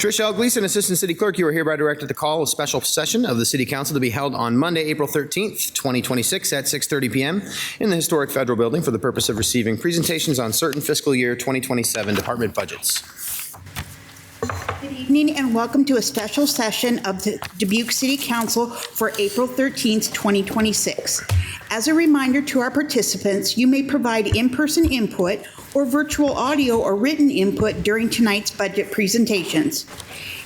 Tricia L. Gleason, Assistant City Clerk, you are hereby directed to call a special session of the City Council to be held on Monday, April 13th, 2026 at 6:30 p.m. in the Historic Federal Building for the purpose of receiving presentations on certain fiscal year 2027 department budgets. Good evening and welcome to a special session of the Dubuque City Council for April 13th, 2026. As a reminder to our participants, you may provide in-person input or virtual audio or written input during tonight's budget presentations.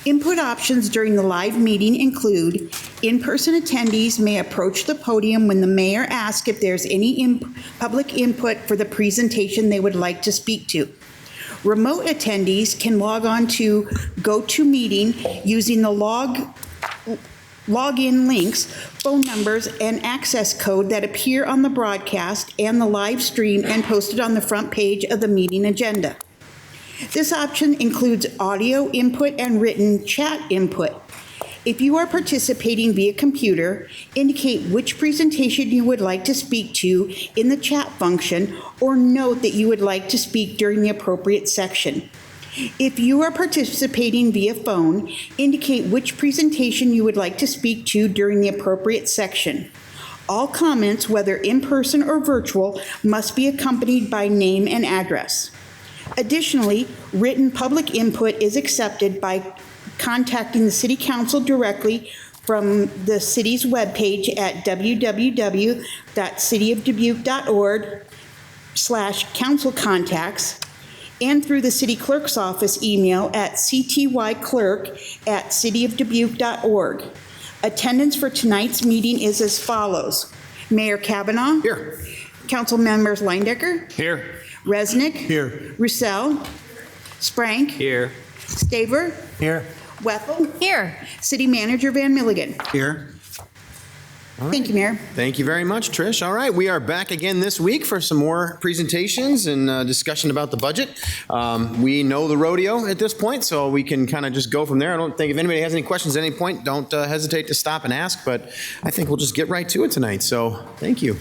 Input options during the live meeting include in-person attendees may approach the podium when the mayor asks if there's any public input for the presentation they would like to speak to. Remote attendees can log on to GoToMeeting using the login links, phone numbers, and access code that appear on the broadcast and the live stream and posted on the front page of the meeting agenda. This option includes audio input and written chat input. If you are participating via computer, indicate which presentation you would like to speak to in the chat function or note that you would like to speak during the appropriate section. If you are participating via phone, indicate which presentation you would like to speak to during the appropriate section. All comments, whether in person or virtual, must be accompanied by name and address. Additionally, written public input is accepted by contacting the City Council directly from the city's webpage at www.cityofdubuque.org/council-contacts and through the City Clerk's office email at ctyclerk@cityofdubuque.org. Attendance for tonight's meeting is as follows. Mayor Kavanaugh. Here. Council members Leindecker. Here. Resnick. Here. Roussel. Sprank. Here. Staver. Here. Wethel. Here. City Manager Van Milligan. Here. Thank you, Mayor. Thank you very much, Trish. All right, we are back again this week for some more presentations and discussion about the budget. We know the rodeo at this point, so we can kind of just go from there. I don't think if anybody has any questions at any point, don't hesitate to stop and ask, but I think we'll just get right to it tonight. So thank you.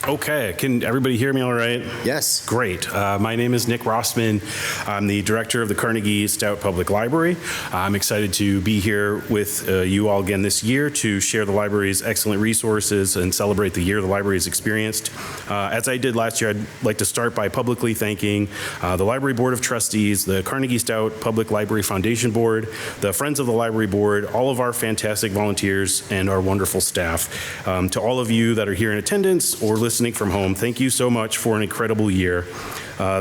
Okay, can everybody hear me all right? Yes. Great. My name is Nick Rossman. I'm the director of the Carnegie-Stout Public Library. I'm excited to be here with you all again this year to share the library's excellent resources and celebrate the year the library has experienced. As I did last year, I'd like to start by publicly thanking the Library Board of Trustees, the Carnegie-Stout Public Library Foundation Board, the Friends of the Library Board, all of our fantastic volunteers, and our wonderful staff. To all of you that are here in attendance or listening from home, thank you so much for an incredible year.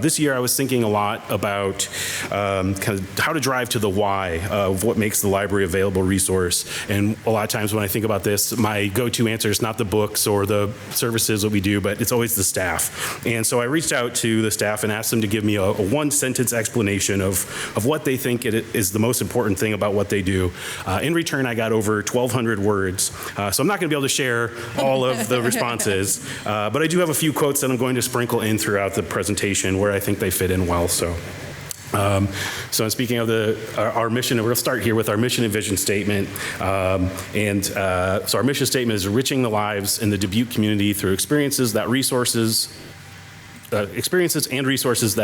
This year I was thinking a lot about kind of how to drive to the why of what makes the library a valuable resource. And a lot of times when I think about this, my go-to answer is not the books or the services that we do, but it's always the staff. And so I reached out to the staff and asked them to give me a one-sentence explanation of what they think is the most important thing about what they do. In return, I got over 1,200 words. So I'm not going to be able to share all of the responses, but I do have a few quotes that I'm going to sprinkle in throughout the presentation where I think they fit in well. So I'm speaking of our mission, and we'll start here with our mission and vision statement. So our mission statement is enriching the lives in the Dubuque community through experiences and resources that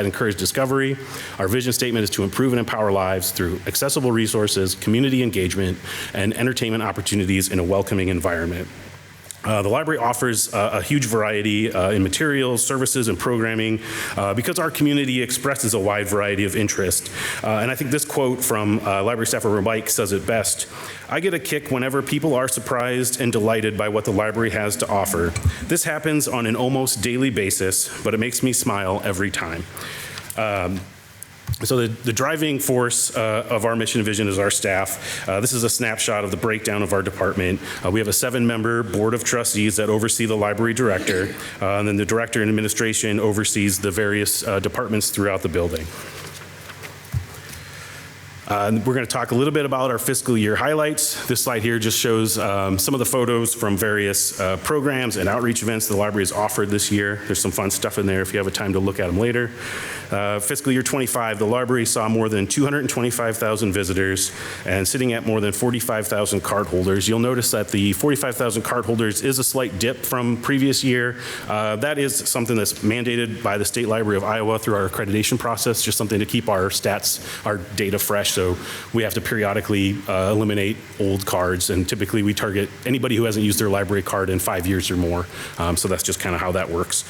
encourage discovery. Our vision statement is to improve and empower lives through accessible resources, community engagement, and entertainment opportunities in a welcoming environment. The library offers a huge variety in materials, services, and programming because our community expresses a wide variety of interest. And I think this quote from library staffer Mike says it best. I get a kick whenever people are surprised and delighted by what the library has to offer. This happens on an almost daily basis, but it makes me smile every time. So the driving force of our mission and vision is our staff. This is a snapshot of the breakdown of our department. We have a 7-member board of trustees that oversee the library director, and then the director and administration oversees the various departments throughout the building. We're going to talk a little bit about our fiscal year highlights. This slide here just shows some of the photos from various programs and outreach events the library has offered this year. There's some fun stuff in there if you have a time to look at them later. Fiscal year 25, the library saw more than 225,000 visitors and sitting at more than 45,000 card holders. You'll notice that the 45,000 card holders is a slight dip from previous year. That is something that's mandated by the State Library of Iowa through our accreditation process, just something to keep our stats, our data fresh. So so we have to periodically eliminate old cards, and typically we target anybody who hasn't used their library card in 5 years or more. So that's just kind of how that works.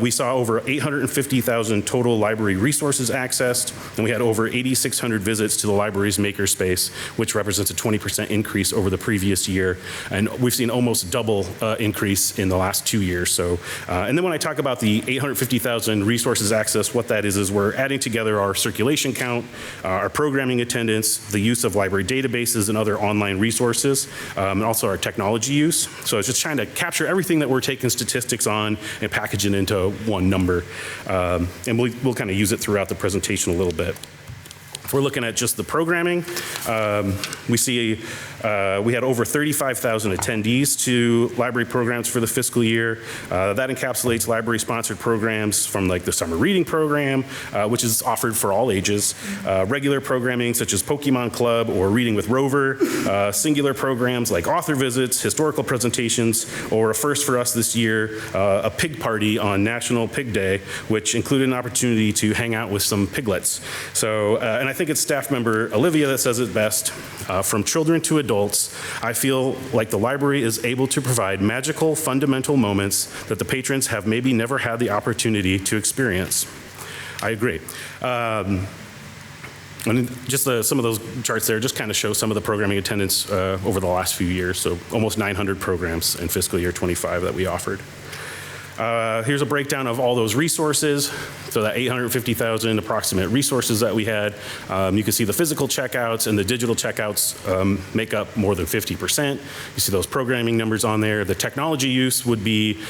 We saw over 850,000 total library resources accessed, and we had over 8,600 visits to the library's makerspace, which represents a 20% increase over the previous year. And we've seen almost double increase in the last 2 years. So, and then when I talk about the 850,000 resources accessed, what that is we're adding together our circulation count, our programming attendance, the use of library databases and other online resources, and also our technology use. So it's just trying to capture everything that we're taking statistics on and package it into one number. And we'll kind of use it throughout the presentation a little bit. If we're looking at just the programming, we see we had over 35,000 attendees to library programs for the fiscal year. That encapsulates library-sponsored programs from like the summer reading program, which is offered for all ages, regular programming such as Pokemon Club or Reading with Rover, singular programs like author visits, historical presentations, or a first for us this year, a pig party on National Pig Day, which included an opportunity to hang out with some piglets. So, and I think it's staff member Olivia that says it best, from children to adults, I feel like the library is able to provide magical, fundamental moments that the patrons have maybe never had the opportunity to experience. I agree. And just some of those charts there just kind of show some of the programming attendance over the last few years. So almost 900 programs in fiscal year 25 that we offered. Here's a breakdown of all those resources. So that 850,000 approximate resources that we had. You can see the physical checkouts and the digital checkouts make up more than 50%. You see those programming numbers on there. The technology use would be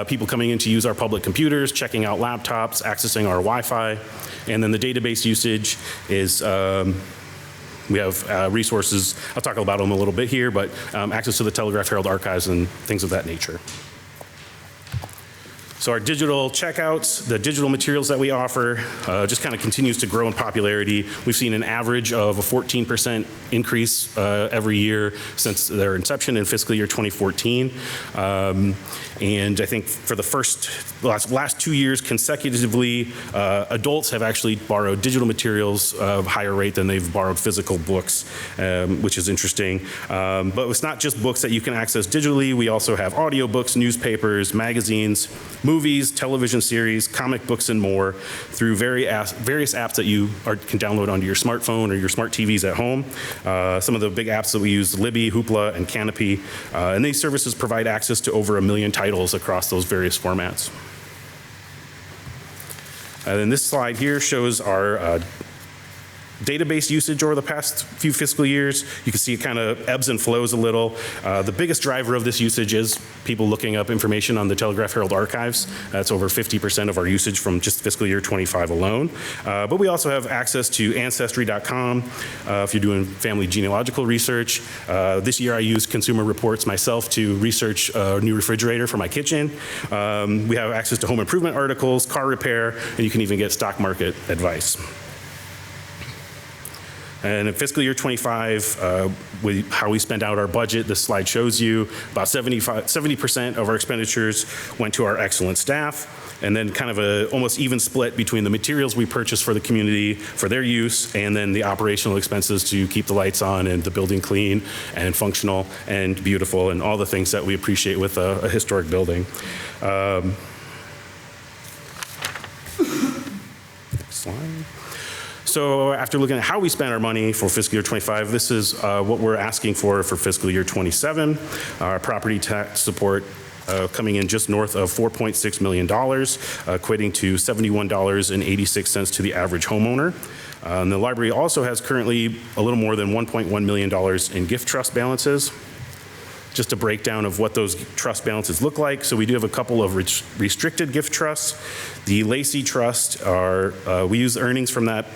people coming in to use our public computers, checking out laptops, accessing our Wi-Fi. And then the database usage is we have resources, I'll talk about them a little bit here, but access to the Telegraph Herald archives and things of that nature. So our digital checkouts, the digital materials that we offer, just kind of continues to grow in popularity. We've seen an average of a 14% increase every year since their inception in fiscal year 2014. And I think for the last 2 years consecutively, adults have actually borrowed digital materials at a higher rate than they've borrowed physical books, which is interesting. But it's not just books that you can access digitally. We also have audiobooks, newspapers, magazines, movies, television series, comic books, and more through various apps that you can download onto your smartphone or your smart TVs at home. Some of the big apps that we use, Libby, Hoopla, and Canopy. And these services provide access to over 1 million titles across those various formats. And then this slide here shows our database usage over the past few fiscal years. You can see it kind of ebbs and flows a little. The biggest driver of this usage is people looking up information on the Telegraph Herald archives. That's over 50% of our usage from just fiscal year 25 alone. But we also have access to Ancestry.com if you're doing family genealogical research. This year I used Consumer Reports myself to research a new refrigerator for my kitchen. We have access to home improvement articles, car repair, and you can even get stock market advice. And in fiscal year 25, how we spend out our budget, this slide shows you about 70% of our expenditures went to our excellent staff, and then kind of a almost even split between the materials we purchase for the community for their use, and then the operational expenses to keep the lights on and the building clean and functional and beautiful and all the things that we appreciate with a historic building. Next slide. So after looking at how we spent our money for fiscal year 25, this is what we're asking for fiscal year 27. Our property tax support coming in just north of $4.6 million, equating to $71.86 to the average homeowner. And the library also has currently a little more than $1.1 million in gift trust balances. Just a breakdown of what those trust balances look like. So we do have a couple of restricted gift trusts. The Lacey Trust we use earnings from that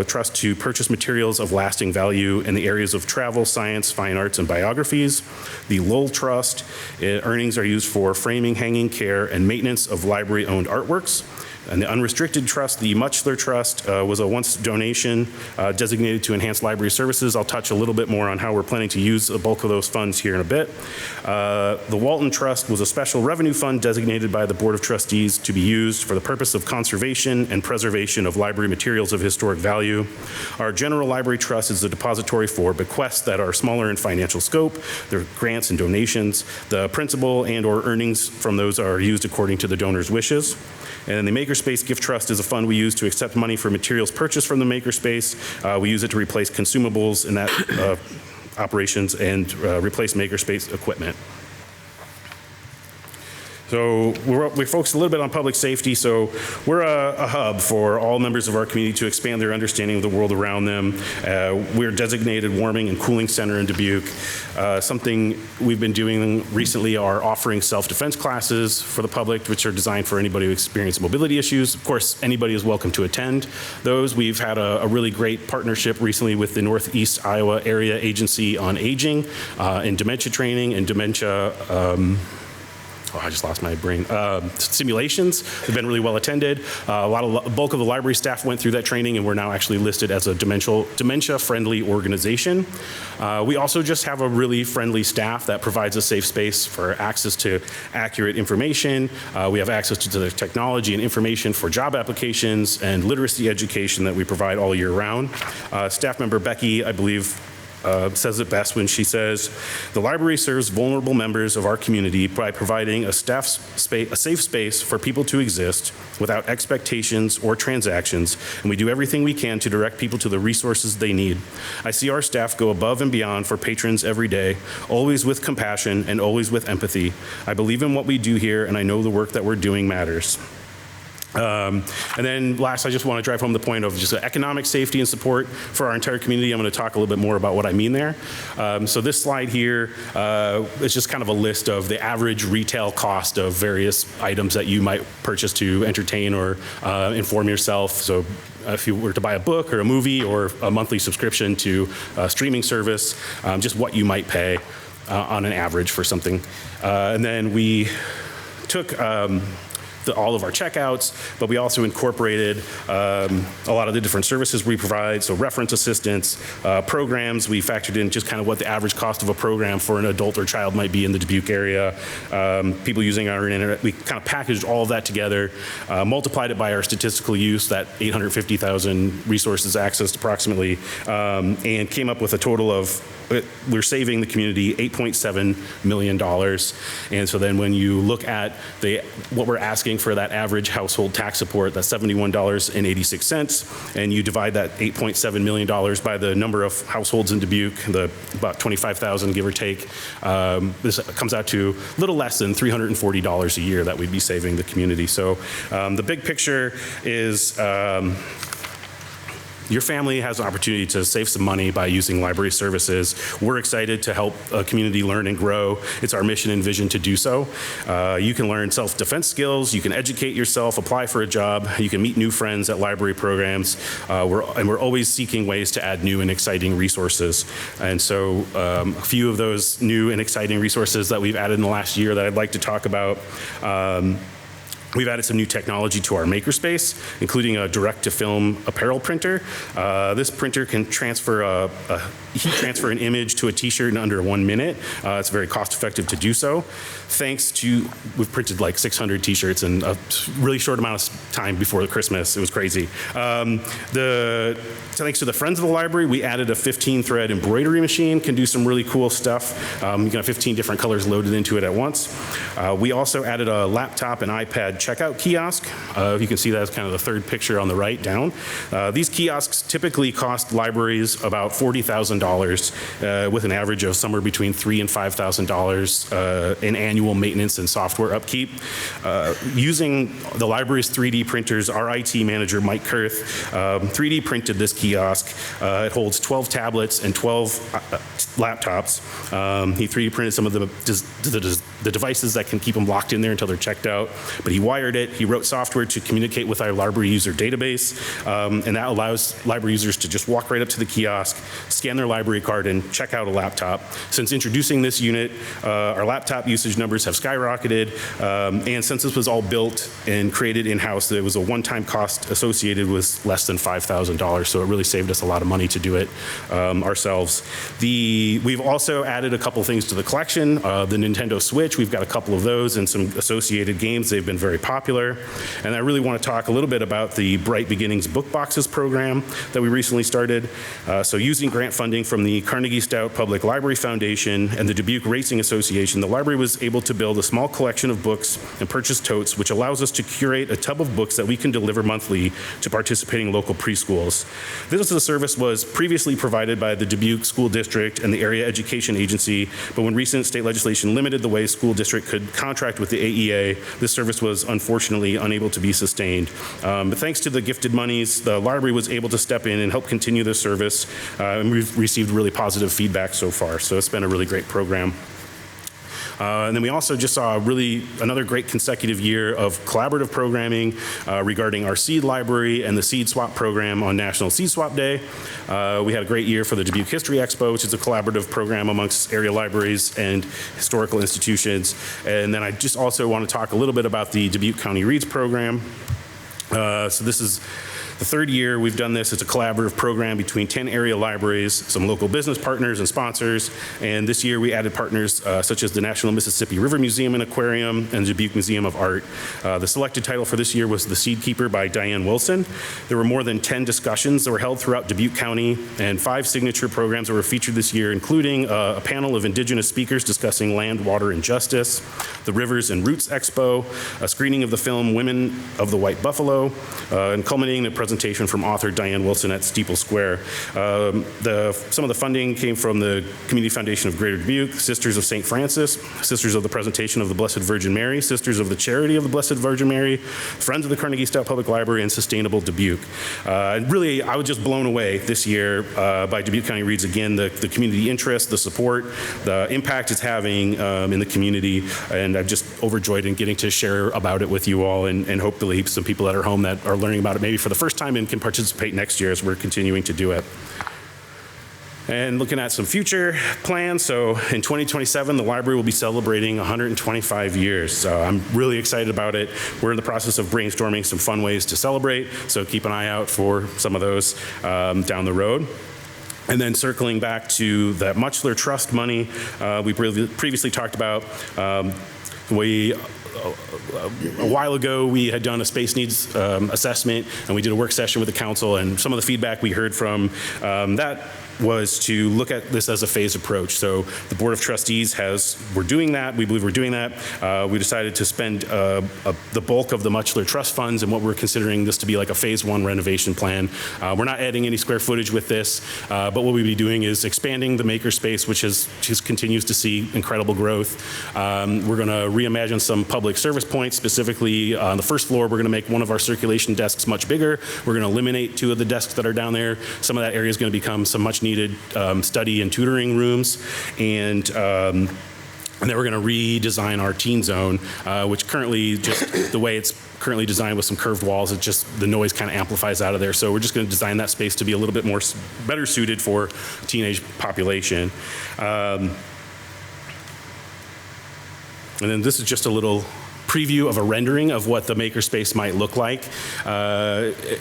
trust to purchase materials of lasting value in the areas of travel, science, fine arts, and biographies. The Lowell Trust, earnings are used for framing, hanging, care, and maintenance of library-owned artworks. And the unrestricted trust, the Muchler Trust, was a once donation designated to enhance library services. I'll touch a little bit more on how we're planning to use the bulk of those funds here in a bit. The Walton Trust was a special revenue fund designated by the Board of Trustees to be used for the purpose of conservation and preservation of library materials of historic value. Our General Library Trust is the depository for bequests that are smaller in financial scope. They're grants and donations. The principal and or earnings from those are used according to the donor's wishes. And the Makerspace Gift Trust is a fund we use to accept money for materials purchased from the Makerspace. We use it to replace consumables in that operations and replace Makerspace equipment. So we focused a little bit on public safety. So we're a hub for all members of our community to expand their understanding of the world around them. We're a designated warming and cooling center in Dubuque. Something we've been doing recently are offering self-defense classes for the public, which are designed for anybody who experiences mobility issues. Of course, anybody is welcome to attend those. We've had a really great partnership recently with the Northeast Iowa Area Agency on Aging in dementia training and dementia I just lost my brain. Simulations have been really well attended. Bulk of the library staff went through that training, and we're now actually listed as a dementia-friendly organization. We also just have a really friendly staff that provides a safe space for access to accurate information. We have access to the technology and information for job applications and literacy education that we provide all year round. Staff member Becky, I believe, says it best when she says, the library serves vulnerable members of our community by providing a safe space for people to exist without expectations or transactions, and we do everything we can to direct people to the resources they need. I see our staff go above and beyond for patrons every day, always with compassion and always with empathy. I believe in what we do here, and I know the work that we're doing matters. And then last, I just want to drive home the point of just economic safety and support for our entire community. I'm going to talk a little bit more about what I mean there. So this slide here is just kind of a list of the average retail cost of various items that you might purchase to entertain or inform yourself. So if you were to buy a book or a movie or a monthly subscription to a streaming service, just what you might pay on an average for something. And then we took all of our checkouts, but we also incorporated a lot of the different services we provide, so reference assistance, programs. We factored in just kind of what the average cost of a program for an adult or child might be in the Dubuque area, people using our internet. We kind of packaged all of that together, multiplied it by our statistical use, that 850,000 resources accessed approximately, and came up with a total of, we're saving the community $8.7 million. And so then when you look at what we're asking for that average household tax support, that's $71.86, and you divide that $8.7 million by the number of households in Dubuque, about 25,000 give or take, this comes out to a little less than $340 a year that we'd be saving the community. So the big picture is your family has an opportunity to save some money by using library services. We're excited to help a community learn and grow. It's our mission and vision to do so. You can learn self-defense skills, you can educate yourself, apply for a job, you can meet new friends at library programs, we're always seeking ways to add new and exciting resources. And so a few of those new and exciting resources that we've added in the last year that I'd like to talk about. We've added some new technology to our makerspace, including a direct-to-film apparel printer. This printer can heat transfer an image to a t-shirt in under 1 minute. It's very cost-effective to do so. We've printed like 600 t-shirts in a really short amount of time before Christmas. It was crazy. Thanks to the Friends of the Library, we added a 15-thread embroidery machine, can do some really cool stuff. You can have 15 different colors loaded into it at once. We also added a laptop and iPad checkout kiosk. You can see that as kind of the third picture on the right down. These kiosks typically cost libraries about $40,000 with an average of somewhere between $3,000 and $5,000 in annual maintenance and software upkeep. Using the library's 3D printers, our IT manager, Mike Kurth, 3D printed this kiosk. It holds 12 tablets and 12 laptops. He 3D printed some of the devices that can keep them locked in there until they're checked out, but he wired it. He wrote software to communicate with our library user database, and that allows library users to just walk right up to the kiosk, scan their library card, and check out a laptop. Since introducing this unit, our laptop usage numbers have skyrocketed, and since this was all built and created in-house, there was a one-time cost associated with less than $5,000, so it really saved us a lot of money to do it ourselves. We've also added a couple things to the collection. The Nintendo Switch, we've got a couple of those and some associated games. They've been very popular. And I really want to talk a little bit about the Bright Beginnings Book Boxes program that we recently started. So using grant funding from the Carnegie-Stout Public Library Foundation and the Dubuque Racing Association, the library was able to build a small collection of books and purchase totes, which allows us to curate a tub of books that we can deliver monthly to participating local preschools. This service was previously provided by the Dubuque School District and the Area Education Agency, but when recent state legislation limited the way school district could contract with the AEA, this service was unfortunately unable to be sustained. But thanks to the gifted monies, the library was able to step in and help continue this service, and we've received really positive feedback so far, so it's been a really great program. And then we also just saw another great consecutive year of collaborative programming regarding our seed library and the seed swap program on National Seed Swap Day. We had a great year for the Dubuque History Expo, which is a collaborative program amongst area libraries and historical institutions. And then I just also want to talk a little bit about the Dubuque County Reads program. So this is the third year we've done this. It's a collaborative program between 10 area libraries, some local business partners and sponsors, and this year we added partners such as the National Mississippi River Museum and Aquarium and the Dubuque Museum of Art. The selected title for this year was The Seed Keeper by Diane Wilson. There were more than 10 discussions that were held throughout Dubuque County and 5 signature programs that were featured this year, including a panel of indigenous speakers discussing land, water, and justice, the Rivers and Roots Expo, a screening of the film Women of the White Buffalo, and culminating the presentation from author Diane Wilson at Steeple Square. Some of the funding came from the Community Foundation of Greater Dubuque, Sisters of St. Francis, Sisters of the Presentation of the Blessed Virgin Mary, Sisters of the Charity of the Blessed Virgin Mary, Friends of the Carnegie-Stout Public Library, and Sustainable Dubuque. Really, I was just blown away this year by Dubuque County Reads again, the community interest, the support, the impact it's having in the community, and I'm just overjoyed in getting to share about it with you all, and hopefully some people that are home that are learning about it maybe for the first time and can participate next year as we're continuing to do it. And looking at some future plans, so in 2027, the library will be celebrating 125 years. So I'm really excited about it. We're in the process of brainstorming some fun ways to celebrate, so keep an eye out for some of those down the road. And then circling back to that Muchler Trust money we previously talked about, a while ago, we had done a space needs assessment, and we did a work session with the council, and some of the feedback we heard from that was to look at this as a phased approach. So the Board of Trustees we're doing that. We believe we're doing that. We decided to spend the bulk of the Muchler Trust funds, and what we're considering this to be like a phase 1 renovation plan. We're not adding any square footage with this, but what we'll be doing is expanding the makerspace, which just continues to see incredible growth. We're going to reimagine some public service points. Specifically, on the first floor, we're going to make one of our circulation desks much bigger. We're going to eliminate 2 of the desks that are down there. Some of that area is going to become some much needed study and tutoring rooms, and then we're going to redesign our teen zone, which currently, just the way it's currently designed with some curved walls, it just, the noise kind of amplifies out of there. So we're just going to design that space to be a little bit more better suited for teenage population. And then this is just a little preview of a rendering of what the makerspace might look like.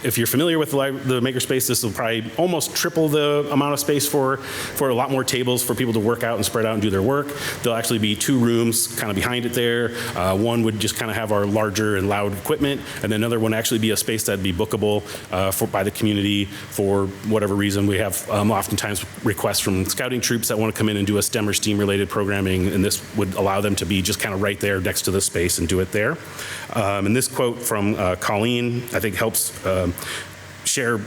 If you're familiar with the makerspace, this will probably almost triple the amount of space for a lot more tables for people to work out and spread out and do their work. There'll actually be 2 rooms kind of behind it there. One would just kind of have our larger and loud equipment, and then another one actually be a space that'd be bookable by the community for whatever reason. We have oftentimes requests from scouting troops that want to come in and do a STEM or STEAM related programming, and this would allow them to be just kind of right there next to the space and do it there. And this quote from Colleen, I think, helps share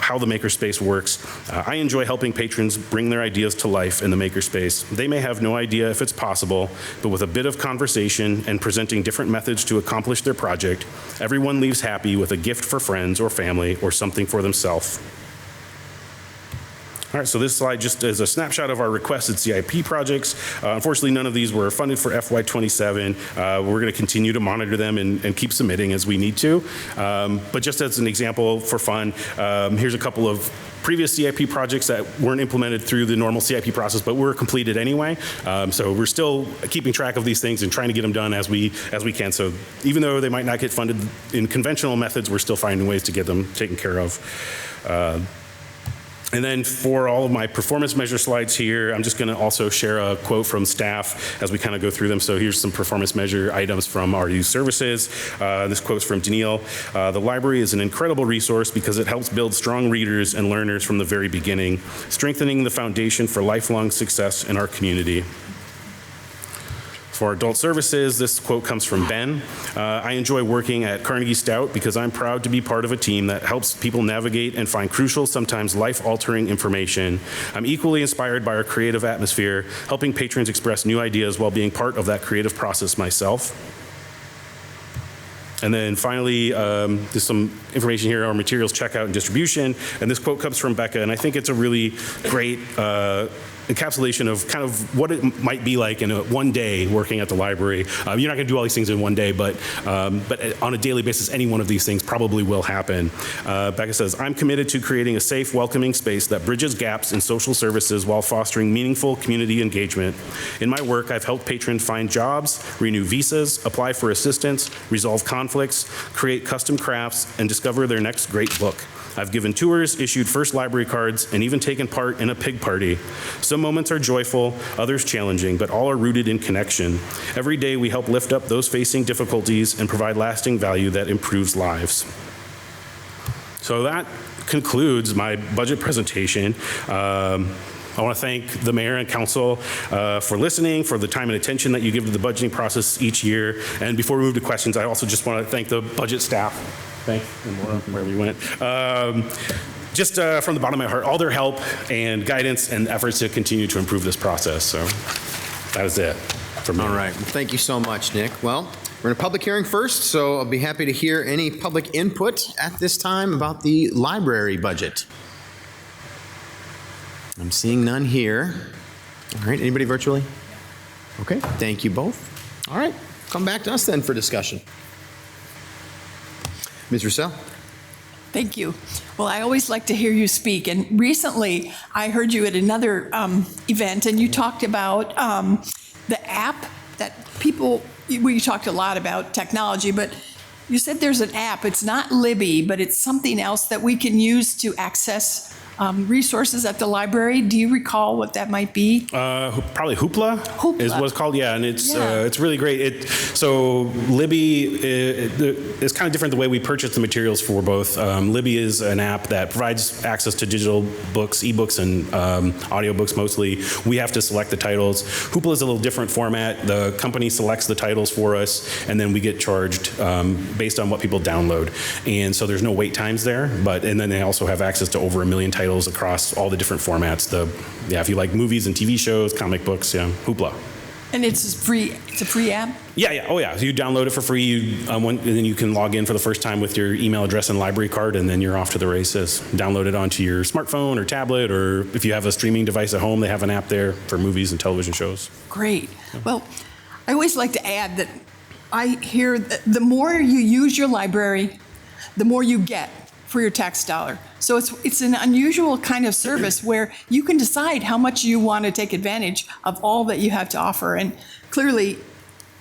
how the makerspace works. I enjoy helping patrons bring their ideas to life in the makerspace. They may have no idea if it's possible, but with a bit of conversation and presenting different methods to accomplish their project, everyone leaves happy with a gift for friends or family or something for themselves. All right, so this slide just is a snapshot of our requested CIP projects. Unfortunately, none of these were funded for FY27. We're going to continue to monitor them and keep submitting as we need to. But just as an example for fun, here's a couple of previous CIP projects that weren't implemented through the normal CIP process, but were completed anyway. So we're still keeping track of these things and trying to get them done as we can. So even though they might not get funded in conventional methods, we're still finding ways to get them taken care of. And then for all of my performance measure slides here, I'm just going to also share a quote from staff as we kind of go through them. So here's some performance measure items from our youth services. This quote's from Daniil. The library is an incredible resource because it helps build strong readers and learners from the very beginning, strengthening the foundation for lifelong success in our community. For adult services, this quote comes from Ben. I enjoy working at Carnegie-Stout because I'm proud to be part of a team that helps people navigate and find crucial, sometimes life-altering information. I'm equally inspired by our creative atmosphere, helping patrons express new ideas while being part of that creative process myself. And then finally, there's some information here on materials checkout and distribution. And this quote comes from Becca, and I think it's a really great encapsulation of kind of what it might be like in one day working at the library. You're not going to do all these things in one day, but on a daily basis, any one of these things probably will happen. Becca says, I'm committed to creating a safe, welcoming space that bridges gaps in social services while fostering meaningful community engagement. In my work, I've helped patrons find jobs, renew visas, apply for assistance, resolve conflicts, create custom crafts, and discover their next great book. I've given tours, issued first library cards, and even taken part in a pig party. Some moments are joyful, others challenging, but all are rooted in connection. Every day we help lift up those facing difficulties and provide lasting value that improves lives. So that concludes my budget presentation. I want to thank the mayor and council for listening, for the time and attention that you give to the budgeting process each year. And before we move to questions, I also just want to thank the budget staff. Thanks, and Laura, wherever you went. Just from the bottom of my heart, all their help and guidance and efforts to continue to improve this process. So that is it for me. All right. Well, thank you so much, Nick. Well, we're in a public hearing first, so I'll be happy to hear any public input at this time about the library budget. I'm seeing none here. All right. Anybody virtually? Okay. Thank you both. All right. Come back to us then for discussion. Ms. Russell? Thank you. Well, I always like to hear you speak. And recently, I heard you at another event, and you talked about the app that we talked a lot about technology, but you said there's an app. It's not Libby, but it's something else that we can use to access resources at the library. Do you recall what that might be? Probably Hoopla. Hoopla is what it's called. Yeah, and it's really great. So Libby is kind of different the way we purchase the materials for both. Libby is an app that provides access to digital books, ebooks, and audiobooks mostly. We have to select the titles. Hoopla is a little different format. The company selects the titles for us, and then we get charged based on what people download. And so there's no wait times there. And then they also have access to over 1 million titles across all the different formats. If you like movies and TV shows, comic books, Hoopla. And it's free. It's a free app? Yeah. Oh, yeah. So you download it for free, and then you can log in for the first time with your email address and library card, and then you're off to the races. Download it onto your smartphone or tablet, or if you have a streaming device at home, they have an app there for movies and television shows. Great. Well, I always like to add that I hear that the more you use your library, the more you get for your tax dollar. So it's an unusual kind of service where you can decide how much you want to take advantage of all that you have to offer. And clearly,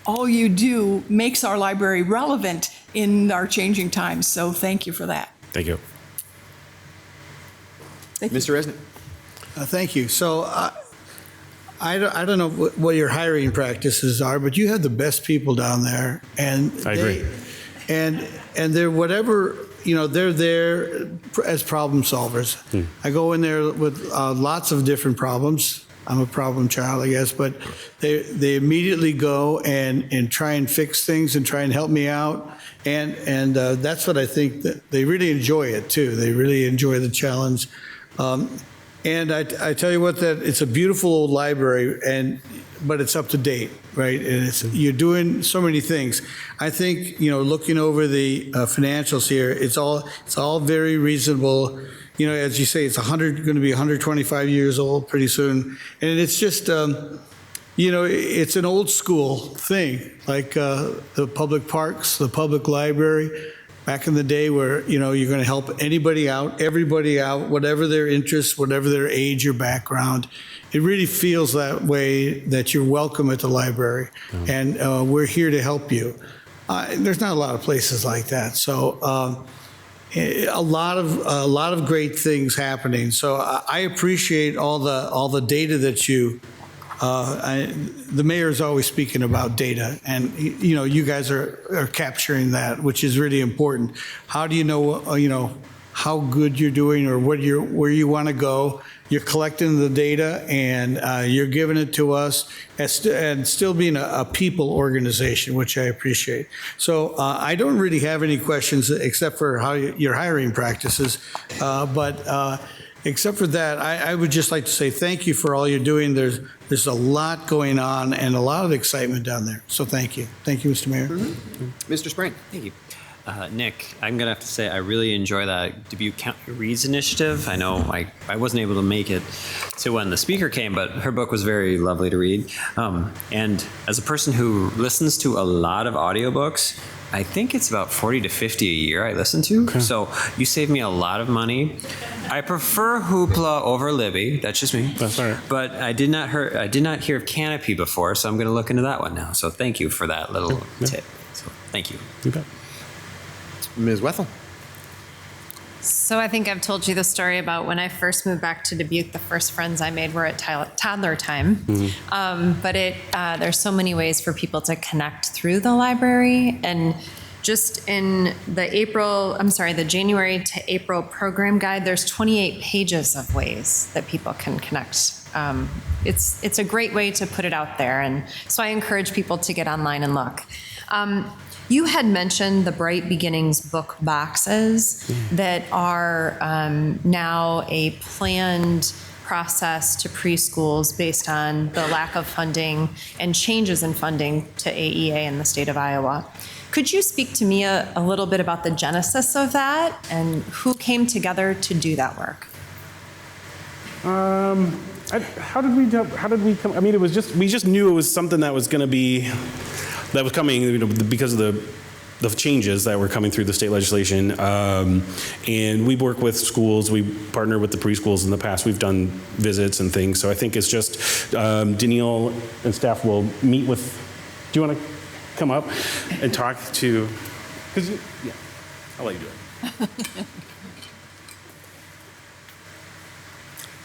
all you do makes our library relevant in our changing times. So thank you for that. Thank you. Thank you. Mr. Resnick? Thank you. So I don't know what your hiring practices are, but you have the best people down there, and I agree. And they're whatever. They're there as problem solvers. I go in there with lots of different problems. I'm a problem child, I guess, but they immediately go and try and fix things and try and help me out. And that's what I think that they really enjoy it too. They really enjoy the challenge. And I tell you what, that it's a beautiful old library, but it's up to date, right? And you're doing so many things. I think, looking over the financials here, it's all very reasonable. as you say, it's going to be 125 years old pretty soon. And it's just, it's an old school thing, like the public parks, the public library, back in the day where, you're going to help anybody out, everybody out, whatever their interests, whatever their age or background. It really feels that way, that you're welcome at the library, and we're here to help you. There's not a lot of places like that, so a lot of great things happening. So I appreciate all the data that you. The mayor is always speaking about data, and you guys are capturing that, which is really important. How do you know how good you're doing or where you want to go? You're collecting the data and you're giving it to us, and still being a people organization, which I appreciate. So I don't really have any questions except for how your hiring practices, but. Except for that, I would just like to say thank you for all you're doing. There's a lot going on and a lot of excitement down there. So thank you. Thank you, Mr. Mayor. Mr. Sprain. Thank you. Nick, I'm going to have to say I really enjoy that Dubuque County Reads initiative. I know I wasn't able to make it to when the speaker came, but her book was very lovely to read. And as a person who listens to a lot of audiobooks, I think it's about 40 to 50 a year I listen to. Okay. So you save me a lot of money. I prefer Hoopla over Libby. That's just me. That's all right. But I did not hear of Canopy before, so I'm going to look into that one now. So thank you for that little tip. So thank you. You bet. Ms. Wethel. So I think I've told you the story about when I first moved back to Dubuque, the first friends I made were at toddler time. Mm-hmm. But there's so many ways for people to connect through the library. And just in the January to April program guide, there's 28 pages of ways that people can connect. It's a great way to put it out there. And so I encourage people to get online and look. You had mentioned the Bright Beginnings book boxes that are now a planned process to preschools based on the lack of funding and changes in funding to AEA in the state of Iowa. Could you speak to me a little bit about the genesis of that and who came together to do that work? How did we come? I mean, we just knew it was something that was going to be. That was coming, because of the changes that were coming through the state legislation. And we work with schools. We partner with the preschools in the past. We've done visits and things. So I think it's just Danielle and staff will meet with. Do you want to come up and talk to? Yeah, I'll let you do it.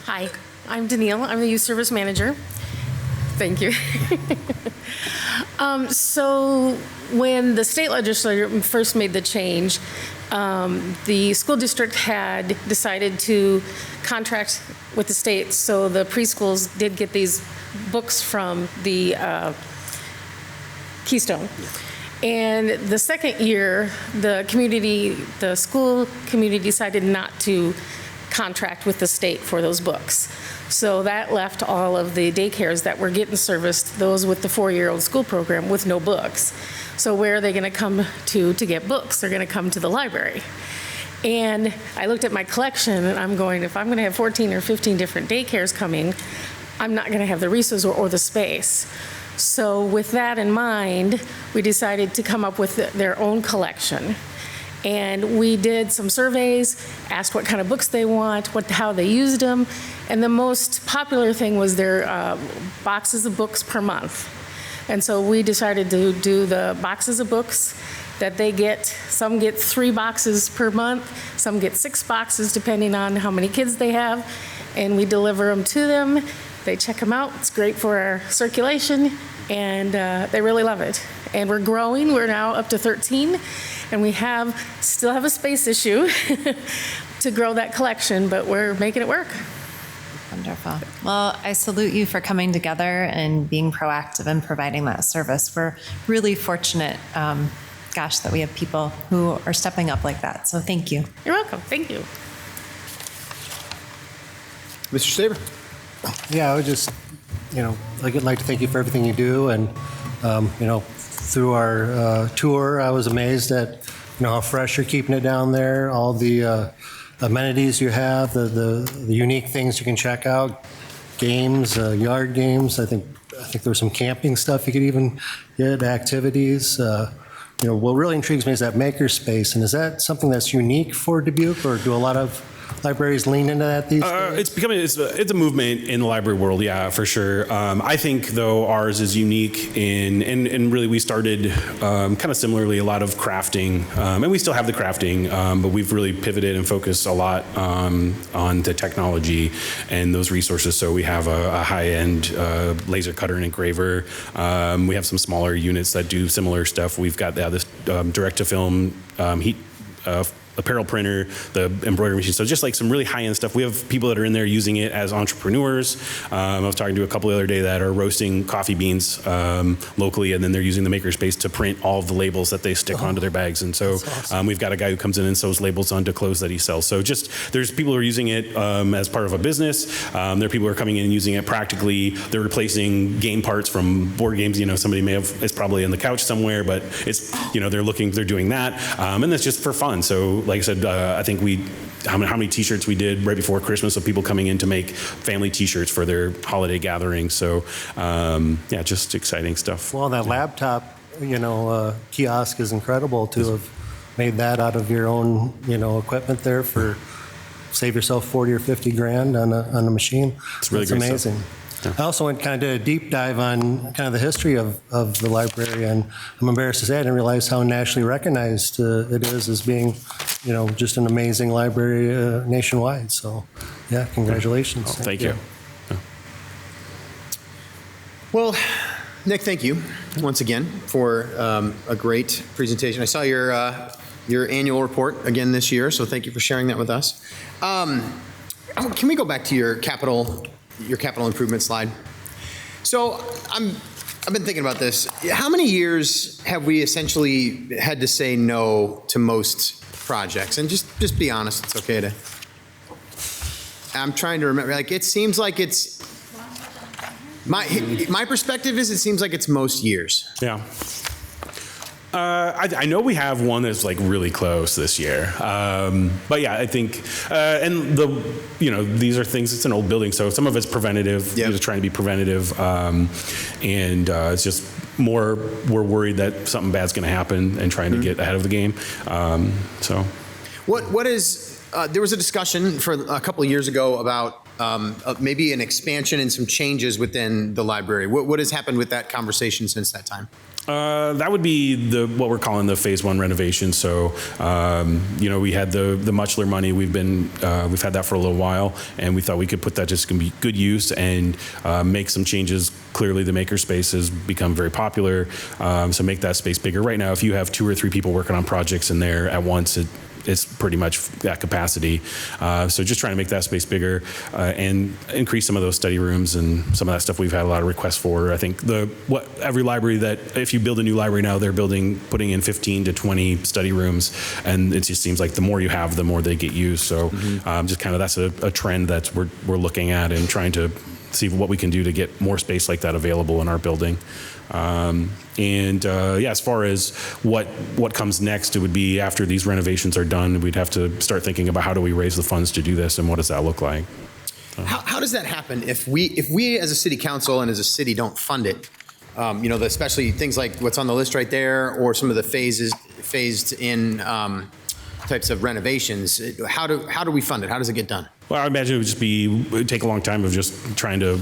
Hi, I'm Danielle. I'm the youth service manager. Thank you. So when the state legislature first made the change, the school district had decided to contract with the state, so the preschools did get these books from the Keystone. And the second year, the school community decided not to contract with the state for those books. So that left all of the daycares that were getting serviced, those with the 4-year-old school program, with no books. So where are they going to come to get books? They're going to come to the library. And I looked at my collection, and I'm going, if I'm going to have 14 or 15 different daycares coming, I'm not going to have the resources or the space. So with that in mind, we decided to come up with their own collection. And we did some surveys, asked what kind of books they want, how they used them, and the most popular thing was their boxes of books per month. And so we decided to do the boxes of books that they get. Some get 3 boxes per month, some get 6 boxes depending on how many kids they have, and we deliver them to them. They check them out. It's great for our circulation, and they really love it. And we're growing. We're now up to 13. And we still have a space issue to grow that collection, but we're making it work. Wonderful. Well, I salute you for coming together and being proactive and providing that service. We're really fortunate, that we have people who are stepping up like that. So thank you. You're welcome. Thank you. Mr. Staber. Yeah, I would just, I'd like to thank you for everything you do. And, through our tour, I was amazed at, how fresh you're keeping it down there, all the amenities you have, the unique things you can check out, games, yard games. I think there's some camping stuff you could even get, activities. What really intrigues me is that makerspace, and is that something that's unique for Dubuque, or do a lot of libraries lean into that these days? It's a movement in the library world, yeah, for sure. I think, though, ours is unique and really we started kind of similarly, a lot of crafting, and we still have the crafting, but we've really pivoted and focused a lot on the technology and those resources. So we have a high-end laser cutter and engraver. We have some smaller units that do similar stuff. We've got this direct-to-film heat apparel printer, the embroidery machine. So just like some really high-end stuff. We have people that are in there using it as entrepreneurs. I was talking to a couple the other day that are roasting coffee beans locally, and then they're using the makerspace to print all of the labels that they stick onto their bags. And so awesome. We've got a guy who comes in and sews labels onto clothes that he sells. So just there's people who are using it as part of a business. There are people who are coming in and using it practically. They're replacing game parts from board games. Somebody may have, it's probably on the couch somewhere, but it's, they're doing that. And that's just for fun. So like I said, I think how many T-shirts we did right before Christmas of people coming in to make family T-shirts for their holiday gatherings. So just exciting stuff. Well, that laptop, kiosk is incredible to have made that out of your own, equipment there for save yourself 40 or 50 grand on a machine. It's really great amazing. Stuff. I also went kind of did a deep dive on kind of the history of the library, and I'm embarrassed to say I didn't realize how nationally recognized it is as being, just an amazing library nationwide. So, yeah, congratulations. Thank you. Well, Nick, thank you once again for a great presentation. I saw your annual report again this year, so thank you for sharing that with us. Can we go back to your capital improvement slide? So I've been thinking about this. How many years have we essentially had to say no to most projects? And just be honest, it's okay to. I'm trying to remember. Like, it seems like it's my perspective is it seems like it's most years. Yeah. I know we have one that's like really close this year, but yeah, I think, and these are things. It's an old building, so some of it's preventative. Yep. We're just trying to be preventative, and it's just more we're worried that something bad's going to happen and trying to get ahead of the game. So, what is? There was a discussion for a couple of years ago about maybe an expansion and some changes within the library. What has happened with that conversation since that time? That would be what we're calling the phase one renovation. So, we had the Muchler money. We've had that for a little while, and we thought we could put that just going to be good use and make some changes. Clearly, the makerspace has become very popular, so make that space bigger. Right now, if you have 2 or 3 people working on projects in there at once, it's pretty much that capacity. So just trying to make that space bigger and increase some of those study rooms and some of that stuff we've had a lot of requests for. I think every library that, if you build a new library now, they're putting in 15 to 20 study rooms, and it just seems like the more you have, the more they get used. So just kind of that's a trend that we're looking at and trying to see what we can do to get more space like that available in our building. As far as what comes next, it would be after these renovations are done, we'd have to start thinking about how do we raise the funds to do this and what does that look like. How does that happen if we as a city council and as a city don't fund it? Especially things like what's on the list right there, or some of the phased in types of renovations. How do we fund it? How does it get done? Well, I imagine it would take a long time of just trying to,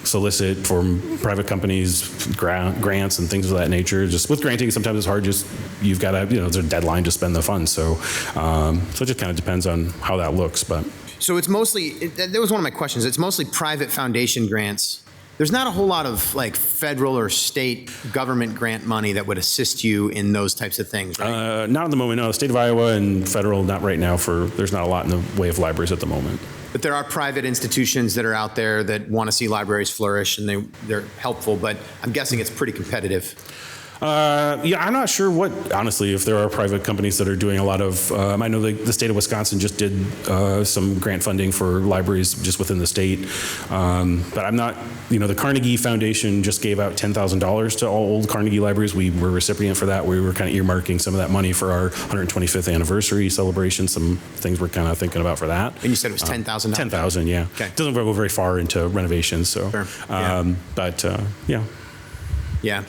solicit from private companies, grants and things of that nature. Just with granting, sometimes it's hard. You've got to, there's a deadline to spend the funds. So it just kind of depends on how that looks. But so it's mostly. That was one of my questions. It's mostly private foundation grants. There's not a whole lot of like federal or state government grant money that would assist you in those types of things, right? Not at the moment, no. State of Iowa and federal, not right now. There's not a lot in the way of libraries at the moment. But there are private institutions that are out there that want to see libraries flourish, and they're helpful, but I'm guessing it's pretty competitive. Yeah, I'm not sure honestly, if there are private companies that are doing a lot of, I know the state of Wisconsin just did some grant funding for libraries just within the state. But I'm not, the Carnegie Foundation just gave out $10,000 to all old Carnegie libraries. We were a recipient for that. We were kind of earmarking some of that money for our 125th anniversary celebration. Some things we're kind of thinking about for that. And you said it was $10,000? 10,000, yeah. Okay. Doesn't go very far into renovations, so. Sure. Yeah. But, yeah. Yeah.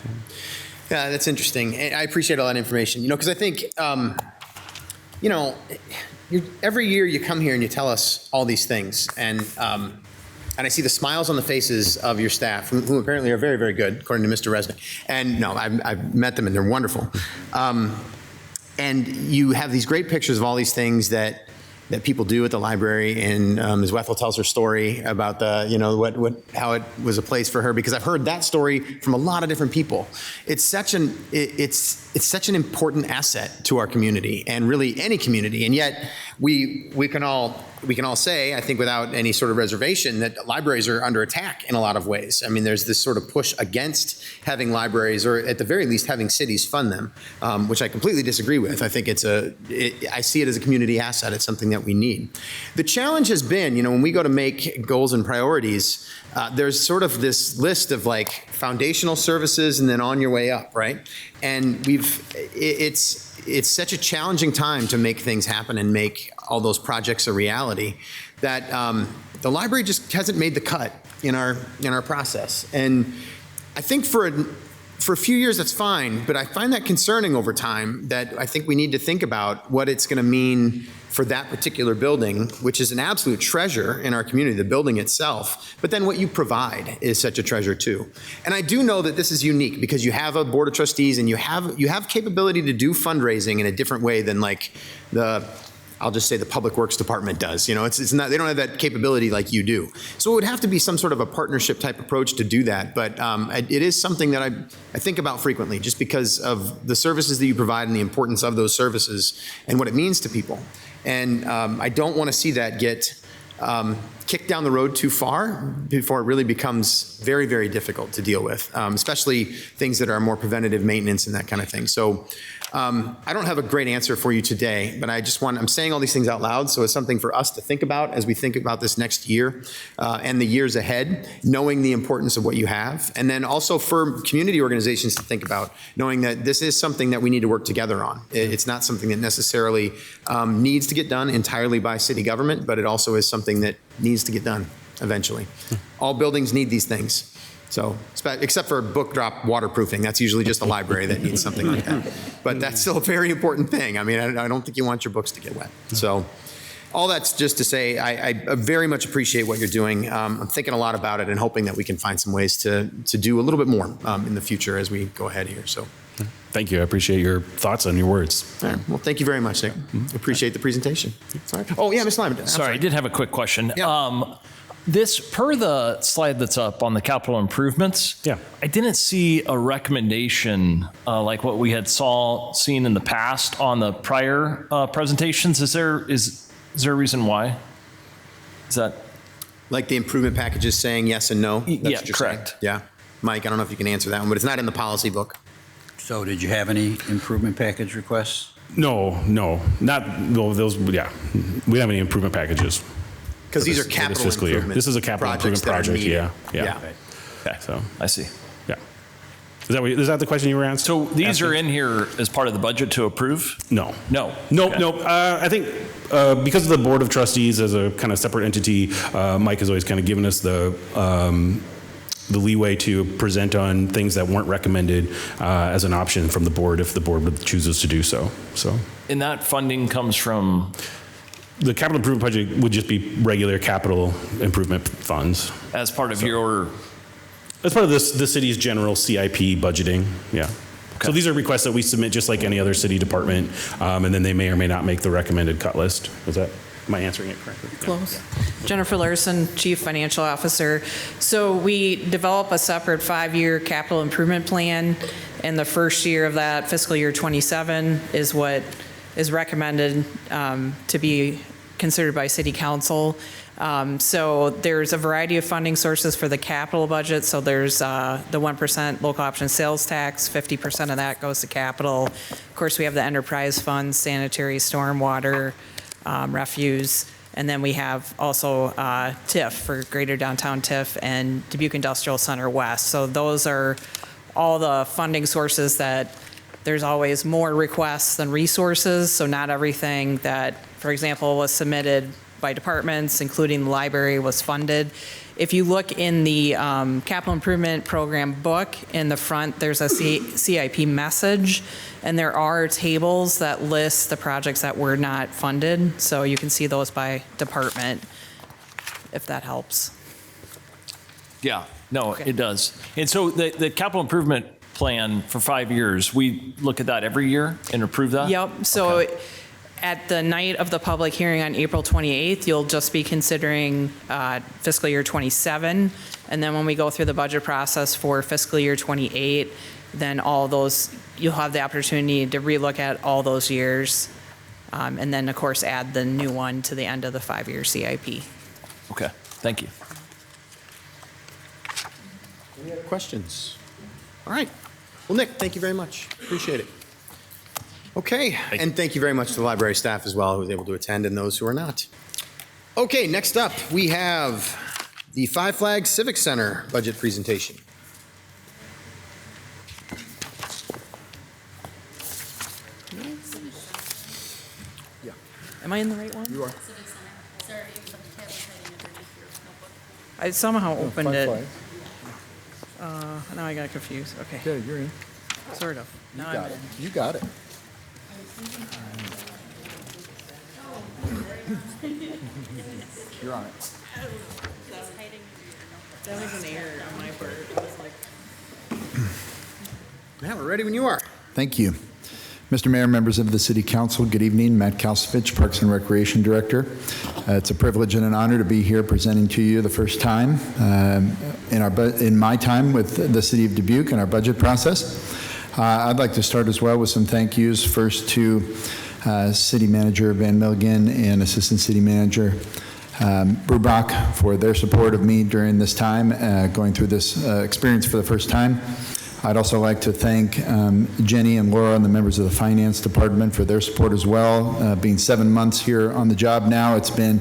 Yeah, that's interesting. I appreciate all that information, because I think, every year you come here and you tell us all these things, and I see the smiles on the faces of your staff, who apparently are very, very good, according to Mr. Resnick. And no, I've met them and they're wonderful. And you have these great pictures of all these things that people do at the library, and Ms. Wethel tells her story about how it was a place for her, because I've heard that story from a lot of different people. It's such an important asset to our community, and really any community, and yet we can all say, I think without any sort of reservation, that libraries are under attack in a lot of ways. I mean, there's this sort of push against having libraries, or at the very least having cities fund them, which I completely disagree with. I think I see it as a community asset. It's something that we need. The challenge has been, when we go to make goals and priorities, there's sort of this list of like foundational services and then on your way up, right? And it's such a challenging time to make things happen and make all those projects a reality that the library just hasn't made the cut in our process. And I think for a few years that's fine, but I find that concerning over time, that I think we need to think about what it's going to mean for that particular building, which is an absolute treasure in our community, the building itself, but then what you provide is such a treasure too. And I do know that this is unique because you have a board of trustees and you have capability to do fundraising in a different way than like I'll just say the Public Works Department does. It's not, they don't have that capability like you do. So it would have to be some sort of a partnership type approach to do that. But it is something that I think about frequently, just because of the services that you provide and the importance of those services and what it means to people. And I don't want to see that get kicked down the road too far before it really becomes very, very difficult to deal with, especially things that are more preventative maintenance and that kind of thing. So I don't have a great answer for you today, but I'm saying all these things out loud, so it's something for us to think about as we think about this next year and the years ahead, knowing the importance of what you have. And then also for community organizations to think about, knowing that this is something that we need to work together on. It's not something that necessarily needs to get done entirely by city government, but it also is something that needs to get done eventually. All buildings need these things. So, except for book drop waterproofing, that's usually just a library that needs something like that. But that's still a very important thing. I mean, I don't think you want your books to get wet. So, all that's just to say, I very much appreciate what you're doing. I'm thinking a lot about it and hoping that we can find some ways to do a little bit more in the future as we go ahead here. So, thank you. I appreciate your thoughts and your words. All right. Well, thank you very much, Nick. Appreciate the presentation. Sorry. Oh, yeah, Ms. Lyman. Sorry, I did have a quick question. Yeah. This, per the slide that's up on the capital improvements, I didn't see a recommendation like what we had seen in the past on the prior presentations. Is there a reason why? Is that like the improvement packages saying yes and no? Yeah, correct. Yeah. Mike, I don't know if you can answer that one, but it's not in the policy book. So did you have any improvement package requests? No, those, yeah. We don't have any improvement packages. Because these are capital improvement. This is a capital improvement project, yeah. Okay, so I see. Yeah. Is that the question you were asking? So these are in here as part of the budget to approve? No. No. I think because of the Board of Trustees as a kind of separate entity, Mike has always kind of given us the leeway to present on things that weren't recommended as an option from the board if the board chooses to do so. And that funding comes from? The capital improvement project would just be regular capital improvement funds. As part of As part of the city's general CIP budgeting, yeah. Okay. So these are requests that we submit just like any other city department, and then they may or may not make the recommended cut list. Am I answering it correctly? Close. Yeah. Jennifer Larson, Chief Financial Officer. So we develop a separate 5-year capital improvement plan, and the first year of that, fiscal year 27, is what is recommended to be considered by City Council. So there's a variety of funding sources for the capital budget. So there's the 1% local option sales tax, 50% of that goes to capital. Of course, we have the enterprise funds, sanitary, stormwater, refuse. And then we have also TIF for Greater Downtown TIF and Dubuque Industrial Center West. So those are all the funding sources that there's always more requests than resources. So not everything that, for example, was submitted by departments, including the library, was funded. If you look in the capital improvement program book, in the front, there's a CIP message, and there are tables that list the projects that were not funded. So you can see those by department, if that helps. Yeah, no, it does. And so the capital improvement plan for 5 years, we look at that every year and approve that? Yep. So at the night of the public hearing on April 28th, you'll just be considering fiscal year 27. And then when we go through the budget process for fiscal year 28, then all those, you'll have the opportunity to relook at all those years. And then, of course, add the new one to the end of the 5-year CIP. Okay, thank you. Any other questions? All right. Well, Nick, thank you very much. Appreciate it. Okay, and thank you very much to the library staff as well who was able to attend and those who are not. Okay, next up, we have the Flags Civic Center budget presentation. Yeah. Am I in the right one? You are. I somehow opened it. Now I got confused. Okay. Okay, you're in. Sort of. You Now got I'm it. in. You got it. You're on it. That was an error on my part. I was like, Matt, we're ready when you are. Thank you. Mr. Mayor, members of the City Council, good evening. Matt Kalsovich, Parks and Recreation Director. It's a privilege and an honor to be here presenting to you the first time in my time with the City of Dubuque and our budget process. I'd like to start as well with some thank yous. First to City Manager Van Milligan and Assistant City Manager Brubach for their support of me during this time, going through this experience for the first time. I'd also like to thank Jenny and Laura and the members of the Finance Department for their support as well. Being 7 months here on the job now, it's been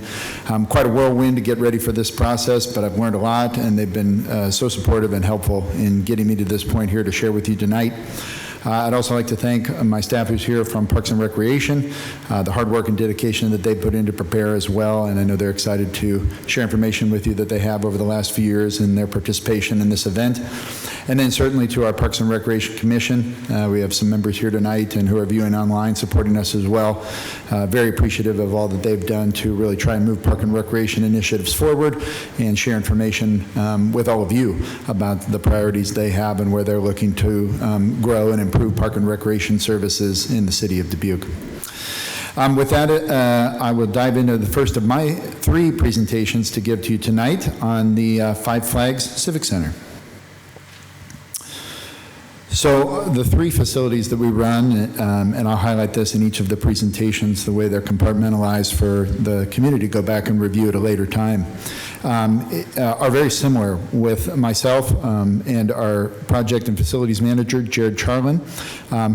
quite a whirlwind to get ready for this process, but I've learned a lot, and they've been so supportive and helpful in getting me to this point here to share with you tonight. I'd also like to thank my staff who's here from Parks and Recreation, the hard work and dedication that they put in to prepare as well, and I know they're excited to share information with you that they have over the last few years in their participation in this event. And then certainly to our Parks and Recreation Commission. We have some members here tonight and who are viewing online supporting us as well. Very appreciative of all that they've done to really try and move Park and Recreation initiatives forward and share information with all of you about the priorities they have and where they're looking to grow and improve Park and Recreation services in the City of Dubuque. With that, I will dive into the first of my 3 presentations to give to you tonight on the Flags Civic Center. So the 3 facilities that we run, and I'll highlight this in each of the presentations, the way they're compartmentalized for the community to go back and review at a later time, are very similar with myself and our project and facilities manager, Jared Charlin,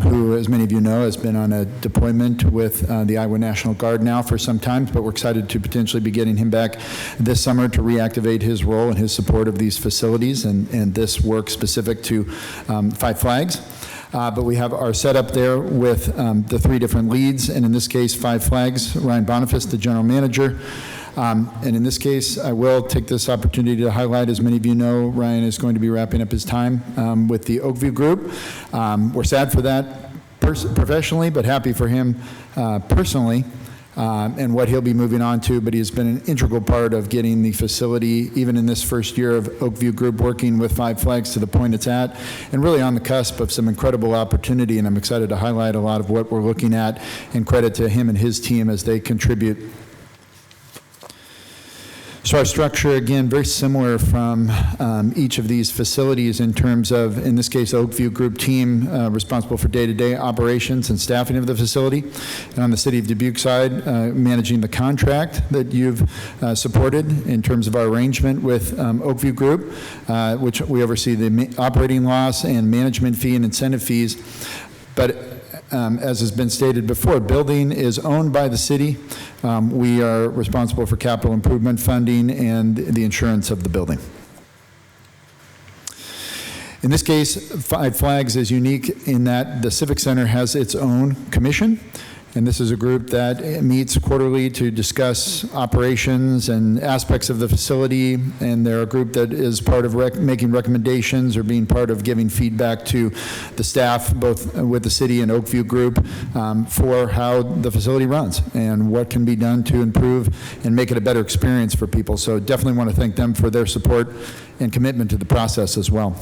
who, as many of you know, has been on a deployment with the Iowa National Guard now for some time, but we're excited to potentially be getting him back this summer to reactivate his role and his support of these facilities and this work specific to Five Flags. But we have our setup there with the 3 different leads, and in this case, Five Flags, Ryan Boniface, the general manager. And in this case, I will take this opportunity to highlight, as many of you know, Ryan is going to be wrapping up his time with the Oakview Group. We're sad for that professionally, but happy for him personally. And what he'll be moving on to, but he has been an integral part of getting the facility, even in this first year of Oakview Group working with Five Flags, to the point it's at, and really on the cusp of some incredible opportunity, and I'm excited to highlight a lot of what we're looking at, and credit to him and his team as they contribute. So our structure, again, very similar from each of these facilities in terms of, in this case, Oakview Group team responsible for day-to-day operations and staffing of the facility. And on the City of Dubuque side, managing the contract that you've supported in terms of our arrangement with Oakview Group, which we oversee the operating loss and management fee and incentive fees. But as has been stated before, building is owned by the city. We are responsible for capital improvement funding and the insurance of the building. In this case, Five Flags is unique in that the Civic Center has its own commission, and this is a group that meets quarterly to discuss operations and aspects of the facility, and they're a group that is part of making recommendations or being part of giving feedback to the staff, both with the city and Oakview Group, for how the facility runs and what can be done to improve and make it a better experience for people. So definitely want to thank them for their support and commitment to the process as well.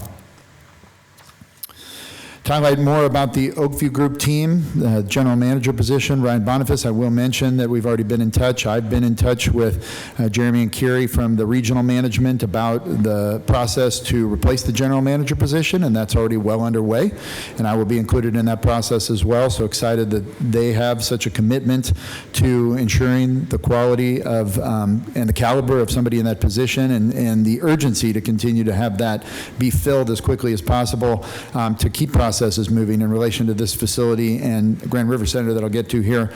To highlight more about the Oakview Group team, the general manager position, Ryan Boniface, I will mention that we've already been in touch. I've been in touch with Jeremy and Kiri from the regional management about the process to replace the general manager position, and that's already well underway, and I will be included in that process as well. So excited that they have such a commitment to ensuring the quality of and the caliber of somebody in that position, and the urgency to continue to have that be filled as quickly as possible to keep processes moving in relation to this facility and Grand River Center that I'll get to here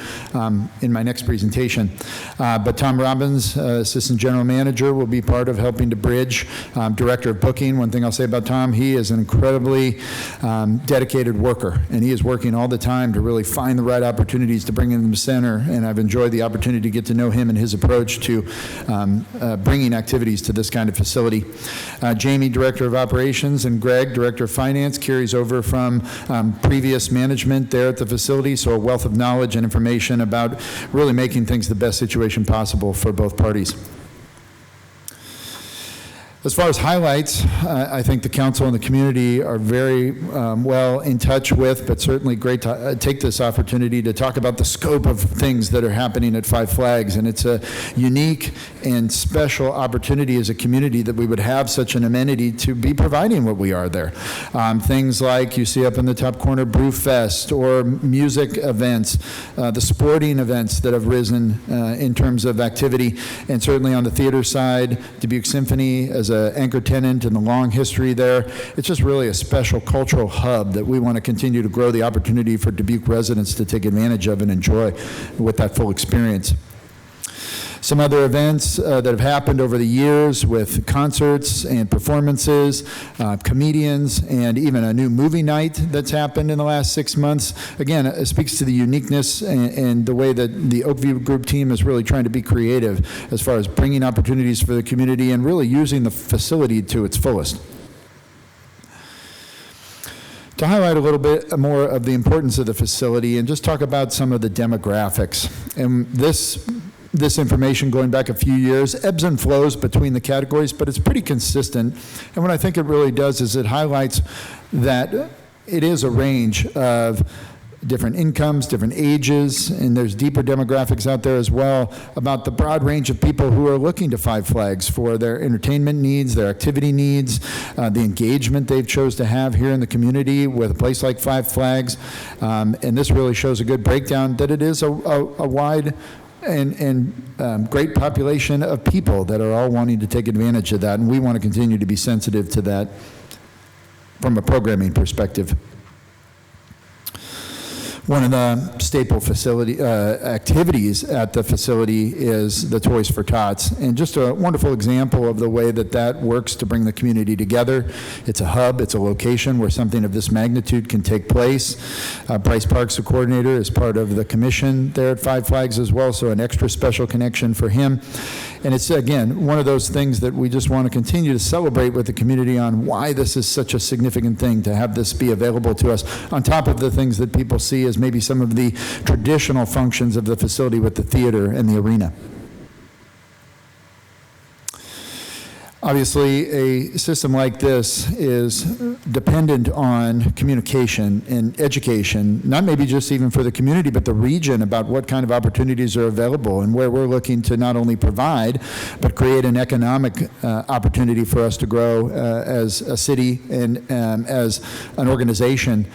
in my next presentation. But Tom Robbins, Assistant General Manager, will be part of helping to bridge. Director of Booking, one thing I'll say about Tom, he is an incredibly dedicated worker, and he is working all the time to really find the right opportunities to bring in the center, and I've enjoyed the opportunity to get to know him and his approach to bringing activities to this kind of facility. Jamie, Director of Operations, and Greg, Director of Finance, carries over from previous management there at the facility, so a wealth of knowledge and information about really making things the best situation possible for both parties. As far as highlights, I think the council and the community are very well in touch with, but certainly great to take this opportunity to talk about the scope of things that are happening at Five Flags. And it's a unique and special opportunity as a community that we would have such an amenity to be providing what we are there. Things like you see up in the top corner, Brew Fest, or music events, the sporting events that have risen in terms of activity, and certainly on the theater side, Dubuque Symphony as an anchor tenant and the long history there. It's just really a special cultural hub that we want to continue to grow the opportunity for Dubuque residents to take advantage of and enjoy with that full experience. Some other events that have happened over the years with concerts and performances, comedians, and even a new movie night that's happened in the last 6 months. Again, it speaks to the uniqueness and the way that the Oakview Group team is really trying to be creative as far as bringing opportunities for the community and really using the facility to its fullest. To highlight a little bit more of the importance of the facility and just talk about some of the demographics. And this information going back a few years ebbs and flows between the categories, but it's pretty consistent. And what I think it really does is it highlights that it is a range of different incomes, different ages, and there's deeper demographics out there as well about the broad range of people who are looking to Five Flags for their entertainment needs, their activity needs, the engagement they've chose to have here in the community with a place like Five Flags. And this really shows a good breakdown that it is a wide and great population of people that are all wanting to take advantage of that, and we want to continue to be sensitive to that from a programming perspective. One of the staple facility activities at the facility is the Toys for Tots, and just a wonderful example of the way that that works to bring the community together. It's a hub, it's a location where something of this magnitude can take place. Bryce Parks, the coordinator, is part of the commission there at Five Flags as well, so an extra special connection for him. And it's, again, one of those things that we just want to continue to celebrate with the community on why this is such a significant thing to have this be available to us, on top of the things that people see as maybe some of the traditional functions of the facility with the theater and the arena. Obviously, a system like this is dependent on communication and education, not maybe just even for the community, but the region about what kind of opportunities are available and where we're looking to not only provide, but create an economic opportunity for us to grow as a city and as an organization,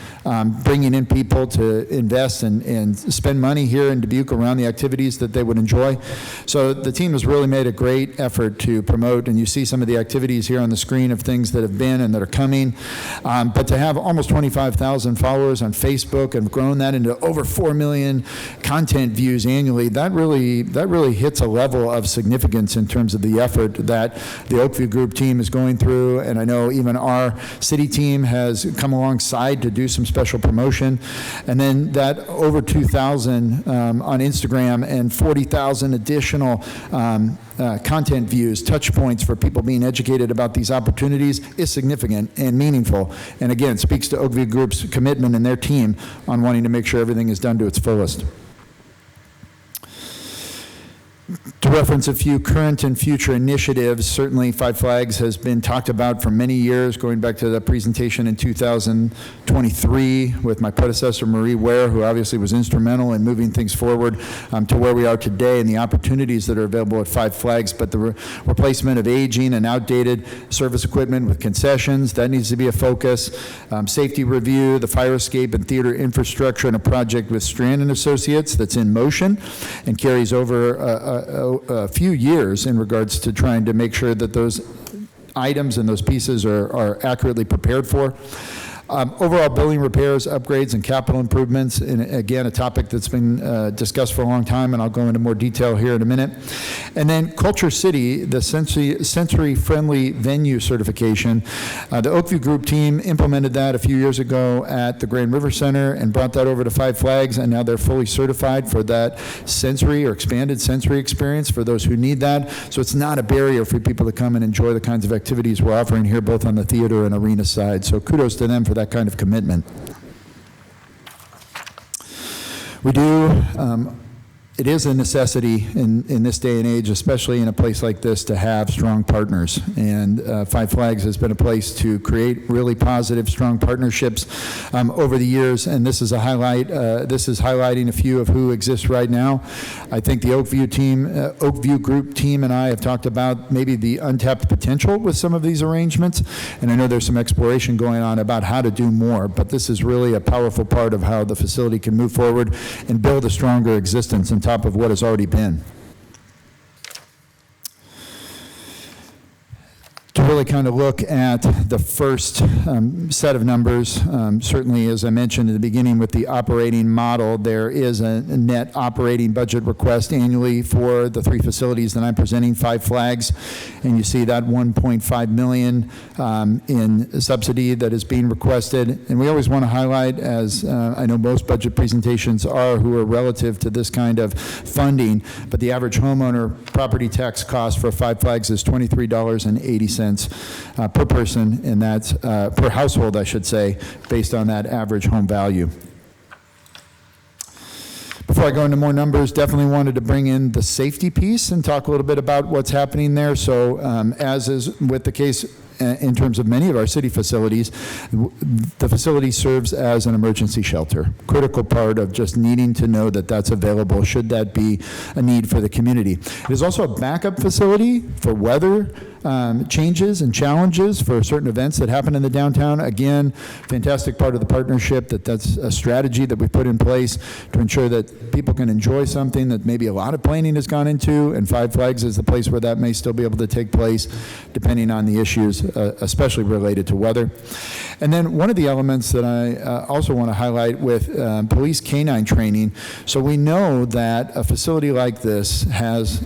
bringing in people to invest and spend money here in Dubuque around the activities that they would enjoy. So the team has really made a great effort to promote, and you see some of the activities here on the screen of things that have been and that are coming. But to have almost 25,000 followers on Facebook and grown that into over 4 million content views annually, that really hits a level of significance in terms of the effort that the Oakview Group team is going through. And I know even our city team has come alongside to do some special promotion. And then that over 2,000 on Instagram and 40,000 additional content views, touch points for people being educated about these opportunities is significant and meaningful. And again, speaks to Oakview Group's commitment and their team on wanting to make sure everything is done to its fullest. To reference a few current and future initiatives, certainly Five Flags has been talked about for many years, going back to the presentation in 2023 with my predecessor, Marie Ware, who obviously was instrumental in moving things forward to where we are today and the opportunities that are available at Five Flags. But the replacement of aging and outdated service equipment with concessions, that needs to be a focus. Safety review, the fire escape and theater infrastructure, and a project with Strand and Associates that's in motion and carries over a few years in regards to trying to make sure that those items and those pieces are accurately prepared for. Overall building repairs, upgrades, and capital improvements, and again, a topic that's been discussed for a long time, and I'll go into more detail here in a minute. And then Culture City, the sensory-friendly venue certification. The Oakview Group team implemented that a few years ago at the Grand River Center and brought that over to Five Flags, and now they're fully certified for that sensory or expanded sensory experience for those who need that. So it's not a barrier for people to come and enjoy the kinds of activities we're offering here, both on the theater and arena side. So kudos to them for that kind of commitment. We do, it is a necessity in this day and age, especially in a place like this, to have strong partners. And Five Flags has been a place to create really positive, strong partnerships over the years. And this is a highlight. This is highlighting a few of who exist right now. I think the Oakview Group team and I have talked about maybe the untapped potential with some of these arrangements. And I know there's some exploration going on about how to do more, but this is really a powerful part of how the facility can move forward and build a stronger existence on top of what has already been. To really kind of look at the first set of numbers, certainly as I mentioned at the beginning with the operating model, there is a net operating budget request annually for the three facilities that I'm presenting, Five Flags, and you see that $1.5 million in subsidy that is being requested. And we always want to highlight, as I know most budget presentations are, who are relative to this kind of funding, but the average homeowner property tax cost for Five Flags is $23.80 per person, and that's per household, I should say, based on that average home value. Before I go into more numbers, definitely wanted to bring in the safety piece and talk a little bit about what's happening there. So as is with the case in terms of many of our city facilities, the facility serves as an emergency shelter. Critical part of just needing to know that that's available should that be a need for the community. It is also a backup facility for weather changes and challenges for certain events that happen in the downtown. Again, fantastic part of the partnership, that's a strategy that we put in place to ensure that people can enjoy something that maybe a lot of planning has gone into, and Five Flags is the place where that may still be able to take place depending on the issues, especially related to weather. And then one of the elements that I also want to highlight with police canine training. So we know that a facility like this has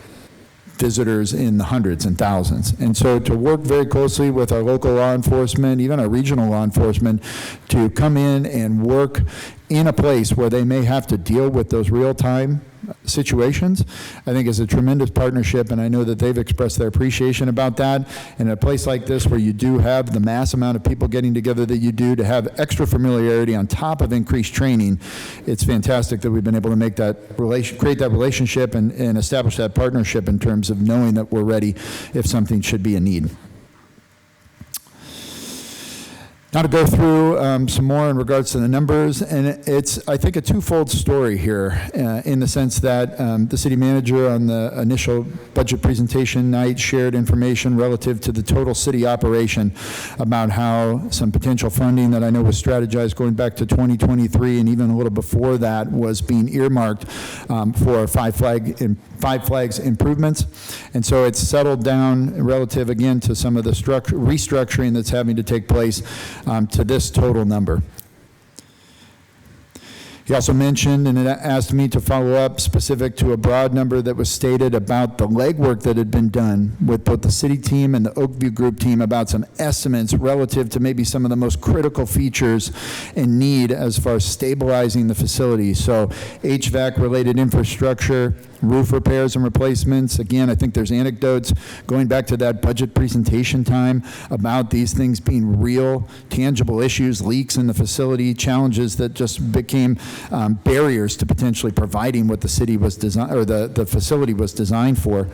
visitors in the hundreds and thousands. And so to work very closely with our local law enforcement, even our regional law enforcement, to come in and work in a place where they may have to deal with those real-time situations, I think is a tremendous partnership, and I know that they've expressed their appreciation about that. And in a place like this where you do have the mass amount of people getting together that you do, to have extra familiarity on top of increased training, it's fantastic that we've been able to make that create that relationship and establish that partnership in terms of knowing that we're ready if something should be a need. Now to go through some more in regards to the numbers, and it's, I think, a twofold story here in the sense that the city manager on the initial budget presentation night shared information relative to the total city operation about how some potential funding that I know was strategized going back to 2023 and even a little before that was being earmarked for Five Flags improvements. And so it's settled down relative, again, to some of the restructuring that's having to take place to this total number. He also mentioned and asked me to follow up specific to a broad number that was stated about the legwork that had been done with both the city team and the Oakview Group team about some estimates relative to maybe some of the most critical features and need as far as stabilizing the facility. So HVAC-related infrastructure, roof repairs and replacements. Again, I think there's anecdotes going back to that budget presentation time about these things being real, tangible issues, leaks in the facility, challenges that just became barriers to potentially providing what the city was designed, or the facility was designed for.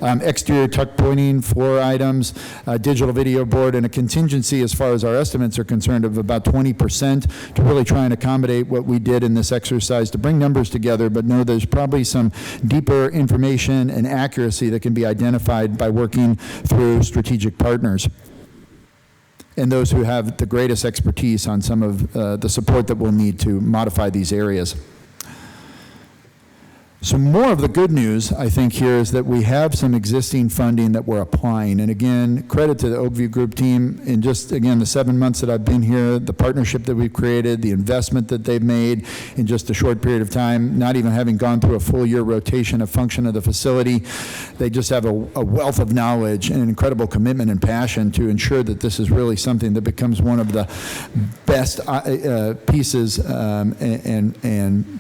Exterior tuck pointing, floor items, digital video board, and a contingency as far as our estimates are concerned of about 20% to really try and accommodate what we did in this exercise to bring numbers together, but know there's probably some deeper information and accuracy that can be identified by working through strategic partners and those who have the greatest expertise on some of the support that we'll need to modify these areas. So more of the good news, I think, here is that we have some existing funding that we're applying. And again, credit to the Oakview Group team in just, again, the 7 months that I've been here, the partnership that we've created, the investment that they've made in just a short period of time, not even having gone through a full year rotation of function of the facility. They just have a wealth of knowledge and an incredible commitment and passion to ensure that this is really something that becomes one of the best pieces and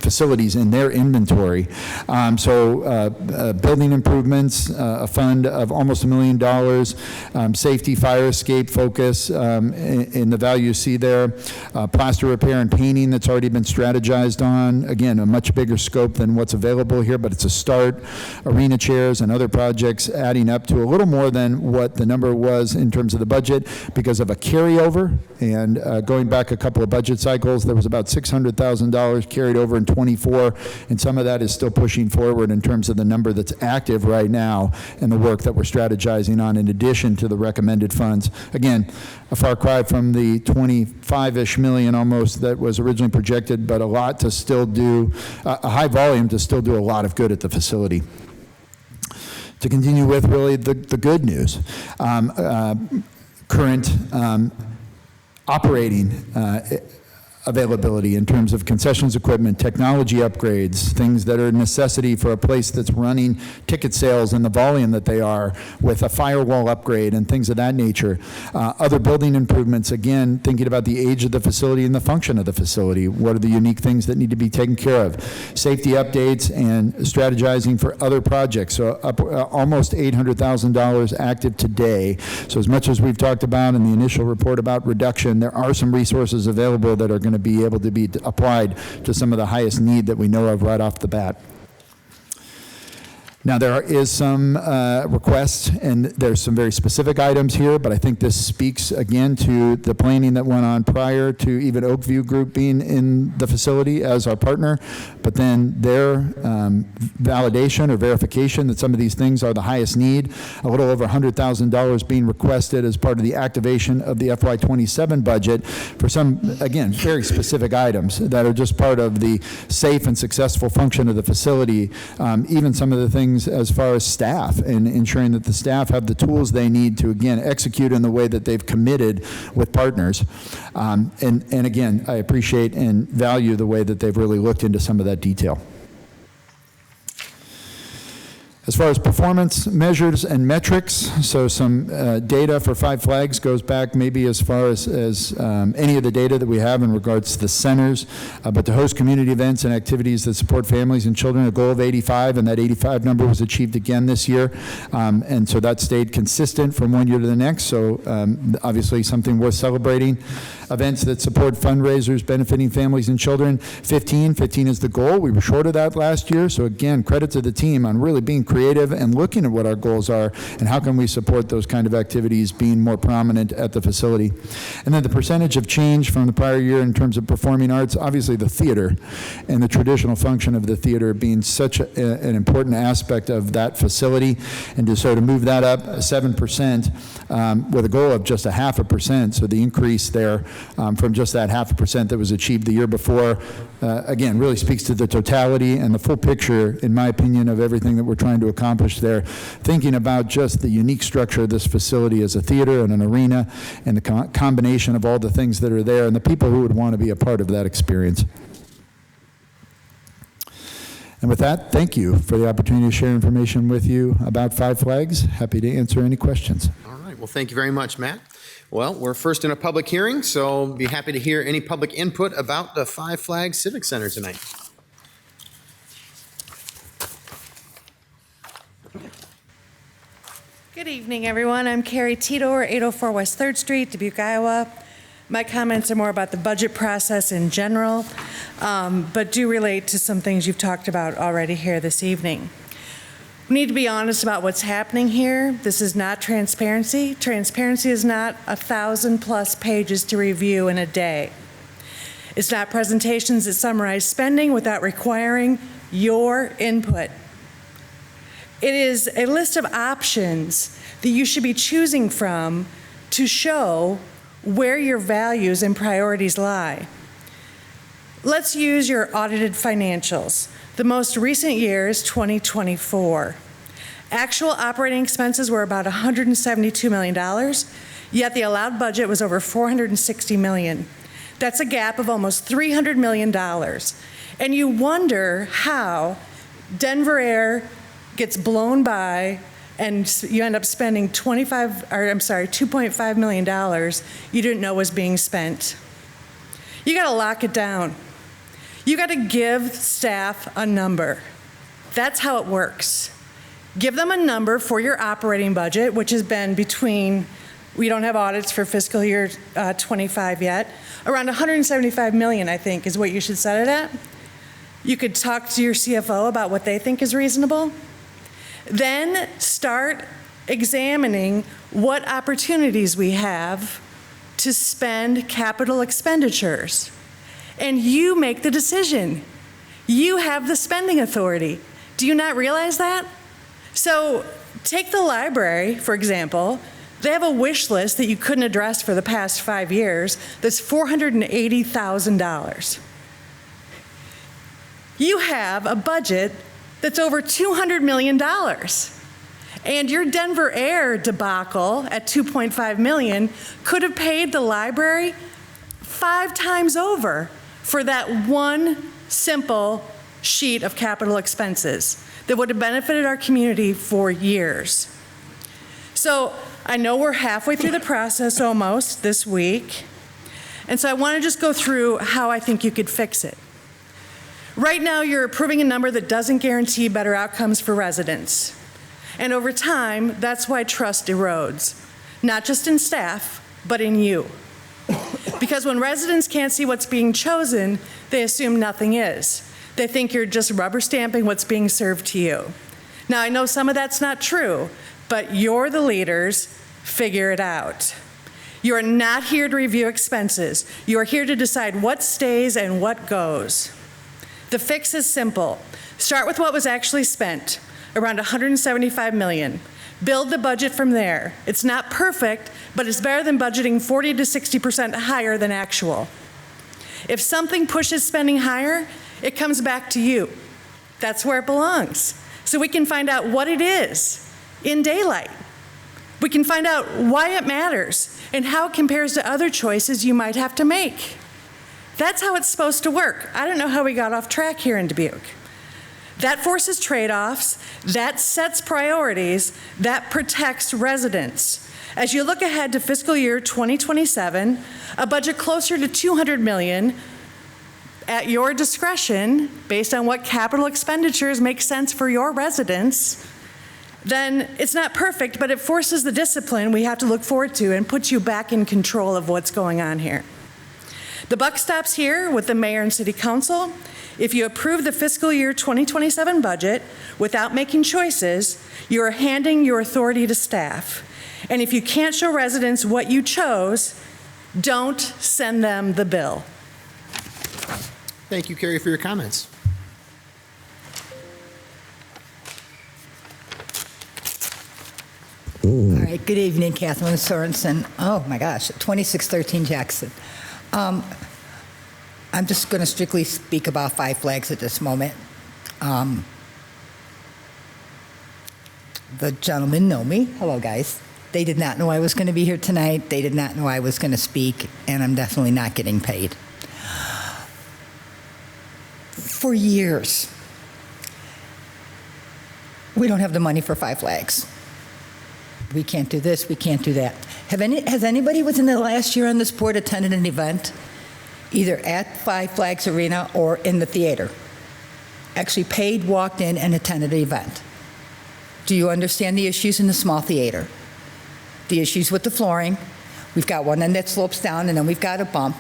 facilities in their inventory. Building improvements, a fund of almost $1 million, safety, fire escape focus in the value you see there, plaster repair and painting that's already been strategized on, again, a much bigger scope than what's available here, but it's a start, arena chairs and other projects adding up to a little more than what the number was in terms of the budget because of a carryover, and going back a couple of budget cycles, there was about $600,000 carried over in 24, and some of that is still pushing forward in terms of the number that's active right now and the work that we're strategizing on in addition to the recommended funds. Again, a far cry from the 25-ish million almost that was originally projected, but a lot to still do, a high volume to still do a lot of good at the facility. To continue with really the good news, current operating availability in terms of concessions equipment, technology upgrades, things that are a necessity for a place that's running ticket sales and the volume that they are, with a firewall upgrade and things of that nature. Other building improvements, again, thinking about the age of the facility and the function of the facility. What are the unique things that need to be taken care of? Safety updates and strategizing for other projects. So almost $800,000 active today. So as much as we've talked about in the initial report about reduction, there are some resources available that are going to be able to be applied to some of the highest need that we know of right off the bat. Now, there is some requests, and there's some very specific items here, but I think this speaks, again, to the planning that went on prior to even Oakview Group being in the facility as our partner, but then their validation or verification that some of these things are the highest need, a little over $100,000 being requested as part of the activation of the FY27 budget for some, again, very specific items that are just part of the safe and successful function of the facility, even some of the things as far as staff and ensuring that the staff have the tools they need to, again, execute in the way that they've committed with partners. And again, I appreciate and value the way that they've really looked into some of that detail. As far as performance measures and metrics, so some data for Five Flags goes back maybe as far as any of the data that we have in regards to the centers, but to host community events and activities that support families and children, a goal of 85, and that 85 number was achieved again this year. And so that stayed consistent from one year to the next, so obviously something worth celebrating. Events that support fundraisers benefiting families and children, 15 is the goal. We were short of that last year, so again, credit to the team on really being creative and looking at what our goals are and how can we support those kind of activities being more prominent at the facility. And then the percentage of change from the prior year in terms of performing arts, obviously the theater and the traditional function of the theater being such an important aspect of that facility, and to move that up 7% with a goal of just 0.5%. So the increase there from just that 0.5% that was achieved the year before, again, really speaks to the totality and the full picture, in my opinion, of everything that we're trying to accomplish there. Thinking about just the unique structure of this facility as a theater and an arena, and the combination of all the things that are there and the people who would want to be a part of that experience. And with that, thank you for the opportunity to share information with you about Five Flags. Happy to answer any questions. All right. Well, thank you very much, Matt. Well, we're first in a public hearing, so be happy to hear any public input about the Five Flags Civic Center tonight. Good evening, everyone. I'm Carrie Tito, 804 West 3rd Street, Dubuque, Iowa. My comments are more about the budget process in general, but do relate to some things you've talked about already here this evening. We need to be honest about what's happening here. This is not transparency. Transparency is not 1,000+ pages to review in a day. It's not presentations that summarize spending without requiring your input. It is a list of options that you should be choosing from to show where your values and priorities lie. Let's use your audited financials. The most recent year is 2024. Actual operating expenses were about $172 million, yet the allowed budget was over $460 million. That's a gap of almost $300 million. And you wonder how Denver Air gets blown by and you end up spending $2.5 million you didn't know was being spent. You got to lock it down. You got to give staff a number. That's how it works. Give them a number for your operating budget, which has been between, we don't have audits for fiscal year 25 yet, around $175 million, I think, is what you should set it at. You could talk to your CFO about what they think is reasonable. Then start examining what opportunities we have to spend capital expenditures. And you make the decision. You have the spending authority. Do you not realize that? So take the library, for example. They have a wish list that you couldn't address for the past 5 years that's $480,000. You have a budget that's over $200 million. And your Denver Air debacle at $2.5 million could have paid the library 5 times over for that one simple sheet of capital expenses that would have benefited our community for years. So I know we're halfway through the process almost this week, and so I want to just go through how I think you could fix it. Right now, you're approving a number that doesn't guarantee better outcomes for residents. And over time, that's why trust erodes, not just in staff, but in you. Because when residents can't see what's being chosen, they assume nothing is. They think you're just rubber stamping what's being served to you. Now, I know some of that's not true, but you're the leaders. Figure it out. You are not here to review expenses. You are here to decide what stays and what goes. The fix is simple. Start with what was actually spent, around $175 million. Build the budget from there. It's not perfect, but it's better than budgeting 40 to 60% higher than actual. If something pushes spending higher, it comes back to you. That's where it belongs. So we can find out what it is in daylight. We can find out why it matters and how it compares to other choices you might have to make. That's how it's supposed to work. I don't know how we got off track here in Dubuque. That forces trade-offs, that sets priorities, that protects residents. As you look ahead to fiscal year 2027, a budget closer to $200 million at your discretion, based on what capital expenditures make sense for your residents, then it's not perfect, but it forces the discipline we have to look forward to and puts you back in control of what's going on here. The buck stops here with the mayor and city council. If you approve the fiscal year 2027 budget without making choices, you are handing your authority to staff. And if you can't show residents what you chose, don't send them the bill. Thank you, Carrie, for your comments. All right, good evening, Catherine Sorensen. Oh, my gosh, 2613 Jackson. I'm just going to strictly speak about Five Flags at this moment. The gentlemen know me. Hello, guys. They did not know I was going to be here tonight. They did not know I was going to speak, and I'm definitely not getting paid. For years, we don't have the money for Five Flags. We can't do this, we can't do that. Has anybody within the last year on this board attended an event, either at Five Flags Arena or in the theater? Actually paid, walked in, and attended an event? Do you understand the issues in the small theater? The issues with the flooring. We've got one end that slopes down, and then we've got a bump.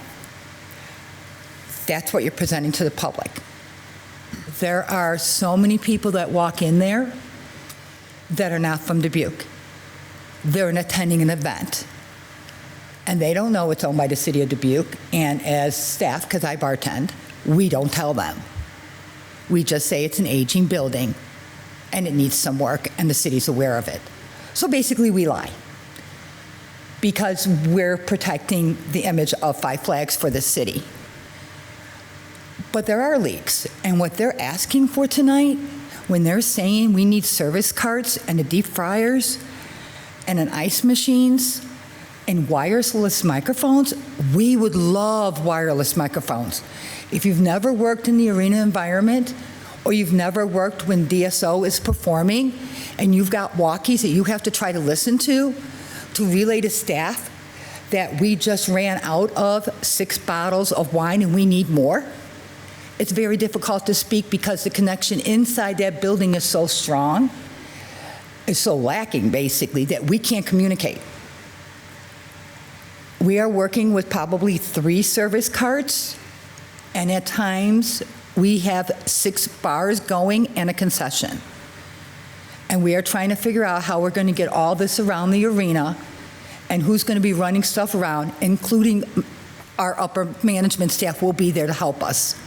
That's what you're presenting to the public. There are so many people that walk in there that are not from Dubuque. They're attending an event, and they don't know it's owned by the city of Dubuque, and as staff, because I bartend, we don't tell them. We just say it's an aging building, and it needs some work, and the city's aware of it. So basically, we lie, because we're protecting the image of Five Flags for the city. But there are leaks, and what they're asking for tonight, when they're saying we need service carts and the deep fryers, and an ice machines and wireless microphones, we would love wireless microphones. If you've never worked in the arena environment, or you've never worked when DSO is performing, and you've got walkies that you have to try to listen to relay to staff that we just ran out of 6 bottles of wine and we need more, it's very difficult to speak because the connection inside that building is so strong, is so lacking, basically, that we can't communicate. We are working with probably 3 service carts, and at times we have 6 bars going and a concession. And we are trying to figure out how we're going to get all this around the arena and who's going to be running stuff around, including our upper management staff will be there to help us.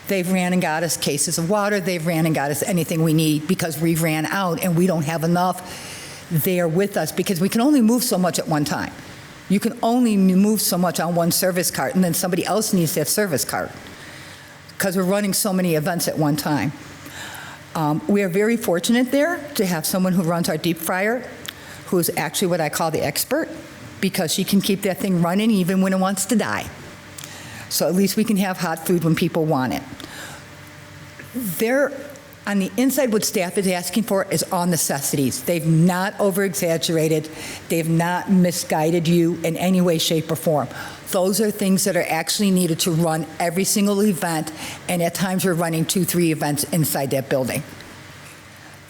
They've ran and got us cases of water. They've ran and got us anything we need because we ran out and we don't have enough there with us because we can only move so much at one time. You can only move so much on one service cart, and then somebody else needs that service cart because we're running so many events at one time. We are very fortunate there to have someone who runs our deep fryer, who is actually what I call the expert, because she can keep that thing running even when it wants to die. So at least we can have hot food when people want it. They're, on the inside, what staff is asking for is all necessities. They've not over-exaggerated. They've not misguided you in any way, shape, or form. Those are things that are actually needed to run every single event, and at times we're running 2, 3 events inside that building.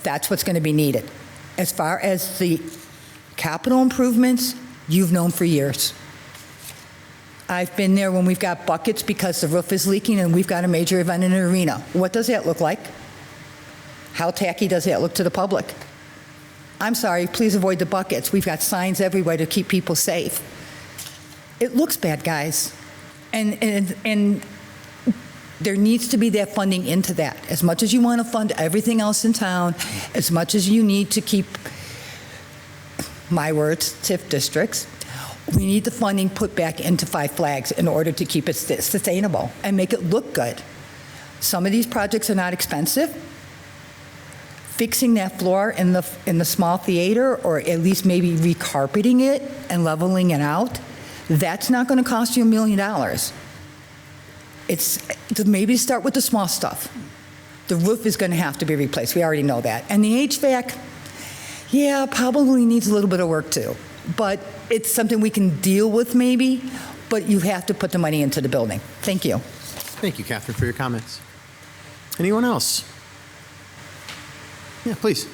That's what's going to be needed. As far as the capital improvements, you've known for years. I've been there when we've got buckets because the roof is leaking and we've got a major event in an arena. What does that look like? How tacky does that look to the public? I'm sorry, please avoid the buckets. We've got signs everywhere to keep people safe. It looks bad, guys. And there needs to be that funding into that. As much as you want to fund everything else in town, as much as you need to keep, my words, TIF districts, we need the funding put back into Five Flags in order to keep it sustainable and make it look good. Some of these projects are not expensive. Fixing that floor in the small theater, or at least maybe recarpeting it and leveling it out, that's not going to cost you $1 million. It's maybe start with the small stuff. The roof is going to have to be replaced. We already know that. And the HVAC, yeah, probably needs a little bit of work too. But it's something we can deal with maybe, but you have to put the money into the building. Thank you. Thank you, Catherine, for your comments. Anyone else? Yeah, please.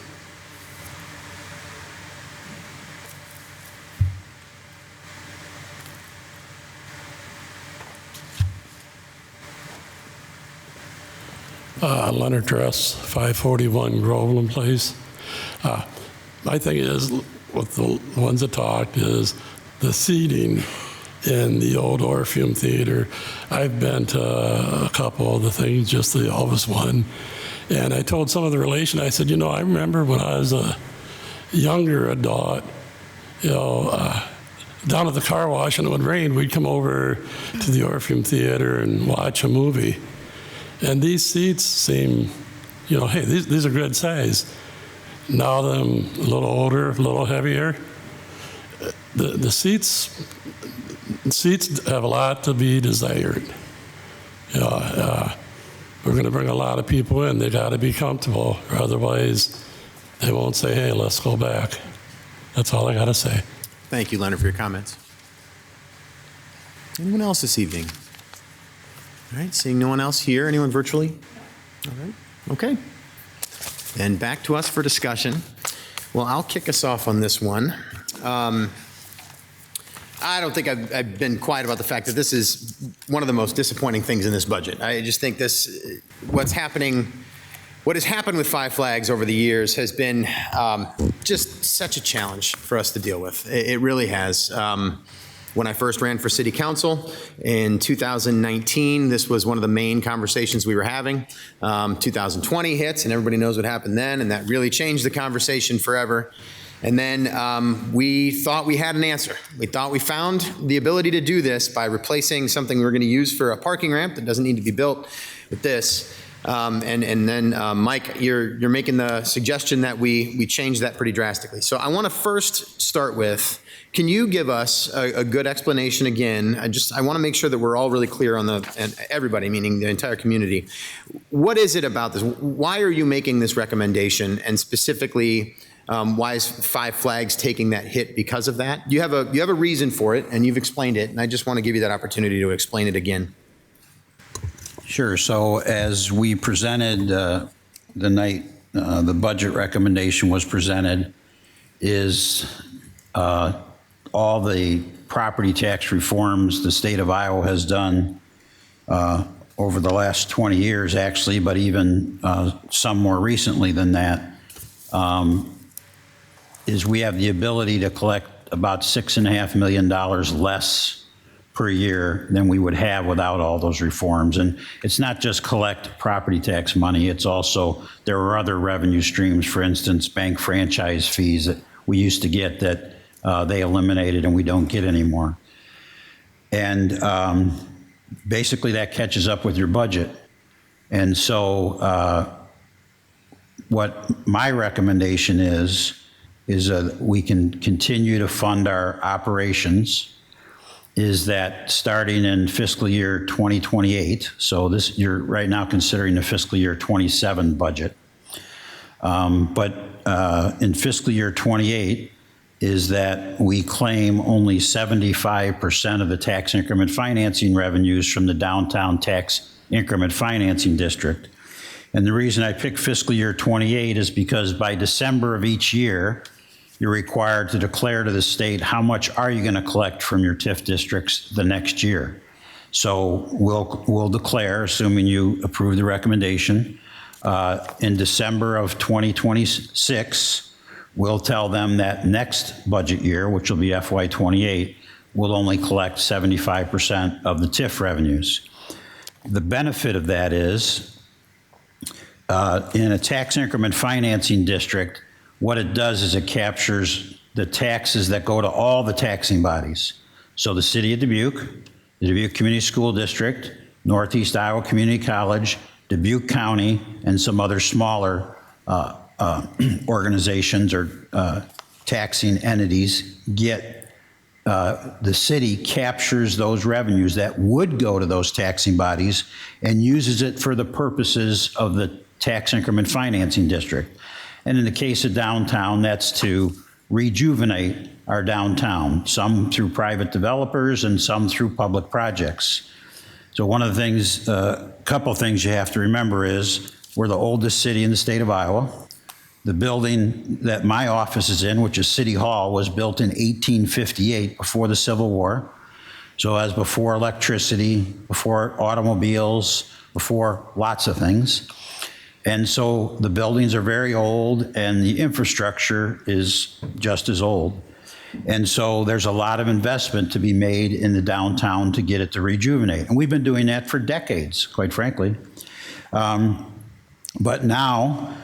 Leonard Dress, 541 Groveland Place. My thing is, with the ones that talked, is the seating in the old Orpheum Theater. I've been to a couple of the things, just the Elvis one, and I told some of the relation, I said, I remember when I was a younger adult, down at the car wash and it would rain, we'd come over to the Orpheum Theater and watch a movie. And these seats seem, hey, these are good size. Now them a little older, a little heavier. The seats have a lot to be desired. We're going to bring a lot of people in. They got to be comfortable, or otherwise they won't say, hey, let's go back. That's all I got to say. Thank you, Leonard, for your comments. Anyone else this evening? All right, seeing no one else here. Anyone virtually? All right, okay. And back to us for discussion. Well, I'll kick us off on this one. I don't think I've been quiet about the fact that this is one of the most disappointing things in this budget. I just think what has happened with Five Flags over the years has been just such a challenge for us to deal with. It really has. When I first ran for city council in 2019, this was one of the main conversations we were having. 2020 hits, and everybody knows what happened then, and that really changed the conversation forever. And then we thought we had an answer. We thought we found the ability to do this by replacing something we were going to use for a parking ramp that doesn't need to be built with this. And then, Mike, you're making the suggestion that we change that pretty drastically. So I want to first start with, can you give us a good explanation again? I want to make sure that we're all really clear on and everybody, meaning the entire community. What is it about this? Why are you making this recommendation? And specifically, why is Five Flags taking that hit because of that? You have a reason for it, and you've explained it, and I just want to give you that opportunity to explain it again. Sure. So as we presented the night the budget recommendation was presented, is all the property tax reforms the state of Iowa has done over the last 20 years, actually, but even some more recently than that, is we have the ability to collect about $6.5 million less per year than we would have without all those reforms. And it's not just collect property tax money, it's also, there are other revenue streams, for instance, bank franchise fees that we used to get that they eliminated and we don't get anymore. And basically that catches up with your budget. And so what my recommendation is we can continue to fund our operations, is that starting in fiscal year 2028, so you're right now considering the fiscal year 27 budget, but in fiscal year 28 is that we claim only 75% of the tax increment financing revenues from the downtown tax increment financing district. And the reason I picked fiscal year 28 is because by December of each year, you're required to declare to the state how much are you going to collect from your TIF districts the next year. So we'll declare, assuming you approve the recommendation, in December of 2026, we'll tell them that next budget year, which will be FY28, we'll only collect 75% of the TIF revenues. The benefit of that is, in a tax increment financing district, what it does is it captures the taxes that go to all the taxing bodies. So the city of Dubuque, the Dubuque Community School District, Northeast Iowa Community College, Dubuque County, and some other smaller organizations or taxing entities get, the city captures those revenues that would go to those taxing bodies and uses it for the purposes of the tax increment financing district. And in the case of downtown, that's to rejuvenate our downtown, some through private developers and some through public projects. So one of the things, couple of things you have to remember is we're the oldest city in the state of Iowa. The building that my office is in, which is City Hall, was built in 1858, before the Civil War. So as before electricity, before automobiles, before lots of things. And so the buildings are very old and the infrastructure is just as old. And so there's a lot of investment to be made in the downtown to get it to rejuvenate. And we've been doing that for decades, quite frankly. But now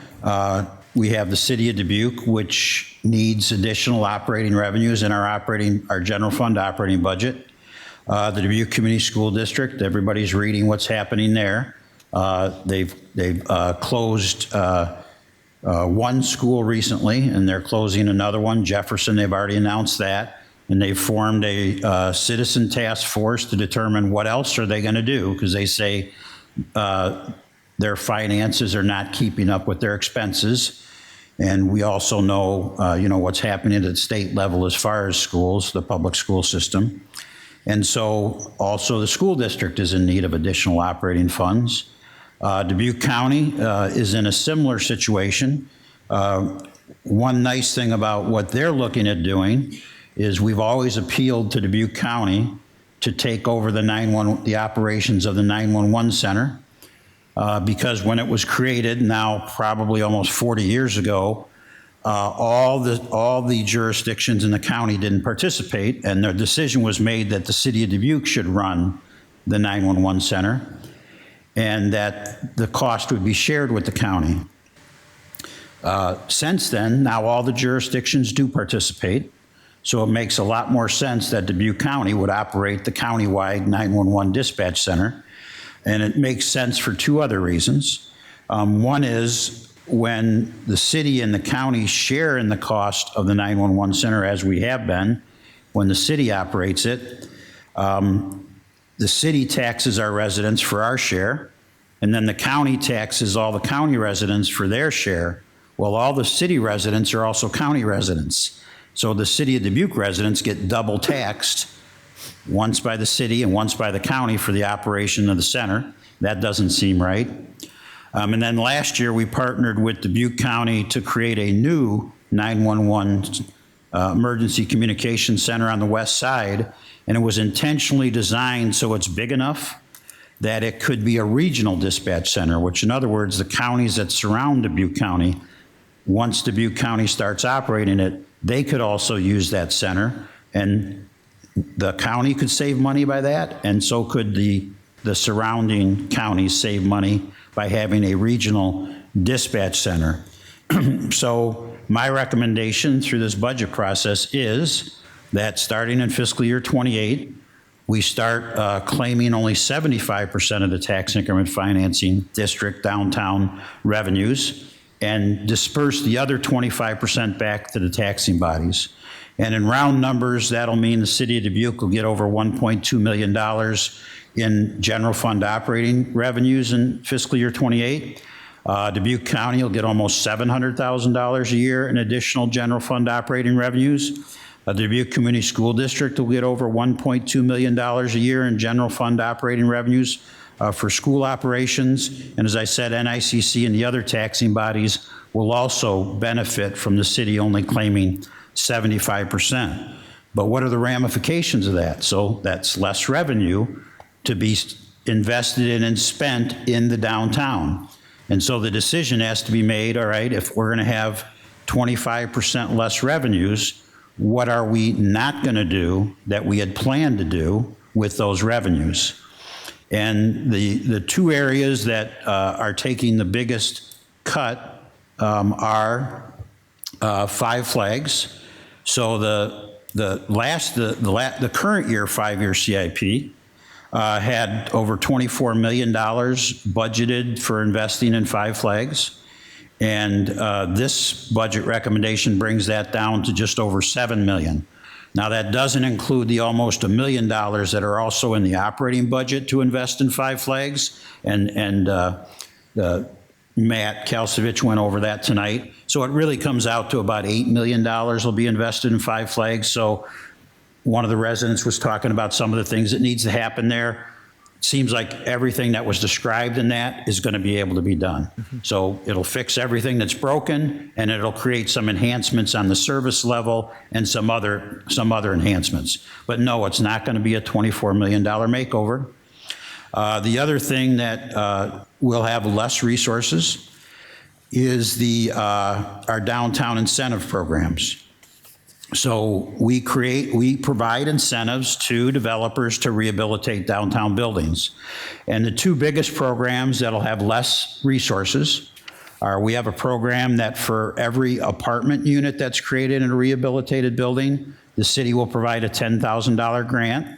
we have the city of Dubuque, which needs additional operating revenues in our general fund operating budget. The Dubuque Community School District, everybody's reading what's happening there. They've closed one school recently, and they're closing another one, Jefferson. They've already announced that, and they've formed a citizen task force to determine what else are they going to do, because they say their finances are not keeping up with their expenses. And we also know, what's happening at the state level as far as schools, the public school system. And so also the school district is in need of additional operating funds. Dubuque County is in a similar situation. One nice thing about what they're looking at doing is we've always appealed to Dubuque County to take over the operations of the 911 center. Because when it was created, now probably almost 40 years ago, all the jurisdictions in the county didn't participate, and the decision was made that the city of Dubuque should run the 911 center, and that the cost would be shared with the county. Since then, now all the jurisdictions do participate, so it makes a lot more sense that Dubuque County would operate the countywide 911 dispatch center. And it makes sense for two other reasons. One is when the city and the county share in the cost of the 911 center, as we have been, when the city operates it, the city taxes our residents for our share, and then the county taxes all the county residents for their share. Well, all the city residents are also county residents. So the city of Dubuque residents get double taxed, once by the city and once by the county for the operation of the center. That doesn't seem right. And then last year, we partnered with Dubuque County to create a new 911 emergency communication center on the west side, and it was intentionally designed so it's big enough that it could be a regional dispatch center, which in other words, the counties that surround Dubuque County, once Dubuque County starts operating it, they could also use that center, and the county could save money by that, and so could the surrounding counties save money by having a regional dispatch center. So my recommendation through this budget process is that starting in fiscal year 28, we start claiming only 75% of the tax increment financing district downtown revenues and disperse the other 25% back to the taxing bodies. And in round numbers, that'll mean the city of Dubuque will get over $1.2 million in general fund operating revenues in fiscal year 28. Dubuque County will get almost $700,000 a year in additional general fund operating revenues. The Dubuque Community School District will get over $1.2 million a year in general fund operating revenues for school operations. And as I said, NICC and the other taxing bodies will also benefit from the city only claiming 75%. But what are the ramifications of that? So that's less revenue to be invested in and spent in the downtown. And so the decision has to be made, all right, if we're going to have 25% less revenues, what are we not going to do that we had planned to do with those revenues? And the two areas that are taking the biggest cut are Five Flags. So the current year 5-year CIP had over $24 million budgeted for investing in Five Flags. And this budget recommendation brings that down to just over $7 million. Now, that doesn't include the almost $1 million that are also in the operating budget to invest in Five Flags. And Matt Kalsevich went over that tonight. So it really comes out to about $8 million will be invested in Five Flags. So one of the residents was talking about some of the things that needs to happen there. It seems like everything that was described in that is going to be able to be done. So it'll fix everything that's broken, and it'll create some enhancements on the service level and some other enhancements. But no, it's not going to be a $24 million makeover. The other thing that we'll have less resources. is our downtown incentive programs. So we provide incentives to developers to rehabilitate downtown buildings. And the two biggest programs that'll have less resources are, we have a program that for every apartment unit that's created in a rehabilitated building, the city will provide a $10,000 grant.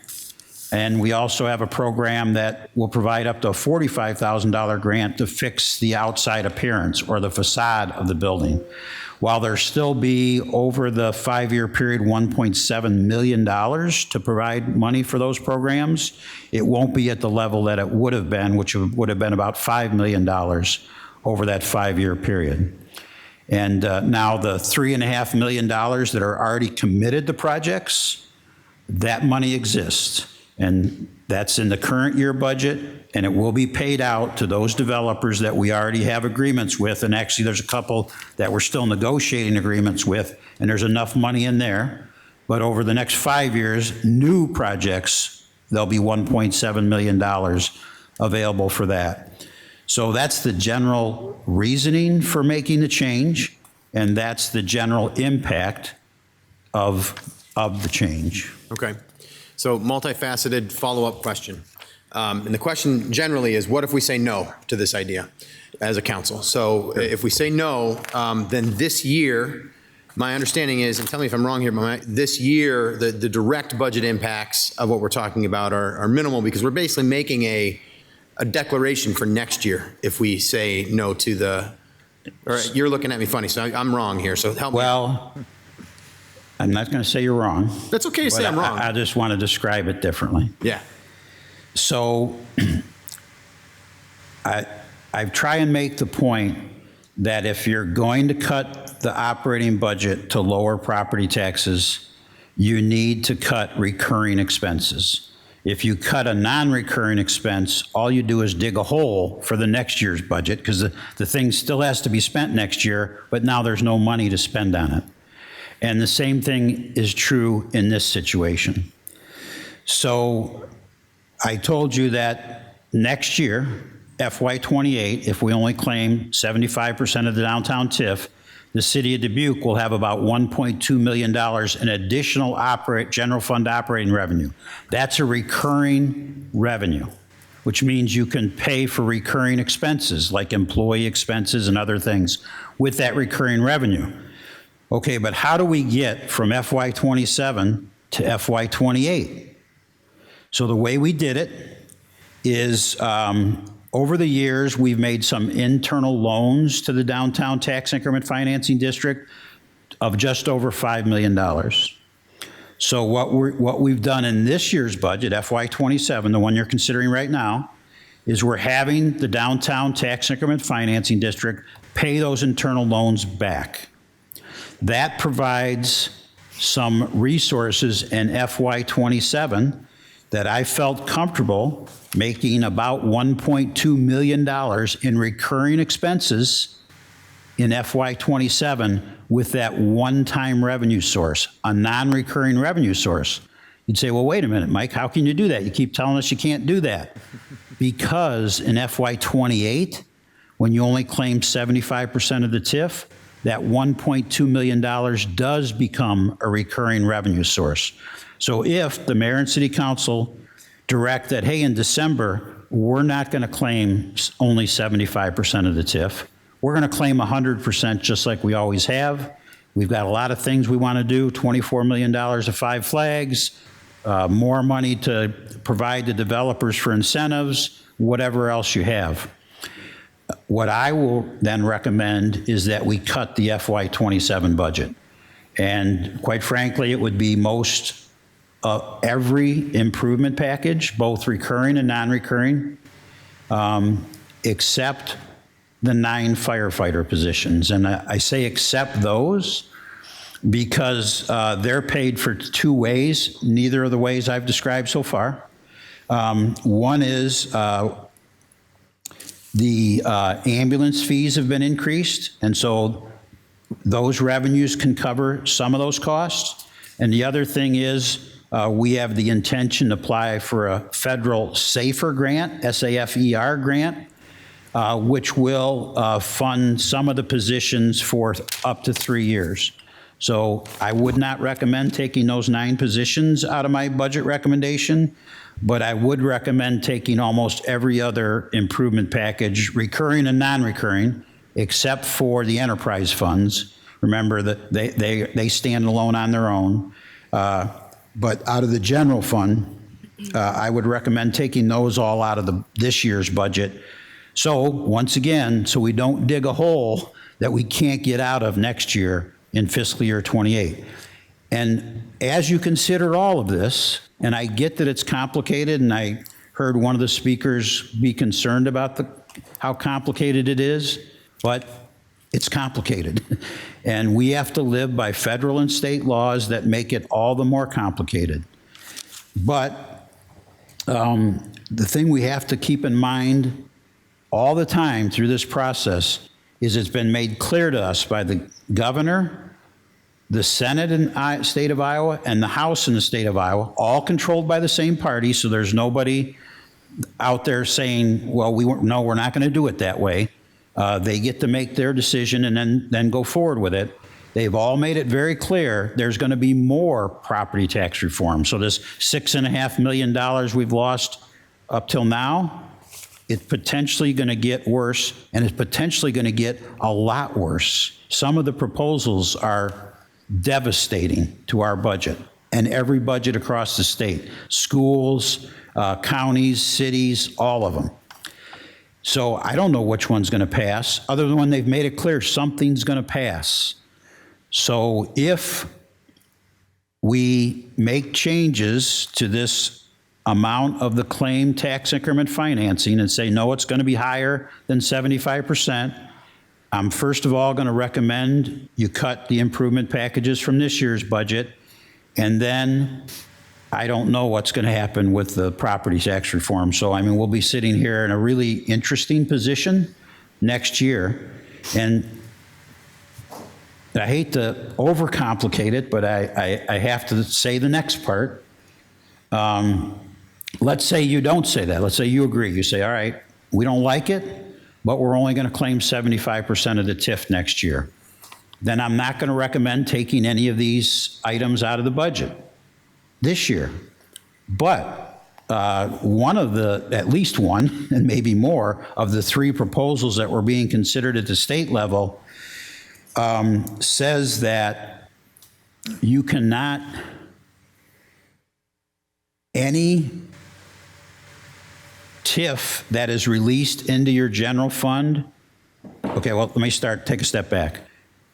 And we also have a program that will provide up to a $45,000 grant to fix the outside appearance or the facade of the building. While there still be, over the 5-year period, $1.7 million to provide money for those programs, it won't be at the level that it would have been, which would have been about $5 million over that 5-year period. And now the $3.5 million that are already committed to projects, that money exists. And that's in the current year budget, and it will be paid out to those developers that we already have agreements with. And actually, there's a couple that we're still negotiating agreements with, and there's enough money in there. But over the next 5 years, new projects, there'll be $1.7 million available for that. So that's the general reasoning for making the change, and that's the general impact of the change. Okay. So multifaceted follow-up question. And the question generally is, what if we say no to this idea as a council? So if we say no, then this year, my understanding is, and tell me if I'm wrong here, but this year, the direct budget impacts of what we're talking about are minimal, because we're basically making a declaration for next year if we say no to the, or you're looking at me funny, so I'm wrong here, so help me. Well, I'm not going to say you're wrong. That's okay to say I'm wrong. I just want to describe it differently. Yeah. So I try and make the point that if you're going to cut the operating budget to lower property taxes, you need to cut recurring expenses. If you cut a non-recurring expense, all you do is dig a hole for the next year's budget, because the thing still has to be spent next year, but now there's no money to spend on it. And the same thing is true in this situation. So I told you that next year, FY28, if we only claim 75% of the downtown TIF, the city of Dubuque will have about $1.2 million in additional general fund operating revenue. That's a recurring revenue, which means you can pay for recurring expenses like employee expenses and other things with that recurring revenue. Okay, but how do we get from FY27 to FY28? So the way we did it is, over the years, we've made some internal loans to the Downtown Tax Increment Financing District of just over $5 million. So what we've done in this year's budget, FY27, the one you're considering right now, is we're having the Downtown Tax Increment Financing District pay those internal loans back. That provides some resources in FY27 that I felt comfortable making about $1.2 million in recurring expenses in FY27 with that one-time revenue source, a non-recurring revenue source. You'd say, well, wait a minute, Mike, how can you do that? You keep telling us you can't do that. Because in FY28, when you only claim 75% of the TIF, that $1.2 million does become a recurring revenue source. So if the mayor and city council direct that, hey, in December, we're not going to claim only 75% of the TIF, we're going to claim 100% just like we always have. We've got a lot of things we want to do, $24 million of 5 flags, more money to provide the developers for incentives, whatever else you have. What I will then recommend is that we cut the FY27 budget. And quite frankly, it would be most every improvement package, both recurring and non-recurring, except the 9 firefighter positions. And I say except those because they're paid for 2 ways, neither of the ways I've described so far. One is the ambulance fees have been increased, and so those revenues can cover some of those costs. And the other thing is we have the intention to apply for a federal SAFER grant, SAFER grant, which will fund some of the positions for up to 3 years. So I would not recommend taking those 9 positions out of my budget recommendation, but I would recommend taking almost every other improvement package, recurring and non-recurring, except for the enterprise funds. Remember that they stand alone on their own. But out of the general fund, I would recommend taking those all out of this year's budget. So once again, so we don't dig a hole that we can't get out of next year in fiscal year 28. And as you consider all of this, and I get that it's complicated, and I heard one of the speakers be concerned about how complicated it is, but it's complicated. And we have to live by federal and state laws that make it all the more complicated. But the thing we have to keep in mind all the time through this process is it's been made clear to us by the governor, the Senate in the state of Iowa, and the House in the state of Iowa, all controlled by the same party, so there's nobody out there saying, well, no, we're not going to do it that way. They get to make their decision and then go forward with it. They've all made it very clear there's going to be more property tax reform. So this $6.5 million we've lost up till now, it's potentially going to get worse, and it's potentially going to get a lot worse. Some of the proposals are devastating to our budget and every budget across the state, schools, counties, cities, all of them. So I don't know which one's going to pass, other than when they've made it clear something's going to pass. So if we make changes to this amount of the claim tax increment financing and say, no, it's going to be higher than 75%, I'm first of all going to recommend you cut the improvement packages from this year's budget, and then I don't know what's going to happen with the property tax reform. So, I mean, we'll be sitting here in a really interesting position next year. And I hate to overcomplicate it, but I have to say the next part. Let's say you don't say that. Let's say you agree. You say, all right, we don't like it, but we're only going to claim 75% of the TIF next year. Then I'm not going to recommend taking any of these items out of the budget this year. But at least one, and maybe more, of the 3 proposals that were being considered at the state level says that you cannot, any TIF that is released into your general fund, okay, well, let me take a step back.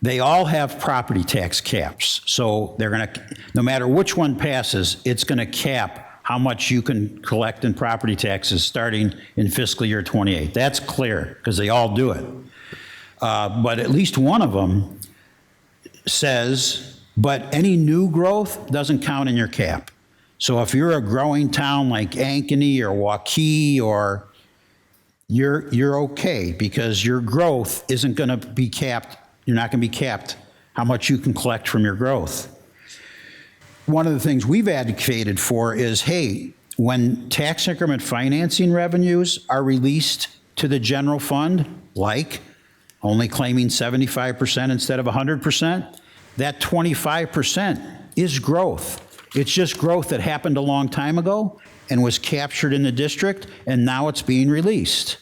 They all have property tax caps. So they're going to, no matter which one passes, it's going to cap how much you can collect in property taxes starting in fiscal year 28. That's clear because they all do it. But at least one of them says, but any new growth doesn't count in your cap. So if you're a growing town like Ankeny or Waukee, or you're okay because your growth isn't going to be capped. You're not going to be capped how much you can collect from your growth. One of the things we've advocated for is, hey, when tax increment financing revenues are released to the general fund, like only claiming 75% instead of 100%, that 25% is growth. It's just growth that happened a long time ago and was captured in the district, and now it's being released.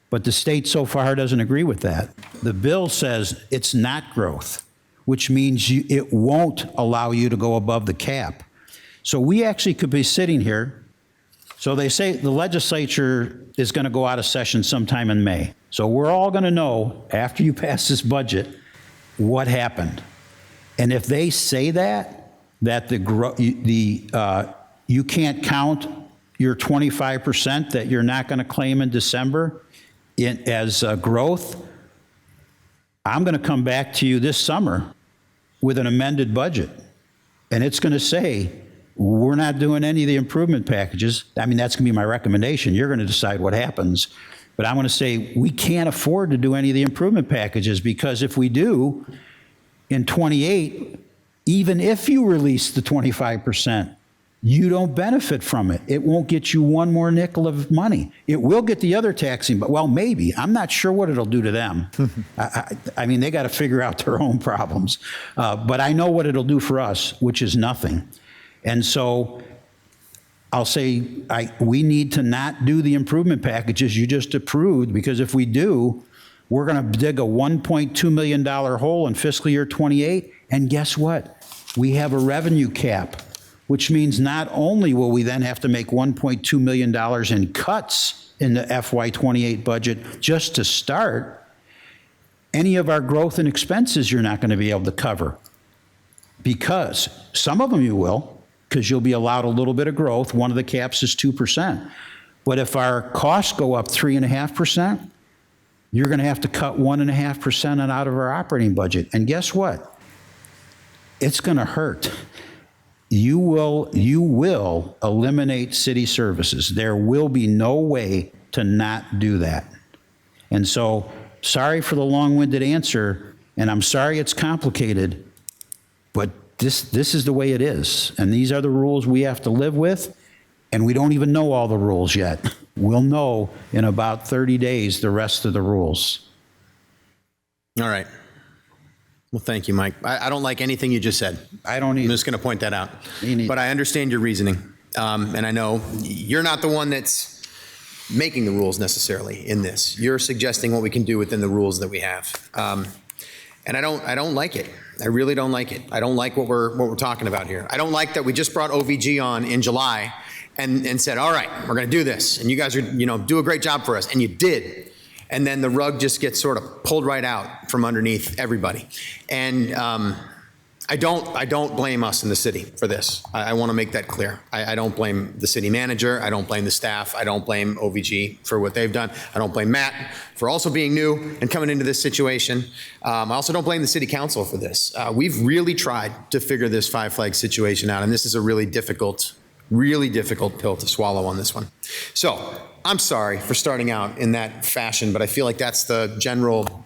But the state so far doesn't agree with that. The bill says it's not growth, which means it won't allow you to go above the cap. So we actually could be sitting here. So they say the legislature is going to go out of session sometime in May. So we're all going to know after you pass this budget what happened. And if they say that you can't count your 25% that you're not going to claim in December as growth, I'm going to come back to you this summer with an amended budget. And it's going to say, we're not doing any of the improvement packages. I mean, that's going to be my recommendation. You're going to decide what happens. But I'm going to say, we can't afford to do any of the improvement packages, because if we do, in 28, even if you release the 25%, you don't benefit from it. It won't get you one more nickel of money. It will get the other taxing, but well, maybe. I'm not sure what it'll do to them. I mean, they got to figure out their own problems. But I know what it'll do for us, which is nothing. And so I'll say we need to not do the improvement packages you just approved, because if we do, we're going to dig a $1.2 million hole in fiscal year 28. And guess what? We have a revenue cap, which means not only will we then have to make $1.2 million in cuts in the FY28 budget just to start, any of our growth and expenses you're not going to be able to cover. Because some of them you will, because you'll be allowed a little bit of growth. One of the caps is 2%. But if our costs go up 3.5%, you're going to have to cut 1.5% out of our operating budget. And guess what? It's going to hurt. You will eliminate city services. There will be no way to not do that. And so, sorry for the long-winded answer, and I'm sorry it's complicated, but this is the way it is. And these are the rules we have to live with, and we don't even know all the rules yet. We'll know in about 30 days the rest of the rules. All right. Well, thank you, Mike. I don't like anything you just said. I don't either. I'm just going to point that out. But I understand your reasoning. And I know you're not the one that's making the rules necessarily in this. You're suggesting what we can do within the rules that we have. And I don't like it. I really don't like it. I don't like what we're talking about here. I don't like that we just brought OVG on in July and said, all right, we're going to do this. And you guys are, do a great job for us. And you did. And then the rug just gets sort of pulled right out from underneath everybody. And I don't blame us in the city for this. I want to make that clear. I don't blame the city manager. I don't blame the staff. I don't blame OVG for what they've done. I don't blame Matt for also being new and coming into this situation. I also don't blame the city council for this. We've really tried to figure this Five Flags situation out, and this is a really difficult pill to swallow on this one. So I'm sorry for starting out in that fashion, but I feel like that's the general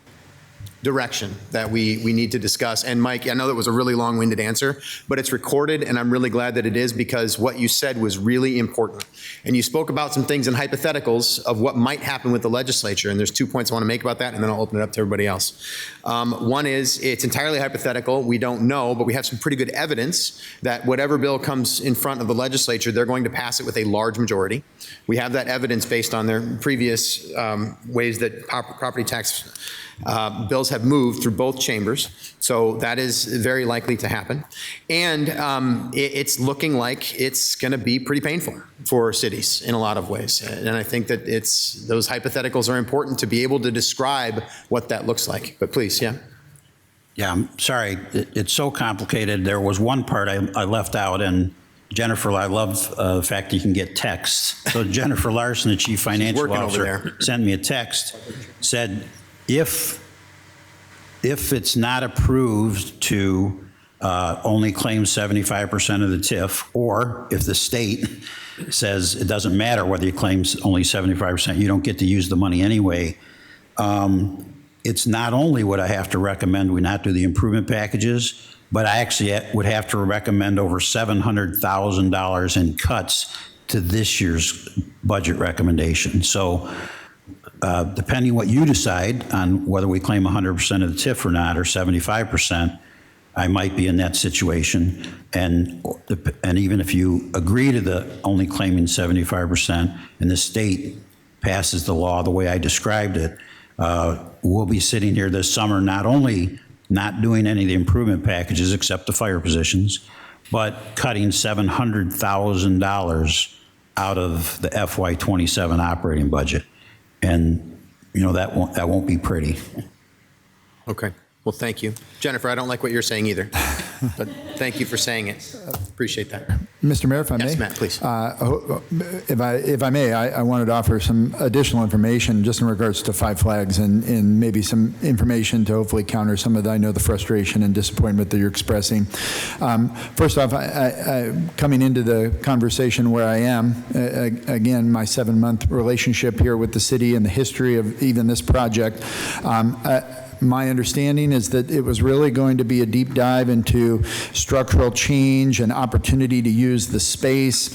direction that we need to discuss. And Mike, I know that was a really long-winded answer, but it's recorded, and I'm really glad that it is, because what you said was really important. And you spoke about some things in hypotheticals of what might happen with the legislature, and there's 2 points I want to make about that, and then I'll open it up to everybody else. One is it's entirely hypothetical. We don't know, but we have some pretty good evidence that whatever bill comes in front of the legislature, they're going to pass it with a large majority. We have that evidence based on their previous ways that property tax bills have moved through both chambers, so that is very likely to happen. And it's looking like it's going to be pretty painful for cities in a lot of ways. And I think that those hypotheticals are important to be able to describe what that looks like. But please, yeah. Yeah, I'm sorry. It's so complicated. There was one part I left out, and Jennifer, I love the fact that you can get texts. So Jennifer Larson, the chief financial officer, sent me a text, said, if it's not approved to only claim 75% of the TIF, or if the state says it doesn't matter whether you claim only 75%, you don't get to use the money anyway, it's not only would I have to recommend we not do the improvement packages, but I actually would have to recommend over $700,000 in cuts to this year's budget recommendation. So depending what you decide on whether we claim 100% of the TIF or not, or 75%, I might be in that situation. And even if you agree to the only claiming 75% and the state passes the law the way I described it, we'll be sitting here this summer not only not doing any of the improvement packages except the fire positions, but cutting $700,000 out of the FY27 operating budget. And, that won't be pretty. Okay. Well, thank you. Jennifer, I don't like what you're saying either, but thank you for saying it. Appreciate that. Mr. Mayor, if I may. Yes, Matt, please. If I may, I wanted to offer some additional information just in regards to Five Flags and maybe some information to hopefully counter some of the frustration and disappointment that you're expressing. First off, I coming into the conversation where I am, again, my 7-month relationship here with the city and the history of even this project, my understanding is that it was really going to be a deep dive into structural change and opportunity to use the space.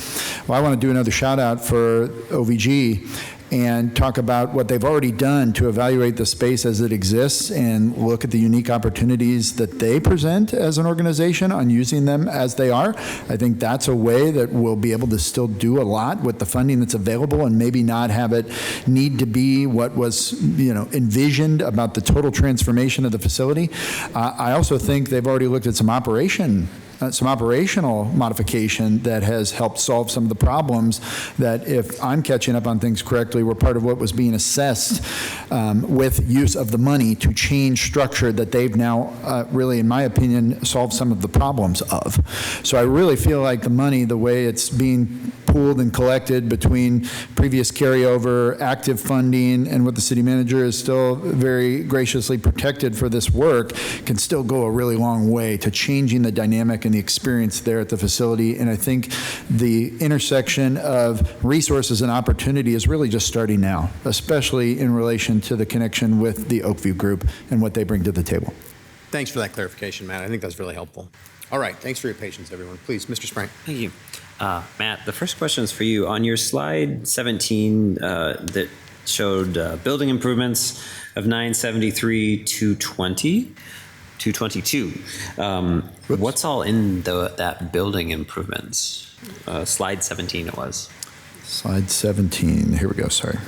Well, I want to do another shout out for OVG and talk about what they've already done to evaluate the space as it exists and look at the unique opportunities that they present as an organization on using them as they are. I think that's a way that we'll be able to still do a lot with the funding that's available and maybe not have it need to be what was, envisioned about the total transformation of the facility. I also think they've already looked at some operational modification that has helped solve some of the problems that, if I'm catching up on things correctly, were part of what was being assessed with use of the money to change structure that they've now really, in my opinion, solved some of the problems of. So I really feel like the money, the way it's being pooled and collected between previous carryover, active funding, and what the city manager is still very graciously protected for this work, can still go a really long way to changing the dynamic and the experience there at the facility. And I think the intersection of resources and opportunity is really just starting now, especially in relation to the connection with the Oakview Group and what they bring to the table. Thanks for that clarification, Matt. I think that's really helpful. All right, thanks for your patience, everyone. Please, Mr. Sprank. Thank you. Matt, the first question is for you. On your slide 17 that showed building improvements of 973, 222. What's all in that building improvements? Slide 17 it was. Slide 17, here we go, sorry.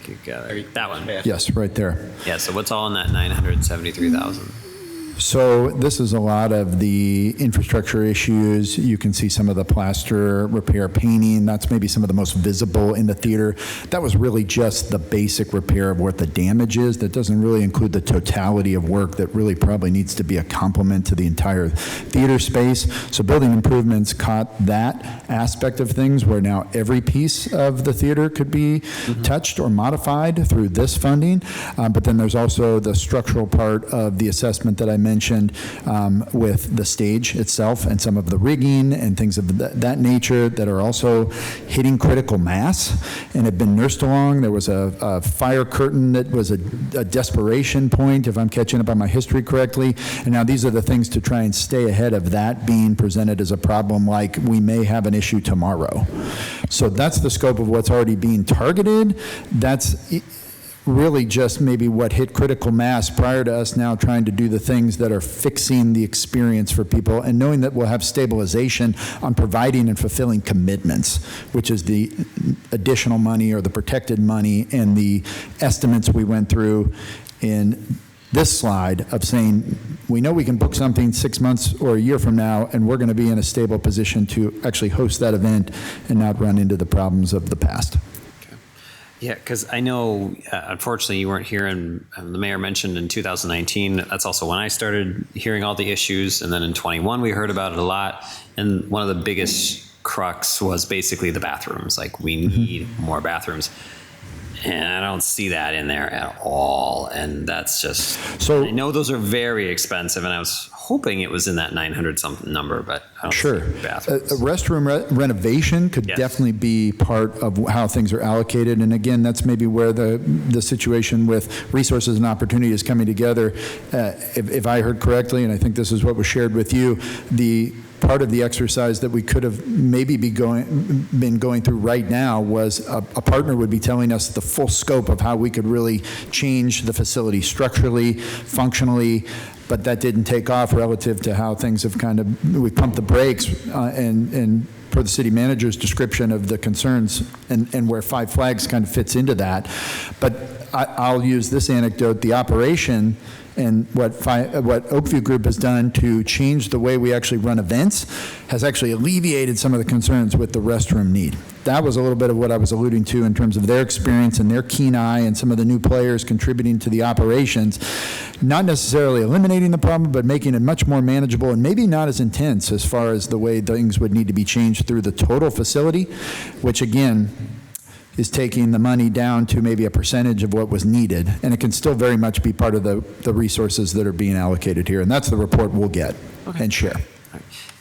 You got it. That one. Yes, right there. Yeah, so what's all in that 973,000? So this is a lot of the infrastructure issues. You can see some of the plaster repair painting. That's maybe some of the most visible in the theater. That was really just the basic repair of what the damage is. That doesn't really include the totality of work that really probably needs to be a complement to the entire theater space. So building improvements caught that aspect of things, where now every piece of the theater could be touched or modified through this funding. But then there's also the structural part of the assessment that I mentioned with the stage itself and some of the rigging and things of that nature that are also hitting critical mass and have been nursed along. There was a fire curtain that was a desperation point, if I'm catching up on my history correctly. And now these are the things to try and stay ahead of that being presented as a problem, like we may have an issue tomorrow. So that's the scope of what's already being targeted. That's really just maybe what hit critical mass prior to us now trying to do the things that are fixing the experience for people, and knowing that we'll have stabilization on providing and fulfilling commitments, which is the additional money or the protected money and the estimates we went through in this slide of saying we know we can book something 6 months or a year from now, and we're going to be in a stable position to actually host that event and not run into the problems of the past. Yeah, because I know, unfortunately, you weren't here, and the mayor mentioned in 2019, that's also when I started hearing all the issues, and then in 21, we heard about it a lot, and one of the biggest crux was basically the bathrooms. Like, we need more bathrooms, and I don't see that in there at all, and that's just, so I know those are very expensive, and I was hoping it was in that 900-something number, but I don't see bathrooms. A restroom renovation could definitely be part of how things are allocated. And again, that's maybe where the situation with resources and opportunity is coming together. If I heard correctly, and I think this is what was shared with you, the part of the exercise that we could have maybe been going through right now was a partner would be telling us the full scope of how we could really change the facility structurally, functionally, but that didn't take off relative to how things have we pumped the brakes and per the city manager's description of the concerns and where Five Flags kind of fits into that. But I'll use this anecdote, the operation and what Oakview Group has done to change the way we actually run events has actually alleviated some of the concerns with the restroom need. That was a little bit of what I was alluding to in terms of their experience and their keen eye and some of the new players contributing to the operations, not necessarily eliminating the problem, but making it much more manageable and maybe not as intense as far as the way things would need to be changed through the total facility, which again, is taking the money down to maybe a percentage of what was needed, and it can still very much be part of the resources that are being allocated here, and that's the report we'll get and share.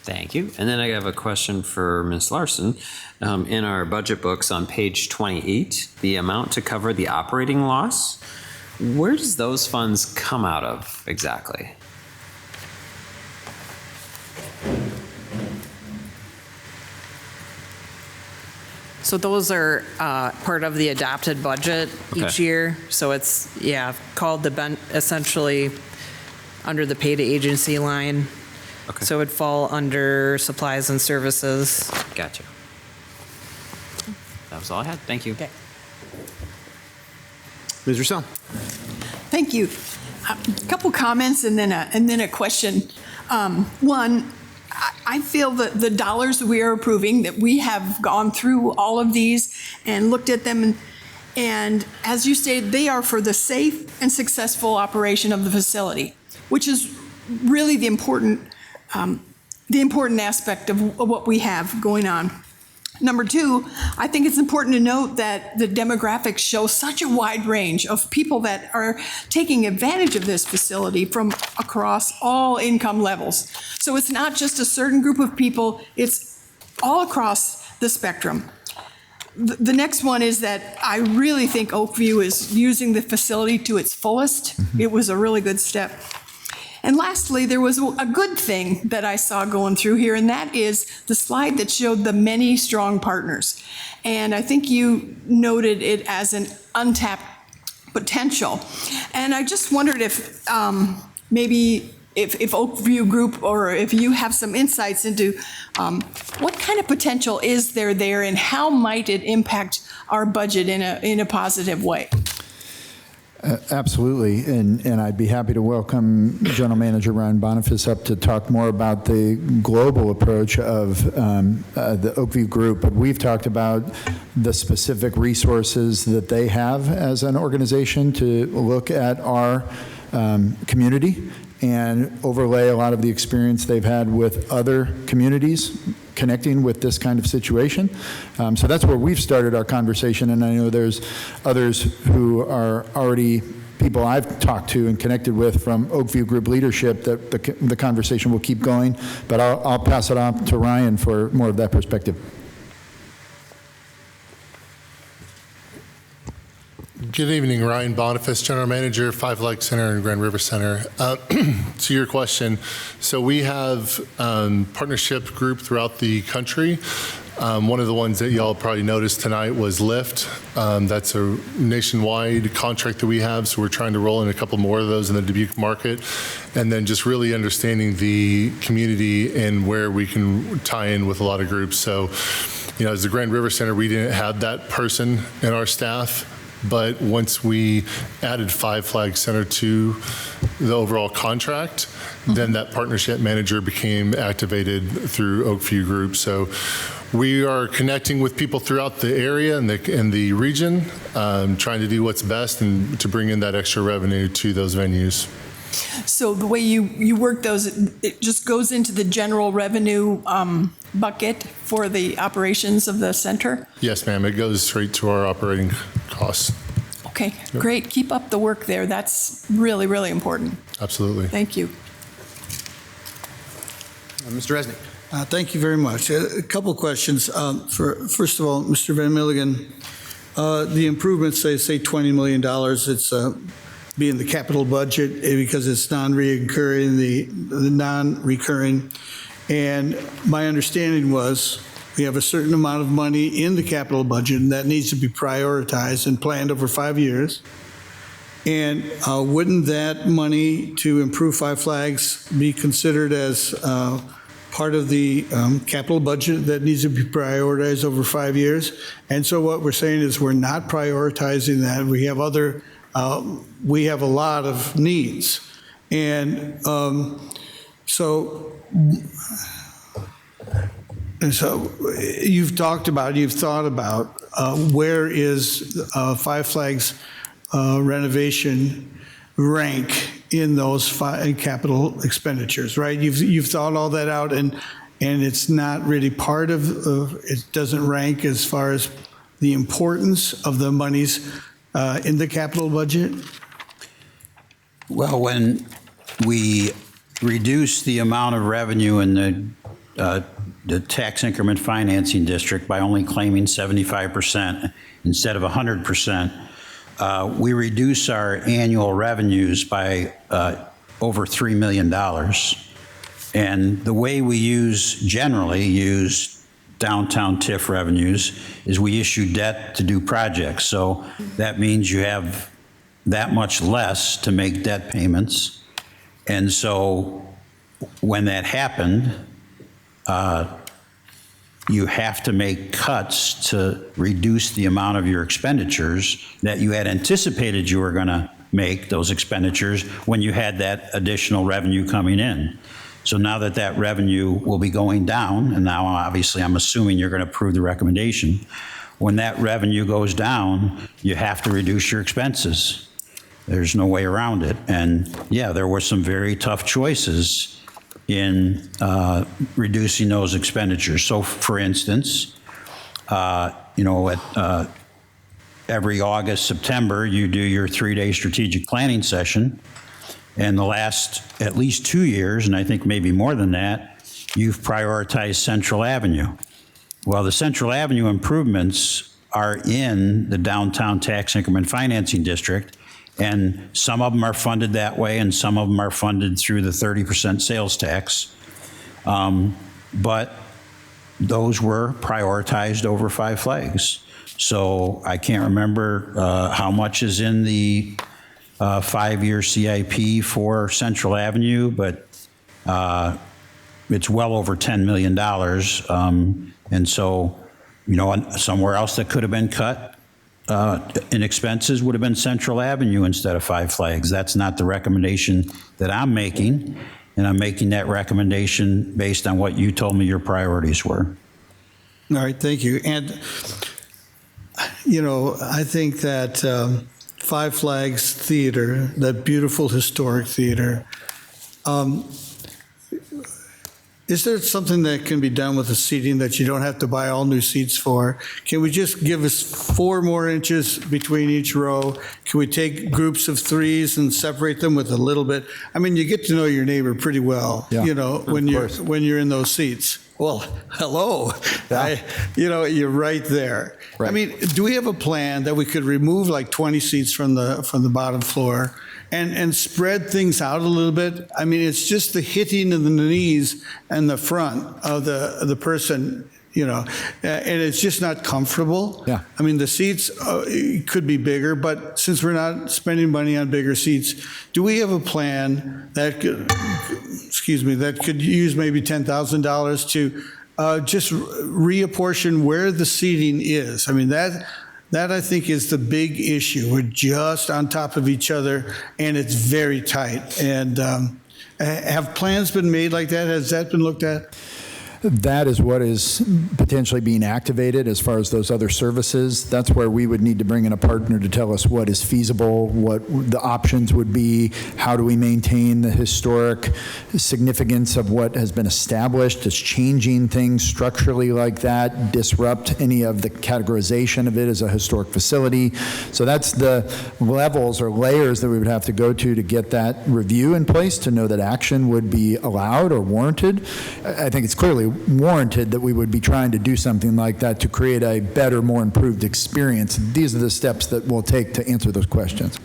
Thank you. And then I have a question for Ms. Larson. In our budget books on page 28, the amount to cover the operating loss Where does those funds come out of exactly? So those are part of the adopted budget each Okay. year. So it's, called essentially under the pay to agency line. Okay. So it would fall under supplies and services. Gotcha. That was all I had. Thank you. Okay. Ms. Rousseau? Thank you. A couple comments and then a question. One, I feel that the dollars we are approving, that we have gone through all of these and looked at them, and as you stated, they are for the safe and successful operation of the facility, which is really the important aspect of what we have going on. Number two, I think it's important to note that the demographics show such a wide range of people that are taking advantage of this facility from across all income levels. So it's not just a certain group of people, it's all across the spectrum. The next one is that I really think Oakview is using the facility to its fullest. It was a really good step. And lastly, there was a good thing that I saw going through here, and that is the slide that showed the many strong partners. And I think you noted it as an untapped potential. And I just wondered if maybe if Oakview Group, or if you have some insights into what kind of potential is there, and how might it impact our budget in a positive way? Absolutely, and I'd be happy to welcome General Manager Ryan Boniface up to talk more about the global approach of the Oakview Group. But we've talked about the specific resources that they have as an organization to look at our community and overlay a lot of the experience they've had with other communities connecting with this kind of situation. So that's where we've started our conversation, and I know there's others who are already people I've talked to and connected with from Oakview Group leadership that the conversation will keep going, but I'll pass it on to Ryan for more of that perspective. Good evening, Ryan Boniface, General Manager, Flags Center and Grand River Center. To your question, so we have partnership group throughout the country. One of the ones that y'all probably noticed tonight was Lyft. That's a nationwide contract that we have, so we're trying to roll in a couple more of those in the Dubuque market, and then just really understanding the community and where we can tie in with a lot of groups. So, as the Grand River Center, we didn't have that person in our staff. But once we added Flags Center to the overall contract, then that partnership manager became activated through Oakview Group. So we are connecting with people throughout the area and the region, trying to do what's best and to bring in that extra revenue to those venues. So the way you work those, it just goes into the general revenue bucket for the operations of the center? Yes, ma'am. It goes straight to our operating costs. Okay, great. Keep up the work there. That's really, really important. Absolutely. Thank you. Mr. Resnick. Thank you very much. A couple questions. First of all, Mr. Van Milligan, the improvements, say $20 million. It's be in the capital budget because it's non-recurring, the non-recurring. And my understanding was we have a certain amount of money in the capital budget, and that needs to be prioritized and planned over 5 years. And wouldn't that money to improve Five Flags be considered as part of the capital budget that needs to be prioritized over 5 years? And so what we're saying is we're not prioritizing that. We have we have a lot of needs. And so you've thought about where is Five Flags renovation rank in those capital expenditures, right? You've thought all that out, and it's not really part of it doesn't rank as far as the importance of the monies in the capital budget? Well, when we reduce the amount of revenue in the tax increment financing district by only claiming 75% instead of 100%, we reduce our annual revenues by over $3 million. And the way we generally use downtown TIF revenues is we issue debt to do projects. So that means you have that much less to make debt payments. And so when that happened, you have to make cuts to reduce the amount of your expenditures that you had anticipated you were going to make, those expenditures, when you had that additional revenue coming in. So now that that revenue will be going down, and now obviously I'm assuming you're going to approve the recommendation, when that revenue goes down, you have to reduce your expenses. There's no way around it. And yeah, there were some very tough choices in reducing those expenditures. So for instance, every August, September, you do your 3-day strategic planning session. And the last at least 2 years, and I think maybe more than that, you've prioritized Central Avenue. Well, the Central Avenue improvements are in the downtown tax increment financing district, and some of them are funded that way, and some of them are funded through the 30% sales tax. But those were prioritized over Five Flags. So I can't remember how much is in the 5-year CIP for Central Avenue, but it's well over $10 million. And so, somewhere else that could have been cut in expenses would have been Central Avenue instead of Five Flags. That's not the recommendation that I'm making, and I'm making that recommendation based on what you told me your priorities were. All right, thank you. And, I think that Five Flags Theater, that beautiful historic theater, is there something that can be done with the seating that you don't have to buy all new seats for? Can we just give us 4 more inches between each row? Can we take groups of 3s and separate them with a little bit? I mean, you get to know your neighbor pretty well, when you're in those seats. Well, hello, yeah. You're right there. Right. I mean, do we have a plan that we could remove like 20 seats from the bottom floor and spread things out a little bit? I mean, it's just the hitting of the knees and the front of the person, and it's just not comfortable. Yeah. I mean, the seats could be bigger, but since we're not spending money on bigger seats, do we have a plan that could use maybe $10,000 to just reapportion where the seating is? I mean, that I think is the big issue. We're just on top of each other, and it's very tight. And have plans been made like that? Has that been looked at? That is what is potentially being activated as far as those other services. That's where we would need to bring in a partner to tell us what is feasible, what the options would be, how do we maintain the historic significance of what has been established. Does changing things structurally like that disrupt any of the categorization of it as a historic facility? So that's the levels or layers that we would have to go to get that review in place to know that action would be allowed or warranted. I think it's clearly warranted that we would be trying to do something like that to create a better, more improved experience. These are the steps that we'll take to answer those questions.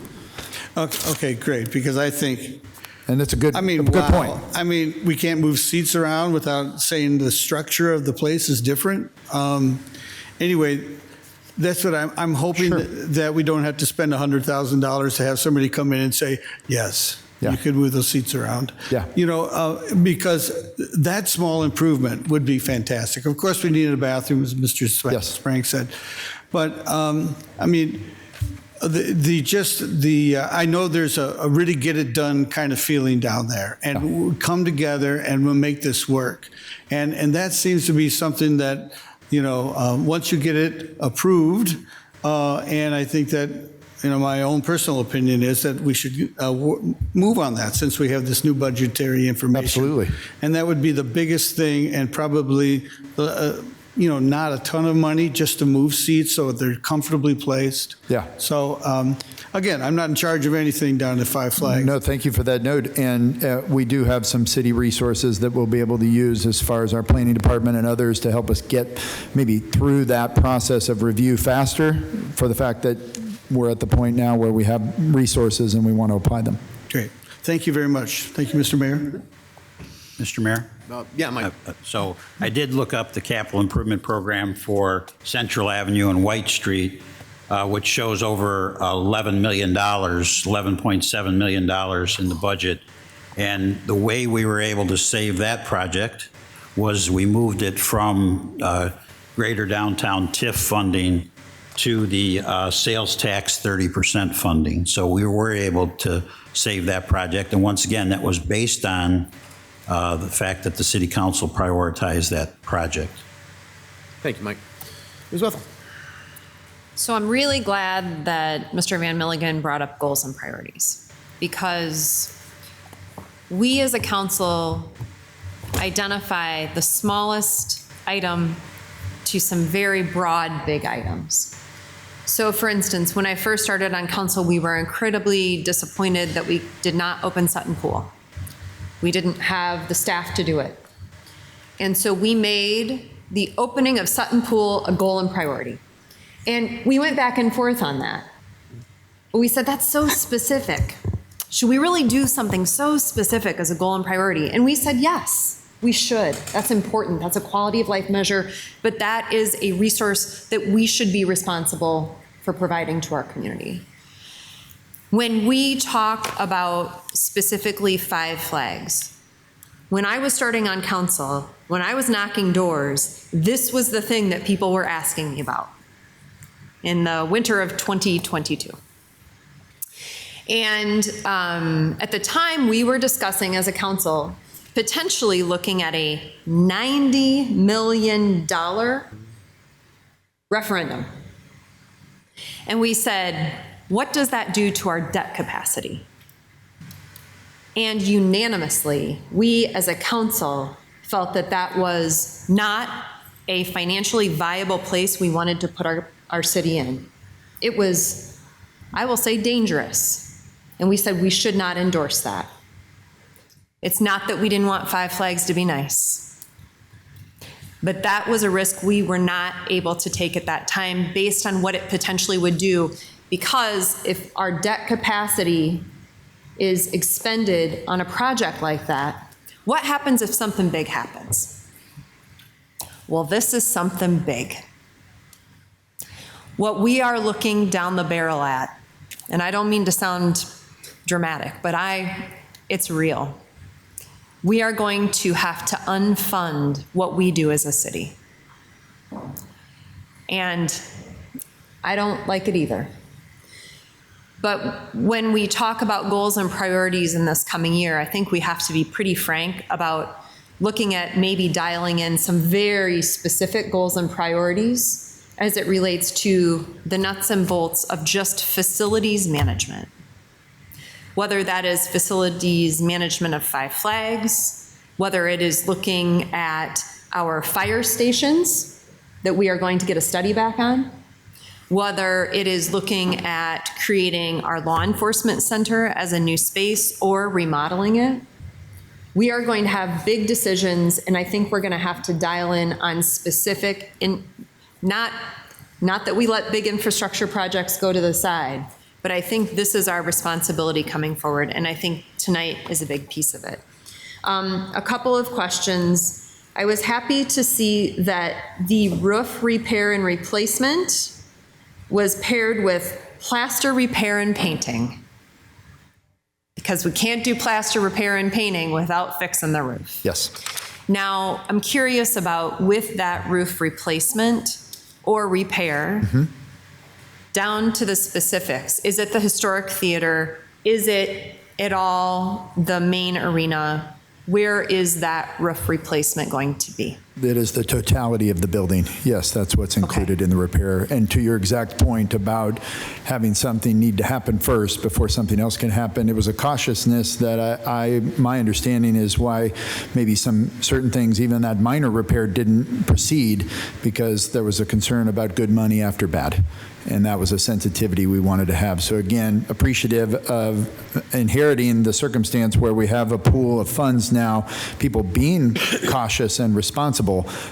Okay, great, because I think... And that's a good point. I mean, we can't move seats around without saying the structure of the place is different. Anyway, that's what I'm hoping, sure, that we don't have to spend $100,000 to have somebody come in and say, yes, yeah, you could move those seats around. Yeah. Because that small improvement would be fantastic. Of course, we needed a bathroom, as Mr. Sprank said. But, I mean, I know there's a really get it done kind of feeling down there, and we'll come together and we'll make this work. And that seems to be something that, once you get it approved, and I think that, my own personal opinion is that we should move on that since we have this new budgetary information. Absolutely. And that would be the biggest thing, and probably, not a ton of money just to move seats so they're comfortably placed. Yeah. So, again, I'm not in charge of anything down at Five Flags. No, thank you for that note. And we do have some city resources that we'll be able to use as far as our planning department and others to help us get maybe through that process of review faster, for the fact that we're at the point now where we have resources and we want to apply them. Great. Thank you very much. Thank you, Mr. Mayor. Mr. Mayor? Yeah, Mike. So I did look up the capital improvement program for Central Avenue and White Street, which shows over $11 million, $11.7 million in the budget. And the way we were able to save that project was we moved it from Greater Downtown TIF funding to the sales tax 30% funding. So we were able to save that project. And once again, that was based on the fact that the City Council prioritized that project. Thank you, Mike. Ms. Wethel. So I'm really glad that Mr. Van Milligan brought up goals and priorities, because we as a council identify the smallest item to some very broad, big items. So for instance, when I first started on council, we were incredibly disappointed that we did not open Sutton Pool. We didn't have the staff to do it. And so we made the opening of Sutton Pool a goal and priority. And we went back and forth on that. But we said, that's so specific. Should we really do something so specific as a goal and priority? And we said, yes, we should. That's important. That's a quality of life measure. But that is a resource that we should be responsible for providing to our community. When we talk about specifically Five Flags, when I was starting on council, when I was knocking doors, this was the thing that people were asking me about in the winter of 2022. And at the time, we were discussing as a council potentially looking at a $90 million referendum. And we said, what does that do to our debt capacity? And unanimously, we as a council felt that that was not a financially viable place we wanted to put our city in. It was, I will say, dangerous. And we said we should not endorse that. It's not that we didn't want Five Flags to be nice, but that was a risk we were not able to take at that time based on what it potentially would do, because if our debt capacity is expended on a project like that, what happens if something big happens? Well, this is something big. What we are looking down the barrel at, and I don't mean to sound dramatic, but it's real. We are going to have to unfund what we do as a city. And I don't like it either. But when we talk about goals and priorities in this coming year, I think we have to be pretty frank about looking at maybe dialing in some very specific goals and priorities as it relates to the nuts and bolts of just facilities management. Whether that is facilities management of Five Flags, whether it is looking at our fire stations that we are going to get a study back on, whether it is looking at creating our law enforcement center as a new space or remodeling it. We are going to have big decisions, and I think we're going to have to dial in on specific, not that we let big infrastructure projects go to the side, but I think this is our responsibility coming forward, and I think tonight is a big piece of it. A couple of questions. I was happy to see that the roof repair and replacement was paired with plaster repair and painting, because we can't do plaster repair and painting without fixing the roof. Yes. Now, I'm curious about, with that roof replacement or repair, down to the specifics. Is it the historic theater? Is it at all the main arena? Where is that roof replacement going to be? It is the totality of the building. Yes, that's what's included in the repair. And to your exact point about having something need to happen first before something else can happen, it was a cautiousness that my understanding is why maybe some certain things, even that minor repair, didn't proceed, because there was a concern about good money after bad. And that was a sensitivity we wanted to have. So again, appreciative of inheriting the circumstance where we have a pool of funds now, people being cautious and responsible,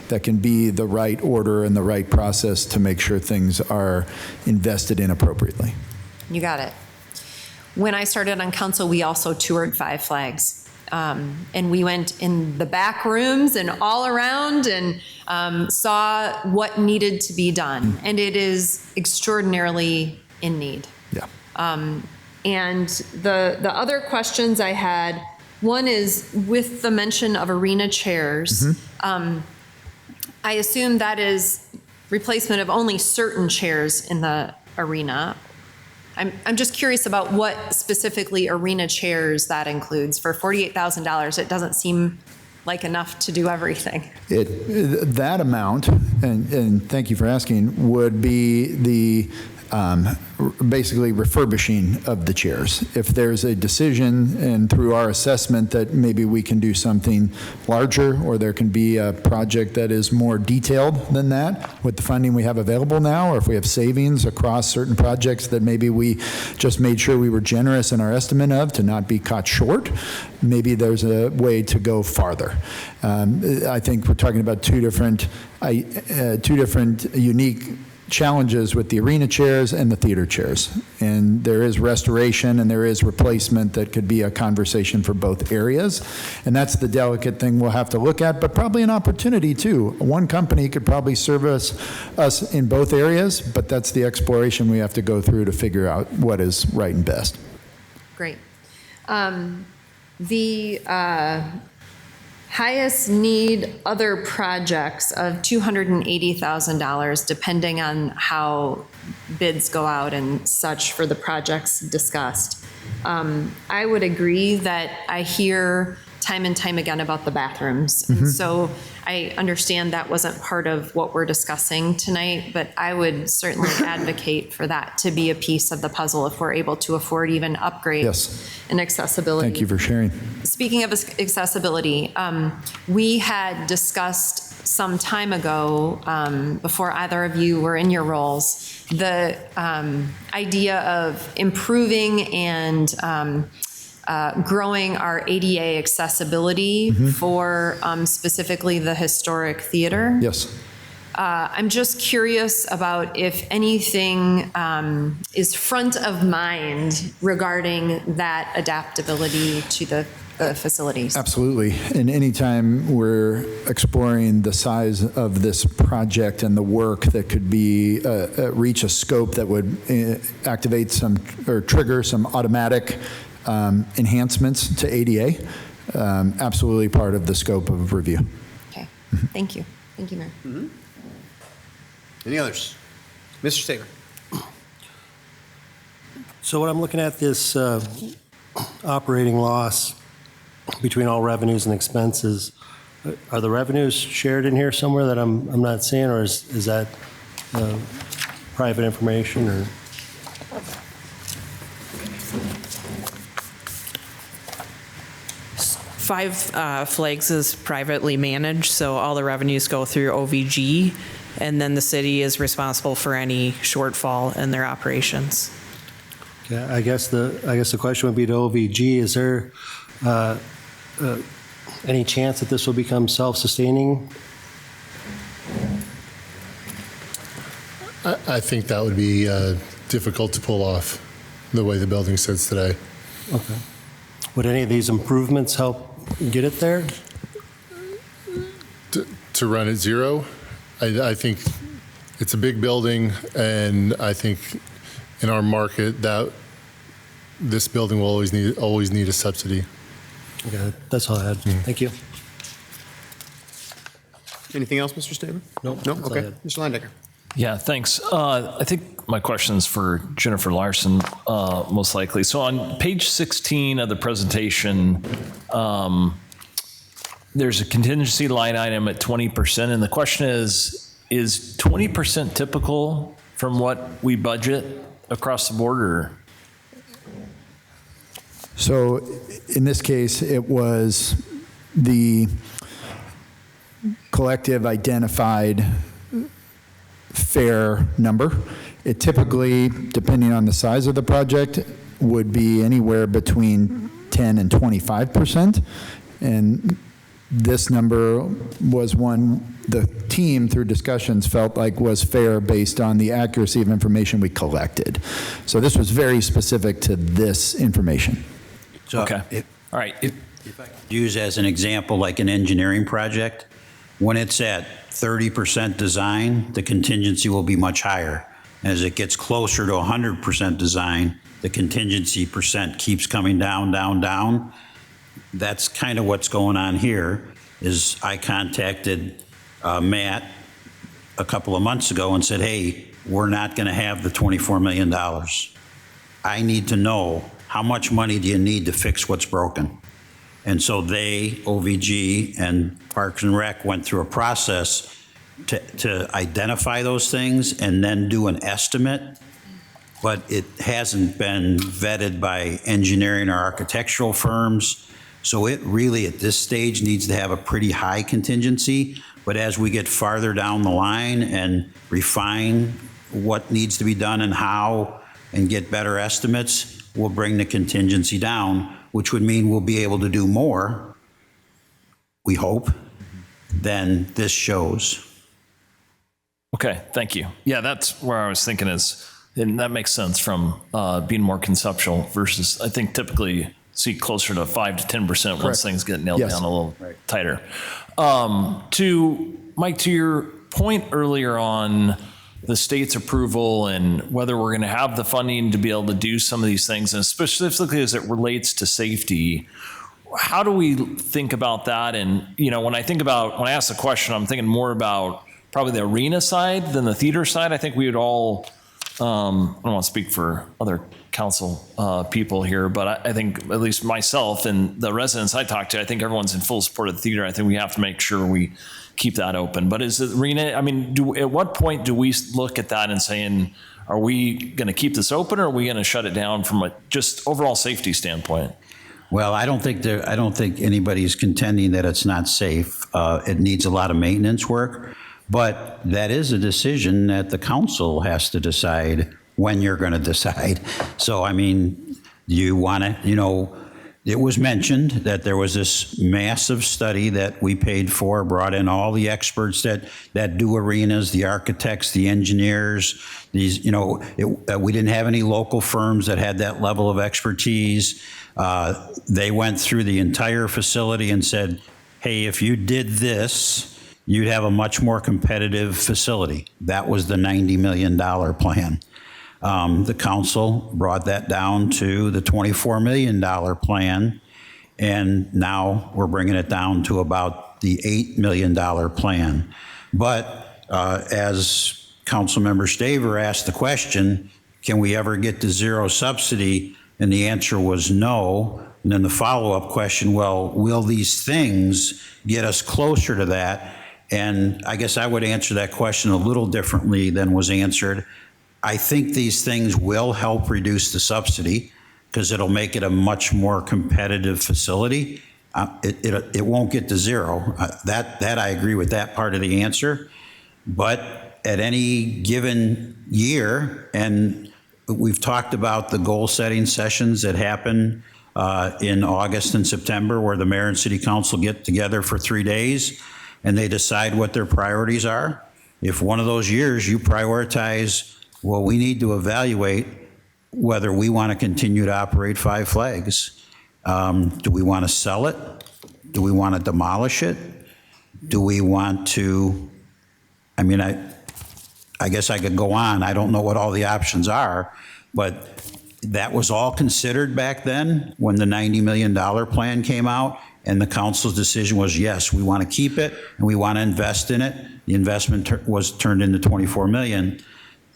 that can be the right order and the right process to make sure things are invested in appropriately. You got it. When I started on council, we also toured Five Flags. And we went in the back rooms and all around and saw what needed to be done. And it is extraordinarily in need. Yeah. And the other questions I had, one is with the mention of arena chairs. I assume that is replacement of only certain chairs in the arena. I'm just curious about what specifically arena chairs that includes. For $48,000, it doesn't seem like enough to do everything. That amount, and thank you for asking, would be the basically refurbishing of the chairs. If there's a decision and through our assessment that maybe we can do something larger, or there can be a project that is more detailed than that with the funding we have available now, or if we have savings across certain projects that maybe we just made sure we were generous in our estimate of to not be caught short, maybe there's a way to go farther. I think we're talking about two different unique challenges with the arena chairs and the theater chairs. And there is restoration and there is replacement that could be a conversation for both areas. And that's the delicate thing we'll have to look at, but probably an opportunity too. One company could probably service us in both areas, but that's the exploration we have to go through to figure out what is right and best. Great. The highest need other projects of $280,000, depending on how bids go out and such for the projects discussed. I would agree that I hear time and time again about the bathrooms. And so I understand that wasn't part of what we're discussing tonight, but I would certainly advocate for that to be a piece of the puzzle if we're able to afford even upgrades and accessibility. Thank you for sharing. Speaking of accessibility, we had discussed some time ago, before either of you were in your roles, the idea of improving and growing our ADA accessibility for specifically the historic theater. Yes. I'm just curious about if anything is front of mind regarding that adaptability to the facilities. Absolutely. And anytime we're exploring the size of this project and the work that could be reach a scope that would activate some or trigger some automatic enhancements to ADA, absolutely part of the scope of review. Okay. Thank you. Thank you, Mayor. Any others? Mr. Staver. So when I'm looking at this operating loss between all revenues and expenses, are the revenues shared in here somewhere that I'm not seeing, or is that private information? Or Five Flags is privately managed, so all the revenues go through OVG, and then the city is responsible for any shortfall in their operations. okay, I guess the question would be to OVG: is there any chance that this will become self-sustaining? I think that would be difficult to pull off the way the building sits today. Okay. Would any of these improvements help get it there? To run at zero, I think it's a big building, and I think in our market that this building will always need a subsidy. Okay, that's all I had. Thank you. Anything else, Mr. Staver? No. No? Okay. Mr. Landecker. Yeah, thanks. I think my question's for Jennifer Larson, most likely. So on page 16 of the presentation, there's a contingency line item at 20%, and the question is 20% typical from what we budget across the board, or? So in this case, it was the collective identified fair number. It typically, depending on the size of the project, would be anywhere between 10 and 25%. And this number was one the team, through discussions, felt like was fair based on the accuracy of information we collected. So this was very specific to this information. So Okay. All right. If I could use as an example, like an engineering project, when it's at 30% design, the contingency will be much higher. As it gets closer to 100% design, the contingency percent keeps coming down, down, down. That's kind of what's going on here. Is I contacted Matt a couple of months ago and said, hey, we're not going to have the $24 million. I need to know, how much money do you need to fix what's broken? And so they, OVG and Parks and Rec, went through a process to identify those things and then do an estimate. But it hasn't been vetted by engineering or architectural firms. So it really, at this stage, needs to have a pretty high contingency. But as we get farther down the line and refine what needs to be done and how, and get better estimates, we'll bring the contingency down, which would mean we'll be able to do more, we hope, than this shows. Okay, thank you. Yeah, that's where I was thinking is, and that makes sense from being more conceptual versus, I think, typically see closer to 5 to 10% once things get nailed down a little tighter. To Mike, to your point earlier on the state's approval and whether we're going to have the funding to be able to do some of these things, and specifically as it relates to safety, how do we think about that? And, you know, when I ask the question, I'm thinking more about probably the arena side than the theater side. I think we would all, I don't want to speak for other council people here, but I think at least myself and the residents I talk to, I think everyone's in full support of the theater. I think we have to make sure we keep that open. But is the arena, I mean, at what point do we look at that and saying, are we going to keep this open, or are we going to shut it down from a just overall safety standpoint? Well, I don't think anybody's contending that it's not safe. It needs a lot of maintenance work, but that is a decision that the council has to decide when you're going to decide. So, I mean, you want to, you know, it was mentioned that there was this massive study that we paid for, brought in all the experts that do arenas, the architects, the engineers, these, you know, we didn't have any local firms that had that level of expertise. They went through the entire facility and said, hey, if you did this, you'd have a much more competitive facility. That was the $90 million plan. The council brought that down to the $24 million plan, and now we're bringing it down to about the $8 million plan. But as Councilmember Staver asked the question, can we ever get to zero subsidy? And the answer was no. And then the follow-up question, well, will these things get us closer to that? And I guess I would answer that question a little differently than was answered. I think these things will help reduce the subsidy because it'll make it a much more competitive facility. It won't get to zero. That I agree with that part of the answer. But at any given year, and we've talked about the goal-setting sessions that happen in August and September, where the mayor and city council get together for 3 days and they decide what their priorities are. If one of those years you prioritize, well, we need to evaluate whether we want to continue to operate Five Flags. Do we want to sell it? Do we want to demolish it? Do we want to, I mean, I guess I could go on. I don't know what all the options are, but that was all considered back then when the $90 million plan came out, and the council's decision was, yes, we want to keep it and we want to invest in it. The investment was turned into $24 million.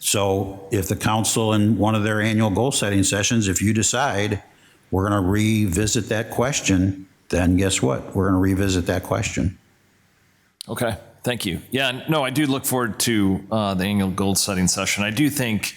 So if the council in one of their annual goal-setting sessions, if you decide we're going to revisit that question, then guess what? We're going to revisit that question. Okay, thank you. Yeah, no, I do look forward to the annual goal-setting session. I do think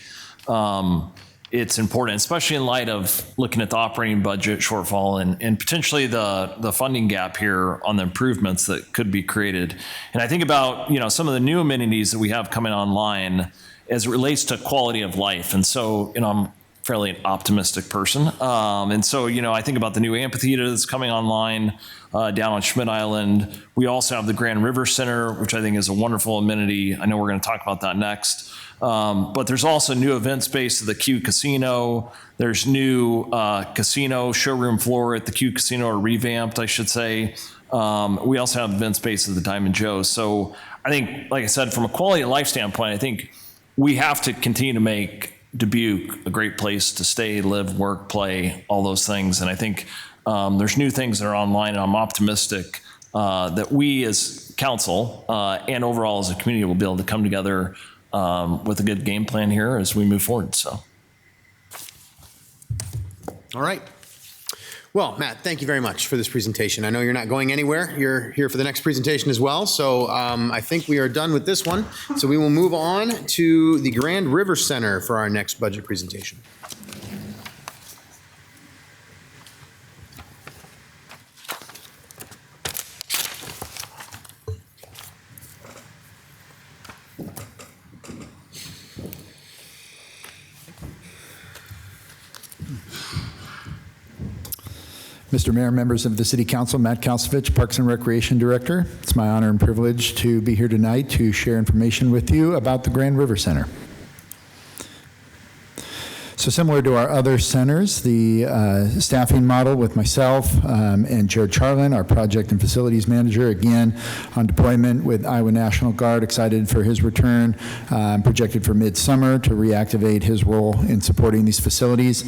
it's important, especially in light of looking at the operating budget shortfall and potentially the funding gap here on the improvements that could be created. And I think about, you know, some of the new amenities that we have coming online as it relates to quality of life. And so, you know, I'm fairly an optimistic person. And so, I think about the new amphitheater that's coming online down on Schmidt Island. We also have the Grand River Center, which I think is a wonderful amenity. I know we're going to talk about that next. But there's also new event space at the Q Casino. There's new casino showroom floor at the Q Casino, or revamped, I should say. We also have event space at the Diamond Joe. So I think, like I said, from a quality of life standpoint, I think we have to continue to make Dubuque a great place to stay, live, work, play, all those things. And I think there's new things that are online, and I'm optimistic that we as council and overall as a community will be able to come together with a good game plan here as we move forward. So, all right. Well, Matt, thank you very much for this presentation. I know you're not going anywhere. You're here for the next presentation as well. So I think we are done with this one. So we will move on to the Grand River Center for our next budget presentation. Mr. Mayor, members of the City Council, Matt Kalsovich, Parks and Recreation Director. It's my honor and privilege to be here tonight to share information with you about the Grand River Center. So similar to our other centers, the staffing model with myself and Jared Charlin, our project and facilities manager, again on deployment with Iowa National Guard, excited for his return, projected for midsummer to reactivate his role in supporting these facilities.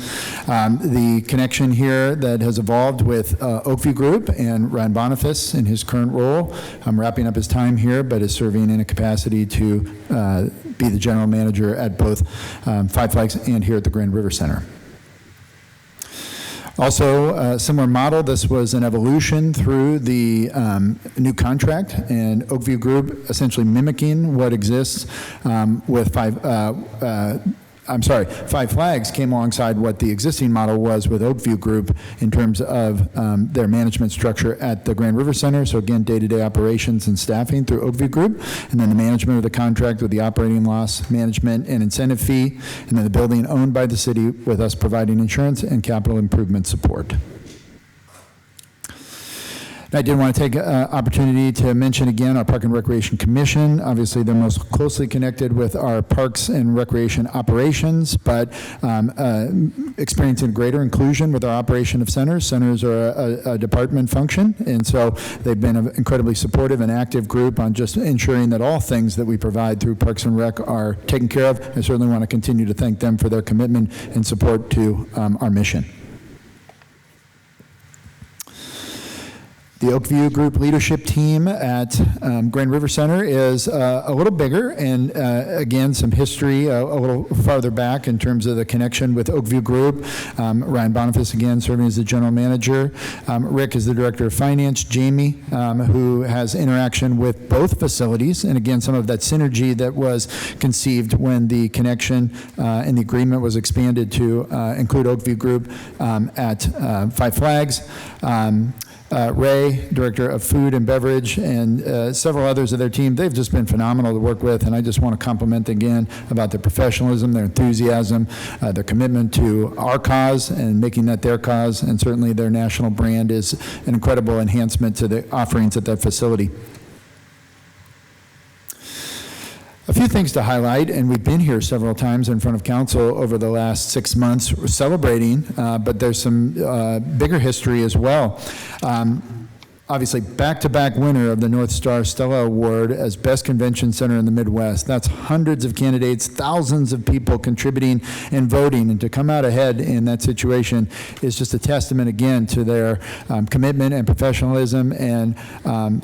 The connection here that has evolved with Oakview Group and Ryan Boniface in his current role, wrapping up his time here, but is serving in a capacity to be the general manager at both Five Flags and here at the Grand River Center. Also, a similar model, this was an evolution through the new contract, and Oakview Group essentially mimicking what exists with Five Flags came alongside what the existing model was with Oakview Group in terms of their management structure at the Grand River Center. So again, day-to-day operations and staffing through Oakview Group, and then the management of the contract with the operating loss management and incentive fee, and then the building owned by the city with us providing insurance and capital improvement support. I did want to take an opportunity to mention again our Park and Recreation Commission. Obviously, they're most closely connected with our parks and recreation operations, but experiencing greater inclusion with our operation of centers. Centers are a department function, and so they've been an incredibly supportive and active group on just ensuring that all things that we provide through Parks and Rec are taken care of. I certainly want to continue to thank them for their commitment and support to our mission. The Oakview Group leadership team at Grand River Center is a little bigger, and again, some history a little farther back in terms of the connection with Oakview Group. Ryan Boniface, again, serving as the general manager. Rick is the director of finance. Jamie, who has interaction with both facilities, and again, some of that synergy that was conceived when the connection and the agreement was expanded to include Oakview Group at Five Flags. Ray, Director of Food and Beverage, and several others of their team. They've just been phenomenal to work with, and I just want to compliment again about their professionalism, their enthusiasm, their commitment to our cause and making that their cause, and certainly their national brand is an incredible enhancement to the offerings at that facility. A few things to highlight, and we've been here several times in front of council over the last 6 months celebrating, but there's some bigger history as well. Obviously, back-to-back winner of the North Star Stella Award as Best Convention Center in the Midwest. That's hundreds of candidates, thousands of people contributing and voting, and to come out ahead in that situation is just a testament, again, to their commitment and professionalism and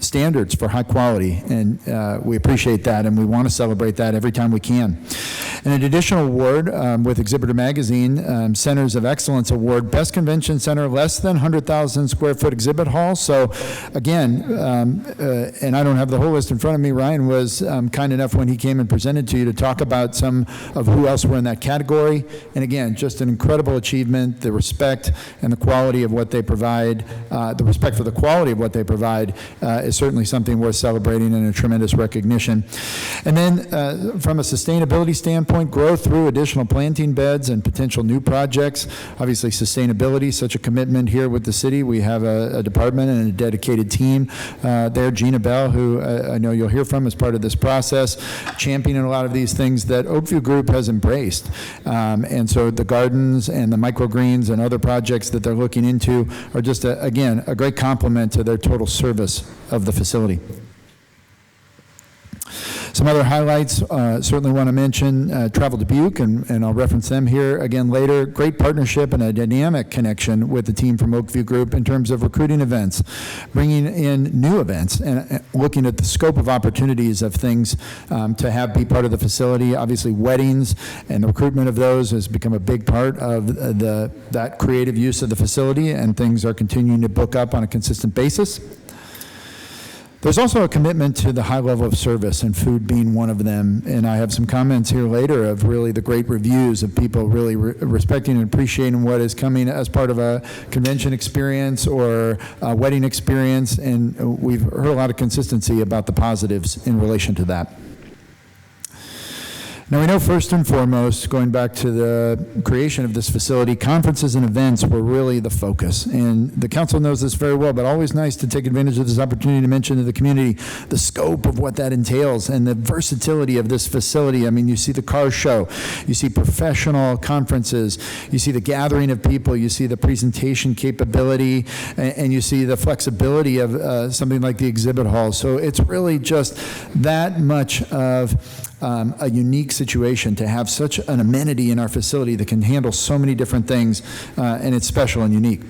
standards for high quality, and we appreciate that, and we want to celebrate that every time we can. And an additional award with Exhibitor Magazine, Centers of Excellence Award, Best Convention Center, less than 100,000 square foot exhibit hall. So again, and I don't have the whole list in front of me, Ryan was kind enough when he came and presented to you to talk about some of who else were in that category. And again, just an incredible achievement. The respect and the quality of what they provide, the respect for the quality of what they provide is certainly something worth celebrating and a tremendous recognition. And then from a sustainability standpoint, pinpoint growth through additional planting beds and potential new projects. Obviously, sustainability, such a commitment here with the city. We have a department and a dedicated team there. Gina Bell, who I know you'll hear from as part of this process, championing a lot of these things that Oakview Group has embraced. And so the gardens and the microgreens and other projects that they're looking into are just, again, a great complement to their total service of the facility. Some other highlights, certainly want to mention Travel Dubuque, and I'll reference them here again later. Great partnership and a dynamic connection with the team from Oakview Group in terms of recruiting events, bringing in new events, and looking at the scope of opportunities of things to have be part of the facility. Obviously, weddings and the recruitment of those has become a big part of that creative use of the facility, and things are continuing to book up on a consistent basis. There's also a commitment to the high level of service, and food being one of them. And I have some comments here later of really the great reviews of people really respecting and appreciating what is coming as part of a convention experience or a wedding experience. And we've heard a lot of consistency about the positives in relation to that. Now, we know first and foremost, going back to the creation of this facility, conferences and events were really the focus. And the council knows this very well, but always nice to take advantage of this opportunity to mention to the community the scope of what that entails and the versatility of this facility. I mean, you see the car show, you see professional conferences, you see the gathering of people, you see the presentation capability, and you see the flexibility of something like the exhibit hall. So it's really just that much of a unique situation to have such an amenity in our facility that can handle so many different things, and it's special and unique.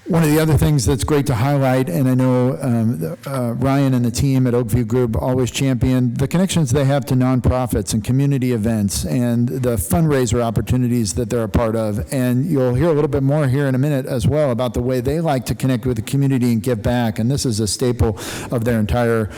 One of the other things that's great to highlight, and I know Ryan and the team at Oakview Group always champion the connections they have to nonprofits and community events and the fundraiser opportunities that they're a part of. And you'll hear a little bit more here in a minute as well about the way they like to connect with the community and give back. And this is a staple of their entire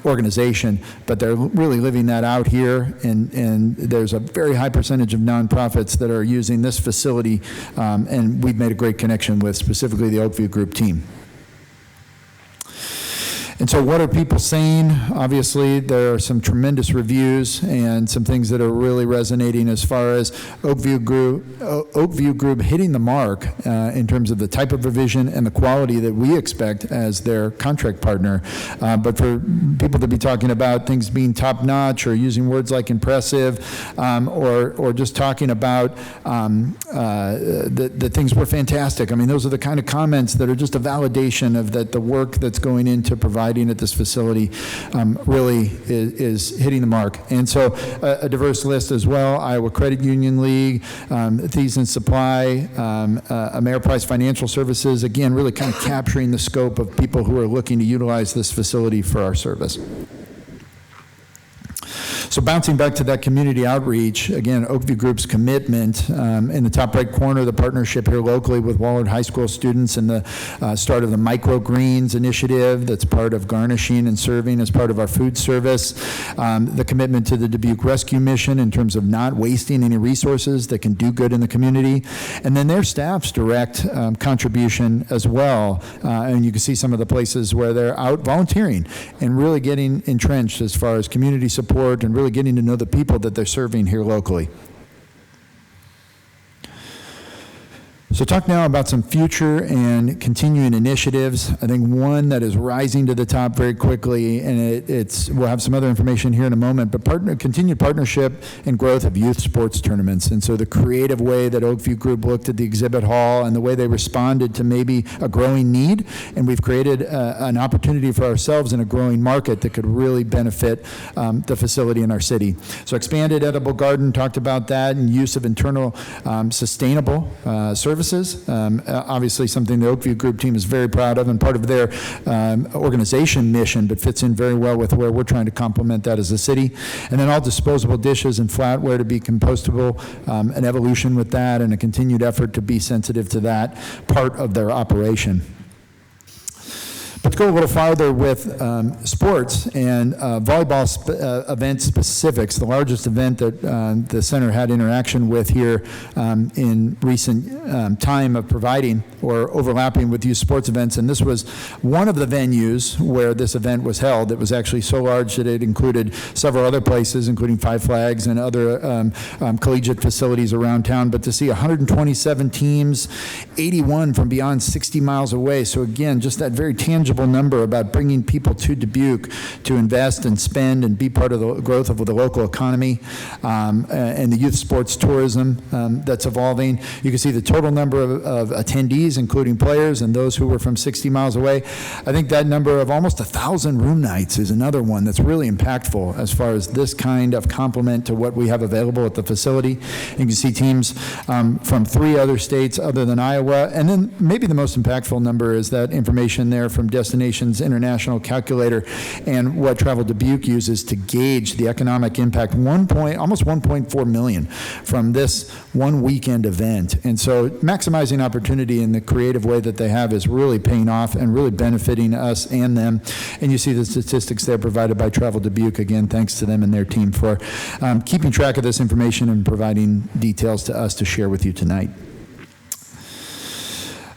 organization, but they're really living that out here. And there's a very high percentage of nonprofits that are using this facility, and we've made a great connection with specifically the Oakview Group team. And so what are people saying? Obviously, there are some tremendous reviews and some things that are really resonating as far as Oakview Group hitting the mark in terms of the type of revision and the quality that we expect as their contract partner. But for people to be talking about things being top-notch or using words like impressive or just talking about that things were fantastic. I mean, those are the kind of comments that are just a validation of that the work that's going into providing at this facility really is hitting the mark. And so a diverse list as well: Iowa Credit Union League, Thieves and Supply, Ameriprise Financial Services, again, really kind of capturing the scope of people who are looking to utilize this facility for our service. So bouncing back to that community outreach, again, Oakview Group's commitment in the top right corner, the partnership here locally with Wahlert High School students and the start of the Microgreens initiative that's part of garnishing and serving as part of our food service, the commitment to the Dubuque Rescue Mission in terms of not wasting any resources that can do good in the community, and then their staff's direct contribution as well. And you can see some of the places where they're out volunteering and really getting entrenched as far as community support and really getting to know the people that they're serving here locally. So talk now about some future and continuing initiatives. I think one that is rising to the top very quickly, and we'll have some other information here in a moment, but continued partnership and growth of youth sports tournaments. And so the creative way that Oakview Group looked at the exhibit hall and the way they responded to maybe a growing need, and we've created an opportunity for ourselves in a growing market that could really benefit the facility in our city. So expanded edible garden, talked about that, and use of internal sustainable services. Obviously something the Oakview Group team is very proud of and part of their organization mission, but fits in very well with where we're trying to complement that as a city. And then all disposable dishes and flatware to be compostable, an evolution with that, and a continued effort to be sensitive to that part of their operation. But to go a little farther with sports and volleyball event specifics, the largest event that the center had interaction with here in recent time of providing or overlapping with youth sports events. And this was one of the venues where this event was held. It was actually so large that it included several other places, including Five Flags and other collegiate facilities around town. But to see 127 teams, 81 from beyond 60 miles away. So again, just that very tangible number about bringing people to Dubuque to invest and spend and be part of the growth of the local economy and the youth sports tourism that's evolving. You can see the total number of attendees, including players and those who were from 60 miles away. I think that number of almost 1,000 room nights is another one that's really impactful as far as this kind of complement to what we have available at the facility. You can see teams from 3 other states other than Iowa. And then maybe the most impactful number is that information there from Destinations International Calculator and what Travel Dubuque uses to gauge the economic impact, almost 1.4 million from this one weekend event. And so maximizing opportunity in the creative way that they have is really paying off and really benefiting us and them. And you see the statistics there provided by Travel Dubuque. Again, thanks to them and their team for keeping track of this information and providing details to us to share with you tonight.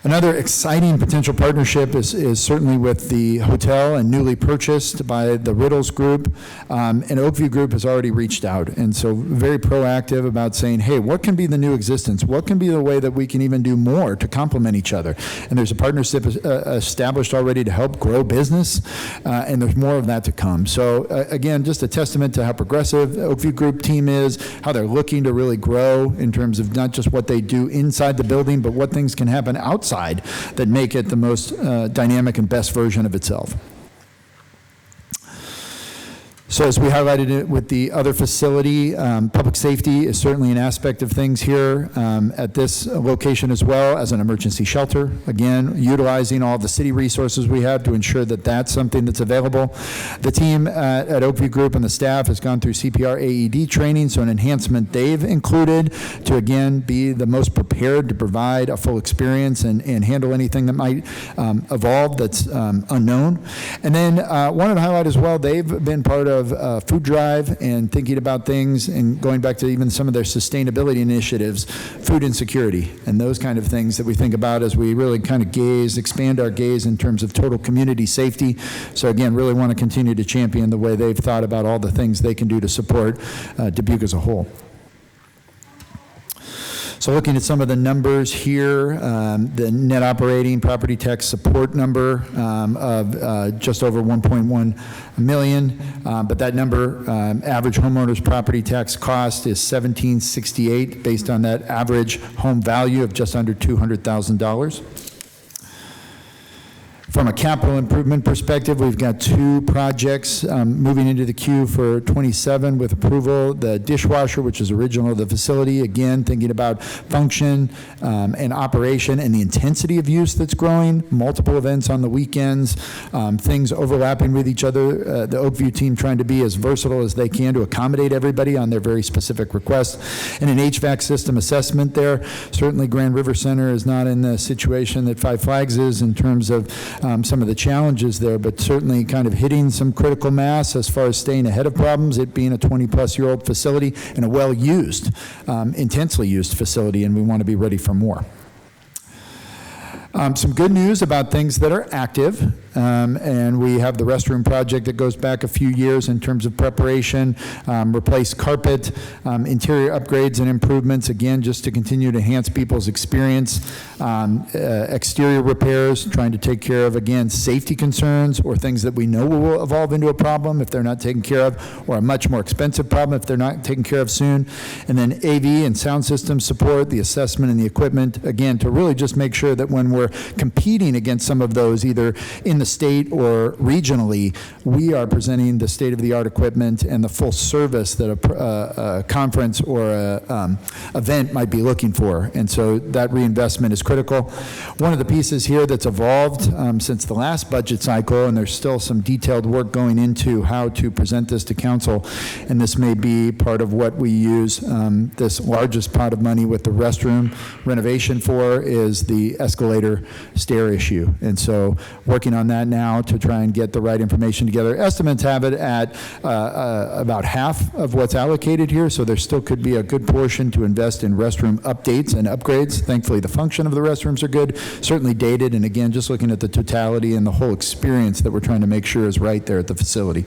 Another exciting potential partnership is certainly with the hotel and newly purchased by the Riddles Group. And Oakview Group has already reached out. And so very proactive about saying, hey, what can be the new existence? What can be the way that we can even do more to complement each other? And there's a partnership established already to help grow business. And there's more of that to come. So again, just a testament to how progressive the Oakview Group team is, how they're looking to really grow in terms of not just what they do inside the building, but what things can happen outside that make it the most dynamic and best version of itself. So as we highlighted it with the other facility, public safety is certainly an aspect of things here at this location as well as an emergency shelter. Again, utilizing all the city resources we have to ensure that that's something that's available. The team at Oakview Group and the staff has gone through CPR AED training, so an enhancement they've included to, again, be the most prepared to provide a full experience and handle anything that might evolve that's unknown. And then wanted to highlight as well, they've been part of food drive and thinking about things and going back to even some of their sustainability initiatives, food insecurity, and those kind of things that we think about as we really kind of expand our gaze in terms of total community safety. So again, really want to continue to champion the way they've thought about all the things they can do to support Dubuque as a whole. So looking at some of the numbers here, the net operating property tax support number of just over 1.1 million, but that number, average homeowner's property tax cost is $1,768 based on that average home value of just under $200,000. From a capital improvement perspective, we've got 2 projects moving into the queue for 27 with approval. The dishwasher, which is original to the facility, again, thinking about function and operation and the intensity of use that's growing, multiple events on the weekends, things overlapping with each other. The Oakview team trying to be as versatile as they can to accommodate everybody on their very specific requests. And an HVAC system assessment there. Certainly Grand River Center is not in the situation that Five Flags is in terms of some of the challenges there, but certainly kind of hitting some critical mass as far as staying ahead of problems, it being a 20-plus-year-old facility and a well-used, intensely used facility, and we want to be ready for more. Some good news about things that are active, and we have the restroom project that goes back a few years in terms of preparation, replace carpet, interior upgrades and improvements, again, just to continue to enhance people's experience, exterior repairs, trying to take care of, again, safety concerns or things that we know will evolve into a problem if they're not taken care of, or a much more expensive problem if they're not taken care of soon. And then AV and sound system support, the assessment and the equipment, again, to really just make sure that when we're competing against some of those, either in the state or regionally, we are presenting the state-of-the-art equipment and the full service that a conference or a event might be looking for. And so that reinvestment is critical. One of the pieces here that's evolved since the last budget cycle, and there's still some detailed work going into how to present this to council, and this may be part of what we use this largest pot of money with the restroom renovation for, is the escalator stair issue. And so working on that now to try and get the right information together. Estimates have it at about half of what's allocated here, so there still could be a good portion to invest in restroom updates and upgrades. Thankfully, the function of the restrooms are good, certainly dated, and again, just looking at the totality and the whole experience that we're trying to make sure is right there at the facility.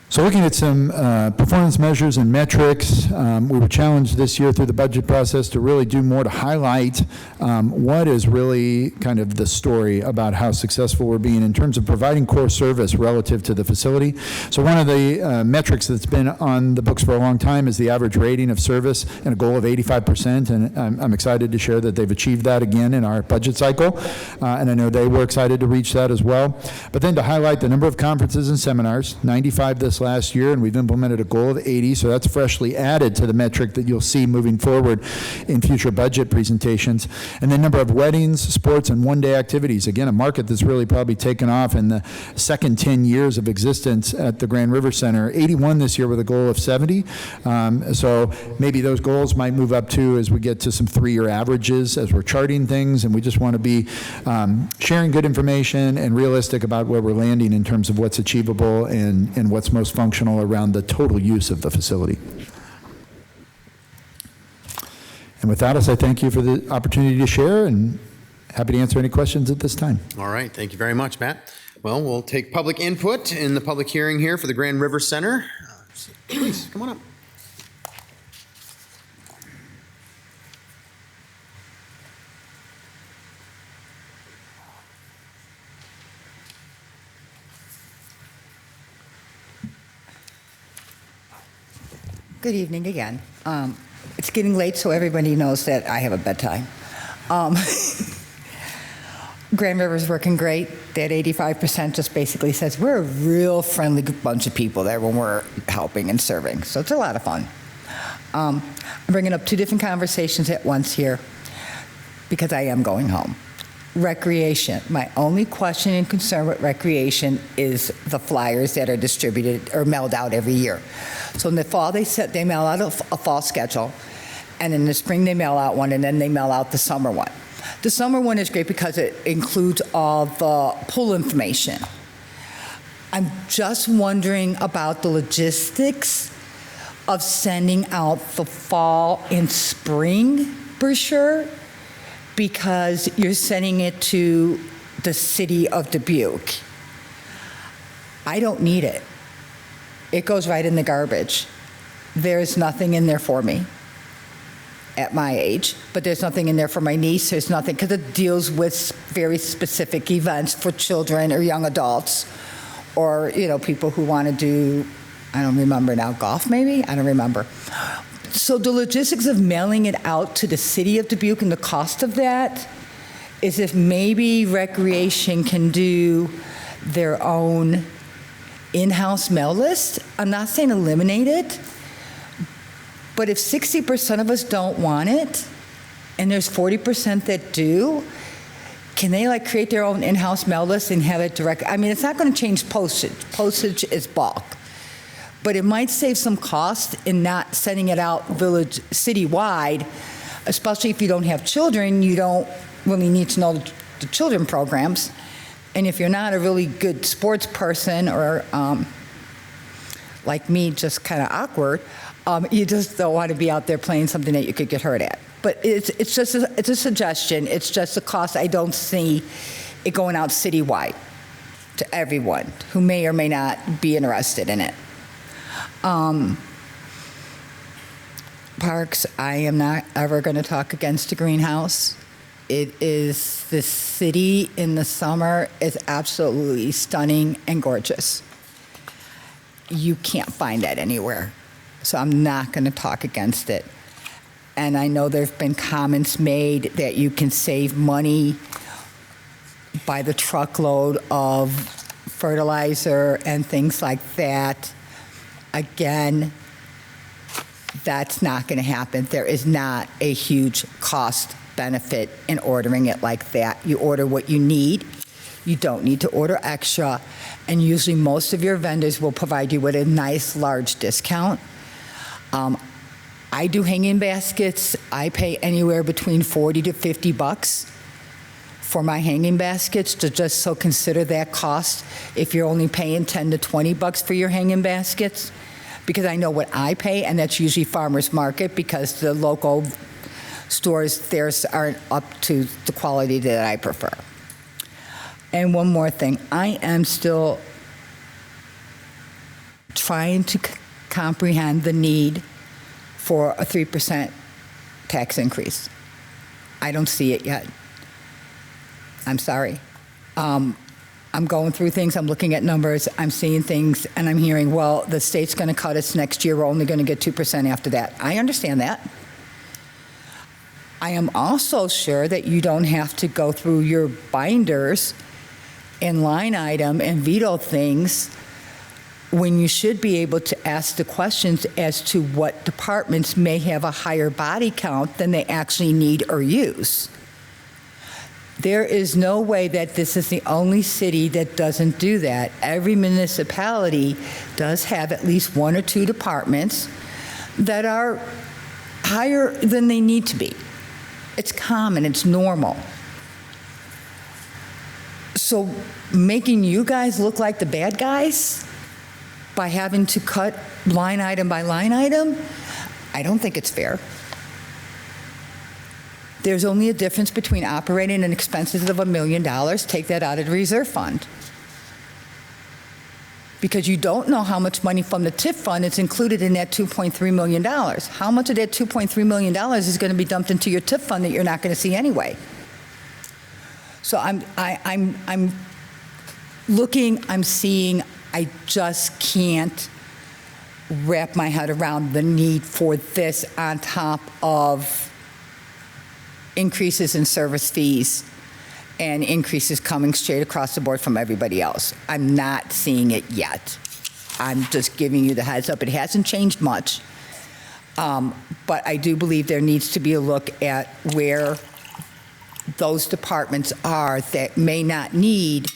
So looking at some performance measures and metrics, we were challenged this year through the budget process to really do more to highlight what is really kind of the story about how successful we're being in terms of providing core service relative to the facility. So one of the metrics that's been on the books for a long time is the average rating of service and a goal of 85%, and I'm excited to share that they've achieved that again in our budget cycle, and I know they were excited to reach that as well. But then to highlight the number of conferences and seminars, 95 this last year, and we've implemented a goal of 80, so that's freshly added to the metric that you'll see moving forward in future budget presentations. And then number of weddings, sports, and one-day activities. Again, a market that's really probably taken off in the second 10 years of existence at the Grand River Center. 81 this year with a goal of 70. So maybe those goals might move up too as we get to some 3-year averages as we're charting things, and we just want to be sharing good information and realistic about where we're landing in terms of what's achievable and what's most functional around the total use of the facility. And with that, I say thank you for the opportunity to share, and happy to answer any questions at this time. All right, thank you very much, Matt. Well, we'll take public input in the public hearing here for the Grand River Center. Please, come on up. Good evening again. It's getting late, so everybody knows that I have a bedtime. Grand River's working great. That 85% just basically says we're a real friendly bunch of people there when we're helping and serving. So it's a lot of fun. I'm bringing up 2 different conversations at once here because I am going home. Recreation. My only question and concern with recreation is the flyers that are distributed or mailed out every year. So in the fall, they mail out a fall schedule, and in the spring, they mail out one, and then they mail out the summer one. The summer one is great because it includes all the pool information. I'm just wondering about the logistics of sending out the fall and spring brochure, because you're sending it to the city of Dubuque. I don't need it. It goes right in the garbage. There's nothing in there for me at my age, but there's nothing in there for my niece. There's nothing, because it deals with very specific events for children or young adults, or, you know, people who want to do, I don't remember now, golf maybe? I don't remember. So the logistics of mailing it out to the city of Dubuque and the cost of that is if maybe Recreation can do their own in-house mail list. I'm not saying eliminate it, but if 60% of us don't want it and there's 40% that do, can they like create their own in-house mail list and have it direct? I mean, it's not going to change postage. Postage is bulk. But it might save some cost in not sending it out citywide, especially if you don't have children. You don't really need to know the children programs. And if you're not a really good sports person or like me, just kind of awkward, you just don't want to be out there playing something that you could get hurt at. But it's just it's a suggestion. It's just a cost. I don't see it going out citywide to everyone who may or may not be interested in it. Parks, I am not ever going to talk against a greenhouse. It is, the city in the summer is absolutely stunning and gorgeous. You can't find that anywhere. So I'm not going to talk against it. And I know there have been comments made that you can save money by the truckload of fertilizer and things like that. Again, that's not going to happen. There is not a huge cost benefit in ordering it like that. You order what you need. You don't need to order extra. And usually most of your vendors will provide you with a nice large discount. I do hanging baskets. I pay anywhere between $40 to $50 for my hanging baskets, to just so consider that cost if you're only paying 10 to 20 bucks for your hanging baskets, because I know what I pay, and that's usually farmers market, because the local stores, theirs aren't up to the quality that I prefer. And one more thing, I am still trying to comprehend the need for a 3% tax increase. I don't see it yet. I'm sorry. I'm going through things, I'm looking at numbers, I'm seeing things, and I'm hearing, well, the state's going to cut us next year, we're only going to get 2% after that. I understand that. I am also sure that you don't have to go through your binders and line item and veto things when you should be able to ask the questions as to what departments may have a higher body count than they actually need or use. There is no way that this is the only city that doesn't do that. Every municipality does have at least one or two departments that are higher than they need to be. It's common, it's normal. So making you guys look like the bad guys by having to cut line item by line item, I don't think it's fair. There's only a difference between operating and expenses of $1 million. Take that out of the reserve fund. Because you don't know how much money from the TIF fund is included in that $2.3 million. How much of that $2.3 million is going to be dumped into your TIF fund that you're not going to see anyway? So I'm looking, I'm seeing, I just can't wrap my head around the need for this on top of increases in service fees and increases coming straight across the board from everybody else. I'm not seeing it yet. I'm just giving you the heads up. It hasn't changed much, but I do believe there needs to be a look at where those departments are that may not need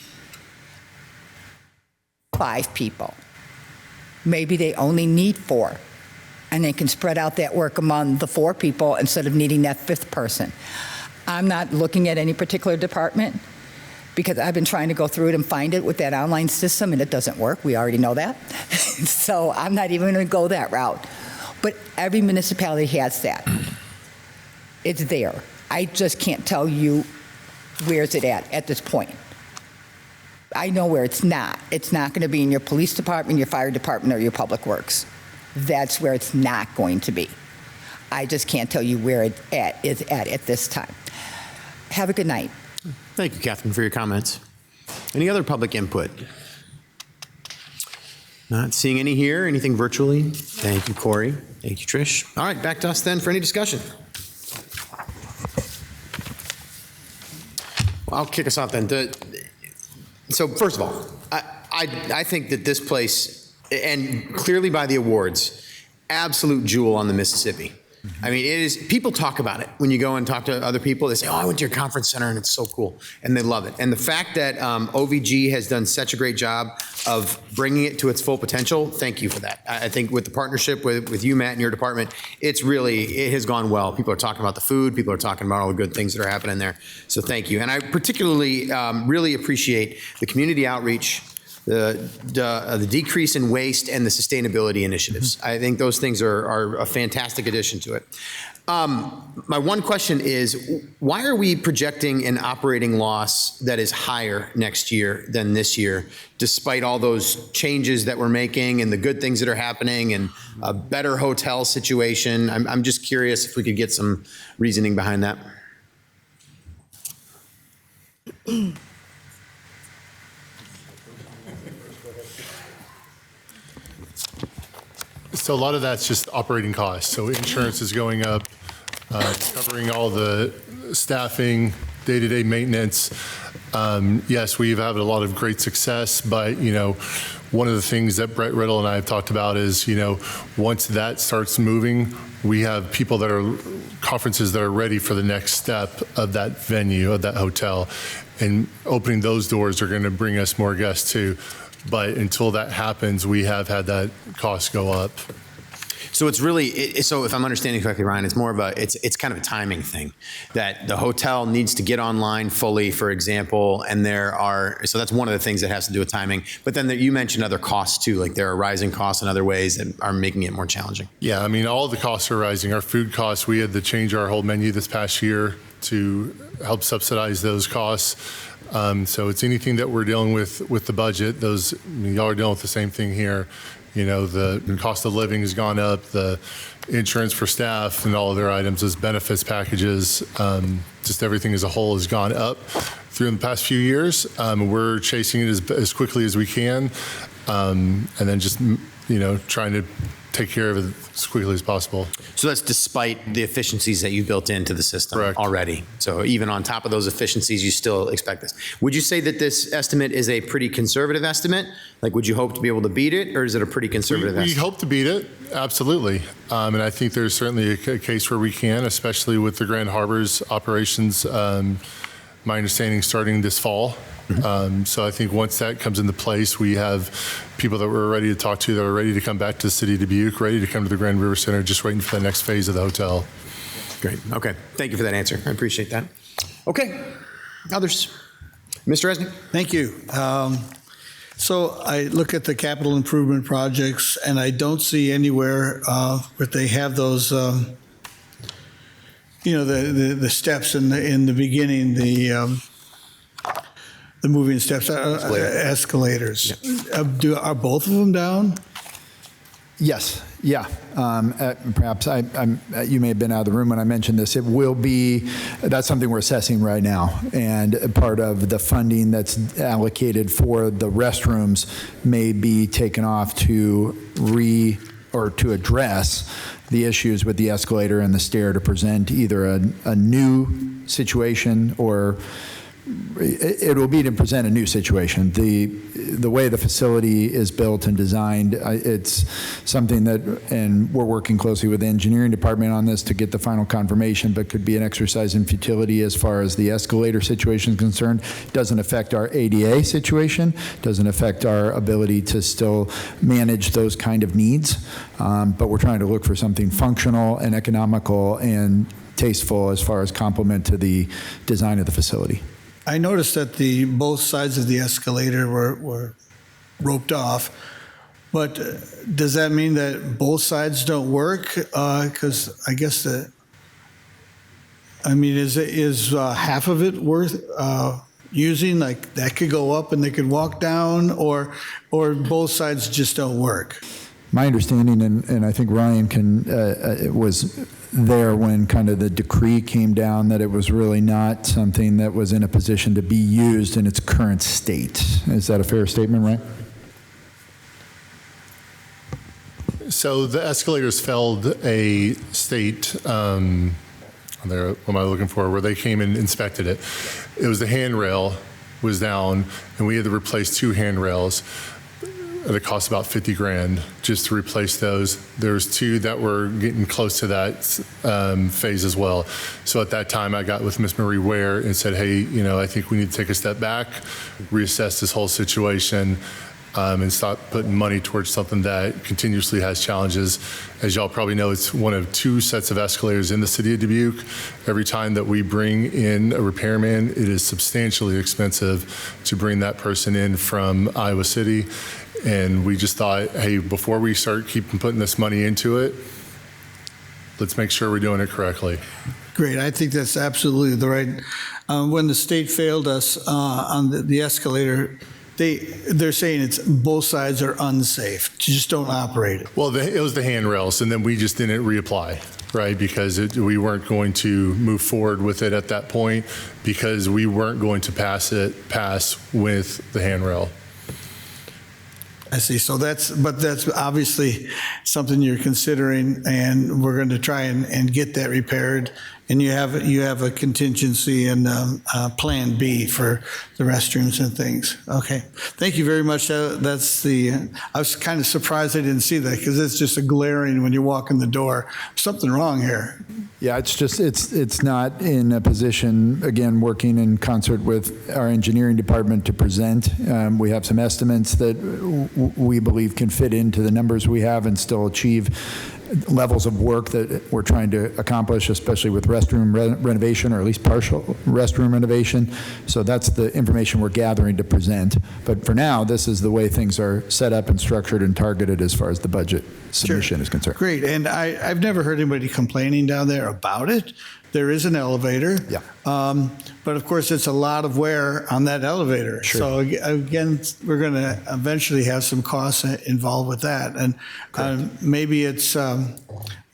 5 people. Maybe they only need 4. And they can spread out that work among the 4 people instead of needing that 5th person. I'm not looking at any particular department because I've been trying to go through it and find it with that online system, and it doesn't work. We already know that. So I'm not even going to go that route. But every municipality has that. It's there. I just can't tell you where's it at this point. I know where it's not. It's not going to be in your police department, your fire department, or your public works. That's where it's not going to be. I just can't tell you where it is at this time. Have a good night. Thank you, Catherine, for your comments. Any other public input? Not seeing any here. Anything virtually? Thank you, Corey. Thank you, Trish. All right, back to us then for any discussion. I'll kick us off then. So first of all, I think that this place, and clearly by the awards, absolute jewel on the Mississippi. I mean, it is, people talk about it. When you go and talk to other people, they say, oh, I went to your conference center and it's so cool. And they love it. And the fact that OVG has done such a great job of bringing it to its full potential, thank you for that. I think with the partnership with you, Matt, and your department, it has gone well. People are talking about the food. People are talking about all the good things that are happening there. So thank you. And I particularly really appreciate the community outreach, the decrease in waste, and the sustainability initiatives. I think those things are a fantastic addition to it. My one question is, why are we projecting an operating loss that is higher next year than this year, despite all those changes that we're making and the good things that are happening and a better hotel situation? I'm just curious if we could get some reasoning behind that. So a lot of that's just operating costs. So insurance is going up, covering all the staffing, day-to-day maintenance. Yes, we've had a lot of great success, but one of the things that Brett Riddle and I have talked about is, once that starts moving, we have people that are conferences that are ready for the next step of that venue, of that hotel, and opening those doors are going to bring us more guests too. But until that happens, we have had that cost go up. So it's really, so if I'm understanding correctly, Ryan, it's more of it's kind of a timing thing, that the hotel needs to get online fully, for example, and so that's one of the things that has to do with timing. But then you mentioned other costs too, like there are rising costs in other ways that are making it more challenging. Yeah, I mean, all the costs are rising. Our food costs, we had to change our whole menu this past year to help subsidize those costs. So it's anything that we're dealing with the budget. Y'all are dealing with the same thing here. The cost of living has gone up, the insurance for staff and all of their items, as benefits packages, just everything as a whole has gone up through the past few years. We're chasing it as quickly as we can, and then just, trying to take care of it as quickly as possible. So that's despite the efficiencies that you built into the system already. So even on top of those efficiencies, you still expect this. Would you say that this estimate is a pretty conservative estimate? Like, would you hope to be able to beat it, or is it a pretty conservative estimate? We hope to beat it, absolutely. And I think there's certainly a case where we can, especially with the Grand Harbor's operations, my understanding, starting this fall. So I think once that comes into place, we have people that we're ready to talk to, that are ready to come back to the city of Dubuque, ready to come to the Grand River Center, just waiting for the next phase of the hotel. Great. Okay. Thank you for that answer. I appreciate that. Okay. Others? Mr. Resnick? Thank you. So I look at the capital improvement projects, and I don't see anywhere where they have those, the steps in the beginning, the moving steps, escalators. Yeah. Are both of them down? Yes. Yeah. Perhaps you may have been out of the room when I mentioned this. It will be, that's something we're assessing right now. And part of the funding that's allocated for the restrooms may be taken off to address the issues with the escalator and the stair, to present either a new situation, or it will be to present a new situation. The way the facility is built and designed, it's something that, and we're working closely with the engineering department on this to get the final confirmation, but could be an exercise in futility as far as the escalator situation is concerned. Doesn't affect our ADA situation, doesn't affect our ability to still manage those kind of needs, but we're trying to look for something functional and economical and tasteful as far as complement to the design of the facility. I noticed that both sides of the escalator were roped off, but does that mean that both sides don't work? Because I guess is half of it worth using? Like, that could go up and they could walk down, or both sides just don't work? My understanding, and I think Ryan was there when kind of the decree came down, that it was really not something that was in a position to be used in its current state. Is that a fair statement, right? So the escalators failed a state, what am I looking for, where they came and inspected it. It was the handrail was down, and we had to replace 2 handrails. It cost about $50,000 just to replace those. There's 2 that were getting close to that phase as well. So at that time, I got with Ms. Marie Ware and said, hey, I think we need to take a step back, reassess this whole situation, and stop putting money towards something that continuously has challenges. As y'all probably know, it's one of 2 sets of escalators in the city of Dubuque. Every time that we bring in a repairman, it is substantially expensive to bring that person in from Iowa City. And we just thought, hey, before we start putting this money into it, let's make sure we're doing it correctly. Great. I think that's absolutely the right. When the state failed us on the escalator, they're saying it's both sides are unsafe. You just don't operate it. Well, it was the handrails, and then we just didn't reapply, right? Because we weren't going to move forward with it at that point, because we weren't going to pass with the handrail. I see. So that's obviously something you're considering, and we're going to try and get that repaired. And you have a contingency and plan B for the restrooms and things. Okay. Thank you very much. I was kind of surprised I didn't see that, because it's just a glaring when you walk in the door. Something wrong here. Yeah, it's not in a position, again, working in concert with our engineering department to present. We have some estimates that we believe can fit into the numbers we have and still achieve levels of work that we're trying to accomplish, especially with restroom renovation, or at least partial restroom renovation. So that's the information we're gathering to present. But for now, this is the way things are set up and structured and targeted as far as the budget submission is concerned. Great, and I've never heard anybody complaining down there about it. There is an elevator. Yeah. But of course, it's a lot of wear on that elevator. Sure. So again, we're going to eventually have some costs involved with that. And maybe it's,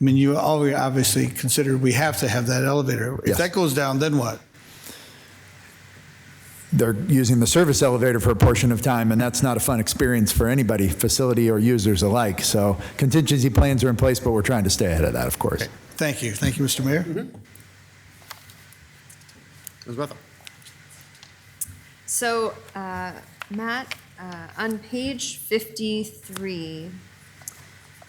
you always obviously consider we have to have that elevator. If Yes. that goes down, then what? They're using the service elevator for a portion of time, and that's not a fun experience for anybody, facility or users alike. So contingency plans are in place, but we're trying to stay ahead of that, of course. Okay. Thank you. Thank you, Mr. Mayor. Ms. Bethel. So, Matt, on page 53,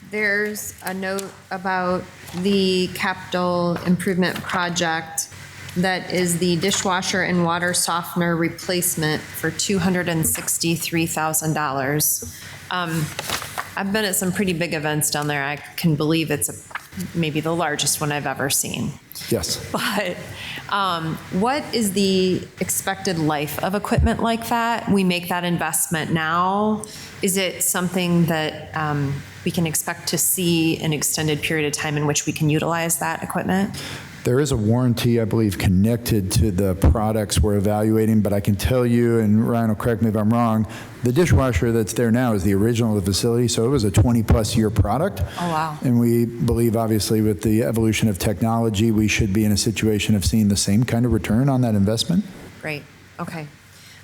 there's a note about the capital improvement project that is the dishwasher and water softener replacement for $263,000. I've been at some pretty big events down there. I can believe it's maybe the largest one I've ever seen. Yes. But what is the expected life of equipment like that? We make that investment now. Is it something that we can expect to see an extended period of time in which we can utilize that equipment? There is a warranty, I believe, connected to the products we're evaluating, but I can tell you, and Ryan will correct me if I'm wrong, the dishwasher that's there now is the original of the facility, so it was a 20-plus year product. Oh, wow. And we believe, obviously, with the evolution of technology, we should be in a situation of seeing the same kind of return on that investment. Great, okay.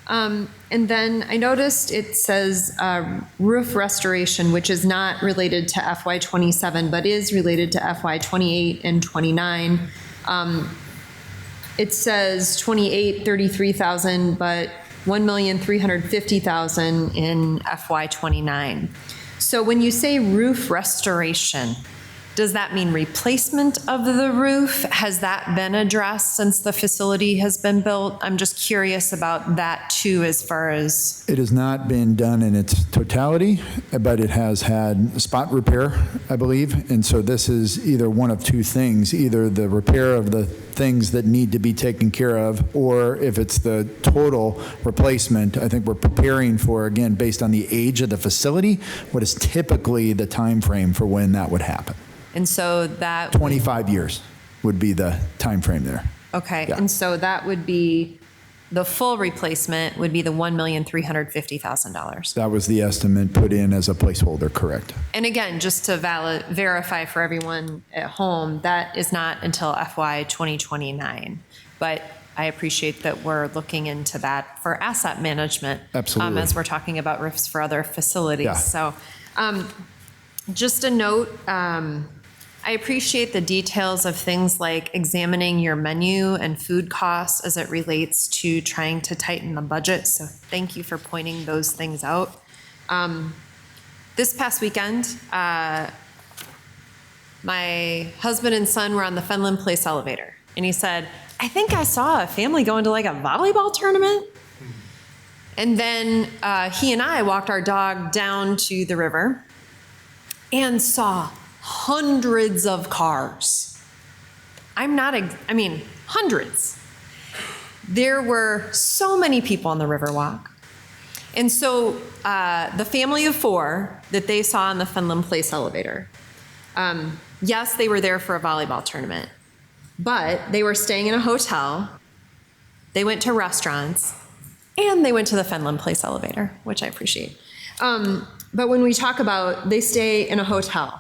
And then I noticed it says roof restoration, which is not related to FY27, but is related to FY28 and 29. It says 28, 33,000, but 1,350,000 in FY29. So when you say roof restoration, does that mean replacement of the roof? Has that been addressed since the facility has been built? I'm just curious about that too, as far as... It has not been done in its totality, but it has had spot repair, I believe. And so this is either one of two things, either the repair of the things that need to be taken care of, or if it's the total replacement, I think we're preparing for, again, based on the age of the facility, what is typically the time frame for when that would happen. And so that... 25 years would be the time frame there. Okay, Yeah. and so that would be, the full replacement would be the $1,350,000. That was the estimate put in as a placeholder, correct? And again, just to verify for everyone at home, that is not until FY 2029. But I appreciate that we're looking into that for asset management. Absolutely. As we're talking about roofs for other facilities. Yeah. So just a note, I appreciate the details of things like examining your menu and food costs as it relates to trying to tighten the budget. So thank you for pointing those things out. This past weekend, my husband and son were on the Fenland Place elevator. And he said, I think I saw a family going to like a volleyball tournament. And then he and I walked our dog down to the river and saw hundreds of cars. Hundreds. There were so many people on the Riverwalk. And so the family of four that they saw on the Fenland Place elevator, yes, they were there for a volleyball tournament, but they were staying in a hotel, they went to restaurants, and they went to the Fenland Place elevator, which I appreciate. But when we talk about they stay in a hotel,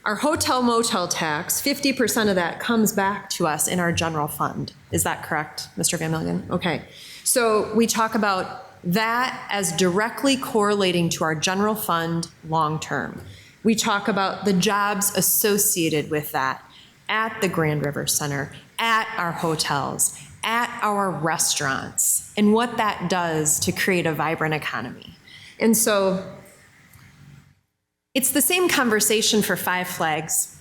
our hotel motel tax, 50% of that comes back to us in our general fund. Is that correct, Mr. Van Milligan? Okay. So we talk about that as directly correlating to our general fund long-term. We talk about the jobs associated with that at the Grand River Center, at our hotels, at our restaurants, and what that does to create a vibrant economy. And so it's the same conversation for Five Flags.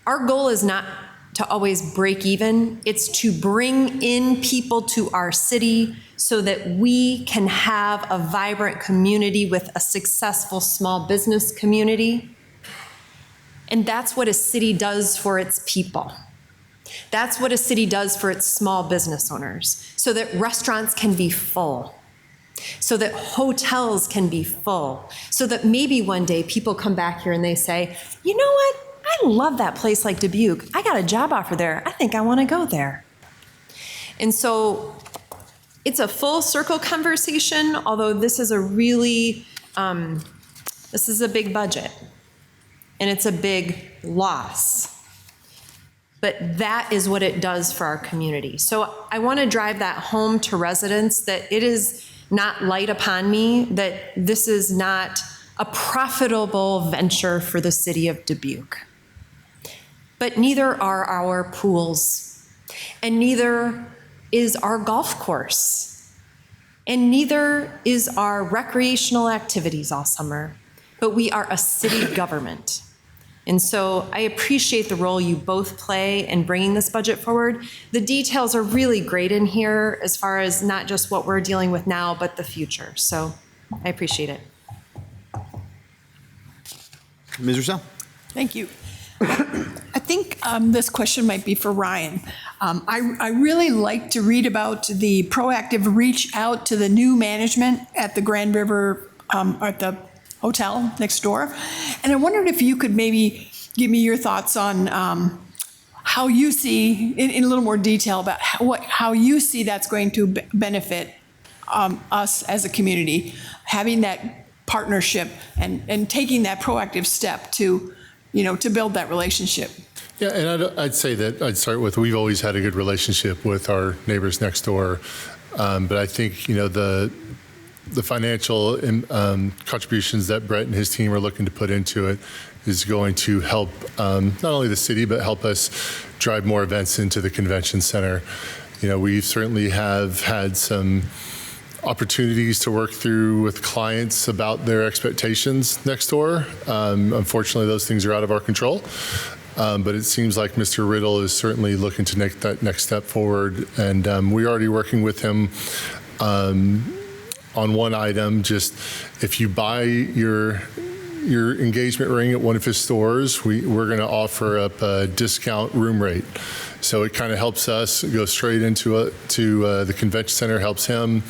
Our goal is not to always break even. It's to bring in people to our city so that we can have a vibrant community with a successful small business community. And that's what a city does for its people. That's what a city does for its small business owners, so that restaurants can be full, so that hotels can be full, so that maybe one day people come back here and they say, you know what? I love that place like Dubuque. I got a job offer there. I think I want to go there. And so it's a full circle conversation, although this is a really, this is a big budget and it's a big loss. But that is what it does for our community. So I want to drive that home to residents, that it is not light upon me that this is not a profitable venture for the city of Dubuque. But neither are our pools, and neither is our golf course, and neither is our recreational activities all summer. But we are a city government. And so I appreciate the role you both play in bringing this budget forward. The details are really great in here as far as not just what we're dealing with now, but the future. So I appreciate it. Ms. Russell? Thank you. I think this question might be for Ryan. I really like to read about the proactive reach out to the new management at the Grand River, at the hotel next door. And I wondered if you could maybe give me your thoughts on how you see, in a little more detail, about how you see that's going to benefit us as a community, having that partnership and taking that proactive step to, to build that relationship. Yeah, and I'd say that I'd start with, we've always had a good relationship with our neighbors next door. But I think, the financial contributions that Brett and his team are looking to put into it is going to help not only the city, but help us drive more events into the convention center. We certainly have had some opportunities to work through with clients about their expectations next door. Unfortunately, those things are out of our control. But it seems like Mr. Riddle is certainly looking to make that next step forward. And we're already working with him on one item. Just if you buy your engagement ring at one of his stores, we're going to offer up a discount room rate. So it kind of helps us go straight into the convention center, helps him.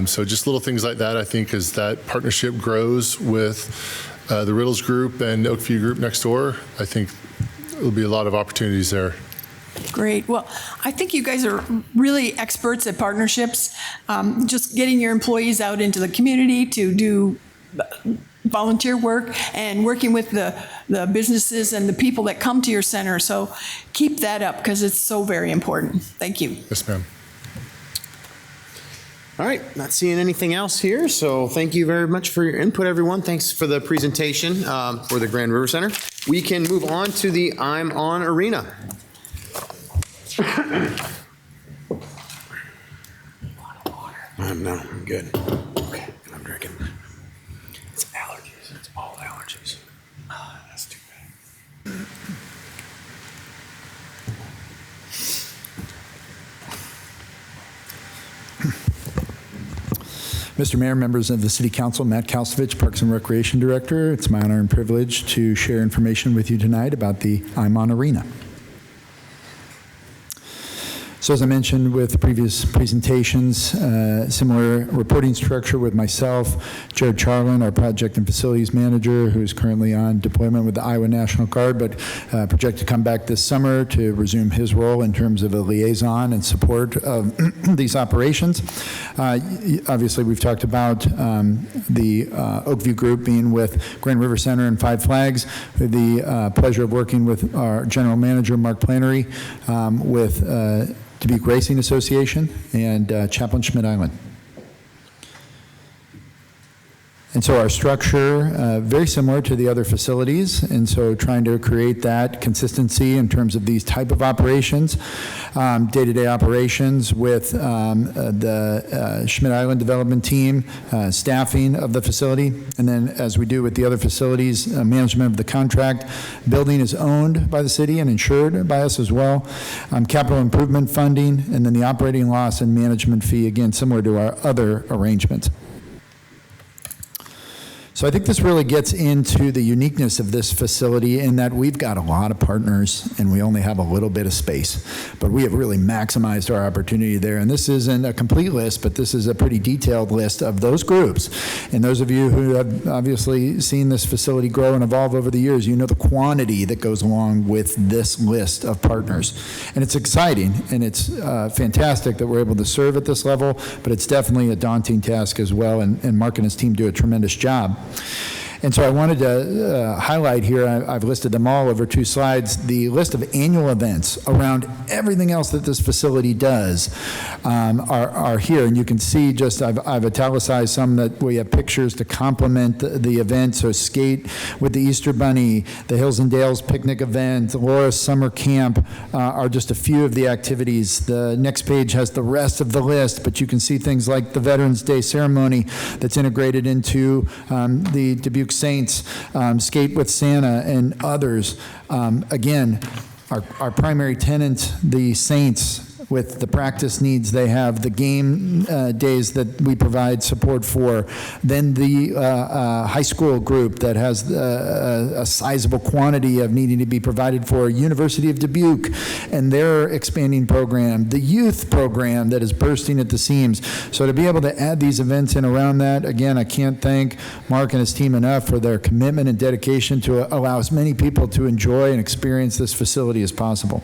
So just little things like that, I think, as that partnership grows with the Riddles Group and Oakview Group next door, I think there'll be a lot of opportunities there. Great. Well, I think you guys are really experts at partnerships, just getting your employees out into the community to do volunteer work and working with the businesses and the people that come to your center. So keep that up because it's so very important. Thank you. Yes, ma'am. All right, not seeing anything else here, so thank you very much for your input, everyone. Thanks for the presentation for the Grand River Center. We can move on to the ImOn Arena. No, I'm good. Okay, I'm drinking. It's allergies. It's all allergies. That's too bad. Mr. Mayor, members of the City Council, Matt Kalsovich, Parks and Recreation Director. It's my honor and privilege to share information with you tonight about the ImOn Arena. So as I mentioned with previous presentations, similar reporting structure with myself, Jared Charlin, our project and facilities manager, who is currently on deployment with the Iowa National Guard, but projected to come back this summer to resume his role in terms of a liaison and support of these operations. Obviously, we've talked about the Oakview Group being with Grand River Center and Five Flags. The pleasure of working with our general manager, Mark Plannery, with Dubuque Racing Association and Chaplain Schmidt Island. And so our structure, very similar to the other facilities, and so trying to create that consistency in terms of these type of operations, day-to-day operations with the Schmidt Island development team, staffing of the facility, and then as we do with the other facilities, management of the contract. Building is owned by the city and insured by us as well. Capital improvement funding, and then the operating loss and management fee, again, similar to our other arrangements. So I think this really gets into the uniqueness of this facility in that we've got a lot of partners and we only have a little bit of space, but we have really maximized our opportunity there. And this isn't a complete list, but this is a pretty detailed list of those groups. And those of you who have obviously seen this facility grow and evolve over the years, you know the quantity that goes along with this list of partners. And it's exciting and it's fantastic that we're able to serve at this level, but it's definitely a daunting task as well. And Mark and his team do a tremendous job. And so I wanted to highlight here, I've listed them all over 2 slides, the list of annual events around everything else that this facility does are here. And you can see just, I've italicized some that we have pictures to complement the event. So Skate with the Easter Bunny, the Hills and Dales picnic event, Laura's summer camp are just a few of the activities. The next page has the rest of the list, but you can see things like the Veterans Day ceremony that's integrated into the Dubuque Saints, Skate with Santa, and others. Again, our primary tenant, the Saints, with the practice needs they have, the game days that we provide support for, then the high school group that has a sizable quantity of needing to be provided for, University of Dubuque and their expanding program, the youth program that is bursting at the seams. So to be able to add these events in around that, again, I can't thank Mark and his team enough for their commitment and dedication to allow as many people to enjoy and experience this facility as possible.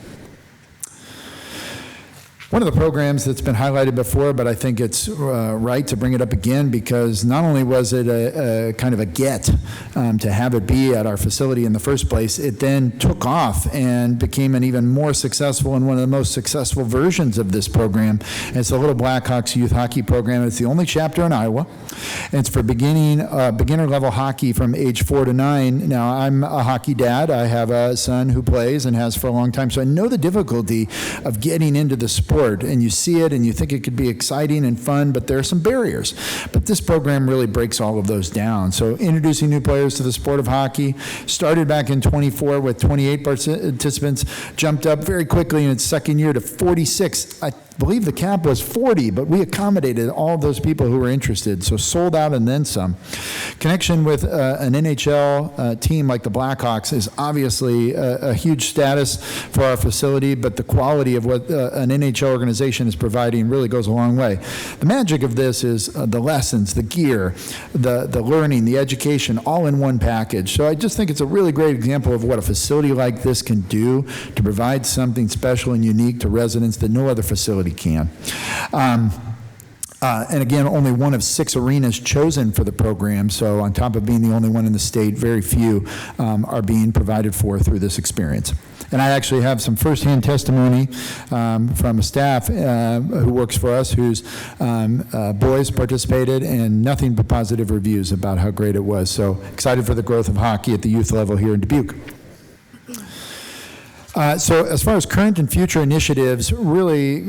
One of the programs that's been highlighted before, but I think it's right to bring it up again because not only was it a kind of a get to have it be at our facility in the first place, it then took off and became an even more successful and one of the most successful versions of this program. And it's the Little Blackhawks Youth Hockey Program. It's the only chapter in Iowa. And it's for beginner level hockey from age 4 to 9. Now, I'm a hockey dad. I have a son who plays and has for a long time, so I know the difficulty of getting into the sport. And you see it and you think it could be exciting and fun, but there are some barriers. But this program really breaks all of those down. So introducing new players to the sport of hockey, started back in 24 with 28 participants, jumped up very quickly in its second year to 46. I believe the cap was 40, but we accommodated all those people who were interested, so sold out and then some. Connection with an NHL team like the Blackhawks is obviously a huge status for our facility, but the quality of what an NHL organization is providing really goes a long way. The magic of this is the lessons, the gear, the learning, the education, all in one package. So I just think it's a really great example of what a facility like this can do to provide something special and unique to residents that no other facility can. And again, only one of 6 arenas chosen for the program, so on top of being the only one in the state, very few are being provided for through this experience. And I actually have some firsthand testimony from a staff who works for us whose boys participated, and nothing but positive reviews about how great it was. So excited for the growth of hockey at the youth level here in Dubuque. So as far as current and future initiatives, really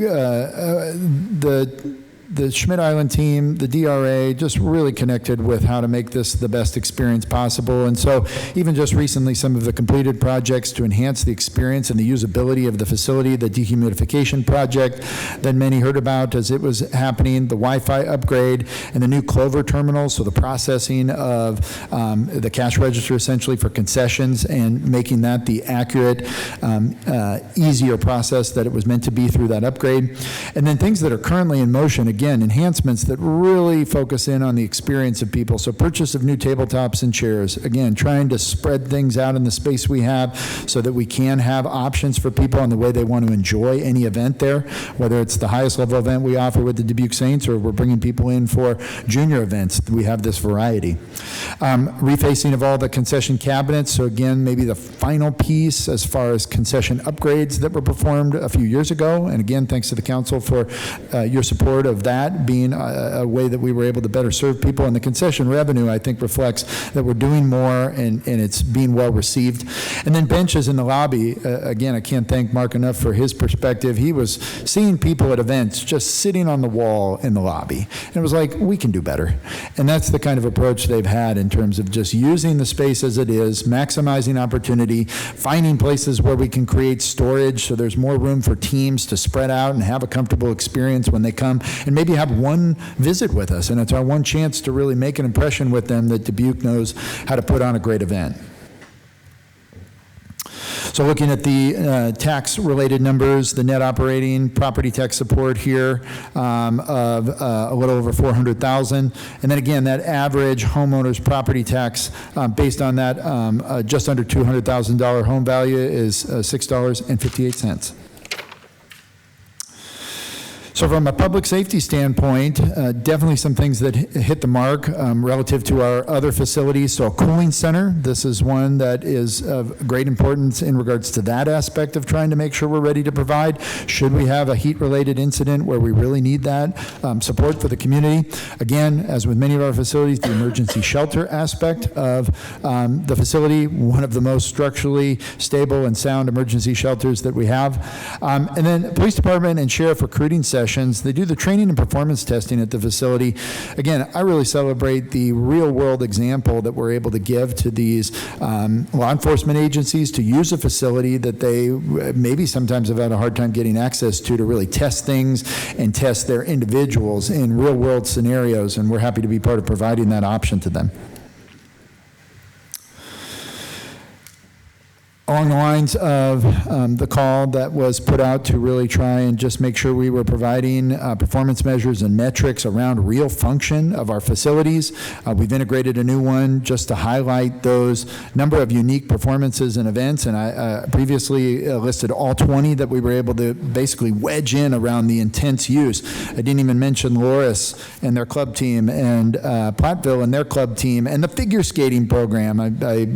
the Schmidt Island team, the DRA, just really connected with how to make this the best experience possible. And so even just recently, some of the completed projects to enhance the experience and the usability of the facility, the dehumidification project that many heard about as it was happening, the Wi-Fi upgrade, and the new Clover terminal, so the processing of the cash register essentially for concessions and making that the accurate, easier process that it was meant to be through that upgrade. And then things that are currently in motion, again, enhancements that really focus in on the experience of people. So purchase of new tabletops and chairs. Again, trying to spread things out in the space we have so that we can have options for people on the way they want to enjoy any event there, whether it's the highest level event we offer with the Dubuque Saints or we're bringing people in for junior events. We have this variety. Refacing of all the concession cabinets. So again, maybe the final piece as far as concession upgrades that were performed a few years ago. And again, thanks to the council for your support of that being a way that we were able to better serve people. And the concession revenue, I think, reflects that we're doing more and it's being well received. And then benches in the lobby. Again, I can't thank Mark enough for his perspective. He was seeing people at events just sitting on the wall in the lobby. And it was like, we can do better. And that's the kind of approach they've had in terms of just using the space as it is, maximizing opportunity, finding places where we can create storage so there's more room for teams to spread out and have a comfortable experience when they come, and and maybe have one visit with us. And it's our one chance to really make an impression with them that Dubuque knows how to put on a great event. So looking at the tax-related numbers, the net operating property tax support here of a little over $400,000. And then again, that average homeowner's property tax based on that just under $200,000 home value is $6.58. So from a public safety standpoint, definitely some things that hit the mark relative to our other facilities. So a cooling center, this is one that is of great importance in regards to that aspect of trying to make sure we're ready to provide. Should we have a heat-related incident where we really need that support for the community? Again, as with many of our facilities, the emergency shelter aspect of the facility, one of the most structurally stable and sound emergency shelters that we have. And then police department and sheriff recruiting sessions. They do the training and performance testing at the facility. Again, I really celebrate the real-world example that we're able to give to these law enforcement agencies to use a facility that they maybe sometimes have had a hard time getting access to really test things and test their individuals in real-world scenarios, and we're happy to be part of providing that option to them. Along the lines of the call that was put out to really try and just make sure we were providing performance measures and metrics around real function of our facilities. We've integrated a new one just to highlight those number of unique performances and events, and I previously listed all 20 that we were able to basically wedge in around the intense use. I didn't even mention Loris and their club team, and Platteville and their club team, and the figure skating program. I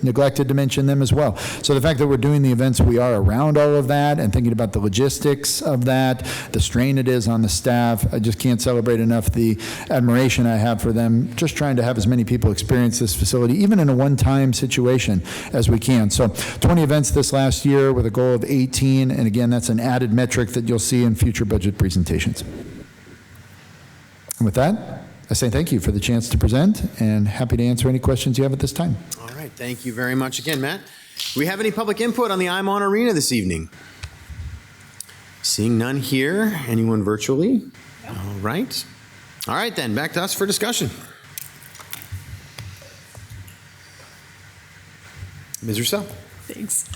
neglected to mention them as well. So the fact that we're doing the events we are around all of that and thinking about the logistics of that, the strain it is on the staff, I just can't celebrate enough the admiration I have for them, just trying to have as many people experience this facility, even in a one-time situation, as we can. So 20 events this last year with a goal of 18, and again, that's an added metric that you'll see in future budget presentations. And with that, I say thank you for the chance to present, and happy to answer any questions you have at this time. All right, thank you very much again, Matt. Do we have any public input on the ImOn Arena this evening? Seeing none here. Anyone virtually? All right. All right, then, back to us for discussion. Ms. Rousseau. Thanks.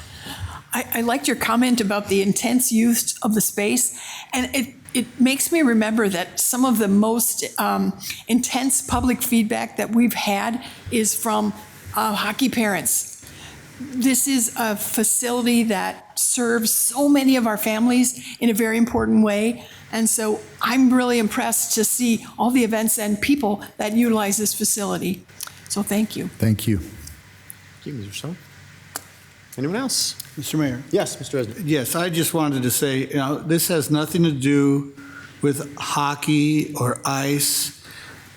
I liked your comment about the intense use of the space, and it makes me remember that some of the most intense public feedback that we've had is from hockey parents. This is a facility that serves so many of our families in a very important way. And so I'm really impressed to see all the events and people that utilize this facility. So thank you. Thank you. Thank you, Ms. Rousseau. Anyone else? Mr. Mayor. Yes, Mr. Resnick. Yes, I just wanted to say, this has nothing to do with hockey or ice,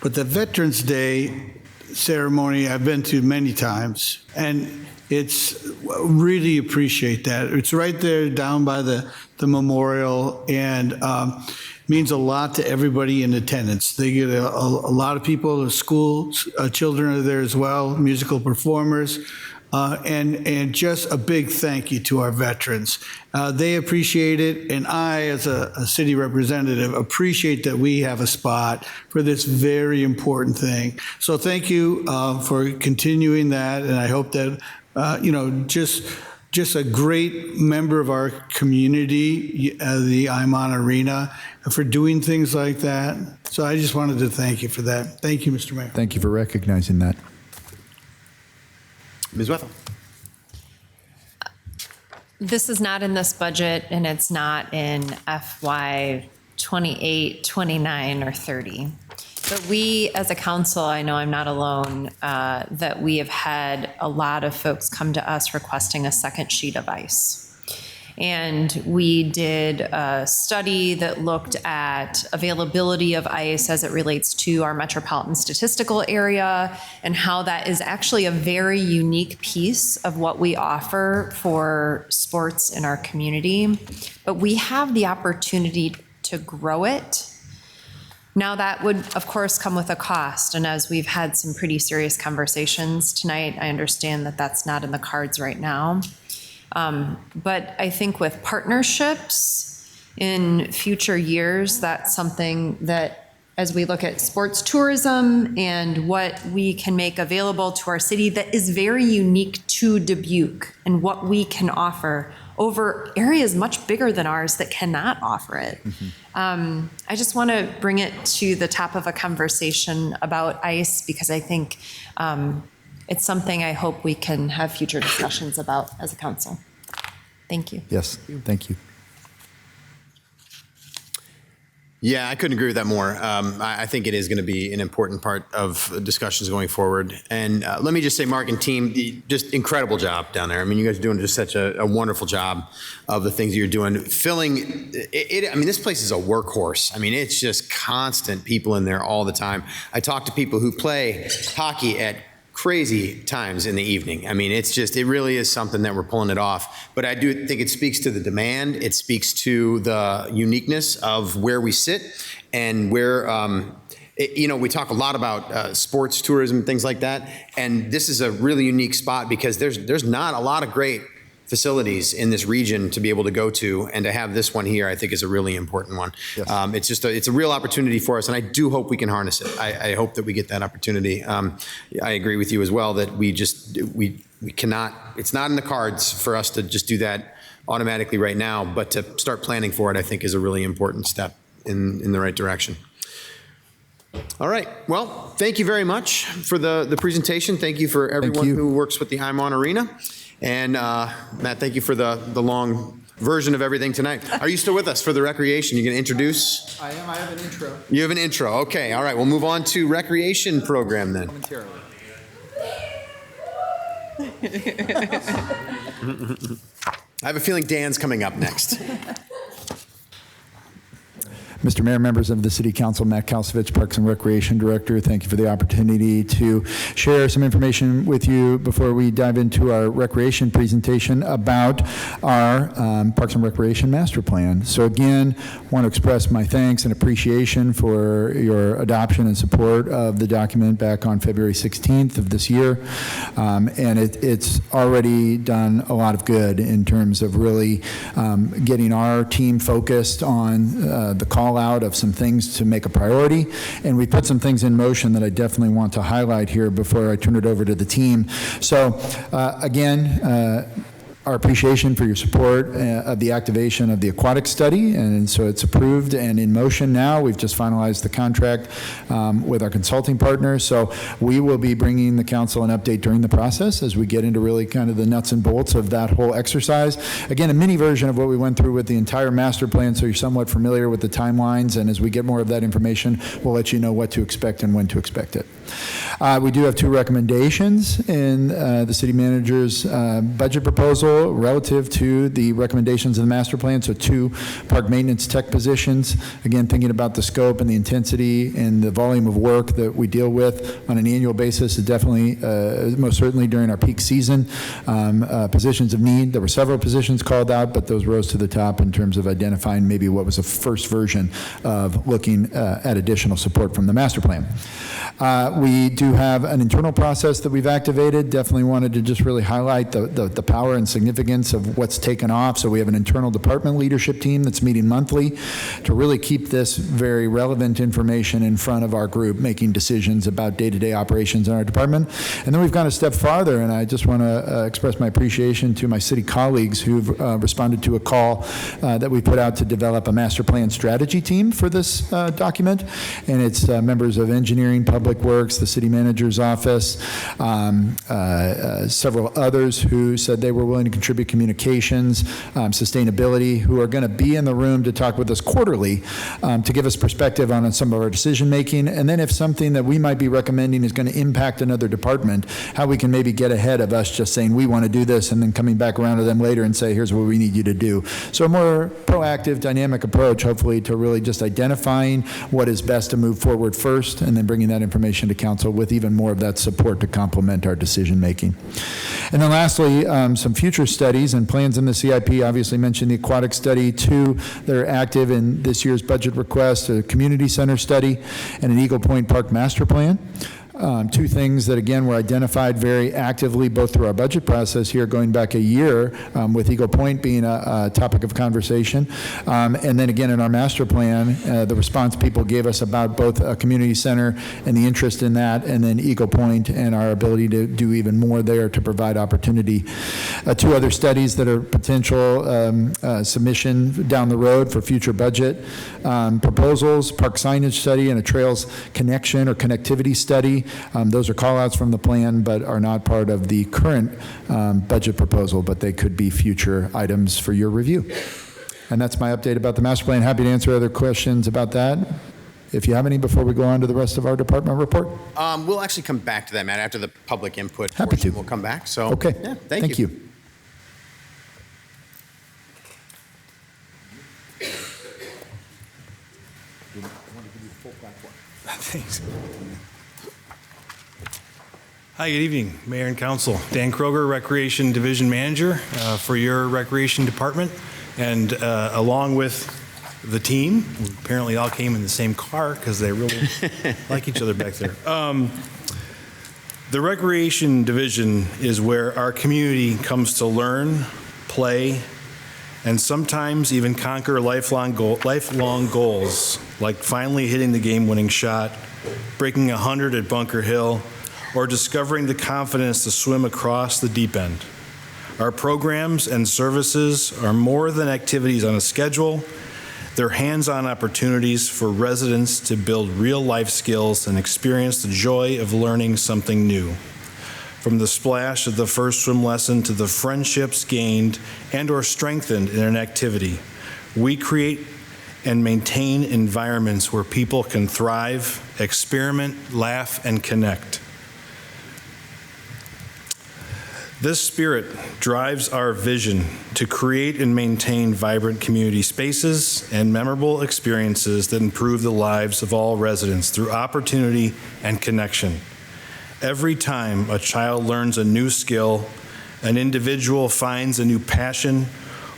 but the Veterans Day ceremony I've been to many times, and it's really appreciate that. It's right there down by the memorial, and means a lot to everybody in attendance. They get a lot of people, the school children are there as well, musical performers, and just a big thank you to our veterans. They appreciate it, and I, as a city representative, appreciate that we have a spot for this very important thing. So thank you for continuing that, and I hope that just a great member of our community, the ImOn Arena, for doing things like that. So I just wanted to thank you for that. Thank you, Mr. Mayor. Thank you for recognizing that. Ms. Wethel. This is not in this budget, and it's not in FY 28, 29, or 30. But we, as a council, I know I'm not alone, that we have had a lot of folks come to us requesting a second sheet of ice. And we did a study that looked at availability of ice as it relates to our metropolitan statistical area and how that is actually a very unique piece of what we offer for sports in our community. But we have the opportunity to grow it. Now, that would, of course, come with a cost. And as we've had some pretty serious conversations tonight, I understand that that's not in the cards right now. But I think with partnerships in future years, that's something that, as we look at sports tourism and what we can make available to our city that is very unique to Dubuque and what we can offer over areas much bigger than ours that cannot offer it. I just want to bring it to the top of a conversation about ice because I think it's something I hope we can have future discussions about as a council. Thank you. Yes, thank you. Yeah, I couldn't agree with that more. I think it is going to be an important part of discussions going forward. And let me just say, Mark and team, just incredible job down there. I mean, you guys are doing just such a wonderful job of the things you're doing. Filling it, I mean, this place is a workhorse. I mean, it's just constant people in there all the time. I talk to people who play hockey at crazy times in the evening. I mean, it really is something that we're pulling it off. But I do think it speaks to the demand. It speaks to the uniqueness of where we sit and where, we talk a lot about sports tourism, things like that. And this is a really unique spot because there's not a lot of great facilities in this region to be able to go to, and to have this one here, I think is a really important one. Yes. It's a real opportunity for us, and I do hope we can harness it. I hope that we get that opportunity. I agree with you as well that we cannot, it's not in the cards for us to just do that automatically right now, but to start planning for it, I think is a really important step in the right direction. All right. Well, thank you very much for the presentation. Thank you for everyone who works with the ImOn Arena. And Matt, thank you for the long version of everything tonight. Are you still with us for the recreation? You're going to introduce? I am. I have an intro. You have an intro. Okay. All right. We'll move on to recreation program then. I have a feeling Dan's coming up next. Mr. Mayor, members of the City Council, Matt Kalsevich, Parks and Recreation Director, thank you for the opportunity to share some information with you before we dive into our recreation presentation about our Parks and Recreation Master Plan. So again, I want to express my thanks and appreciation for your adoption and support of the document back on February 16th of this year. And it's already done a lot of good in terms of really getting our team focused on the call out of some things to make a priority, and we put some things in motion that I definitely want to highlight here before I turn it over to the team. So again, our appreciation for your support of the activation of the aquatic study, and so it's approved and in motion now. We've just finalized the contract with our consulting partners, so we will be bringing the council an update during the process as we get into really kind of the nuts and bolts of that whole exercise. Again, a mini version of what we went through with the entire master plan, so you're somewhat familiar with the timelines, and as we get more of that information, we'll let you know what to expect and when to expect it. We do have two recommendations in the city manager's budget proposal relative to the recommendations of the master plan. So two park maintenance tech positions. Again, thinking about the scope and the intensity and the volume of work that we deal with on an annual basis is definitely, most certainly during our peak season, positions of need. There were several positions called out, but those rose to the top in terms of identifying maybe what was a first version of looking at additional support from the master plan. We do have an internal process that we've activated. Definitely wanted to just really highlight the power and significance of what's taken off. So we have an internal department leadership team that's meeting monthly to really keep this very relevant information in front of our group, making decisions about day-to-day operations in our department. And then we've gone a step farther, and I just want to express my appreciation to my city colleagues who've responded to a call that we put out to develop a master plan strategy team for this document. And it's members of engineering, public works, the city manager's office, several others who said they were willing to contribute communications, sustainability, who are going to be in the room to talk with us quarterly to give us perspective on some of our decision making. And then if something that we might be recommending is going to impact another department, how we can maybe get ahead of us just saying we want to do this and then coming back around to them later and say, here's what we need you to do. So a more proactive, dynamic approach, hopefully, to really just identifying what is best to move forward first and then bringing that information to council with even more of that support to complement our decision making. And then lastly, some future studies and plans in the CIP. Obviously mentioned the aquatic study. Two, they're active in this year's budget request, a community center study and an Eagle Point Park master plan. Two things that, again, were identified very actively, both through our budget process here going back a year, with Eagle Point being a topic of conversation. And then again, in our master plan, the response people gave us about both a community center and the interest in that, and then Eagle Point and our ability to do even more there to provide opportunity. Two other studies that are potential submission down the road for future budget proposals: park signage study and a trails connection or connectivity study. Those are call-outs from the plan, but are not part of the current budget proposal, but they could be future items for your review. And that's my update about the master plan. Happy to answer other questions about that, if you have any, before we go on to the rest of our department report. We'll actually come back to that, Matt, after the public input. Happy to. We'll come back. So, Okay. yeah, thank you. Thanks. Hi, good evening, Mayor and Council. Dan Kroger, Recreation Division Manager for your Recreation Department, and along with the team, we apparently all came in the same car because they really like each other back there. The Recreation Division is where our community comes to learn, play, and sometimes even conquer lifelong goals, like finally hitting the game-winning shot, breaking 100 at Bunker Hill, or discovering the confidence to swim across the deep end. Our programs and services are more than activities on a schedule. They're hands-on opportunities for residents to build real-life skills and experience the joy of learning something new. From the splash of the first swim lesson to the friendships gained and or strengthened in an activity, we create and maintain environments where people can thrive, experiment, laugh, and connect. This spirit drives our vision to create and maintain vibrant community spaces and memorable experiences that improve the lives of all residents through opportunity and connection. Every time a child learns a new skill, an individual finds a new passion,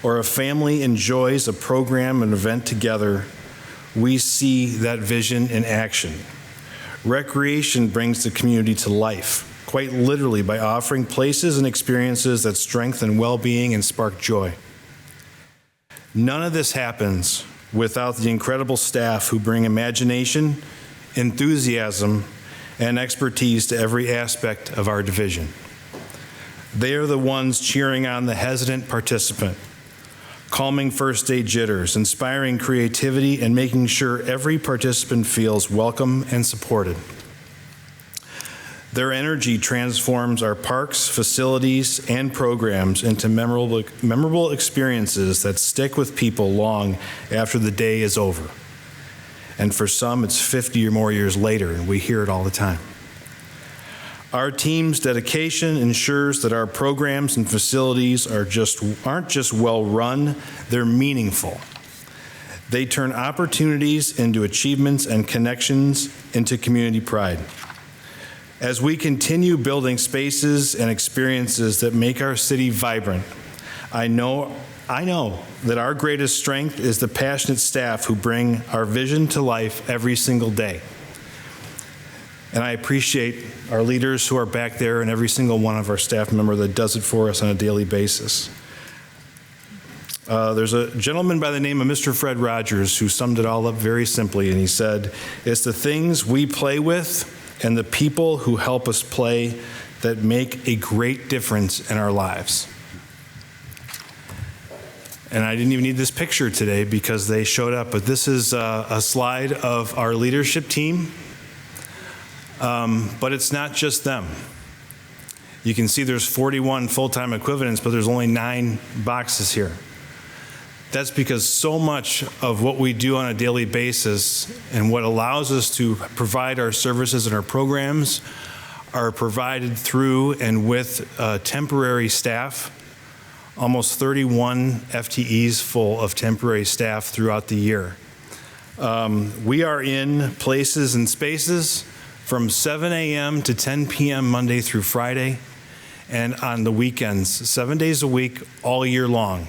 or a family enjoys a program and event together, we see that vision in action. Recreation brings the community to life, quite literally by offering places and experiences that strengthen well-being and spark joy. None of this happens without the incredible staff who bring imagination, enthusiasm, and expertise to every aspect of our division. They are the ones cheering on the hesitant participant, calming first day jitters, inspiring creativity, and making sure every participant feels welcome and supported. Their energy transforms our parks, facilities, and programs into memorable experiences that stick with people long after the day is over. And for some, it's 50 or more years later, and we hear it all the time. Our team's dedication ensures that our programs and facilities aren't just well run, they're meaningful. They turn opportunities into achievements and connections into community pride. As we continue building spaces and experiences that make our city vibrant, I know that our greatest strength is the passionate staff who bring our vision to life every single day. And I appreciate our leaders who are back there and every single one of our staff member that does it for us on a daily basis. There's a gentleman by the name of Mr. Fred Rogers who summed it all up very simply, and he said, "It's the things we play with and the people who help us play that make a great difference in our lives." And I didn't even need this picture today because they showed up, but this is a slide of our leadership team. But it's not just them. You can see there's 41 full-time equivalents, but there's only 9 boxes here. That's because so much of what we do on a daily basis and what allows us to provide our services and our programs are provided through and with temporary staff, almost 31 FTEs full of temporary staff throughout the year. We are in places and spaces from 7 a.m. to 10 p.m. Monday through Friday, and on the weekends, 7 days a week, all year long.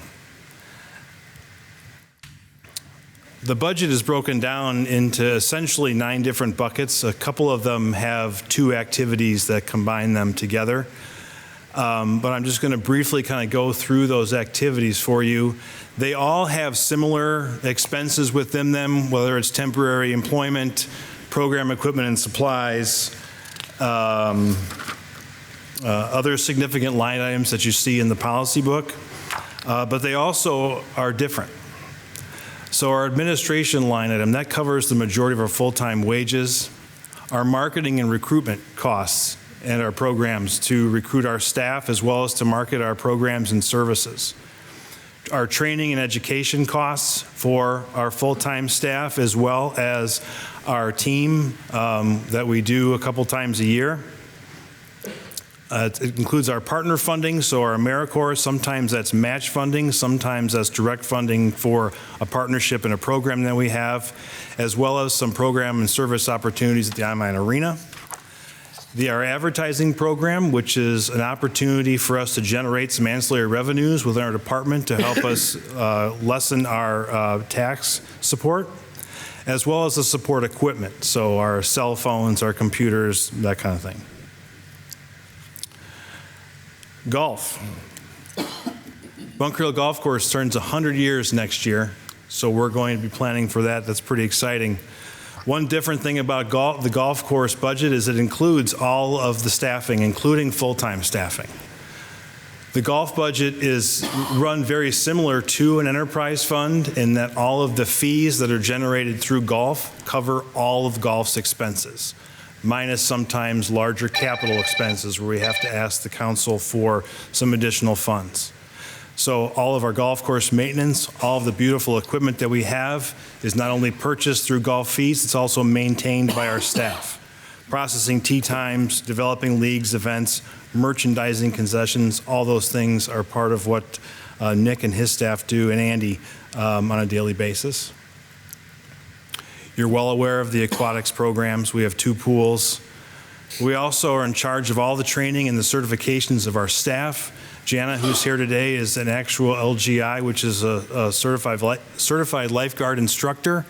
The budget is broken down into essentially 9 different buckets. A couple of them have 2 activities that combine them together. But I'm just going to briefly kind of go through those activities for you. They all have similar expenses within them, whether it's temporary employment, program equipment and supplies, other significant line items that you see in the policy book, but they also are different. So our administration line item, that covers the majority of our full-time wages, our marketing and recruitment costs, and our programs to recruit our staff as well as to market our programs and services. Our training and education costs for our full-time staff as well as our team that we do a couple times a year. It includes our partner funding, so our AmeriCorps, sometimes that's match funding, sometimes that's direct funding for a partnership and a program that we have, as well as some program and service opportunities at the ImOn Arena. Our advertising program, which is an opportunity for us to generate some ancillary revenues within our department to help us lessen our tax support, as well as the support equipment, so our cell phones, our computers, that kind of thing. Golf. Bunker Hill Golf Course turns 100 years next year, so we're going to be planning for that. That's pretty exciting. One different thing about the golf course budget is it includes all of the staffing, including full-time staffing. The golf budget is run very similar to an enterprise fund in that all of the fees that are generated through golf cover all of golf's expenses, minus sometimes larger capital expenses where we have to ask the council for some additional funds. So all of our golf course maintenance, all of the beautiful equipment that we have is not only purchased through golf fees, it's also maintained by our staff. Processing tee times, developing leagues, events, merchandising concessions, all those things are part of what Nick and his staff do, and Andy, on a daily basis. You're well aware of the aquatics programs. We have 2 pools. We also are in charge of all the training and the certifications of our staff. Jana, who's here today, is an actual LGI, which is a certified lifeguard instructor.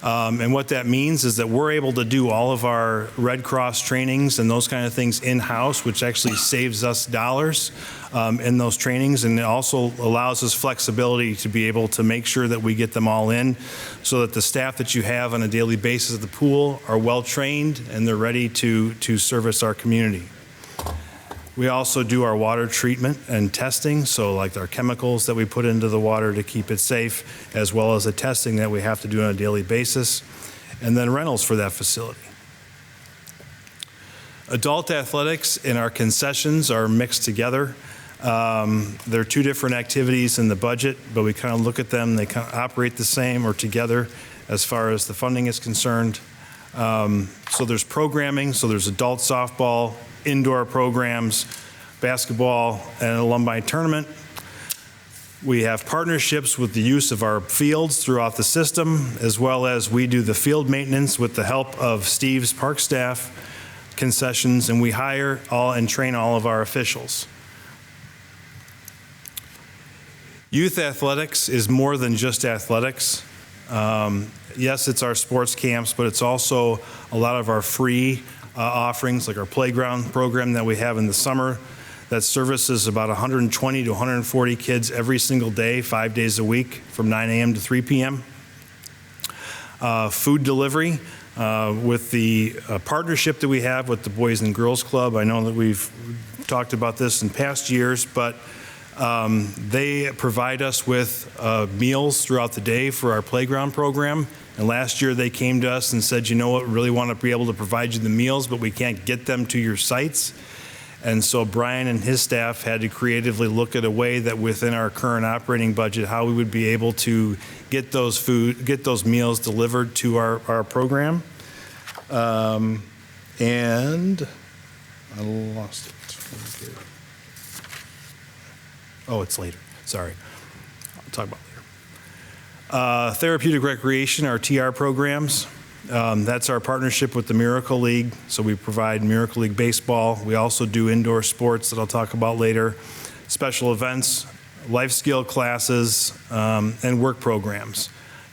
And what that means is that we're able to do all of our Red Cross trainings and those kind of things in-house, which actually saves us dollars in those trainings, and it also allows us flexibility to be able to make sure that we get them all in so that the staff that you have on a daily basis at the pool are well trained and they're ready to service our community. We also do our water treatment and testing, so like our chemicals that we put into the water to keep it safe, as well as the testing that we have to do on a daily basis, and then rentals for that facility. Adult athletics and our concessions are mixed together. They're 2 different activities in the budget, but we kind of look at them, they kind of operate the same or together as far as the funding is concerned. So there's programming, so there's adult softball, indoor programs, basketball, and an alumni tournament. We have partnerships with the use of our fields throughout the system, as well as we do the field maintenance with the help of Steve's park staff, concessions, and we hire all and train all of our officials. Youth athletics is more than just athletics. Yes, it's our sports camps, but it's also a lot of our free offerings, like our playground program that we have in the summer that services about 120 to 140 kids every single day, 5 days a week from 9 a.m. to 3 p.m. Food delivery with the partnership that we have with the Boys and Girls Club. I know that we've talked about this in past years, but they provide us with meals throughout the day for our playground program. And last year they came to us and said, you know what, we really want to be able to provide you the meals, but we can't get them to your sites. And so Brian and his staff had to creatively look at a way that within our current operating budget, how we would be able to get those meals delivered to our program. And I lost it. Oh, it's later. Sorry. I'll talk about it later. Therapeutic recreation, our TR programs. That's our partnership with the Miracle League. So we provide Miracle League baseball. We also do indoor sports that I'll talk about later. Special events, life skill classes, and work programs.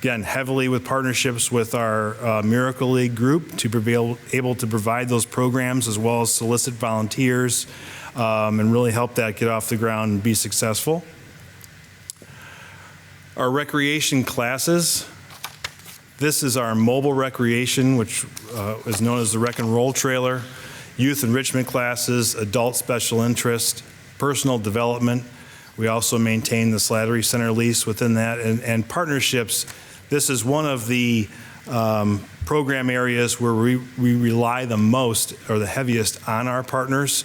again, heavily with partnerships with our Miracle League group to be able to provide those programs as well as solicit volunteers and really help that get off the ground and be successful. Our recreation classes. This is our mobile recreation, which is known as the Rec and Roll Trailer, youth enrichment classes, adult special interest, personal development. We also maintain the Slattery Center lease within that, and partnerships. This is one of the program areas where we rely the most or the heaviest on our partners,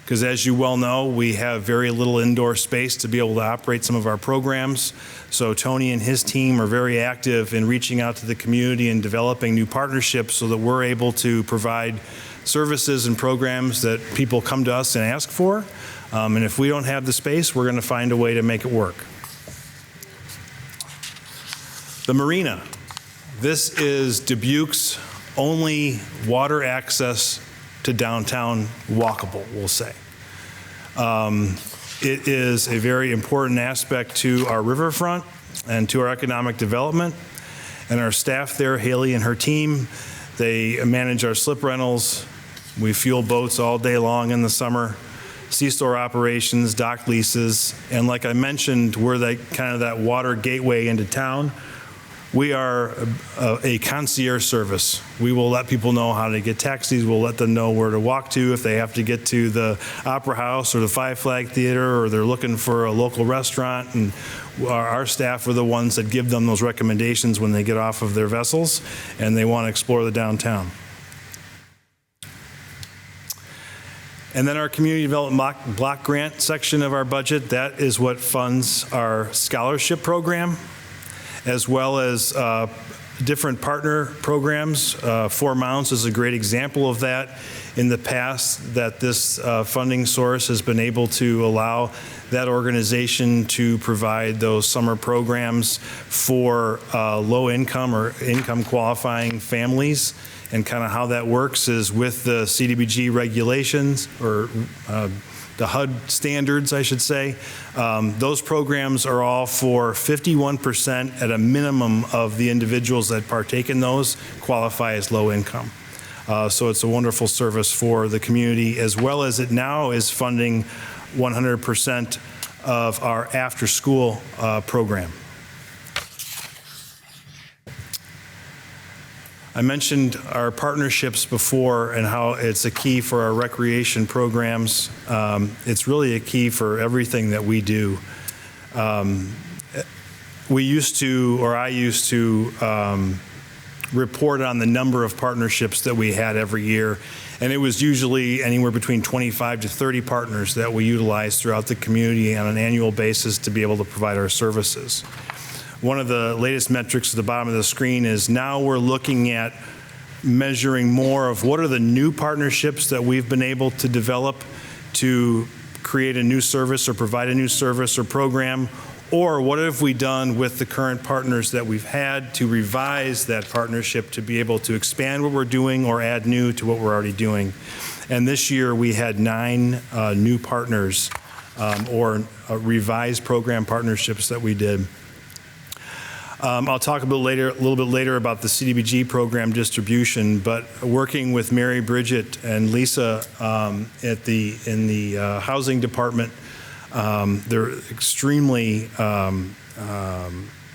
because as you well know, we have very little indoor space to be able to operate some of our programs. So Tony and his team are very active in reaching out to the community and developing new partnerships so that we're able to provide services and programs that people come to us and ask for. And if we don't have the space, we're going to find a way to make it work. The marina. This is Dubuque's only water access to downtown walkable, we'll say. It is a very important aspect to our riverfront and to our economic development. And our staff there, Haley and her team, they manage our slip rentals. We fuel boats all day long in the summer, C-store operations, dock leases, and like I mentioned, we're that water gateway into town. We are a concierge service. We will let people know how to get taxis. We'll let them know where to walk to if they have to get to the Opera House or the Five Flag Theater, or they're looking for a local restaurant. And our staff are the ones that give them those recommendations when they get off of their vessels and they want to explore the downtown. And then our community development block grant section of our budget, that is what funds our scholarship program, as well as different partner programs. Four Mounts is a great example of that. In the past, that this funding source has been able to allow that organization to provide those summer programs for low income or income qualifying families. And kind of how that works is with the CDBG regulations, or the HUD standards, I should say. Those programs are all for 51% at a minimum of the individuals that partake in those qualify as low income. So it's a wonderful service for the community, as well as it now is funding 100% of our after-school program. I mentioned our partnerships before and how it's a key for our recreation programs. It's really a key for everything that we do. We used to, or I used to, report on the number of partnerships that we had every year, and it was usually anywhere between 25 to 30 partners that we utilized throughout the community on an annual basis to be able to provide our services. One of the latest metrics at the bottom of the screen is now we're looking at measuring more of what are the new partnerships that we've been able to develop to create a new service or provide a new service or program, or what have we done with the current partners that we've had to revise that partnership to be able to expand what we're doing or add new to what we're already doing. And this year we had 9 new partners or revised program partnerships that we did. I'll talk a little bit later about the CDBG program distribution, but working with Mary Bridget and Lisa in the housing department, they're extremely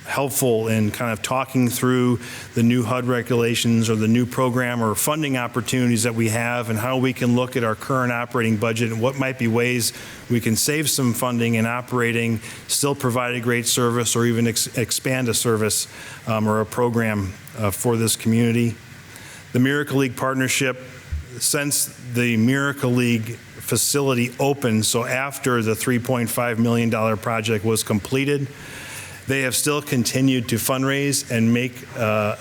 helpful in kind of talking through the new HUD regulations or the new program or funding opportunities that we have, and how we can look at our current operating budget and what might be ways we can save some funding in operating, still provide a great service, or even expand a service or a program for this community. The Miracle League partnership, since the Miracle League facility opened, so after the $3.5 million project was completed, they have still continued to fundraise and make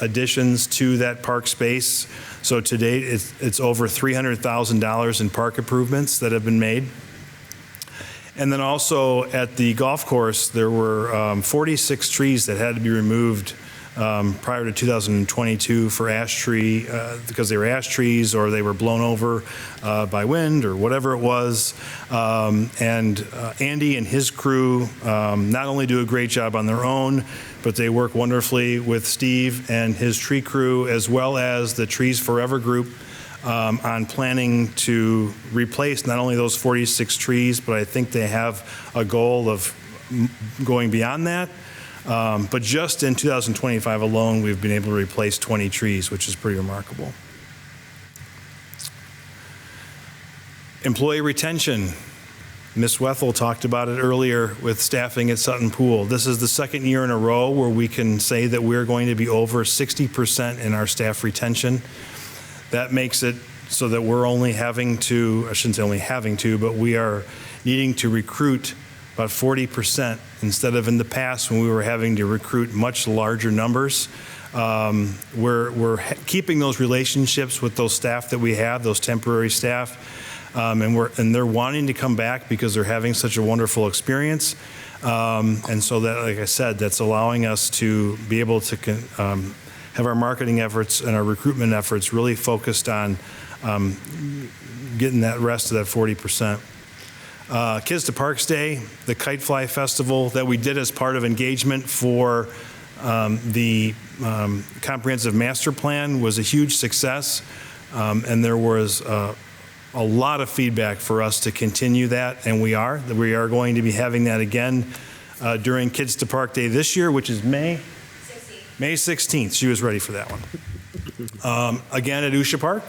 additions to that park space. So to date, it's over $300,000 in park improvements that have been made. And then also at the golf course, there were 46 trees that had to be removed prior to 2022 for ash tree, because they were ash trees or they were blown over by wind or whatever it was. And Andy and his crew not only do a great job on their own, but they work wonderfully with Steve and his tree crew, as well as the Trees Forever group, on planning to replace not only those 46 trees, but I think they have a goal of going beyond that. But just in 2025 alone, we've been able to replace 20 trees, which is pretty remarkable. Employee retention. Ms. Wethel talked about it earlier with staffing at Sutton Pool. This is the second year in a row where we can say that we're going to be over 60% in our staff retention. That makes it so that we're only having to, I shouldn't say only having to, but we are needing to recruit about 40% instead of in the past when we were having to recruit much larger numbers. We're keeping those relationships with those staff that we have, those temporary staff, and they're wanting to come back because they're having such a wonderful experience. And so that, like I said, that's allowing us to be able to have our marketing efforts and our recruitment efforts really focused on getting that rest of that 40%. Kids to Parks Day, the Kite Fly Festival that we did as part of engagement for the Comprehensive Master Plan was a huge success, and there was a lot of feedback for us to continue that, and we are going to be having that again during Kids to Park Day this year, which is May 16th. She was ready for that one. Again at Usha Park,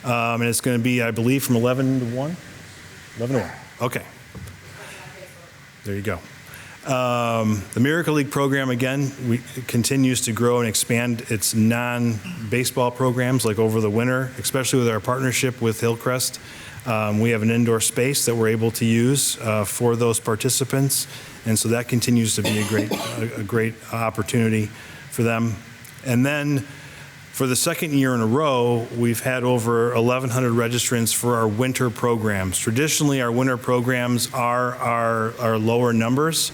and it's going to be, I believe, from 11 to 1? 11 to 1. Okay. There you go. The Miracle League program, again, continues to grow and expand its non-baseball programs like over the winter, especially with our partnership with Hillcrest. We have an indoor space that we're able to use for those participants, and so that continues to be a great opportunity for them. And then for the second year in a row, we've had over 1,100 registrants for our winter programs. Traditionally, our winter programs are our lower numbers,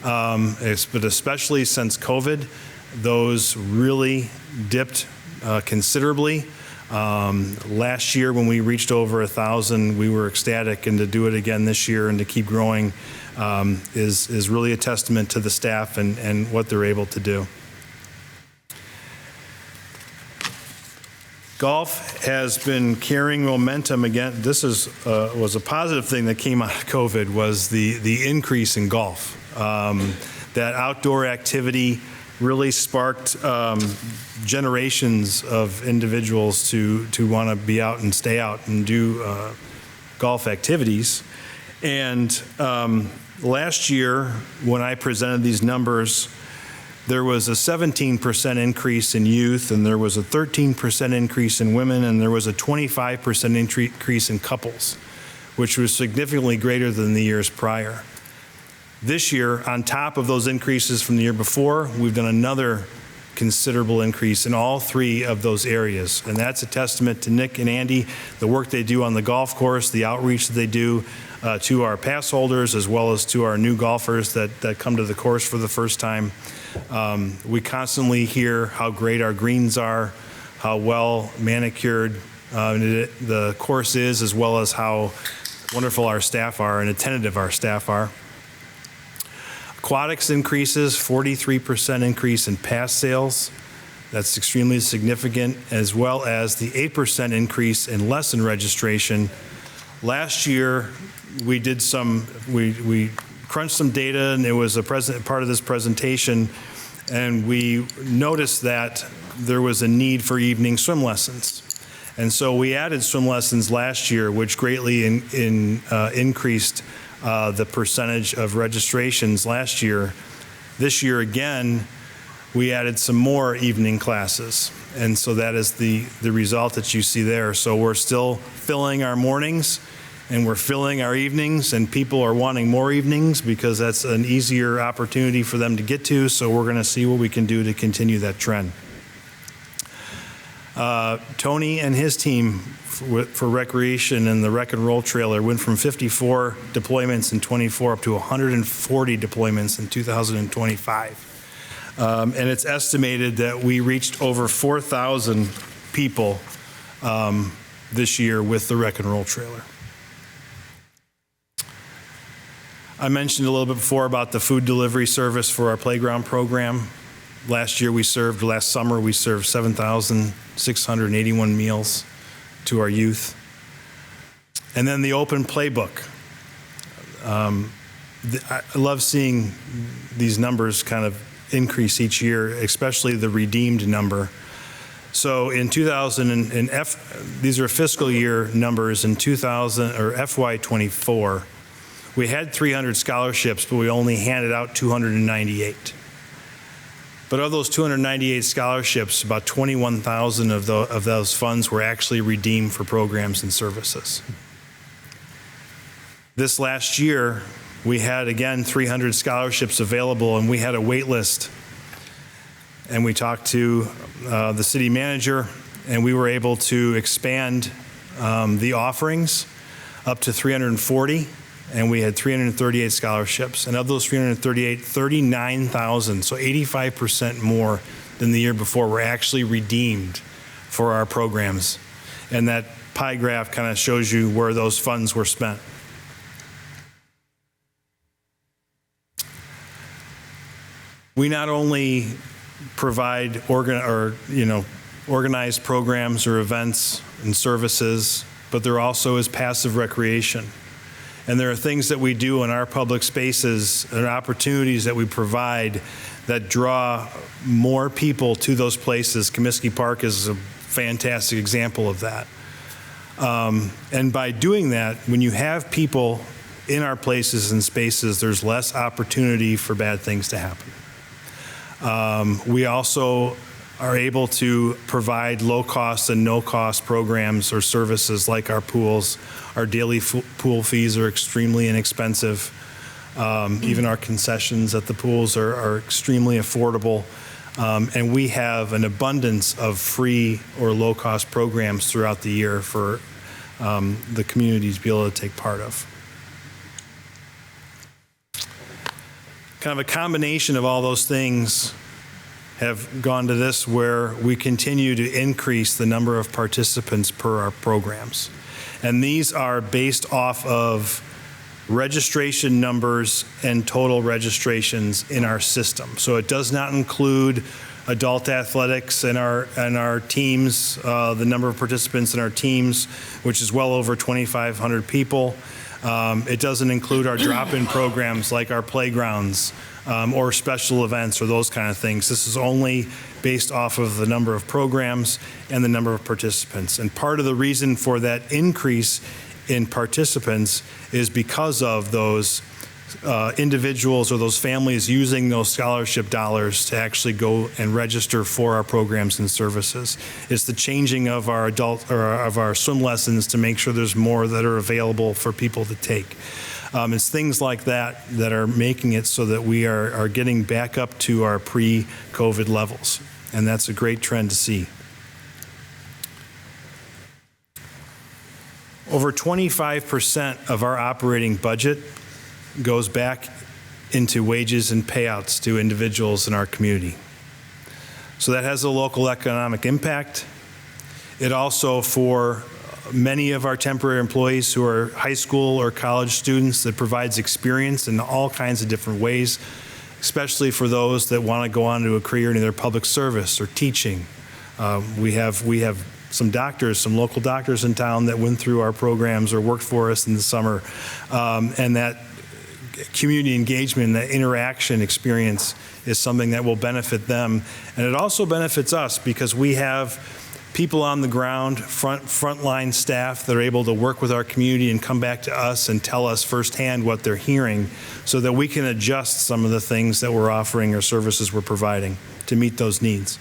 but especially since COVID, those really dipped considerably. Last year, when we reached over 1,000, we were ecstatic, and to do it again this year and to keep growing is really a testament to the staff and what they're able to do. Golf has been carrying momentum again. This was a positive thing that came out of COVID, was the increase in golf. That outdoor activity really sparked generations of individuals to want to be out and stay out and do golf activities. And last year, when I presented these numbers, there was a 17% increase in youth, and there was a 13% increase in women, and there was a 25% increase in couples, which was significantly greater than the years prior. This year, on top of those increases from the year before, we've done another considerable increase in all three of those areas. And that's a testament to Nick and Andy, the work they do on the golf course, the outreach that they do to our pass holders, as well as to our new golfers that come to the course for the first time. We constantly hear how great our greens are, how well manicured the course is, as well as how wonderful our staff are and attentive our staff are. Aquatics increases, 43% increase in pass sales. That's extremely significant, as well as the 8% increase in lesson registration. Last year, we did we crunched some data, and it was a part of this presentation, and we noticed that there was a need for evening swim lessons. And so we added swim lessons last year, which greatly increased the percentage of registrations last year. This year, again, we added some more evening classes. And so that is the result that you see there. So we're still filling our mornings, and we're filling our evenings, and people are wanting more evenings because that's an easier opportunity for them to get to. So we're going to see what we can do to continue that trend. Tony and his team for recreation and the Rec and Roll trailer went from 54 deployments in 24 up to 140 deployments in 2025. And it's estimated that we reached over 4,000 people this year with the Wreck and Roll trailer. I mentioned a little bit before about the food delivery service for our playground program. Last summer, we served 7,681 meals to our youth. And then the open playbook. I love seeing these numbers kind of increase each year, especially the redeemed number. So in 2000, these are fiscal year numbers, in 2000 or FY24, we had 300 scholarships, but we only handed out 298. But of those 298 scholarships, about 21,000 of those funds were actually redeemed for programs and services. This last year, we had, again, 300 scholarships available, and we had a wait list. And we talked to the city manager, and we were able to expand the offerings up to 340, and we had 338 scholarships. And of those 338, 39,000, so 85% more than the year before, were actually redeemed for our programs. And that pie graph kind of shows you where those funds were spent. We not only provide organized programs or events and services, but there also is passive recreation. And there are things that we do in our public spaces and opportunities that we provide that draw more people to those places. Comiskey Park is a fantastic example of that. And by doing that, when you have people in our places and spaces, there's less opportunity for bad things to happen. We also are able to provide low-cost and no-cost programs or services like our pools. Our daily pool fees are extremely inexpensive. Even our concessions at the pools are extremely affordable. And we have an abundance of free or low-cost programs throughout the year for the community to be able to take part of. Kind of a combination of all those things have gone to this, where we continue to increase the number of participants per our programs. And these are based off of registration numbers and total registrations in our system. So it does not include adult athletics and our teams, the number of participants in our teams, which is well over 2,500 people. It doesn't include our drop-in programs like our playgrounds or special events or those kind of things. This is only based off of the number of programs and the number of participants. And part of the reason for that increase in participants is because of those individuals or those families using those scholarship dollars to actually go and register for our programs and services. It's the changing of our of our swim lessons to make sure there's more that are available for people to take. It's things like that that are making it so that we are getting back up to our pre-COVID levels. And that's a great trend to see. Over 25% of our operating budget goes back into wages and payouts to individuals in our community. So that has a local economic impact. It also, for many of our temporary employees who are high school or college students, that provides experience in all kinds of different ways, especially for those that want to go on to a career in either public service or teaching. We have some doctors, some local doctors in town that went through our programs or worked for us in the summer, and that community engagement, that interaction experience is something that will benefit them. And it also benefits us because we have people on the ground, frontline staff that are able to work with our community and come back to us and tell us firsthand what they're hearing so that we can adjust some of the things that we're offering or services we're providing to meet those needs.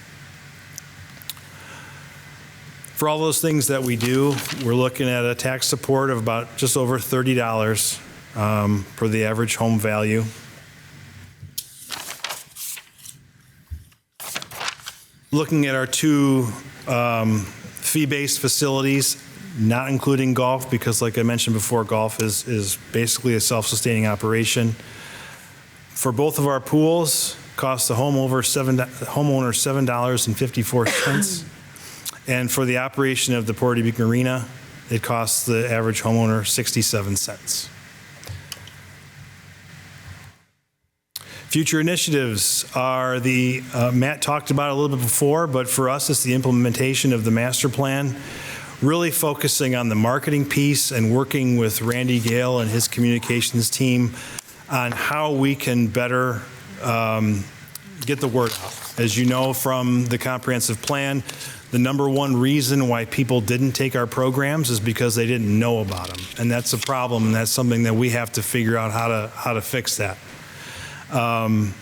For all those things that we do, we're looking at a tax support of about just over $30 for the average home value. Looking at our two fee-based facilities, not including golf, because like I mentioned before, golf is basically a self-sustaining operation. For both of our pools, costs the homeowner $7.54. And for the operation of the Port Dubuque Marina, it costs the average homeowner 67 cents. Future initiatives are Matt talked about it a little bit before, but for us, it's the implementation of the master plan, really focusing on the marketing piece and working with Randy Gale and his communications team on how we can better get the word out. As you know from the comprehensive plan, the number one reason why people didn't take our programs is because they didn't know about them. And that's a problem, and that's something that we have to figure out how to fix that. And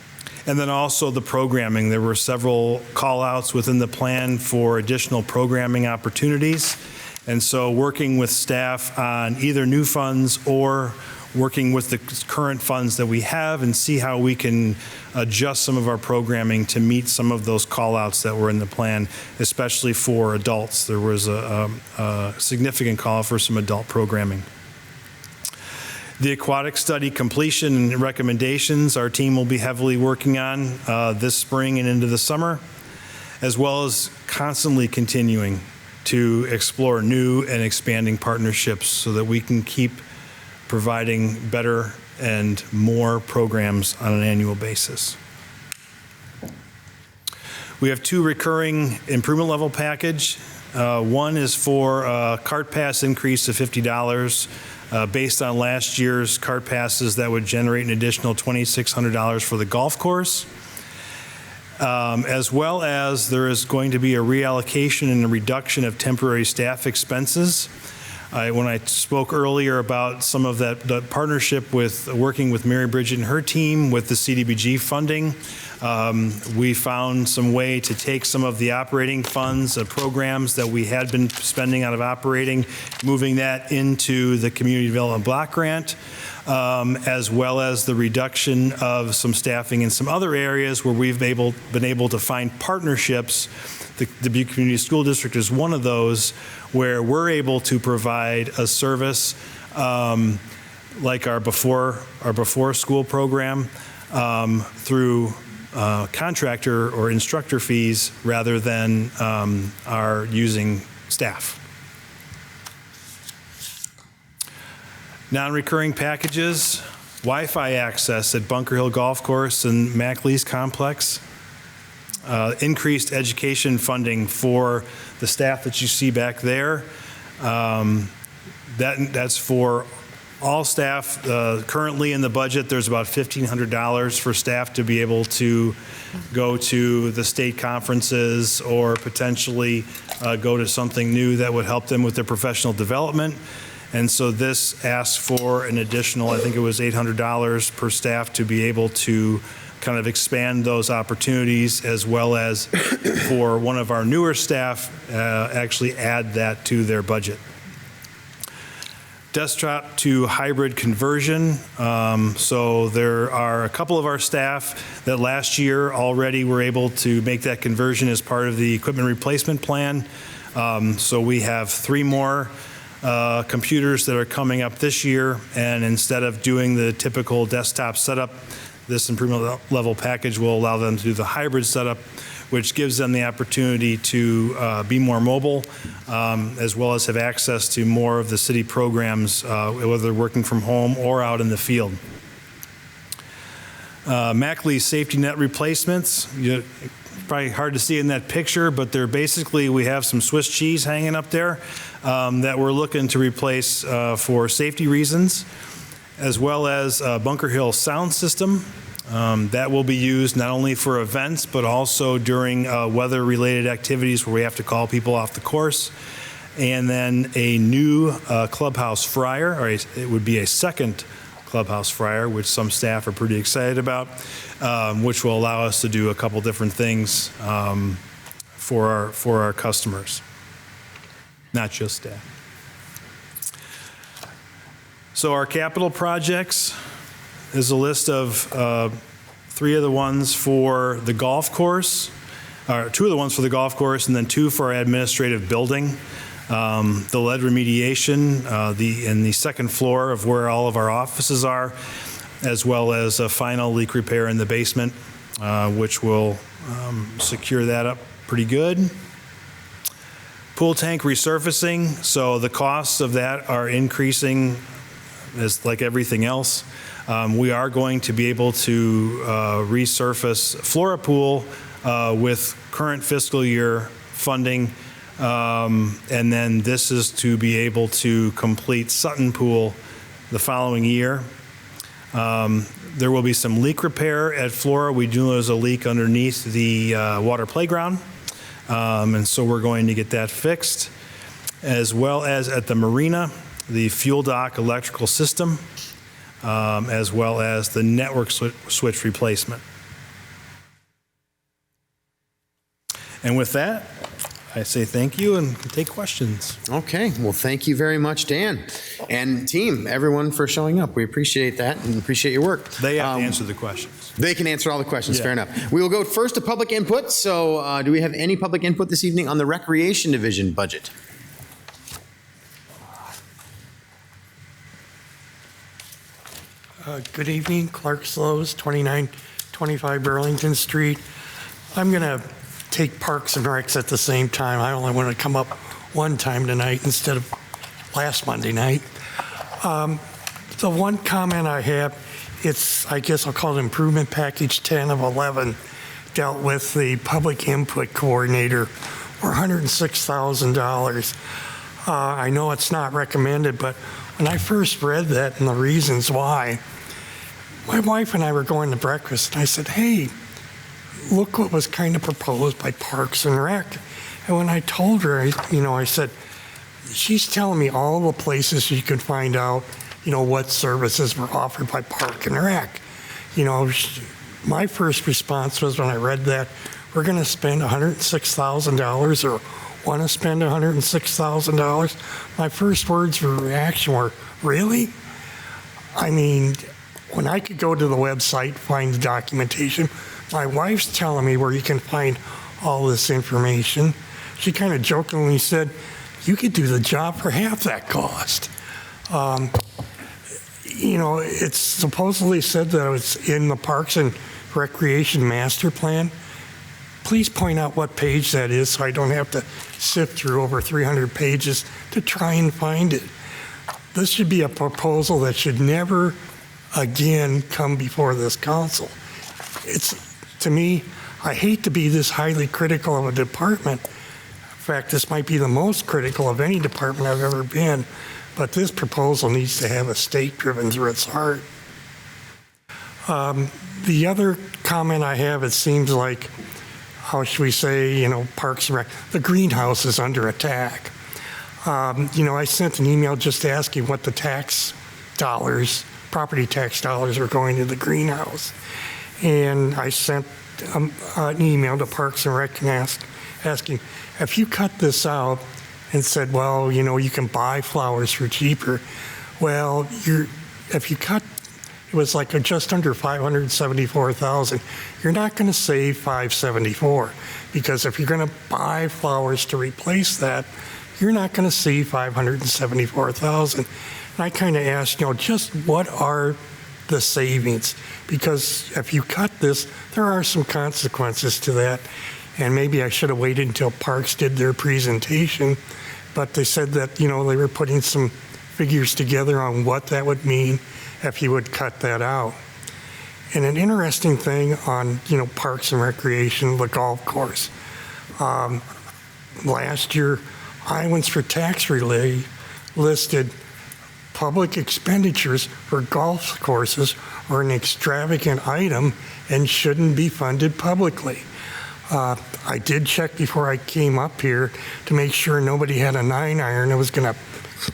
then also the programming. There were several call-outs within the plan for additional programming opportunities. And so working with staff on either new funds or working with the current funds that we have and see how we can adjust some of our programming to meet some of those call-outs that were in the plan, especially for adults. There was a significant call for some adult programming. The aquatic study completion and recommendations, our team will be heavily working on this spring and into the summer, as well as constantly continuing to explore new and expanding partnerships so that we can keep providing better and more programs on an annual basis. We have two recurring improvement level package. One is for a cart pass increase of $50. Based on last year's cart passes, that would generate an additional $2,600 for the golf course. As well as there is going to be a reallocation and a reduction of temporary staff expenses. When I spoke earlier about some of that partnership with working with Mary Bridget and her team with the CDBG funding, we found some way to take some of the operating funds and programs that we had been spending out of operating, moving that into the Community Development Block Grant, as well as the reduction of some staffing in some other areas where we've been able to find partnerships. The Dubuque Community School District is one of those where we're able to provide a service like our before school program through contractor or instructor fees rather than our using staff. Non-recurring packages, Wi-Fi access at Bunker Hill Golf Course and MacLeese Complex. Increased education funding for the staff that you see back there. That's for all staff. Currently in the budget, there's about $1,500 for staff to be able to go to the state conferences or potentially go to something new that would help them with their professional development. And so this asks for an additional, I think it was $800 per staff to be able to kind of expand those opportunities, as well as for one of our newer staff actually add that to their budget. Desktop to hybrid conversion. So there are a couple of our staff that last year already were able to make that conversion as part of the equipment replacement plan. So we have 3 more computers that are coming up this year, and instead of doing the typical desktop setup, this improvement level package will allow them to do the hybrid setup, which gives them the opportunity to be more mobile, as well as have access to more of the city programs, whether they're working from home or out in the field. MacLeese safety net replacements, probably hard to see in that picture, but they're basically, we have some Swiss cheese hanging up there that we're looking to replace for safety reasons, as well as Bunker Hill sound system. That will be used not only for events, but also during weather-related activities where we have to call people off the course. And then a new clubhouse fryer, or it would be a second clubhouse fryer, which some staff are pretty excited about, which will allow us to do a couple different things for our customers, not just staff. So our capital projects is a list of 3 of the ones for the golf course, or 2 of the ones for the golf course, and then 2 for our administrative building. The lead remediation in the second floor of where all of our offices are, as well as a final leak repair in the basement. which will secure that up pretty good. Pool tank resurfacing, so the costs of that are increasing as like everything else. We are going to be able to resurface Flora Pool with current fiscal year funding. And then this is to be able to complete Sutton Pool the following year. There will be some leak repair at Flora. We do know there's a leak underneath the water playground. And so we're going to get that fixed, as well as at the marina, the fuel dock electrical system, as well as the network switch replacement. And with that, I say thank you and take questions. Okay, well, thank you very much, Dan. And team, everyone for showing up. We appreciate that and appreciate your work. They have to answer the questions. They can answer all the questions, Yeah. fair enough. We will go first to public input. So do we have any public input this evening on the Recreation Division budget? Good evening, Clark Slows, 2925 Burlington Street. I'm going to take Parks and Recs at the same time. I only want to come up one time tonight instead of last Monday night. The one comment I have, I guess I'll call it Improvement Package 10 of 11, dealt with the Public Input Coordinator for $106,000. I know it's not recommended, but when I first read that and the reasons why, my wife and I were going to breakfast, and I said, hey, look what was kind of proposed by Parks and Rec. And when I told her, I said, she's telling me all the places she could find out, what services were offered by Park and Rec. My first response was when I read that, we're going to spend $106,000 or want to spend $106,000. My first words of reaction were, really? I mean, when I could go to the website, find the documentation, my wife's telling me where you can find all this information. She kind of jokingly said, you could do the job for half that cost. It's supposedly said that it's in the Parks and Recreation Master Plan. Please point out what page that is so I don't have to sift through over 300 pages to try and find it. This should be a proposal that should never again come before this council. To me, I hate to be this highly critical of a department. In fact, this might be the most critical of any department I've ever been, but this proposal needs to have a stake driven through its heart. The other comment I have, it seems like, how should we say, Parks and Rec, the greenhouse is under attack. I sent an email just asking what the property tax dollars are going to the greenhouse. And I sent an email to Parks and Rec and asking, if you cut this out and said, well, you can buy flowers for cheaper, well, if you cut, it was like just under $574,000, you're not going to save $574, because if you're going to buy flowers to replace that, you're not going to see $574,000. And I kind of asked, just what are the savings? Because if you cut this, there are some consequences to that. And maybe I should have waited until Parks did their presentation, but they said that, they were putting some figures together on what that would mean if you would cut that out. And an interesting thing on, Parks and Recreation, the golf course. Last year, Iowans for Tax Relief listed public expenditures for golf courses are an extravagant item and shouldn't be funded publicly. I did check before I came up here to make sure nobody had a 9-iron that was going to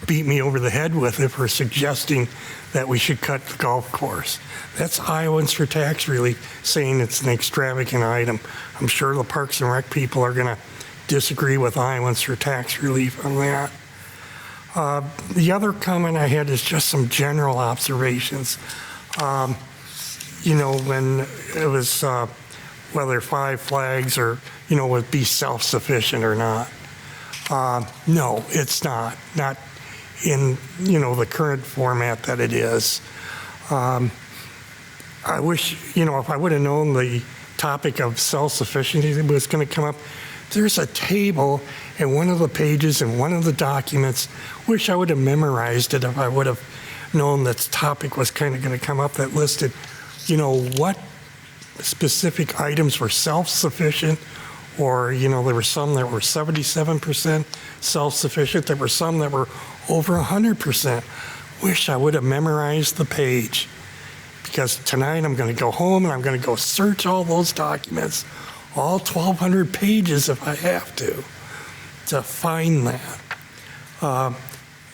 beat me over the head with it for suggesting that we should cut the golf course. That's Iowans for Tax Relief saying it's an extravagant item. I'm sure the Parks and Rec people are going to disagree with Iowans for Tax Relief on that. The other comment I had is just some general observations. When it was whether Five Flags or, would be self-sufficient or not. No, it's not. Not in, the current format that it is. I wish, if I would have known the topic of self-sufficiency was going to come up. There's a table in one of the pages in one of the documents. Wish I would have memorized it if I would have known that topic was kind of going to come up, that listed, what specific items were self-sufficient, or, there were some that were 77% self-sufficient. There were some that were over 100%. Wish I would have memorized the page, because tonight I'm going to go home and I'm going to go search all those documents, all 1,200 pages if I have to find that.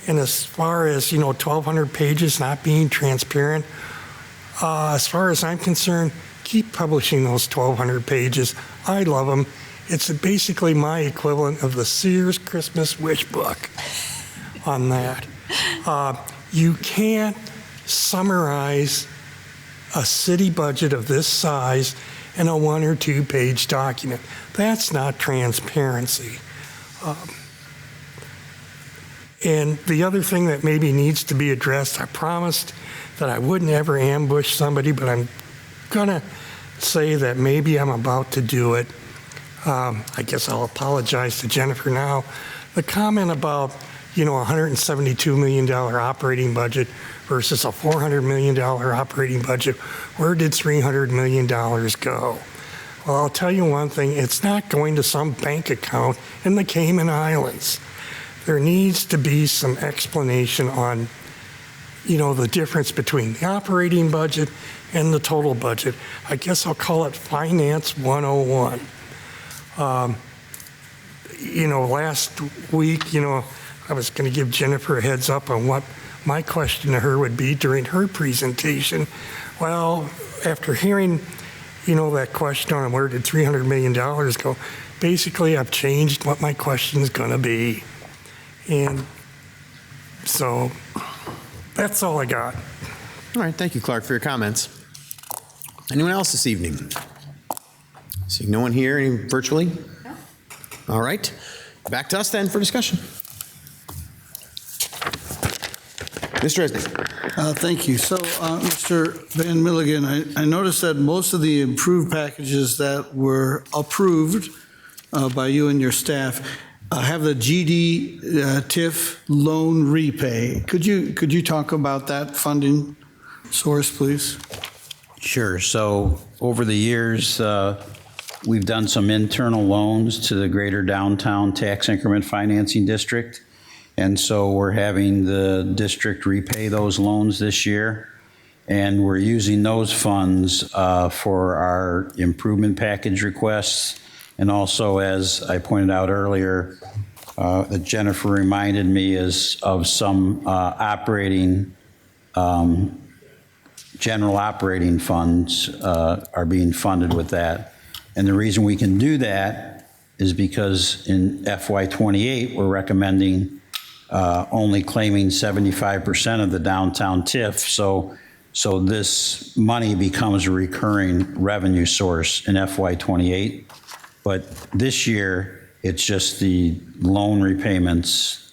And as far as, 1,200 pages not being transparent, as far as I'm concerned, keep publishing those 1,200 pages. I love them. It's basically my equivalent of the Sears Christmas wish book on that. You can't summarize a city budget of this size in a 1 or 2 page document. That's not transparency. And the other thing that maybe needs to be addressed, I promised that I wouldn't ever ambush somebody, but I'm gonna say that maybe I'm about to do it. I guess I'll apologize to Jennifer now. The comment about, $172 million operating budget versus a $400 million operating budget, where did $300 million go? Well, I'll tell you one thing, it's not going to some bank account in the Cayman Islands. There needs to be some explanation on, the difference between the operating budget and the total budget. I guess I'll call it Finance 101. Last week, I was going to give Jennifer a heads up on what my question to her would be during her presentation. Well, after hearing, that question on where did $300 million go, basically I've changed what my question is going to be. And so that's all I got. All right, thank you, Clark, for your comments. Anyone else this evening? Seeing no one here, any virtually? No. All right, back to us then for discussion. Mr. Resnick. Thank you. So, Mr. Van Milligan, I noticed that most of the improved packages that were approved by you and your staff have the GD TIF loan repay. Could you talk about that funding source, please? Sure. So over the years, we've done some internal loans to the Greater Downtown Tax Increment Financing District. And so we're having the district repay those loans this year. And we're using those funds for our improvement package requests. And also, as I pointed out earlier, that Jennifer reminded me is of some general operating funds are being funded with that. And the reason we can do that is because in FY28, we're recommending only claiming 75% of the downtown TIF. So this money becomes a recurring revenue source in FY28. But this year, it's just the loan repayments,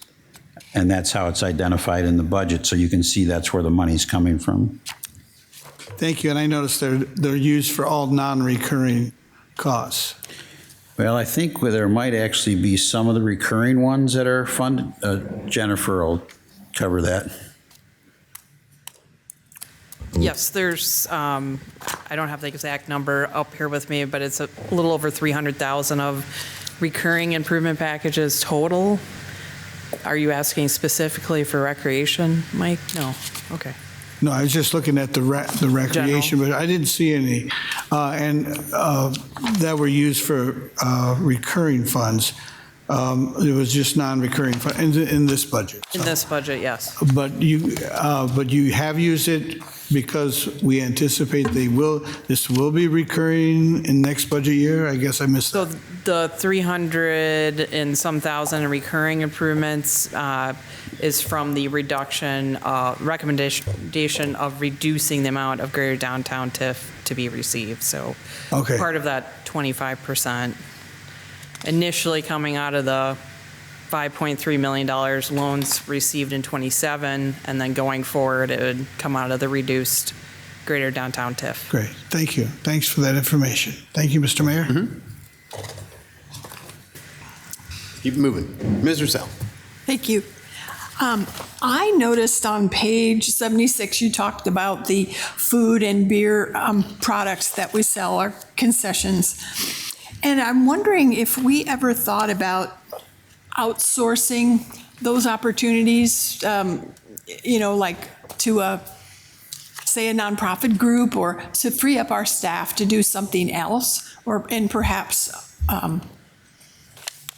and that's how it's identified in the budget. So you can see that's where the money's coming from. Thank you. And I noticed they're used for all non-recurring costs. Well, I think there might actually be some of the recurring ones that are funded. Jennifer will cover that. Yes, there's, I don't have the exact number up here with me, but it's a little over 300,000 of recurring improvement packages total. Are you asking specifically for recreation, Mike? No, okay. No, I was just looking at the recreation, but I didn't see any. That were used for recurring funds. It was just non-recurring in this budget. In this budget, yes. But you have used it because we anticipate this will be recurring in next budget year? I guess I missed that. So the 300 and some thousand in recurring improvements is from the recommendation of reducing the amount of Greater Downtown TIF to be received. So part of that 25%. Initially coming out of the $5.3 million loans received in 27, and then going forward, it would come out of the reduced greater downtown TIF. Great, thank you. Thanks for that information. Thank you, Mr. Mayor. Keep it moving. Ms. Russell. Thank you. I noticed on page 76, you talked about the food and beer products that we sell, our concessions. And I'm wondering if we ever thought about outsourcing those opportunities, like to say a nonprofit group, or to free up our staff to do something else, and perhaps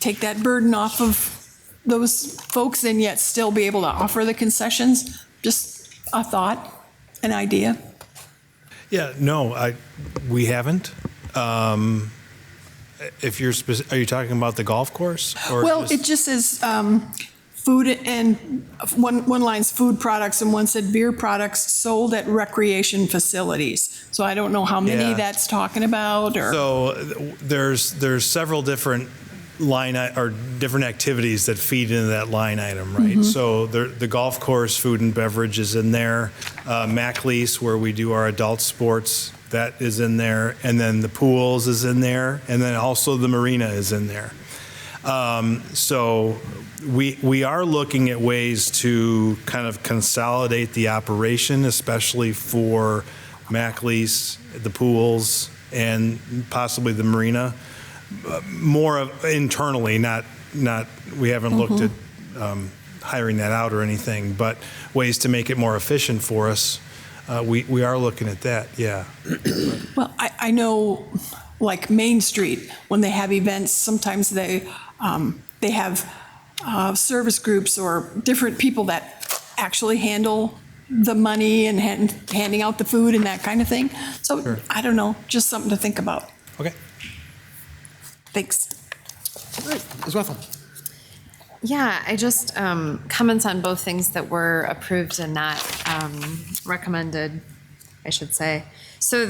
take that burden off of those folks and yet still be able to offer the concessions. Just a thought, an idea. Yeah, no, we haven't. If you're are you talking about the golf course? Or Well, it just says food, and one line's food products and one said beer products sold at recreation facilities. So I don't know how many Yeah. that's talking about, or. So there's several different different activities that feed into that line item, right? Mhm. So the golf course, food and beverage is in there. MacLease, where we do our adult sports, that is in there. And then the pools is in there. And then also the marina is in there. So we are looking at ways to kind of consolidate the operation, especially for MacLease, the pools, and possibly the marina. More of internally, not we haven't looked at hiring that out or anything, but ways to make it more efficient for us. We are looking at that, yeah. Well, I know, like Main Street, when they have events, sometimes they have service groups or different people that actually handle the money and handing out the food and that kind of thing. So Sure. I don't know, just something to think about. Okay. Thanks. Ms. Wethel. Yeah, I just, comments on both things that were approved and not recommended, I should say. So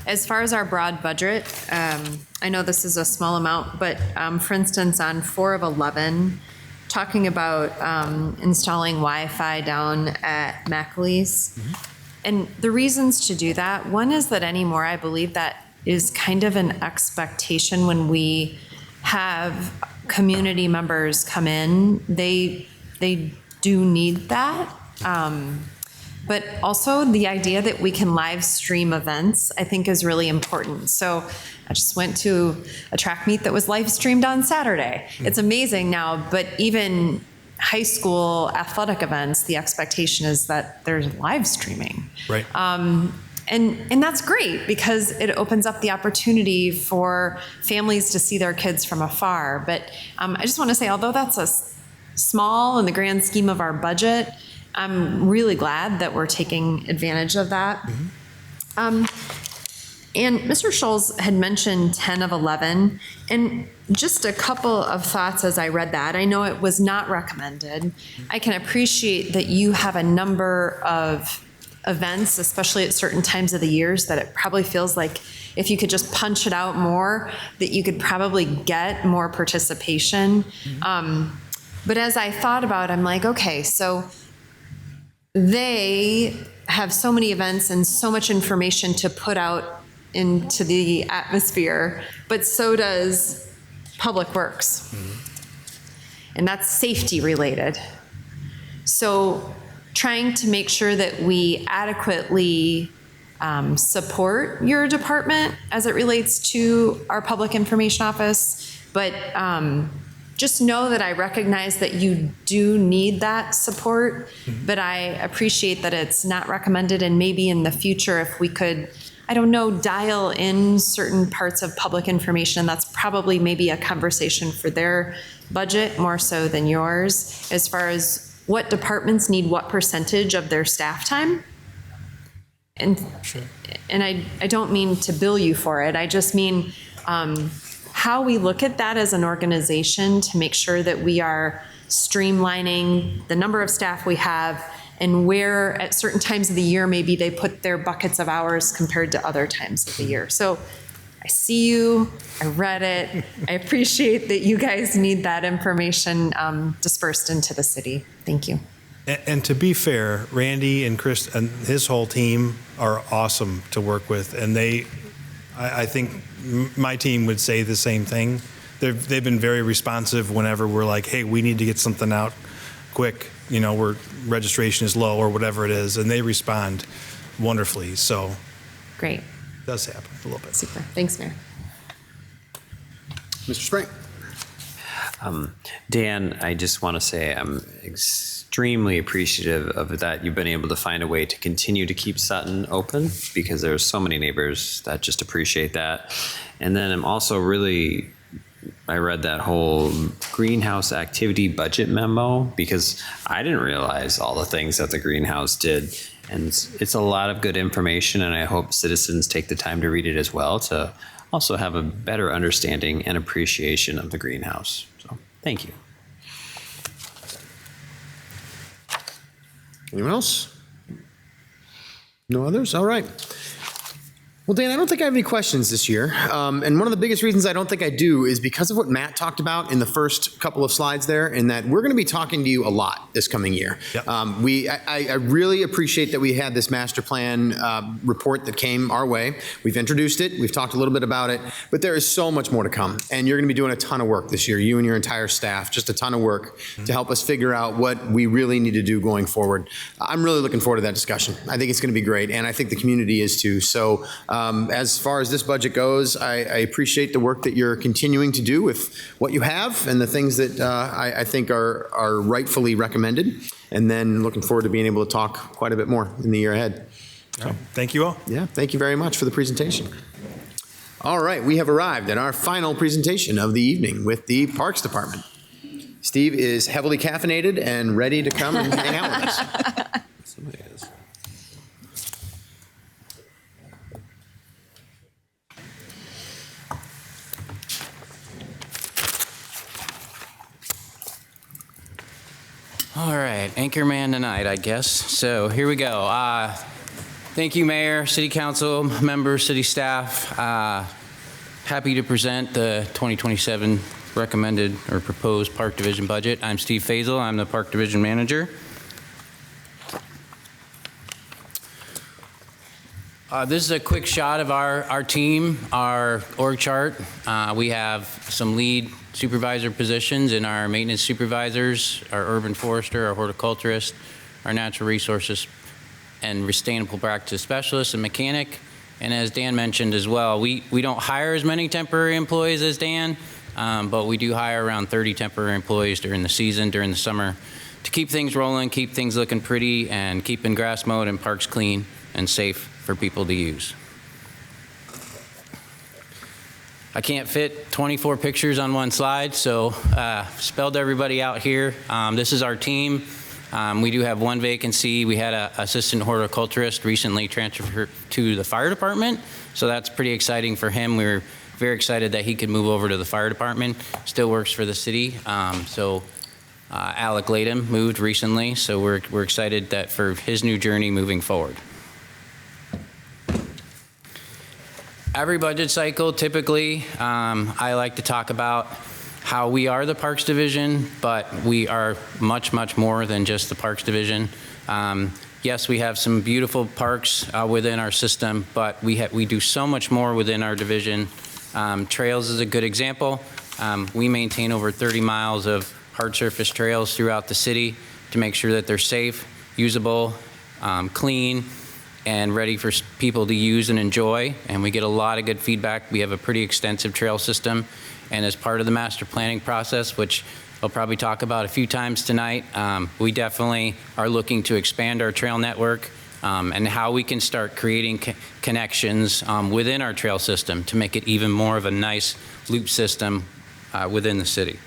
as far as our broad budget, I know this is a small amount, but for instance, on 4 of 11, talking about installing Wi-Fi down at MacLease. And the reasons to do that, one is that anymore, I believe that is kind of an expectation when we have community members come in. They do need that. But also the idea that we can live stream events, I think, is really important. So I just went to a track meet that was live streamed on Saturday. It's amazing now, but even high school athletic events, the expectation is that there's live streaming. Right. And that's great because it opens up the opportunity for families to see their kids from afar. But I just want to say, although that's a small in the grand scheme of our budget, I'm really glad that we're taking advantage of that. And Mr. Scholes had mentioned 10 of 11, and just a couple of thoughts as I read that. I know it was not recommended. I can appreciate that you have a number of events, especially at certain times of the years, that it probably feels like if you could just punch it out more, that you could probably get more participation. But as I thought about it, I'm like, okay, so they have so many events and so much information to put out into the atmosphere, but so does Public Works. And that's safety related. So trying to make sure that we adequately support your department as it relates to our public information office, but just know that I recognize that you do need that support, but I appreciate that it's not recommended, and maybe in the future if we could, I don't know, dial in certain parts of public information, and that's probably maybe a conversation for their budget more so than yours, as far as what departments need what percentage of their staff time. And I don't mean to bill you for it, I just mean how we look at that as an organization to make sure that we are streamlining the number of staff we have and where at certain times of the year maybe they put their buckets of hours compared to other times of the year. So I see you, I read it, I appreciate that you guys need that information dispersed into the city. Thank you. And to be fair, Randy and Chris and his whole team are awesome to work with, and I think my team would say the same thing. They've been very responsive whenever we're like, hey, we need to get something out quick, where registration is low or whatever it is, and they respond wonderfully. So Great. it does happen a little bit. Super. Thanks, Mayor. Mr. Spring. Dan, I just want to say I'm extremely appreciative of that you've been able to find a way to continue to keep Sutton open, because there's so many neighbors that just appreciate that. And then I'm also I read that whole greenhouse activity budget memo, because I didn't realize all the things that the greenhouse did. And it's a lot of good information, and I hope citizens take the time to read it as well to also have a better understanding and appreciation of the greenhouse. So thank you. Anyone else? No others? All right. Well, Dan, I don't think I have any questions this year. And one of the biggest reasons I don't think I do is because of what Matt talked about in the first couple of slides there, in that we're going to be talking to you a lot this coming year. Yep. I really appreciate that we had this master plan report that came our way. We've introduced it. We've talked a little bit about it. But there is so much more to come. And you're going to be doing a ton of work this year, you and your entire staff, just a ton of work to help us figure out what we really need to do going forward. I'm really looking forward to that discussion. I think it's going to be great. And I think the community is too. So as far as this budget goes, I appreciate the work that you're continuing to do with what you have and the things that I think are rightfully recommended. And then looking forward to being able to talk quite a bit more in the year ahead. So, thank you all. Yeah, thank you very much for the presentation. All right, we have arrived at our final presentation of the evening with the Parks Department. Steve is heavily caffeinated and ready to come and hang out with us. Somebody is. All right, Anchorman tonight, I guess. So here we go. Thank you, Mayor, City Council members, city staff. Happy to present the 2027 recommended or proposed Park Division budget. I'm Steve Faisal. I'm the Park Division Manager. This is a quick shot of our team, our org chart. We have some lead supervisor positions in our maintenance supervisors, our urban forester, our horticulturist, our natural resources and sustainable practice specialist and mechanic. And as Dan mentioned as well, we don't hire as many temporary employees as Dan, but we do hire around 30 temporary employees during the season, during the summer, to keep things rolling, keep things looking pretty, and keeping grass mowed and parks clean and safe for people to use. I can't fit 24 pictures on one slide, so spelled everybody out here. This is our team. We do have one vacancy. We had an assistant horticulturist recently transferred to the fire department, so that's pretty exciting for him. We were very excited that he could move over to the fire department. Still works for the city. Alec Latham moved recently, so we're excited that for his new journey moving forward. Every budget cycle, typically, I like to talk about how we are the Parks Division, but we are much, much more than just the Parks Division. Yes, we have some beautiful parks within our system, but we do so much more within our division. Trails is a good example. We maintain over 30 miles of hard surface trails throughout the city to make sure that they're safe, usable, clean, and ready for people to use and enjoy. And we get a lot of good feedback. We have a pretty extensive trail system. And as part of the master planning process, which I'll probably talk about a few times tonight, we definitely are looking to expand our trail network and how we can start creating connections within our trail system to make it even more of a nice loop system within the city.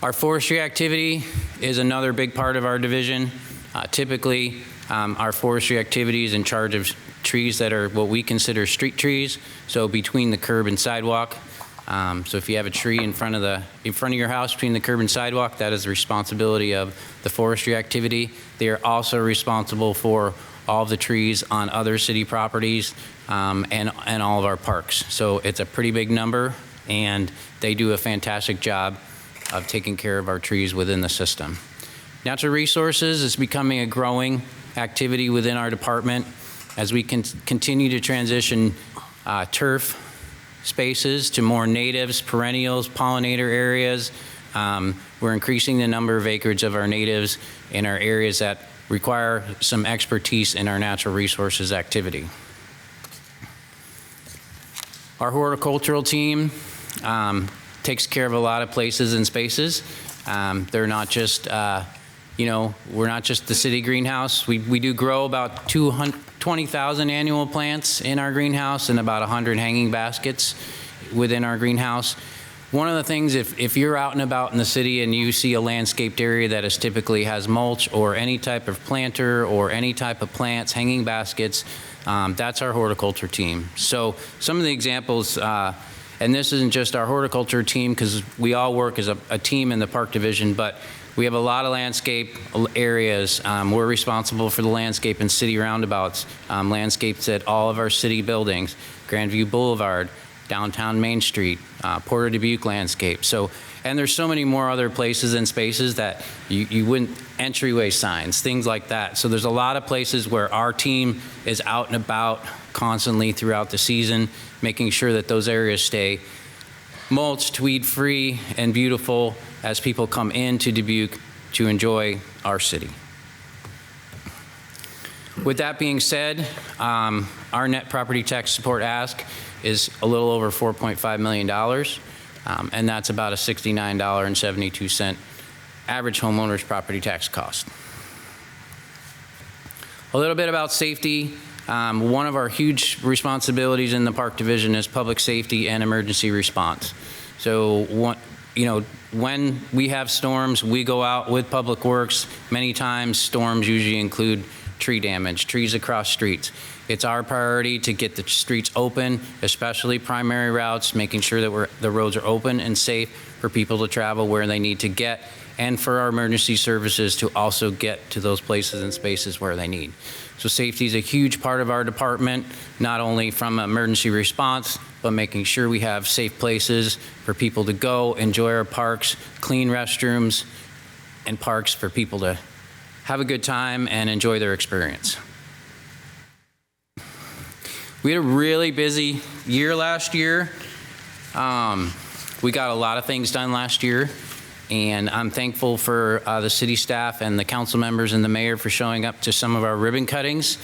Our forestry activity is another big part of our division. Typically, our forestry activity is in charge of trees that are what we consider street trees, so between the curb and sidewalk. So if you have a tree in front of your house between the curb and sidewalk, that is the responsibility of the forestry activity. They are also responsible for all of the trees on other city properties and all of our parks. So it's a pretty big number, and they do a fantastic job of taking care of our trees within the system. Natural resources is becoming a growing activity within our department as we continue to transition turf spaces to more natives, perennials, pollinator areas. We're increasing the number of acreage of our natives in our areas that require some expertise in our natural resources activity. Our horticultural team takes care of a lot of places and spaces. They're not just, we're not just the city greenhouse. We do grow about 20,000 annual plants in our greenhouse and about 100 hanging baskets within our greenhouse. One of the things, if you're out and about in the city and you see a landscaped area that is typically has mulch or any type of planter or any type of plants, hanging baskets, that's our horticulture team. So some of the examples, and this isn't just our horticulture team because we all work as a team in the park division, but we have a lot of landscape areas. We're responsible for the landscape in city roundabouts, landscapes at all of our city buildings, Grandview Boulevard, downtown Main Street, Port of Dubuque landscape. So, and there's so many more other places and spaces that you wouldn't, entryway signs, things like that. So there's a lot of places where our team is out and about constantly throughout the season, making sure that those areas stay mulched, weed-free, and beautiful as people come into Dubuque to enjoy our city. With that being said, our net property tax support ask is a little over $4.5 million, and that's about a $69.72 average homeowner's property tax cost. A little bit about safety. One of our huge responsibilities in the park division is public safety and emergency response. So, when we have storms, we go out with Public Works. Many times, storms usually include tree damage, trees across streets. It's our priority to get the streets open, especially primary routes, making sure that the roads are open and safe for people to travel where they need to get, and for our emergency services to also get to those places and spaces where they need. So safety is a huge part of our department, not only from emergency response, but making sure we have safe places for people to go, enjoy our parks, clean restrooms, and parks for people to have a good time and enjoy their experience. We had a really busy year last year. We got a lot of things done last year, and I'm thankful for the city staff and the council members and the mayor for showing up to some of our ribbon cuttings.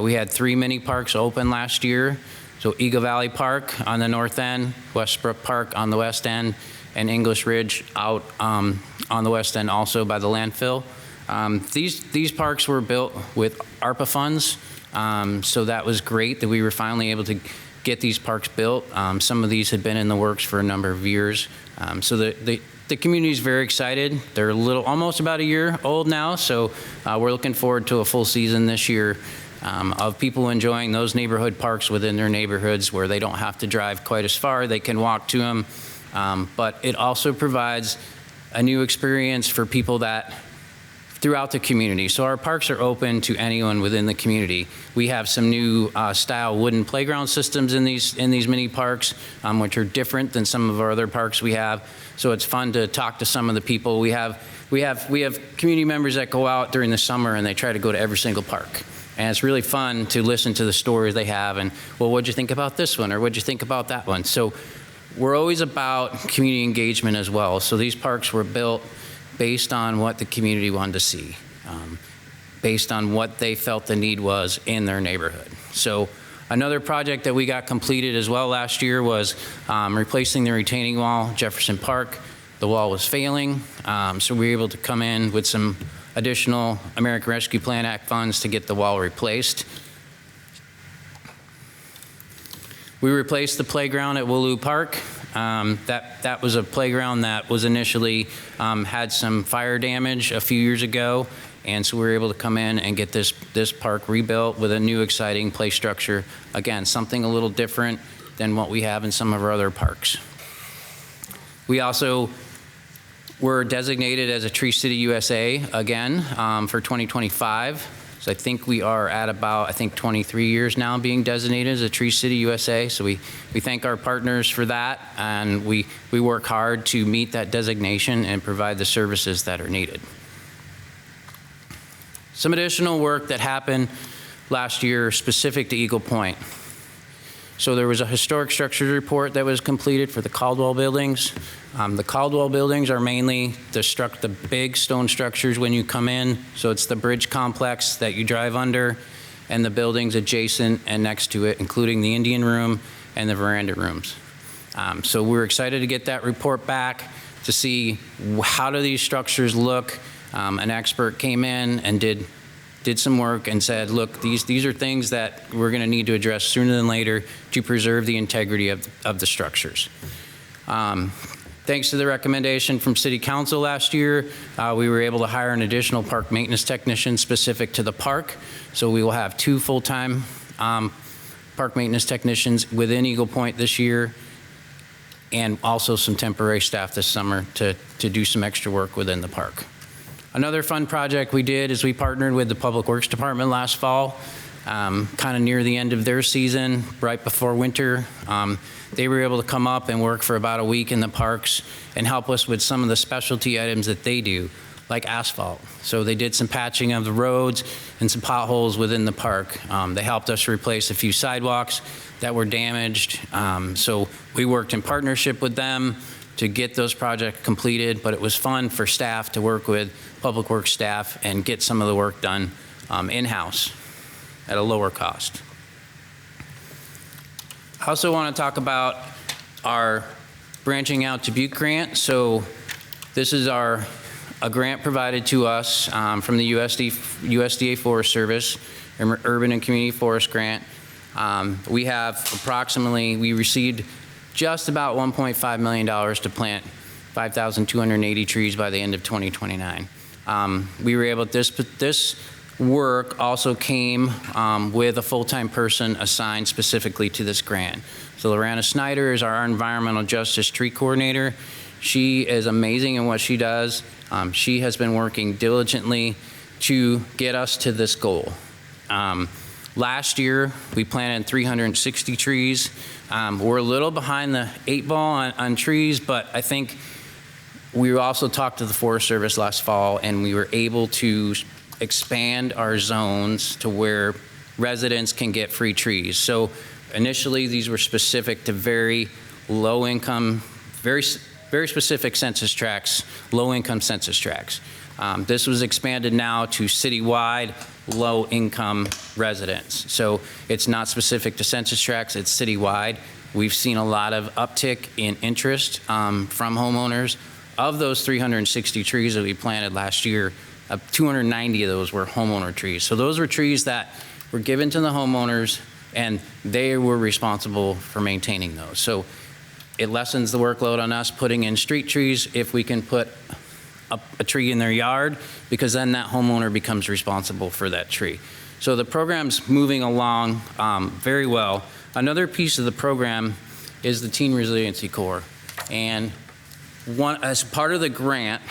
We had 3 mini parks open last year. So Eagle Valley Park on the north end, Westbrook Park on the west end, and English Ridge out on the west end also by the landfill. These parks were built with ARPA funds, so that was great that we were finally able to get these parks built. Some of these had been in the works for a number of years. So the community is very excited. They're almost about a year old now, so we're looking forward to a full season this year of people enjoying those neighborhood parks within their neighborhoods where they don't have to drive quite as far. They can walk to them, but it also provides a new experience for people that throughout the community. So our parks are open to anyone within the community. We have some new style wooden playground systems in these mini parks, which are different than some of our other parks we have. So it's fun to talk to some of the people. We have community members that go out during the summer and they try to go to every single park. And it's really fun to listen to the stories they have and, well, what'd you think about this one? Or what'd you think about that one? So we're always about community engagement as well. So these parks were built based on what the community wanted to see, based on what they felt the need was in their neighborhood. So another project that we got completed as well last year was replacing the retaining wall, Jefferson Park. The wall was failing, so we were able to come in with some additional American Rescue Plan Act funds to get the wall replaced. We replaced the playground at Wooloo Park. That was a playground that was initially had some fire damage a few years ago, and so we were able to come in and get this park rebuilt with a new exciting play structure. Again, something a little different than what we have in some of our other parks. We also were designated as a Tree City USA again for 2025. So I think we are at about, 23 years now being designated as a Tree City USA. So we thank our partners for that, and we work hard to meet that designation and provide the services that are needed. Some additional work that happened last year specific to Eagle Point. So there was a historic structures report that was completed for the Caldwell buildings. The Caldwell buildings are mainly the big stone structures when you come in. So it's the bridge complex that you drive under and the buildings adjacent and next to it, including the Indian Room and the veranda rooms. So we're excited to get that report back to see how do these structures look. An expert came in and did some work and said, look, these are things that we're going to need to address sooner than later to preserve the integrity of the structures. Thanks to the recommendation from City Council last year, we were able to hire an additional park maintenance technician specific to the park. So we will have 2 full-time park maintenance technicians within Eagle Point this year, and also some temporary staff this summer to do some extra work within the park. Another fun project we did is we partnered with the Public Works Department last fall, kind of near the end of their season, right before winter. They were able to come up and work for about a week in the parks and help us with some of the specialty items that they do, like asphalt. So they did some patching of the roads and some potholes within the park. They helped us replace a few sidewalks that were damaged. So we worked in partnership with them to get those projects completed, but it was fun for staff to work with Public Works staff and get some of the work done in-house at a lower cost. I also want to talk about our Branching Out to Butte grant. So this is a grant provided to us from the USDA Forest Service, Urban and Community Forest Grant. We received just about $1.5 million to plant 5,280 trees by the end of 2029. We were able, this work also came with a full-time person assigned specifically to this grant. So Lorena Snyder is our environmental justice tree coordinator. She is amazing in what she does. She has been working diligently to get us to this goal. Last year, we planted 360 trees. We're a little behind the 8 ball on trees, but I think we also talked to the Forest Service last fall, and we were able to expand our zones to where residents can get free trees. So initially, these were specific to very low income, very specific census tracts, low income census tracts. This was expanded now to citywide low income residents. So it's not specific to census tracts, it's citywide. We've seen a lot of uptick in interest from homeowners. Of those 360 trees that we planted last year, 290 of those were homeowner trees. So those were trees that were given to the homeowners and they were responsible for maintaining those. So it lessens the workload on us putting in street trees if we can put a tree in their yard, because then that homeowner becomes responsible for that tree. So the program's moving along very well. Another piece of the program is the Teen Resiliency Corps. And as part of the grant,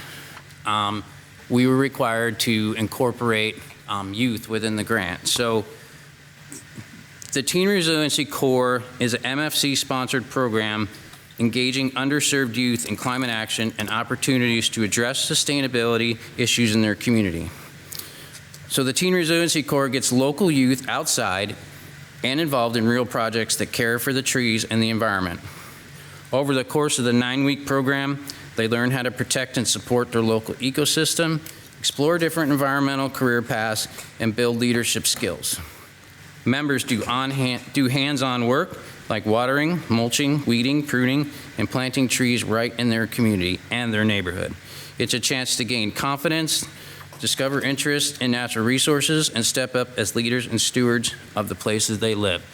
we were required to incorporate youth within the grant. So the Teen Resiliency Corps is an MFC-sponsored program engaging underserved youth in climate action and opportunities to address sustainability issues in their community. So the Teen Resiliency Corps gets local youth outside and involved in real projects that care for the trees and the environment. Over the course of the 9-week program, they learn how to protect and support their local ecosystem, explore different environmental career paths, and build leadership skills. Members do hands-on work like watering, mulching, weeding, pruning, and planting trees right in their community and their neighborhood. It's a chance to gain confidence, discover interest in natural resources, and step up as leaders and stewards of the places they live.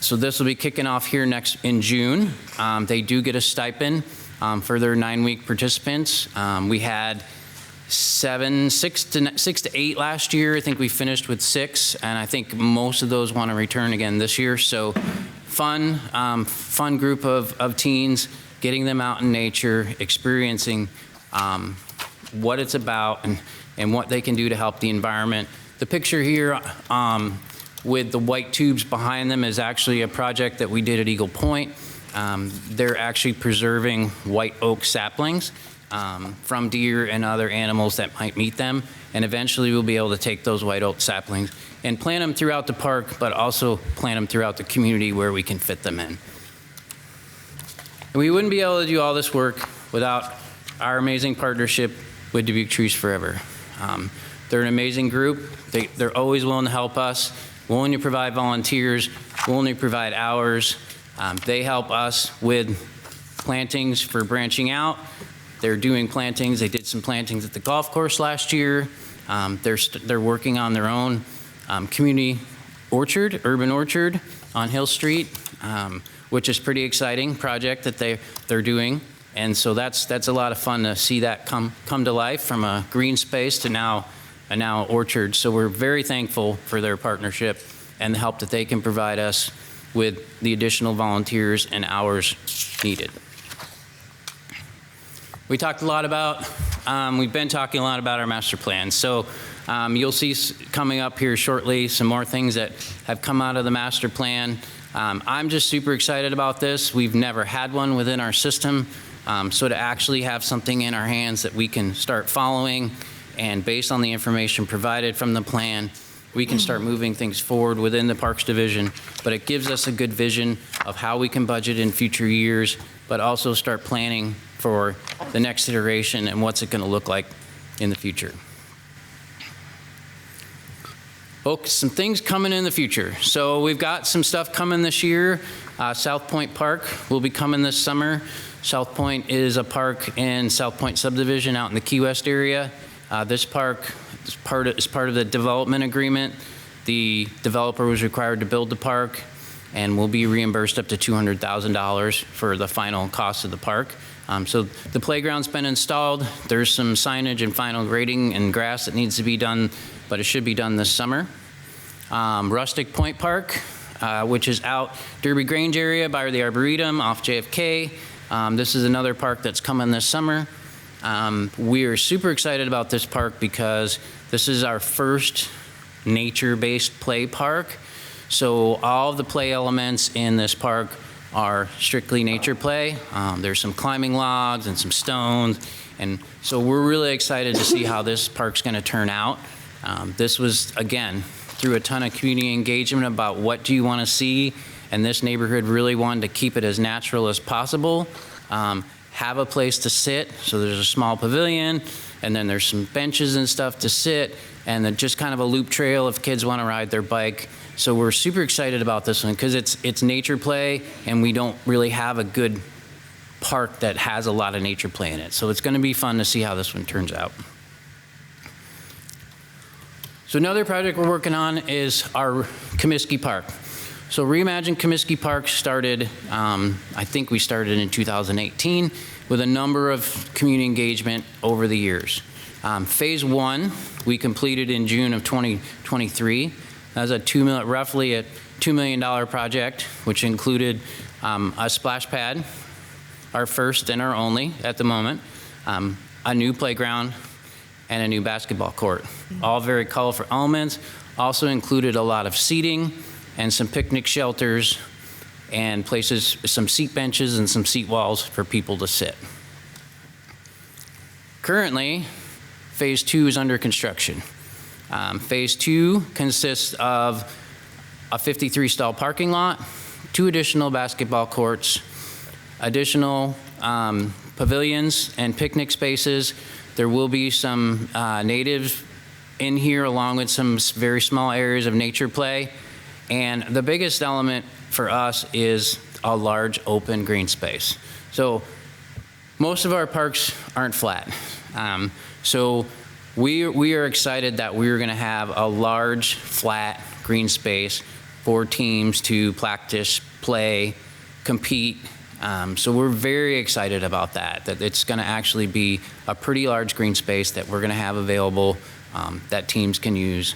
So this will be kicking off here in June. They do get a stipend for their 9-week participants. We had 6 to 8 last year. I think we finished with 6, and I think most of those want to return again this year. So fun group of teens, getting them out in nature, experiencing what it's about and what they can do to help the environment. The picture here with the white tubes behind them is actually a project that we did at Eagle Point. They're actually preserving white oak saplings from deer and other animals that might meet them. And eventually we'll be able to take those white oak saplings and plant them throughout the park, but also plant them throughout the community where we can fit them in. And we wouldn't be able to do all this work without our amazing partnership with Dubuque Trees Forever. They're an amazing group. They're always willing to help us, willing to provide volunteers, willing to provide hours. They help us with plantings for branching out. They're doing plantings. They did some plantings at the golf course last year. They're working on their own community orchard, urban orchard on Hill Street, which is pretty exciting project that they're doing. And so that's a lot of fun to see that come to life from a green space to now orchard. So we're very thankful for their partnership and the help that they can provide us with the additional volunteers and hours needed. We talked a lot about, we've been talking a lot about our master plan. So you'll see coming up here shortly some more things that have come out of the master plan. I'm just super excited about this. We've never had one within our system. So to actually have something in our hands that we can start following, and based on the information provided from the plan, we can start moving things forward within the Parks Division. But it gives us a good vision of how we can budget in future years, but also start planning for the next iteration and what's it going to look like in the future. Okay, some things coming in the future. So we've got some stuff coming this year. South Point Park will be coming this summer. South Point is a park in South Point subdivision out in the Key West area. This park is part of the development agreement. The developer was required to build the park and will be reimbursed up to $200,000 for the final cost of the park. So the playground's been installed. There's some signage and final grading and grass that needs to be done, but it should be done this summer. Rustic Point Park, which is out Derby Grange area by the Arboretum off JFK. This is another park that's coming this summer. We are super excited about this park because this is our first nature-based play park. So all of the play elements in this park are strictly nature play. There's some climbing logs and some stones. And so we're really excited to see how this park's going to turn out. This was, again, through a ton of community engagement about what do you want to see. And this neighborhood really wanted to keep it as natural as possible. Have a place to sit. So there's a small pavilion, and then there's some benches and stuff to sit, and then just kind of a loop trail if kids want to ride their bike. So we're super excited about this one because it's nature play, and we don't really have a good park that has a lot of nature play in it. So it's going to be fun to see how this one turns out. So another project we're working on is our Comiskey Park. So Reimagine Comiskey Park started, I think we started in 2018 with a number of community engagement over the years. Phase 1, we completed in June of 2023. That was roughly a $2 million project, which included a splash pad, our first and our only at the moment, a new playground, and a new basketball court. All very colorful elements. Also included a lot of seating and some picnic shelters and places, some seat benches and some seat walls for people to sit. Currently, phase 2 is under construction. Phase 2 consists of a 53-stall parking lot, 2 additional basketball courts, additional pavilions and picnic spaces. There will be some natives in here along with some very small areas of nature play. And the biggest element for us is a large open green space. So most of our parks aren't flat. So we are excited that we're going to have a large flat green space for teams to practice, play, compete. So we're very excited about that it's going to actually be a pretty large green space that we're going to have available that teams can use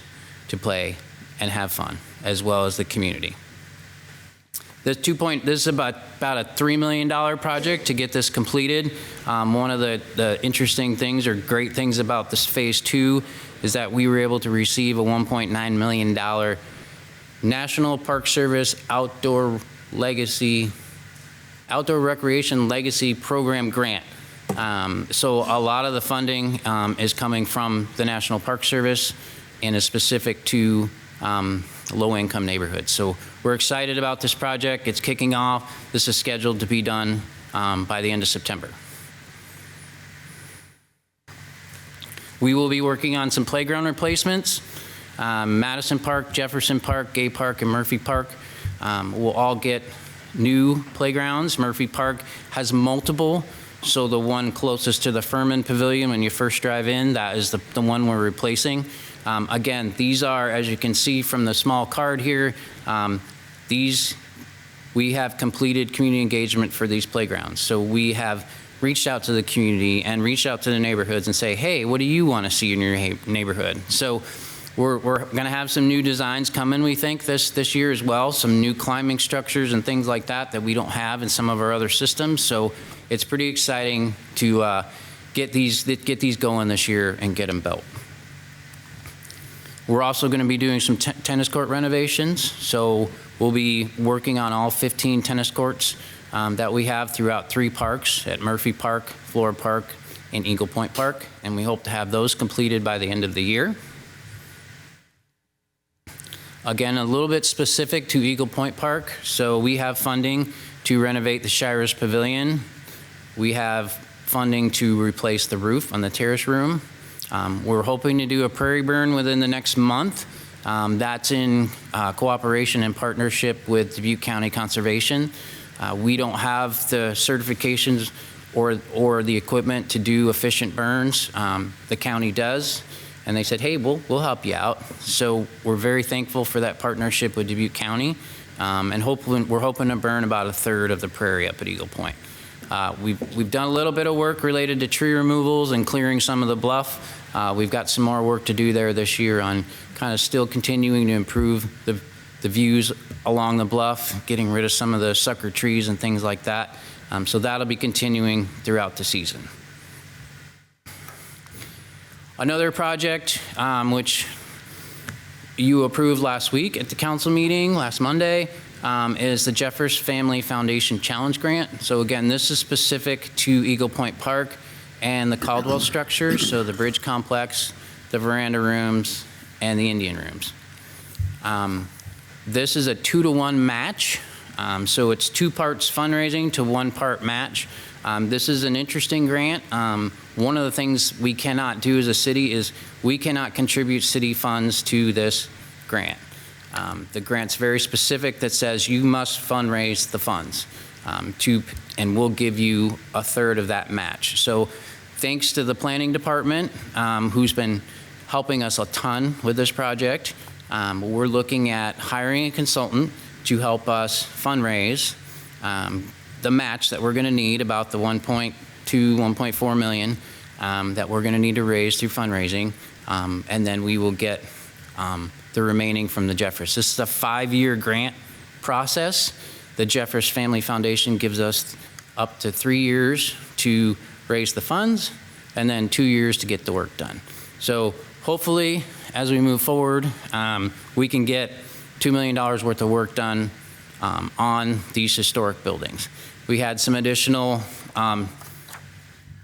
to play and have fun, as well as the community. This is about a $3 million project to get this completed. One of the interesting things or great things about this phase 2 is that we were able to receive a $1.9 million National Park Service Outdoor Recreation Legacy Program grant. So a lot of the funding is coming from the National Park Service and is specific to low-income neighborhoods. So we're excited about this project. It's kicking off. This is scheduled to be done by the end of September. We will be working on some playground replacements. Madison Park, Jefferson Park, Gay Park, and Murphy Park will all get new playgrounds. Murphy Park has multiple, so the one closest to the Furman Pavilion when you first drive in, that is the one we're replacing. Again, these are, as you can see from the small card here, we have completed community engagement for these playgrounds. So we have reached out to the community and reached out to the neighborhoods and say, hey, what do you want to see in your neighborhood? So we're going to have some new designs coming, we think, this year as well, some new climbing structures and things like that we don't have in some of our other systems. So it's pretty exciting to get these going this year and get them built. We're also going to be doing some tennis court renovations. So we'll be working on all 15 tennis courts that we have throughout 3 parks at Murphy Park, Flora Park, and Eagle Point Park. And we hope to have those completed by the end of the year. Again, a little bit specific to Eagle Point Park. So we have funding to renovate the Shiras Pavilion. We have funding to replace the roof on the terrace room. We're hoping to do a prairie burn within the next month. That's in cooperation and partnership with Dubuque County Conservation. We don't have the certifications or the equipment to do efficient burns. The county does. And they said, hey, we'll help you out. So we're very thankful for that partnership with Dubuque County. And we're hoping to burn about 1/3 of the prairie up at Eagle Point. We've done a little bit of work related to tree removals and clearing some of the bluff. We've got some more work to do there this year on kind of still continuing to improve the views along the bluff, getting rid of some of the sucker trees and things like that. So that'll be continuing throughout the season. Another project which you approved last week at the council meeting last Monday is the Jeffers Family Foundation Challenge Grant. So again, this is specific to Eagle Point Park and the Caldwell structures, so the bridge complex, the veranda rooms, and the Indian rooms. This is a 2-to-1 match, so it's 2 parts fundraising to 1 part match. This is an interesting grant. One of the things we cannot do as a city is we cannot contribute city funds to this grant. The grant's very specific that says you must fundraise the funds and we'll give you 1/3 of that match. So thanks to the planning department who's been helping us a ton with this project. We're looking at hiring a consultant to help us fundraise the match that we're going to need, about the 1.2, 1.4 million that we're going to need to raise through fundraising, and then we will get the remaining from the Jeffers. This is a 5-year grant process. The Jeffers Family Foundation gives us up to 3 years to raise the funds and then 2 years to get the work done. So hopefully, as we move forward, we can get $2 million worth of work done on these historic buildings. We had some additional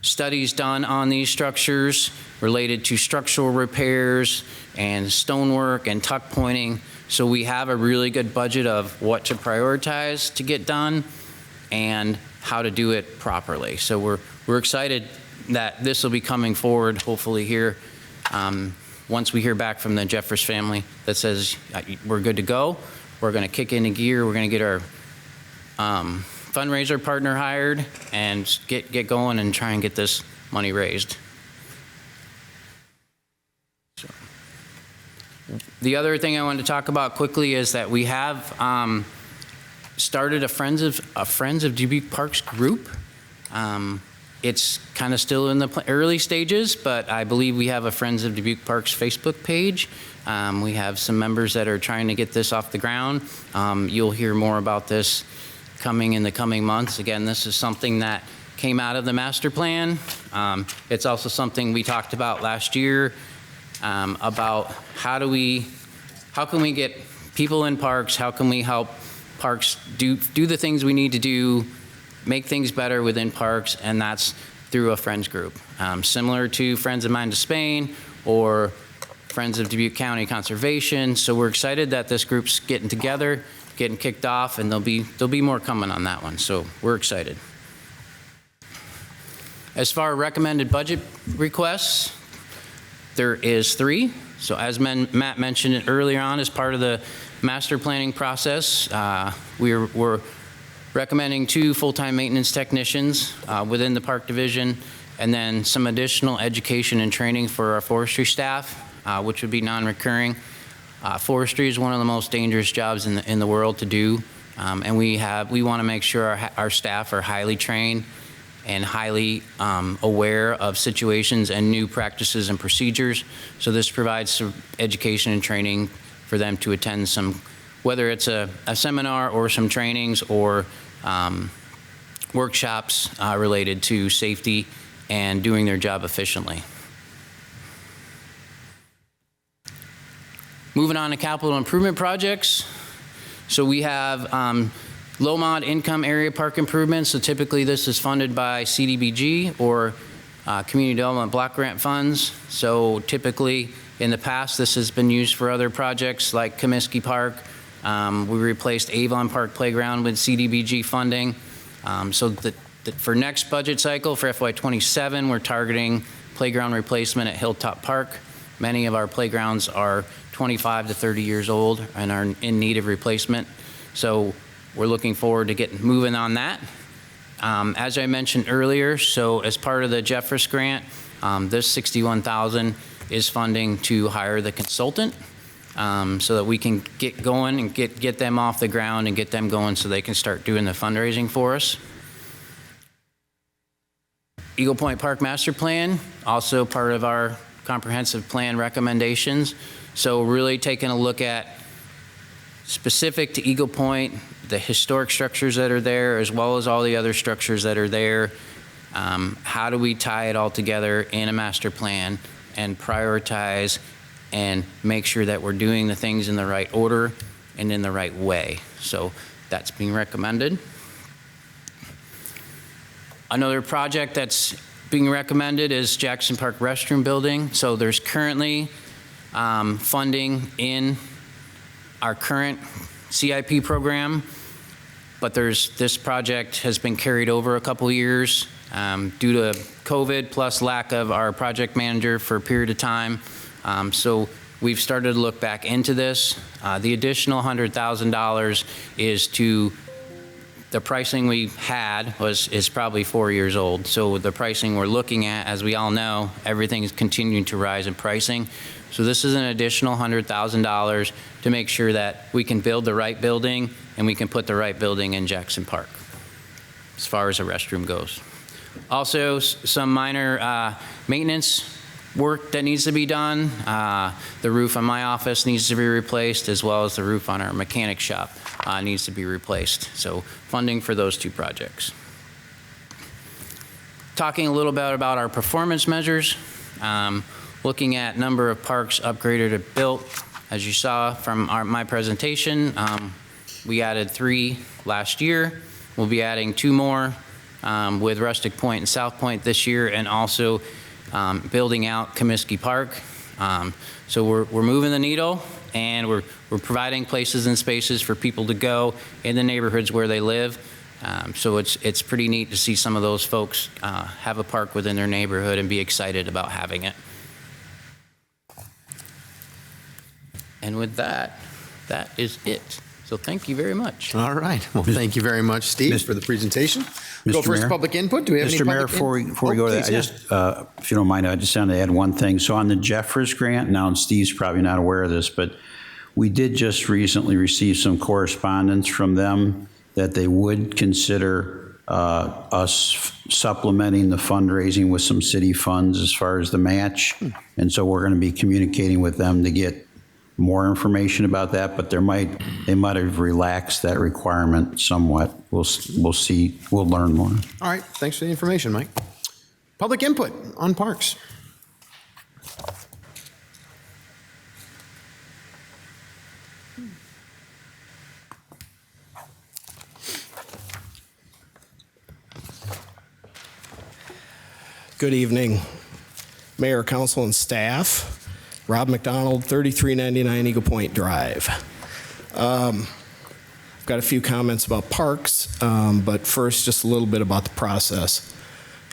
studies done on these structures related to structural repairs and stonework and tuck pointing. So we have a really good budget of what to prioritize to get done and how to do it properly. So we're excited that this will be coming forward hopefully here once we hear back from the Jeffers family that says we're good to go. We're going to kick into gear. We're going to get our fundraiser partner hired and get going and try and get this money raised. So, the other thing I wanted to talk about quickly is that we have started a Friends of Dubuque Parks group. It's kind of still in the early stages, but I believe we have a Friends of Dubuque Parks Facebook page. We have some members that are trying to get this off the ground. You'll hear more about this coming in the coming months. Again, this is something that came out of the master plan. It's also something we talked about last year about how can we get people in parks? How can we help parks do the things we need to do, make things better within parks? And that's through a friends group, similar to Friends of Mine to Spain or Friends of Dubuque County Conservation. So we're excited that this group's getting together, getting kicked off, and there'll be more coming on that one. So we're excited. As far as recommended budget requests, there is 3. So as Matt mentioned it earlier on, as part of the master planning process, we're recommending 2 full-time maintenance technicians within the park division, and then some additional education and training for our forestry staff, which would be non-recurring. Forestry is one of the most dangerous jobs in the world to do, and we want to make sure our staff are highly trained and highly aware of situations and new practices and procedures. So this provides some education and training for them to attend some, whether it's a seminar or some trainings or workshops related to safety and doing their job efficiently. Moving on to capital improvement projects. So we have low mod income area park improvements. So typically this is funded by CDBG or Community Development Block Grant funds. So typically in the past this has been used for other projects like Comiskey Park. We replaced Avon Park Playground with CDBG funding. So for next budget cycle for FY27, we're targeting playground replacement at Hilltop Park. Many of our playgrounds are 25 to 30 years old and are in need of replacement. So we're looking forward to getting moving on that. As I mentioned earlier, so as part of the Jeffress grant, this $61,000 is funding to hire the consultant so that we can get going and get them off the ground and get them going so they can start doing the fundraising for us. Eagle Point Park Master Plan, also part of our comprehensive plan recommendations. So really taking a look at specific to Eagle Point, the historic structures that are there, as well as all the other structures that are there. How do we tie it all together in a master plan and prioritize and make sure that we're doing the things in the right order and in the right way? So that's being recommended. Another project that's being recommended is Jackson Park restroom building. So there's currently funding in our current CIP program, but this project has been carried over a couple years due to COVID plus lack of our project manager for a period of time. So we've started to look back into this. The additional $100,000 is to the pricing we had is probably 4 years old. So the pricing we're looking at, as we all know, everything is continuing to rise in pricing. So this is an additional $100,000 to make sure that we can build the right building and we can put the right building in Jackson Park as far as the restroom goes. Also, some minor maintenance work that needs to be done. The roof on my office needs to be replaced, as well as the roof on our mechanic shop needs to be replaced. So funding for those 2 projects. Talking a little bit about our performance measures. Looking at number of parks upgraded or built. As you saw from my presentation, we added 3 last year. We'll be adding 2 more with Rustic Point and South Point this year, and also building out Comiskey Park. So we're moving the needle, and we're providing places and spaces for people to go in the neighborhoods where they live. So it's pretty neat to see some of those folks have a park within their neighborhood and be excited about having it. And with that, that is it. So thank you very much. All right. Well, thank you very much, Steve, for the presentation. Go Mr. first Mayor? public input. Do we have any Mr. public Mayor, input? before we go to that, Please, I just, if you don't mind, I just wanted to add one thing. So on the Jeffress grant, now Steve's probably not aware of this, but we did just recently receive some correspondence from them that they would consider us supplementing the fundraising with some city funds as far as the match. And so we're going to be communicating with them to get more information about that, but they might have relaxed that requirement somewhat. We'll see. We'll learn more. All right. Thanks for the information, Mike. Public input on parks. Good evening, Mayor, Council, and staff. Rob McDonald, 3399 Eagle Point Drive. I've got a few comments about parks, but first, just a little bit about the process.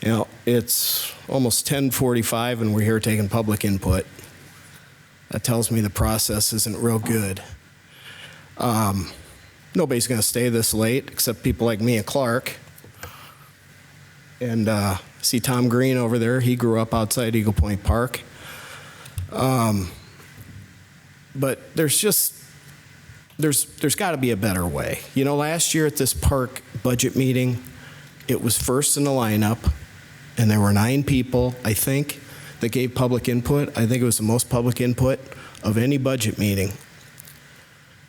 You know, it's almost 10:45 and we're here taking public input. That tells me the process isn't real good. Nobody's going to stay this late except people like me and Clark. And see Tom Green over there. He grew up outside Eagle Point Park. But there's got to be a better way. You know, last year at this park budget meeting, it was first in the lineup, and there were 9 people, I think, that gave public input. I think it was the most public input of any budget meeting.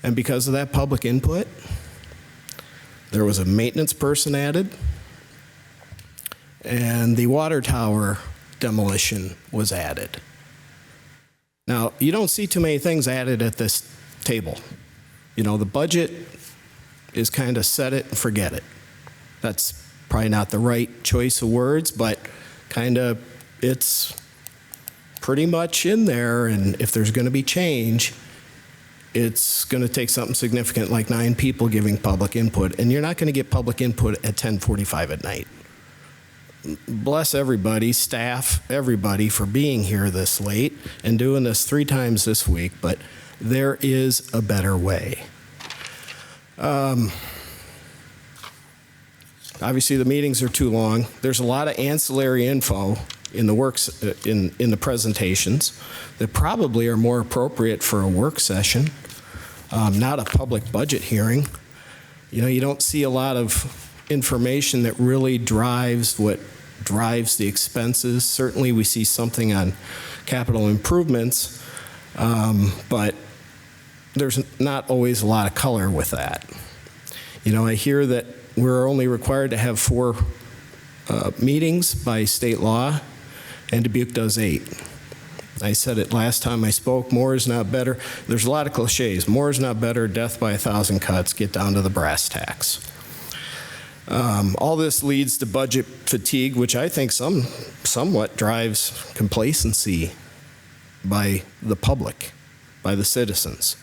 And because of that public input, there was a maintenance person added, and the water tower demolition was added. Now, you don't see too many things added at this table. You know, the budget is kind of set it and forget it. That's probably not the right choice of words, but kind of it's pretty much in there, and if there's going to be change, it's going to take something significant like 9 people giving public input, and you're not going to get public input at 10:45 at night. Bless everybody, staff, everybody for being here this late and doing this 3 times this week, but there is a better way. Obviously, the meetings are too long. There's a lot of ancillary info in the in the presentations that probably are more appropriate for a work session, not a public budget hearing. You know, you don't see a lot of information that really drives what drives the expenses. Certainly, we see something on capital improvements, but there's not always a lot of color with that. You know, I hear that we're only required to have 4 meetings by state law, and Dubuque does 8. I said it last time I spoke, more is not better. There's a lot of cliches. More is not better, death by 1,000 cuts, get down to the brass tacks. All this leads to budget fatigue, which I think somewhat drives complacency by the public, by the citizens.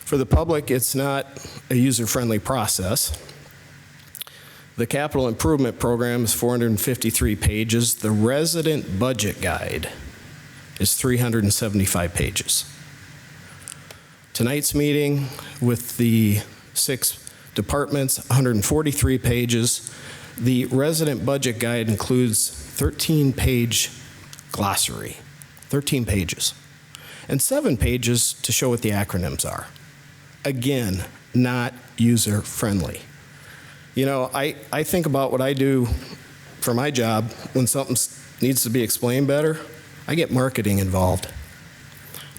For the public, it's not a user-friendly process. The capital improvement program is 453 pages. The resident budget guide is 375 pages. Tonight's meeting with the 6 departments, 143 pages. The resident budget guide includes 13-page glossary, 13 pages, and 7 pages to show what the acronyms are. Again, not user-friendly. You know, I think about what I do for my job when something needs to be explained better. I get marketing involved.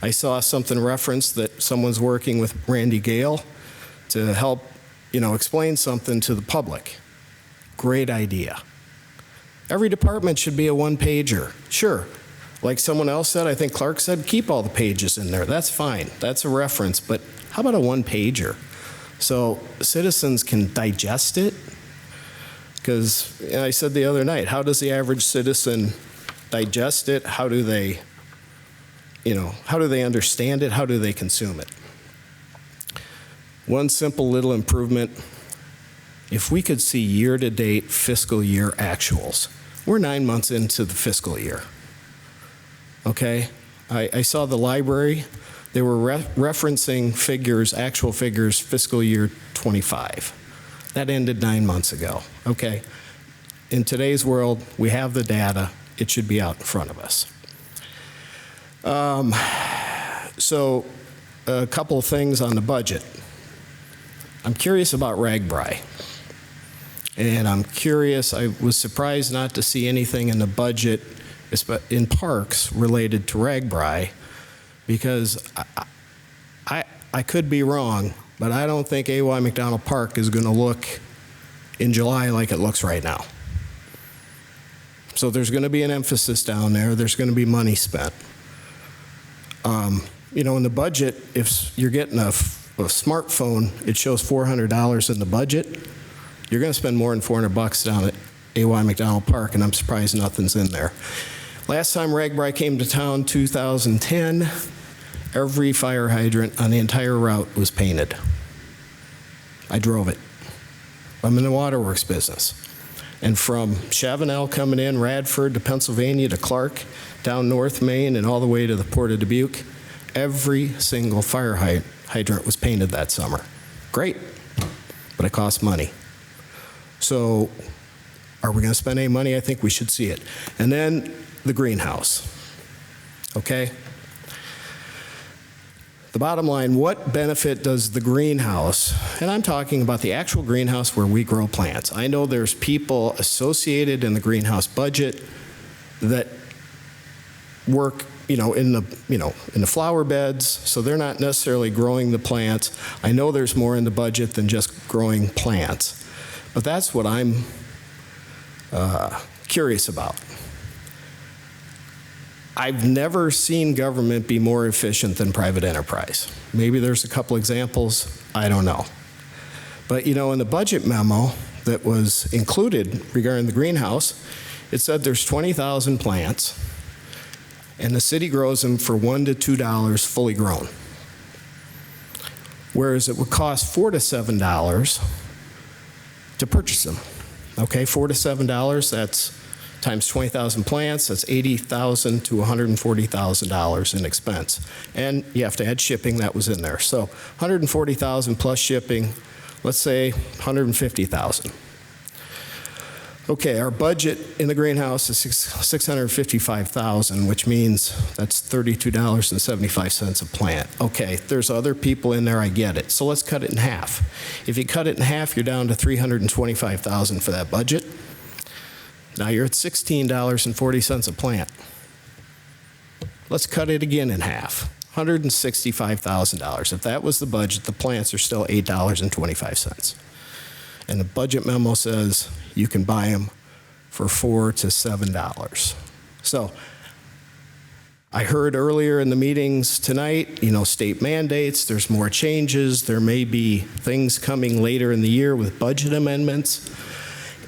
I saw something referenced that someone's working with Randy Gale to help, you know, explain something to the public. Great idea. Every department should be a 1-pager. Sure. Like someone else said, I think Clark said, keep all the pages in there. That's fine. That's a reference. But how about a 1-pager? So citizens can digest it? Because I said the other night, how does the average citizen digest it? How do they, you know, how do they understand it? How do they consume it? One simple little improvement, if we could see year-to-date fiscal year actuals. We're 9 months into the fiscal year, okay? I saw the library, they were referencing figures, actual figures, fiscal year 25. That ended 9 months ago, okay? In today's world, we have the data, it should be out in front of us. So, a couple of things on the budget. I'm curious about RAGBRAI. And I'm curious, I was surprised not to see anything in the budget in parks related to RAGBRAI, because I could be wrong, but I don't think A.Y. McDonald Park is going to look in July like it looks right now. So there's going to be an emphasis down there. There's going to be money spent. You know, in the budget, if you're getting a smartphone, it shows $400 in the budget. You're going to spend more than $400 down at A.Y. McDonald Park, and I'm surprised nothing's in there. Last time Ragbri came to town, 2010, every fire hydrant on the entire route was painted. I drove it. I'm in the waterworks business. And from Chavanel coming in, Radford to Pennsylvania to Clark, down North Main and all the way to the Port of Dubuque, every single fire hydrant was painted that summer. Great, but it costs money. So are we going to spend any money? I think we should see it. And then the greenhouse, okay? The bottom line, what benefit does the greenhouse, and I'm talking about the actual greenhouse where we grow plants. I know there's people associated in the greenhouse budget that work, in the flower beds, so they're not necessarily growing the plants. I know there's more in the budget than just growing plants, but that's what I'm curious about. I've never seen government be more efficient than private enterprise. Maybe there's a couple examples, I don't know. But in the budget memo that was included regarding the greenhouse, it said there's 20,000 plants, and the city grows them for $1 to $2 fully grown. Whereas it would cost $4 to $7 to purchase them. Okay, $4 to $7, that's times 20,000 plants, that's $80,000 to $140,000 in expense. And you have to add shipping, that was in there. So $140,000 plus shipping, let's say $150,000. Okay, our budget in the greenhouse is $655,000, which means that's $32.75 a plant. Okay, there's other people in there, I get it. So let's cut it in half. If you cut it in half, you're down to $325,000 for that budget. Now you're at $16.40 a plant. Let's cut it again in half, $165,000. If that was the budget, the plants are still $8.25. And the budget memo says you can buy them for $4 to $7. So I heard earlier in the meetings tonight, state mandates, there's more changes, there may be things coming later in the year with budget amendments,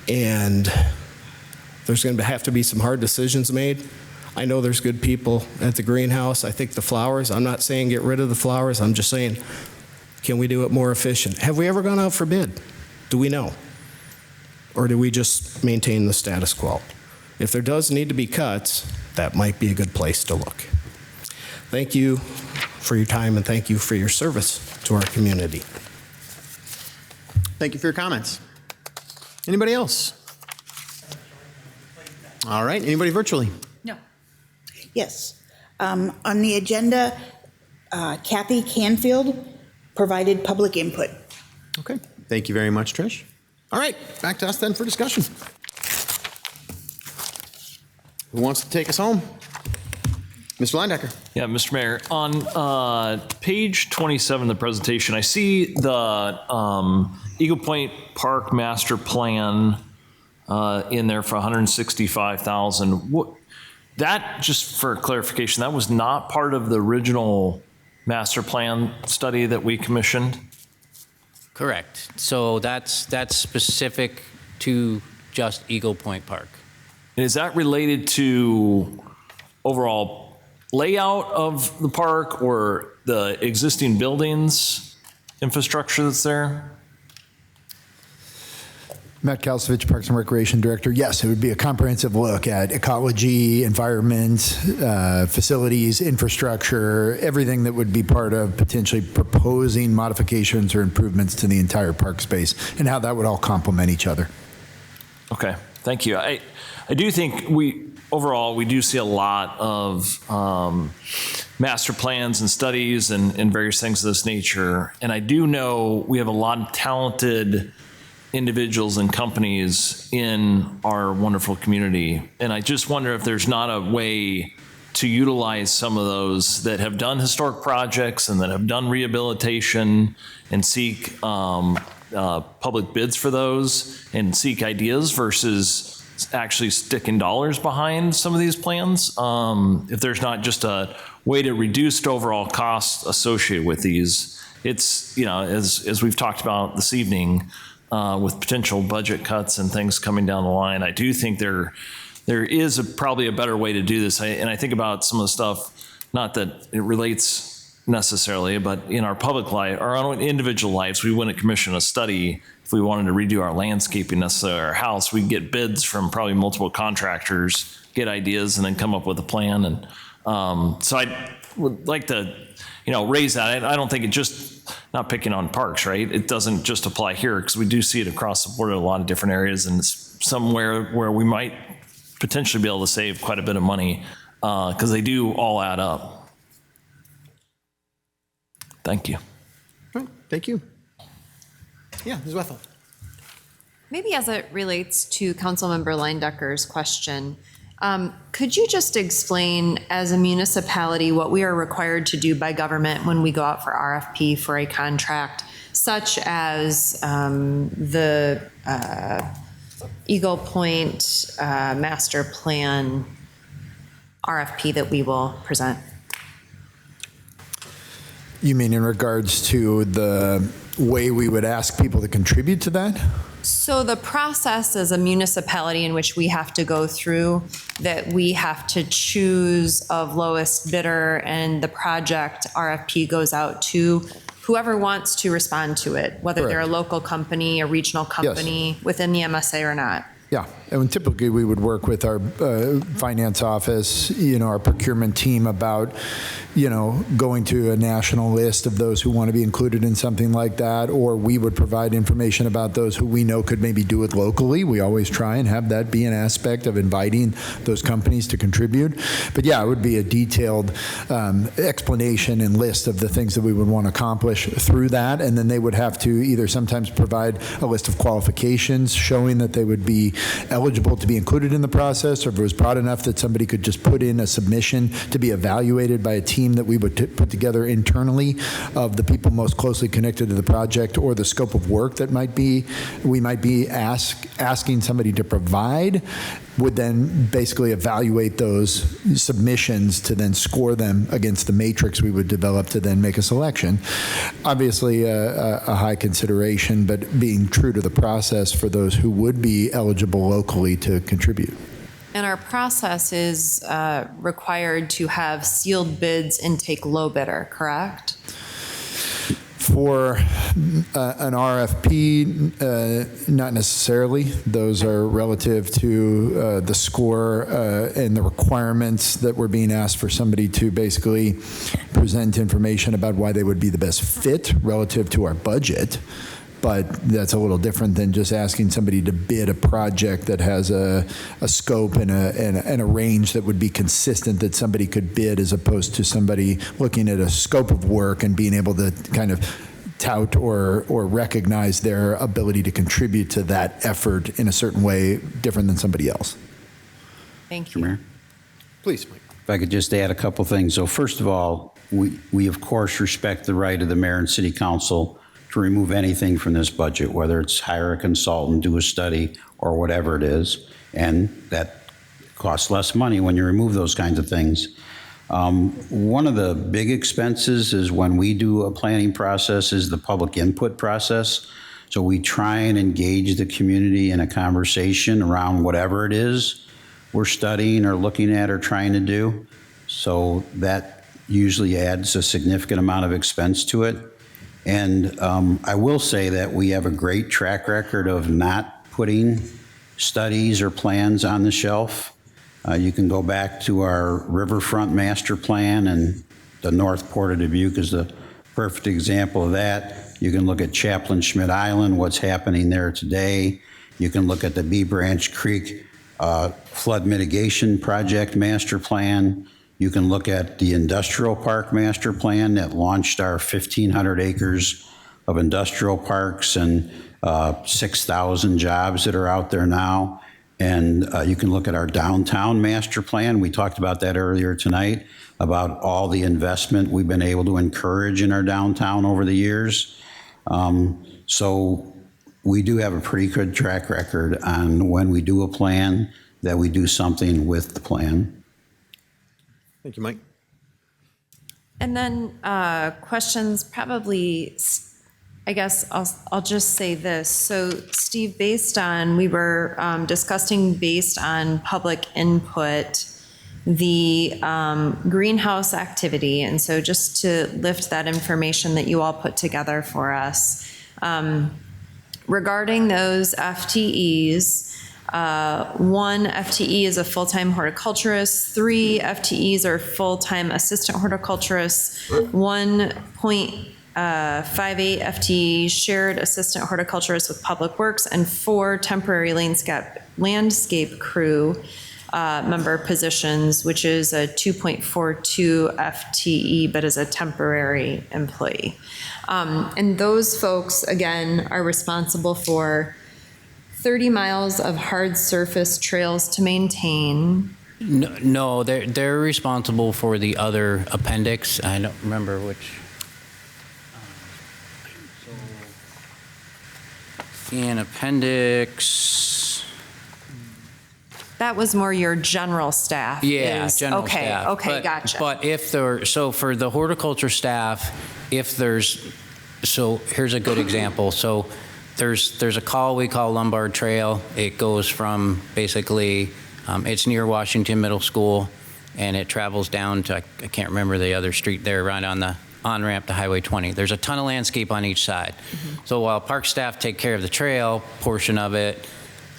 and there's going to have to be some hard decisions made. I know there's good people at the greenhouse. I think the flowers, I'm not saying get rid of the flowers, I'm just saying, can we do it more efficient? Have we ever gone out for bid? Do we know? Or do we just maintain the status quo? If there does need to be cuts, that might be a good place to look. Thank you for your time and thank you for your service to our community. Thank you for your comments. Anybody else? All right, anybody virtually? No. Yes. On the agenda, Kathy Canfield provided public input. Okay, thank you very much, Trish. All right, back to us then for discussion. Who wants to take us home? Mr. Landecker. Yeah, Mr. Mayor, on page 27 of the presentation, I see the Eagle Point Park Master Plan in there for $165,000. That, just for clarification, that was not part of the original master plan study that we commissioned? Correct. So that's specific to just Eagle Point Park. And is that related to overall layout of the park or the existing buildings, infrastructure that's there? Matt Kalsovich, Parks and Recreation Director. Yes, it would be a comprehensive look at ecology, environment, facilities, infrastructure, everything that would be part of potentially proposing modifications or improvements to the entire park space and how that would all complement each other. Okay, thank you. I do think overall, we do see a lot of master plans and studies and various things of this nature. And I do know we have a lot of talented individuals and companies in our wonderful community. And I just wonder if there's not a way to utilize some of those that have done historic projects and that have done rehabilitation and seek public bids for those and seek ideas versus actually sticking dollars behind some of these plans. If there's not just a way to reduce overall costs associated with these, it's, as we've talked about this evening, with potential budget cuts and things coming down the line, I do think there is probably a better way to do this. And I think about some of the stuff, not that it relates necessarily, but in our public life, our own individual lives, we wouldn't commission a study if we wanted to redo our landscaping necessarily, our house. We'd get bids from probably multiple contractors, get ideas, and then come up with a plan. And so I would like to, raise that. I don't think it just, not picking on parks, right? It doesn't just apply here, because we do see it across the board in a lot of different areas, and it's somewhere where we might potentially be able to save quite a bit of money, because they do all add up. Thank you. All right, thank you. Yeah, Ms. Wethel. Maybe as it relates to Councilmember Leindecker's question, could you just explain as a municipality what we are required to do by government when we go out for RFP for a contract, such as the Eagle Point Master Plan RFP that we will present? You mean in regards to the way we would ask people to contribute to that? So the process as a municipality in which we have to go through, that we have to choose of lowest bidder, and the project RFP goes out to whoever wants to respond to it, whether Correct. they're a local company, a regional company within the MSA or not. Yeah, and typically we would work with our finance office, our procurement team about, going to a national list of those who want to be included in something like that, or we would provide information about those who we know could maybe do it locally. We always try and have that be an aspect of inviting those companies to contribute. But yeah, it would be a detailed explanation and list of the things that we would want to accomplish through that, and then they would have to either sometimes provide a list of qualifications showing that they would be eligible to be included in the process, or if it was broad enough that somebody could just put in a submission to be evaluated by a team that we would put together internally of the people most closely connected to the project, or the scope of work that we might be asking somebody to provide, would then basically evaluate those submissions to then score them against the matrix we would develop to then make a selection. Obviously a high consideration, but being true to the process for those who would be eligible locally to contribute. And our process is required to have sealed bids and take low bidder, correct? For an RFP, not necessarily. Those are relative to the score and the requirements that were being asked for somebody to basically present information about why they would be the best fit relative to our budget. But that's a little different than just asking somebody to bid a project that has a scope and a range that would be consistent that somebody could bid, as opposed to somebody looking at a scope of work and being able to kind of tout or recognize their ability to contribute to that effort in a certain way different than somebody else. Thank you. Mayor? Please, Mike. If I could just add a couple things. So first of all, we of course respect the right of the mayor and city council to remove anything from this budget, whether it's hire a consultant, do a study, or whatever it is. And that costs less money when you remove those kinds of things. One of the big expenses is when we do a planning process is the public input process. So we try and engage the community in a conversation around whatever it is we're studying or looking at or trying to do. So that usually adds a significant amount of expense to it. And I will say that we have a great track record of not putting studies or plans on the shelf. You can go back to our Riverfront Master Plan, and the North Port of Dubuque is the perfect example of that. You can look at Chaplain Schmidt Island, what's happening there today. You can look at the Bee Branch Creek Flood Mitigation Project Master Plan. You can look at the Industrial Park Master Plan that launched our 1,500 acres of industrial parks and 6,000 jobs that are out there now. And you can look at our Downtown Master Plan. We talked about that earlier tonight, about all the investment we've been able to encourage in our downtown over the years. So we do have a pretty good track record on when we do a plan, that we do something with the plan. Thank you, Mike. And then questions probably I guess I'll just say this. So Steve, we were discussing based on public input, the greenhouse activity. And so just to lift that information that you all put together for us, regarding those FTEs, 1 FTE is a full-time horticulturist, 3 FTEs are full-time assistant horticulturists, 1.58 FTE shared assistant horticulturist with Public Works, and 4 temporary landscape crew member positions, which is a 2.42 FTE, but is a temporary employee. And those folks, again, are responsible for 30 miles of hard surface trails to maintain. No, they're responsible for the other appendix. I don't remember which. In appendix. That was more your general staff. Yeah, general staff. Okay, gotcha. But if so for the horticulture staff, so here's a good example. So there's a call we call Lombard Trail. It goes from basically, it's near Washington Middle School, and it travels down to, I can't remember the other street there, right on the on-ramp to Highway 20. There's a ton of landscape on each side. So while park staff take care of the trail portion of it,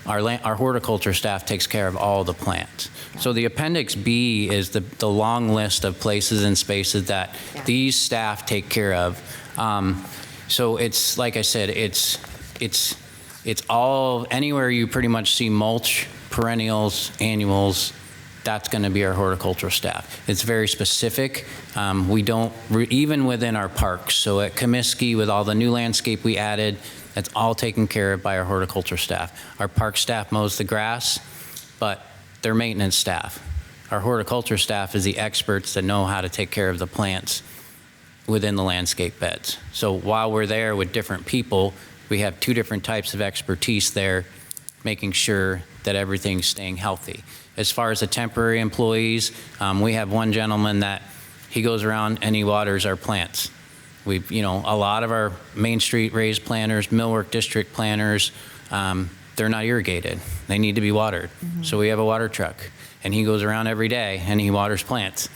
our horticulture staff takes care of all the plants. So the Appendix B is the long list of places and spaces that these staff take care of. So it's, like I said, it's all, anywhere you pretty much see mulch, perennials, annuals, that's going to be our horticultural staff. It's very specific. We don't, even within our parks. So at Comiskey, with all the new landscape we added, that's all taken care of by our horticulture staff. Our park staff mows the grass, but they're maintenance staff. Our horticulture staff is the experts that know how to take care of the plants within the landscape beds. So while we're there with different people, we have 2 different types of expertise there, making sure that everything's staying healthy. As far as the temporary employees, we have one gentleman that he goes around and he waters our plants. We've, a lot of our Main Street raised planters, Millwork District planters, they're not irrigated. They need to be watered. So we have a water truck, and he goes around every day and he waters plants,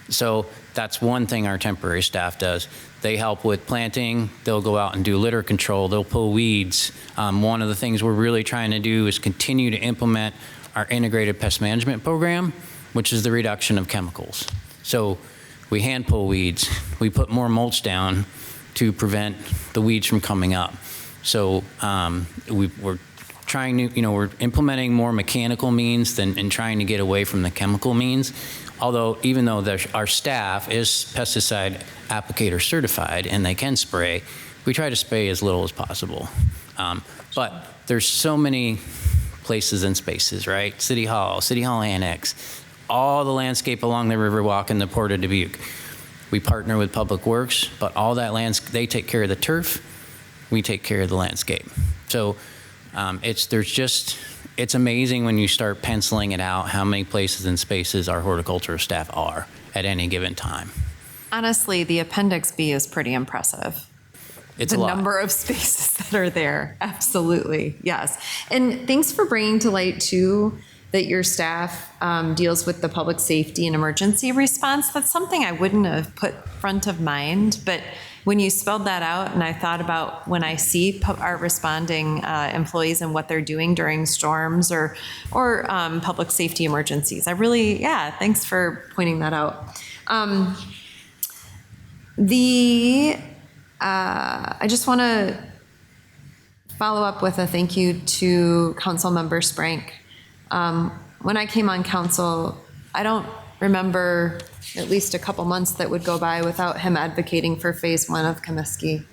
So that's one thing our temporary staff does. They help with planting. They'll go out and do litter control. They'll pull weeds. One of the things we're really trying to do is continue to implement our integrated pest management program, which is the reduction of chemicals. So we hand pull weeds. We put more mulch down to prevent the weeds from coming up. So we're trying to, we're implementing more mechanical means and trying to get away from the chemical means. Although, even though our staff is pesticide applicator certified and they can spray, we try to spray as little as possible. But there's so many places and spaces, right? City Hall Annex, all the landscape along the Riverwalk and the Port of Dubuque. We partner with Public Works, but all that they take care of the turf, we take care of the landscape. So it's amazing when you start penciling it out how many places and spaces our horticulture staff are at any given time. Honestly, the Appendix B is pretty impressive. It's the a lot. number of spaces that are there. Absolutely, yes. And thanks for bringing to light, too, that your staff deals with the public safety and emergency response. That's something I wouldn't have put front of mind, but when you spelled that out and I thought about when I see our responding employees and what they're doing during storms or public safety emergencies, thanks for pointing that out. I just want to follow up with a thank you to Councilmember Sprank. When I came on council, I don't remember at least a couple months that would go by without him advocating for phase 1 of Comiskey.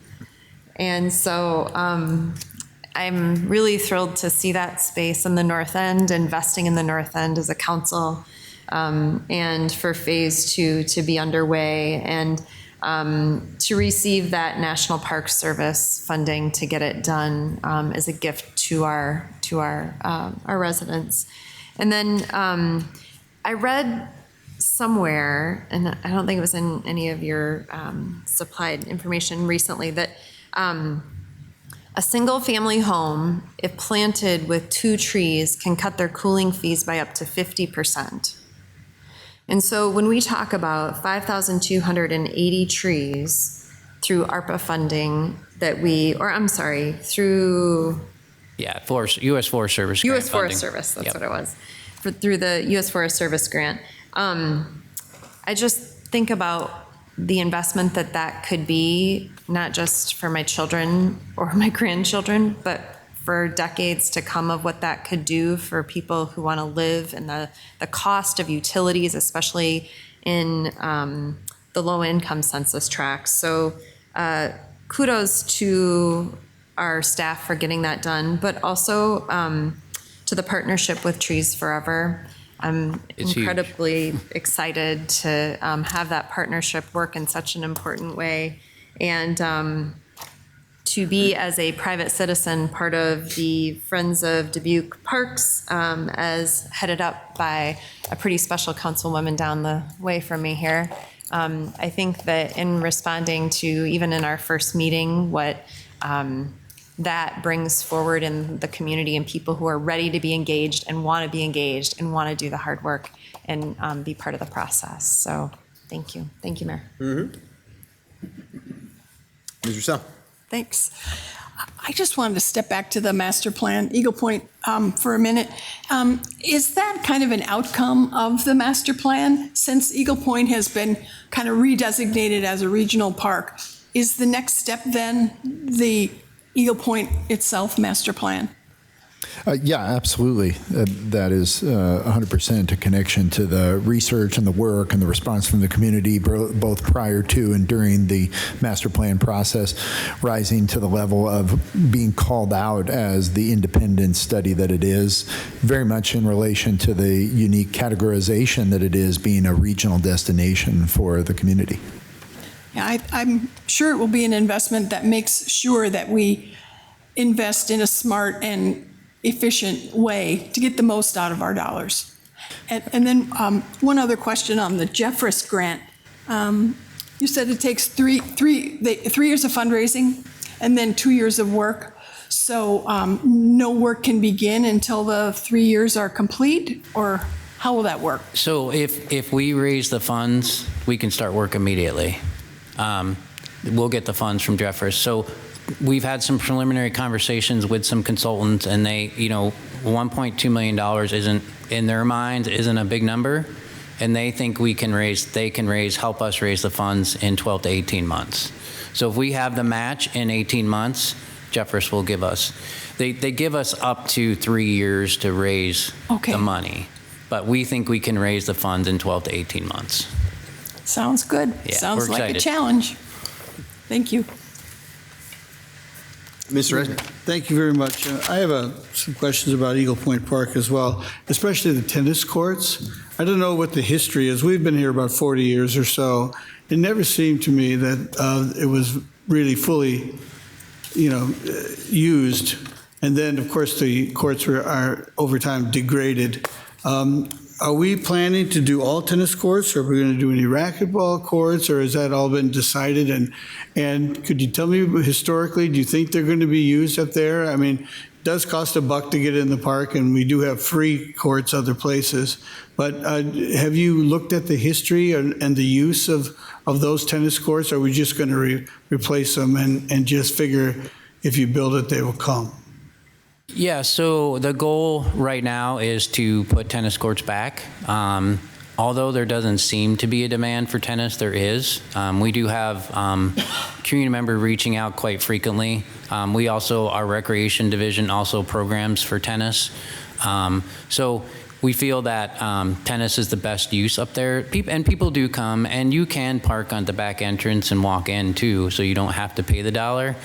And so I'm really thrilled to see that space in the North End, investing in the North End as a council, and for phase 2 to be underway, and to receive that National Park Service funding to get it done as a gift to our residents. And then I read somewhere, and I don't think it was in any of your supplied information recently, that A single-family home, if planted with 2 trees, can cut their cooling fees by up to 50%. And so when we talk about 5,280 trees through ARPA funding through Yeah, U.S. Forest Service grant U.S. Forest funding. Service, that's Yep. what it was, through the U.S. Forest Service grant. I just think about the investment that could be, not just for my children or my grandchildren, but for decades to come, of what that could do for people who want to live, and the cost of utilities, especially in the low-income census tracts. So kudos to our staff for getting that done, but also to the partnership with Trees Forever. I'm It's huge. incredibly excited to have that partnership work in such an important way, and to be, as a private citizen, part of the Friends of Dubuque Parks, as headed up by a pretty special councilwoman down the way from me here. I think that in responding to, even in our first meeting, what that brings forward in the community, and people who are ready to be engaged and want to be engaged and want to do the hard work and be part of the process. So thank you. Thank you, Mayor. Ms. Russell. Thanks. I just wanted to step back to the master plan, Eagle Point, for a minute. Is that kind of an outcome of the master plan? Since Eagle Point has been kind of redesignated as a regional park, is the next step then the Eagle Point itself master plan? Yeah, absolutely. That is 100% a connection to the research and the work and the response from the community, both prior to and during the master plan process, rising to the level of being called out as the independent study that it is, very much in relation to the unique categorization that it is, being a regional destination for the community. Yeah, I'm sure it will be an investment that makes sure that we invest in a smart and efficient way to get the most out of our dollars. And then one other question on the Jeffress grant. You said it takes three years of fundraising and then 2 years of work. So no work can begin until the 3 years are complete, or how will that work? So if we raise the funds, we can start work immediately. We'll get the funds from Jeffress. So we've had some preliminary conversations with some consultants, and they, $1.2 million isn't, in their minds, isn't a big number, and they think help us raise the funds in 12 to 18 months. So if we have the match in 18 months, Jeffress will give us, they give us up to 3 years to raise the money, but we think we can raise the funds in 12 to 18 months. Sounds good. Yeah, Sounds we're like excited. a challenge. Thank you. Mr. Resnick. Thank you very much. I have some questions about Eagle Point Park as well, especially the tennis courts. I don't know what the history is. We've been here about 40 years or so. It never seemed to me that it was really fully, used. And then, of course, the courts are over time degraded. Are we planning to do all tennis courts, or are we going to do any racquetball courts, or has that all been decided? And could you tell me, historically, do you think they're going to be used up there? I mean, it does cost $1 to get in the park, and we do have free courts other places. But have you looked at the history and the use of those tennis courts, or are we just going to replace them and just figure if you build it, they will come? Yeah, so the goal right now is to put tennis courts back. Although there doesn't seem to be a demand for tennis, there is. We do have community members reaching out quite frequently. We also, our recreation division also programs for tennis. So we feel that tennis is the best use up there. People do come, and you can park on the back entrance and walk in too, so you don't have to pay the $1.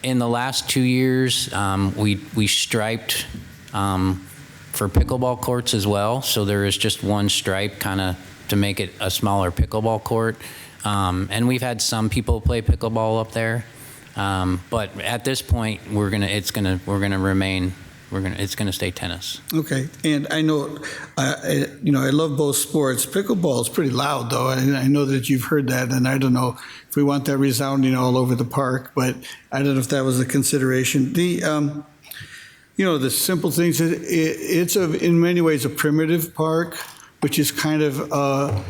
In the last 2 years, we striped for pickleball courts as well. So there is just one stripe kind of to make it a smaller pickleball court. And we've had some people play pickleball up there. But at this point, we're gonna remain it's gonna stay tennis. Okay, and I know, I love both sports. Pickleball is pretty loud, though, and I know that you've heard that, and I don't know if we want that resounding all over the park, but I don't know if that was a consideration. The simple things, it's in many ways a primitive park, which is kind of,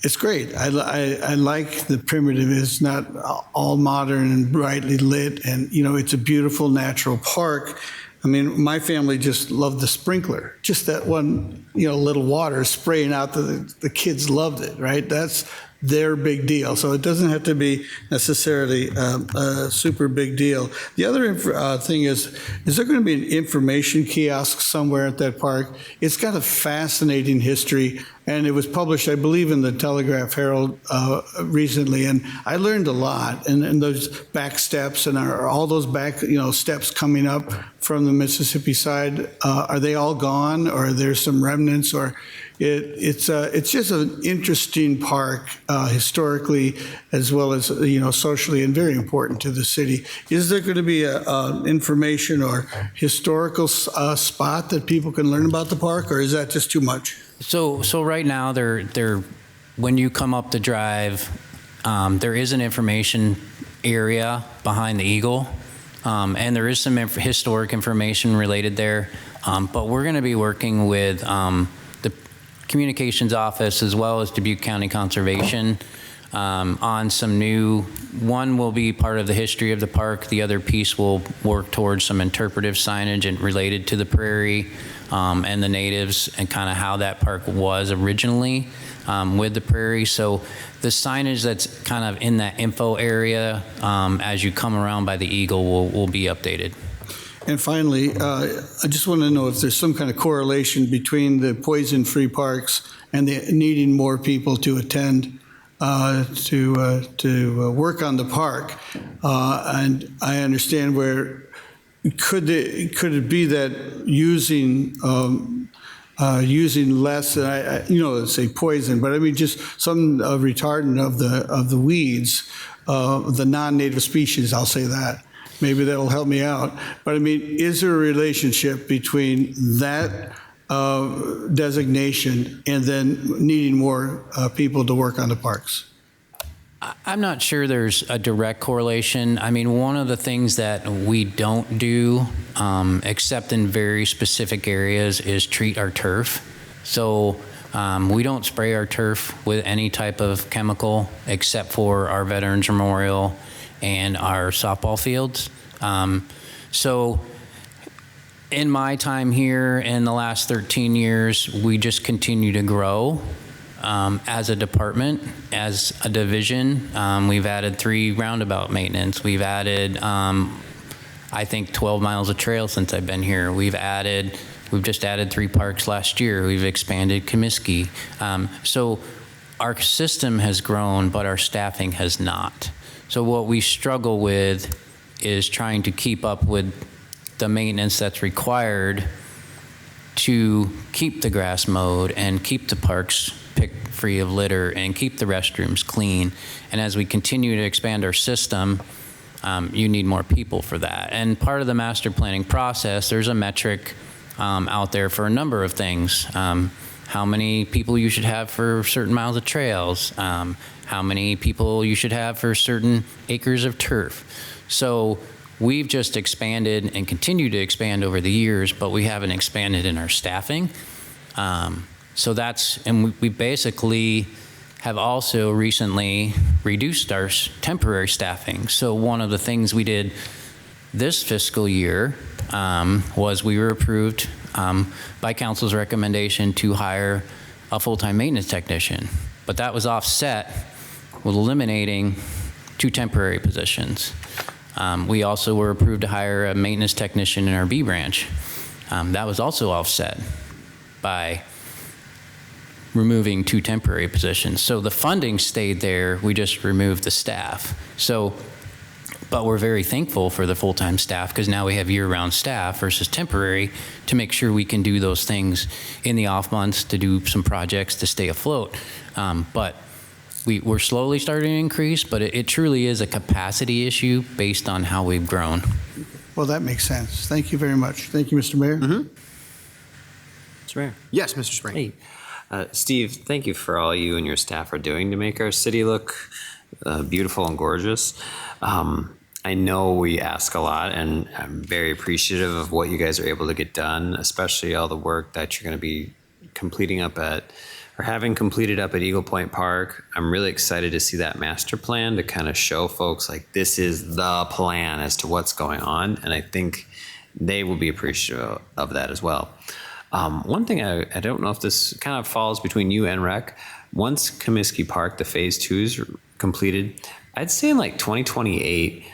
it's great. I like the primitive. It's not all modern and brightly lit, and, it's a beautiful natural park. I mean, my family just loved the sprinkler, just that one, little water spraying out. The kids loved it, right? That's their big deal. So it doesn't have to be necessarily a super big deal. The other thing is there going to be an information kiosk somewhere at that park? It's got a fascinating history, and it was published, I believe, in the Telegraph Herald recently, and I learned a lot. And those back steps and all those back steps coming up from the Mississippi side, are they all gone, or are there some remnants? Or it's just an interesting park historically as well as socially, and very important to the city. Is there going to be a information or historical spot that people can learn about the park, or is that just too much? So right now, they're when you come up the drive, there is an information area behind the Eagle, and there is some historic information related there. But we're going to be working with the communications office as well as Dubuque County Conservation on some new. One will be part of the history of the park. The other piece will work towards some interpretive signage and related to the prairie and the natives, and kind of how that park was originally with the prairie. So the signage that's kind of in that info area as you come around by the Eagle will be updated. And finally, I just want to know if there's some kind of correlation between the poison-free parks and the needing more people to attend to work on the park. And I understand where could it be that using less, let's say poison, but I mean just some retardant of the weeds, the non-native species, I'll say that. Maybe that'll help me out. But I mean, is there a relationship between that designation and then needing more people to work on the parks? I'm not sure there's a direct correlation. I mean, one of the things that we don't do, except in very specific areas, is treat our turf. So we don't spray our turf with any type of chemical except for our Veterans Memorial and our softball fields. So in my time here in the last 13 years, we just continue to grow. As a department, as a division, we've added 3 roundabout maintenance. We've added, I think, 12 miles of trail since I've been here. We've just added 3 parks last year. We've expanded Comiskey. So our system has grown, but our staffing has not. So what we struggle with is trying to keep up with the maintenance that's required to keep the grass mowed and keep the parks free of litter and keep the restrooms clean. And as we continue to expand our system, you need more people for that. And part of the master planning process, there's a metric out there for a number of things. How many people you should have for certain miles of trails, how many people you should have for certain acres of turf. So we've just expanded and continue to expand over the years, but we haven't expanded in our staffing. So we basically have also recently reduced our temporary staffing. So one of the things we did this fiscal year was we were approved by council's recommendation to hire a full-time maintenance technician. But that was offset with eliminating 2 temporary positions. We also were approved to hire a maintenance technician in our B branch. That was also offset by removing 2 temporary positions. So the funding stayed there, we just removed the staff. But we're very thankful for the full-time staff, because now we have year-round staff versus temporary to make sure we can do those things in the off months, to do some projects to stay afloat. But we're slowly starting to increase, but it truly is a capacity issue based on how we've grown. well, that makes sense. Thank you very much. Thank you, Mr. Mayor. Mr. Mayor. Yes, Mr. Spring. Hey, Steve, thank you for all you and your staff are doing to make our city look beautiful and gorgeous. I know we ask a lot, and I'm very appreciative of what you guys are able to get done, especially all the work that you're going to be completing up at, or having completed up at Eagle Point Park. I'm really excited to see that master plan to kind of show folks like this is the plan as to what's going on, and I think they will be appreciative of that as well. One thing I don't know if this kind of falls between you and Rec. Once Comiskey Park, the phase 2 is completed, I'd say in like 2028,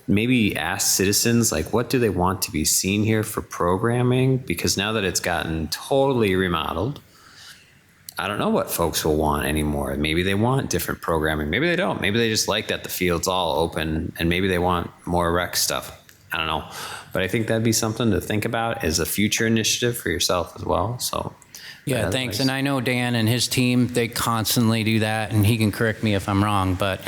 maybe ask citizens, like, what do they want to be seen here for programming? Because now that it's gotten totally remodeled, I don't know what folks will want anymore. Maybe they want different programming. Maybe they don't. Maybe they just like that the field's all open, and maybe they want more rec stuff. I don't know. But I think that'd be something to think about as a future initiative for yourself as well. So yeah, thanks. And I know Dan and his team, they constantly do that, and he can correct me if I'm wrong, but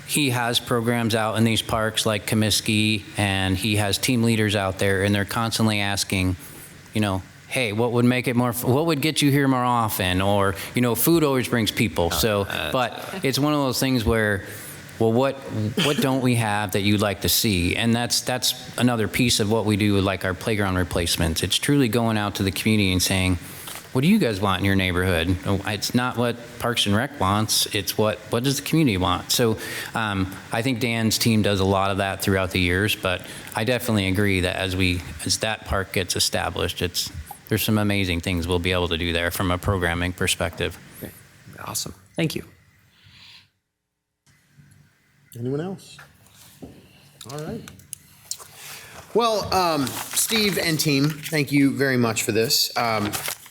he has programs out in these parks like Comiskey, and he has team leaders out there, and they're constantly asking, you know, hey, what would make it more, what would get you here more often? Or, you know, food always brings people. So, but it's one of those things where, well, what don't we have that you'd like to see? And that's another piece of what we do with like our playground replacements. It's truly going out to the community and saying, what do you guys want in your neighborhood? It's not what Parks and Rec wants. It's what does the community want? So I think Dan's team does a lot of that throughout the years, but I definitely agree that as that park gets established, there's some amazing things we'll be able to do there from a programming perspective. Okay. Awesome. Thank you. Anyone else? All right. Well, Steve and team, thank you very much for this.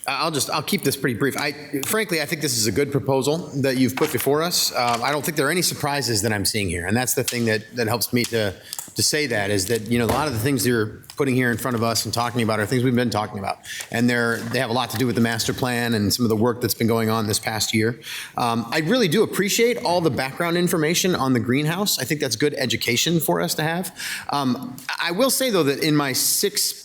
I'll keep this pretty brief. Frankly, I think this is a good proposal that you've put before us. I don't think there are any surprises that I'm seeing here, and that's the thing that helps me to say that, is that, you know, a lot of the things you're putting here in front of us and talking about are things we've been talking about, and they have a lot to do with the master plan and some of the work that's been going on this past year. I really do appreciate all the background information on the greenhouse. I think that's good education for us to have. I will say, though, that in my 6+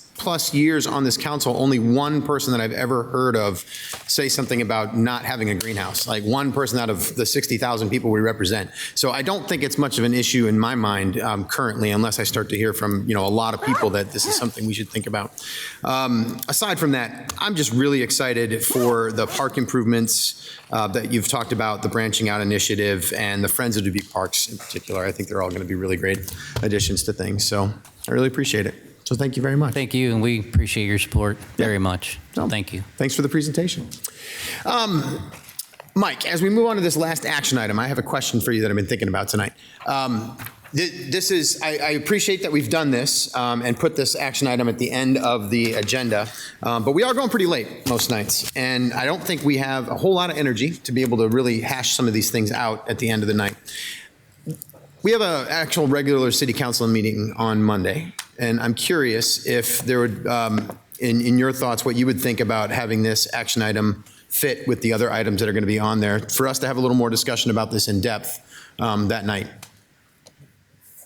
years on this council, only one person that I've ever heard of say something about not having a greenhouse, like one person out of the 60,000 people we represent. So I don't think it's much of an issue in my mind currently, unless I start to hear from, you know, a lot of people that this is something we should think about. Aside from that, I'm just really excited for the park improvements that you've talked about, the branching out initiative and the Friends of Dubuque Parks in particular. I think they're all going to be really great additions to things. So I really appreciate it. So thank you very much. Thank you, and we appreciate your support very much. So thank you. Thanks for the presentation. Mike, as we move on to this last action item, I have a question for you that I've been thinking about tonight. This is, I appreciate that we've done this and put this action item at the end of the agenda, but we are going pretty late most nights, and I don't think we have a whole lot of energy to be able to really hash some of these things out at the end of the night. We have an actual regular city council meeting on Monday, and I'm curious if there would, in your thoughts, what you would think about having this action item fit with the other items that are going to be on there, for us to have a little more discussion about this in depth that night.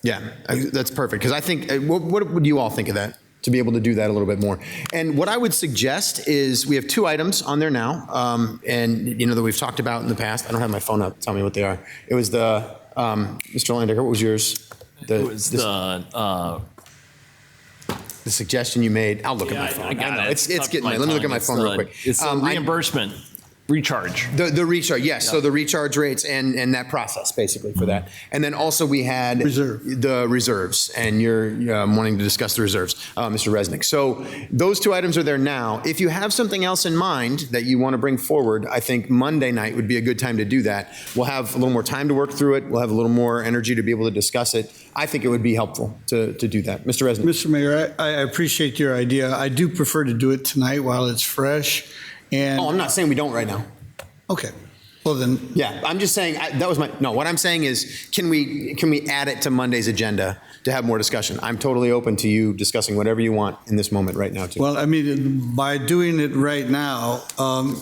Yeah, that's perfect, because I think, what would you all think of that, to be able to do that a little bit more? And what I would suggest is, we have 2 items on there now, and you know, that we've talked about in the past. I don't have my phone up, tell me what they are. It was the, Mr. Landecker, what was yours? It was the suggestion you made. I'll look at my phone. I got it. It's getting late. Let me look at my phone real quick. It's the reimbursement. Recharge. The recharge, yes. Yeah. So the recharge rates and that process, basically, for that. And then also we had the reserves, and you're wanting to discuss the reserves, Mr. Resnick. So those 2 items are there now. If you have something else in mind that you want to bring forward, I think Monday night would be a good time to do that. We'll have a little more time to work through it. We'll have a little more energy to be able to discuss it. I think it would be helpful to do that. Mr. Resnick. Mr. Mayor, I appreciate your idea. I do prefer to do it tonight while it's fresh. And I'm not saying we don't right now. Okay. Well then. Yeah, I'm just saying, what I'm saying is, can we add it to Monday's agenda to have more discussion? I'm totally open to you discussing whatever you want in this moment right now, too. Well, I mean, by doing it right now, I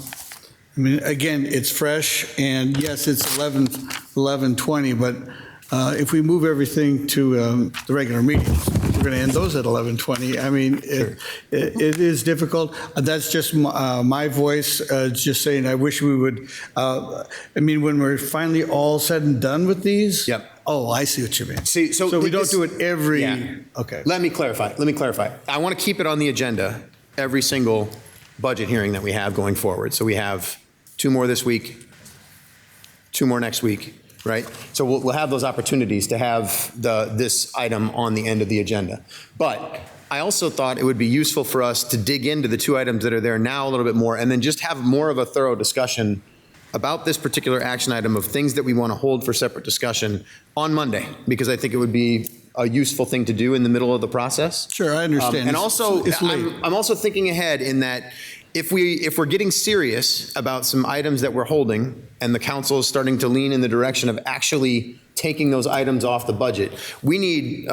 mean, again, it's fresh, and yes, it's 11:20, but if we move everything to the regular meetings, going to end those at 11:20. I mean, it is difficult. That's just my voice, just saying I wish we would, I mean, when we're finally all said and done with these. Yep. Oh, I see what you mean. See, so we don't do it every, okay. Let me clarify. I want to keep it on the agenda every single budget hearing that we have going forward. So we have 2 more this week, 2 more next week, right? So we'll have those opportunities to have this item on the end of the agenda. But I also thought it would be useful for us to dig into the 2 items that are there now a little bit more, and then just have more of a thorough discussion about this particular action item of things that we want to hold for separate discussion on Monday, because I think it would be a useful thing to do in the middle of the process. Sure, I understand. And also, It's late. I'm also thinking ahead in that if we're getting serious about some items that we're holding, and the council is starting to lean in the direction of actually taking those items off the budget, we need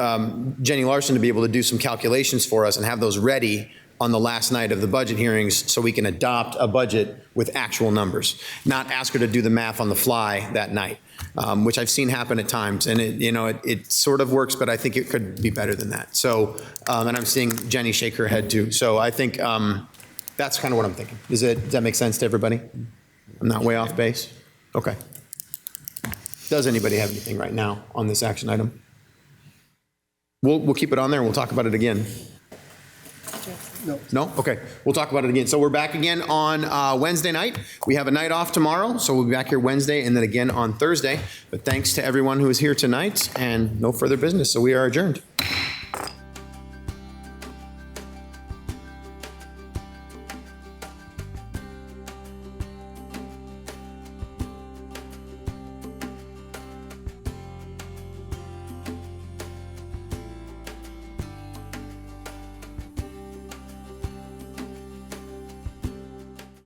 Jenny Larson to be able to do some calculations for us and have those ready on the last night of the budget hearings so we can adopt a budget with actual numbers, not ask her to do the math on the fly that night, which I've seen happen at times. And it sort of works, but I think it could be better than that. So, and I'm seeing Jenny shake her head too. So I think that's kind of what I'm thinking. Does that make sense to everybody? I'm not way off base? Okay. Does anybody have anything right now on this action item? We'll keep it on there and we'll talk about it again. No? Okay. We'll talk about it again. So we're back again on Wednesday night. We have a night off tomorrow, so we'll be back here Wednesday and then again on Thursday. But thanks to everyone who is here tonight, and no further business, so we are adjourned.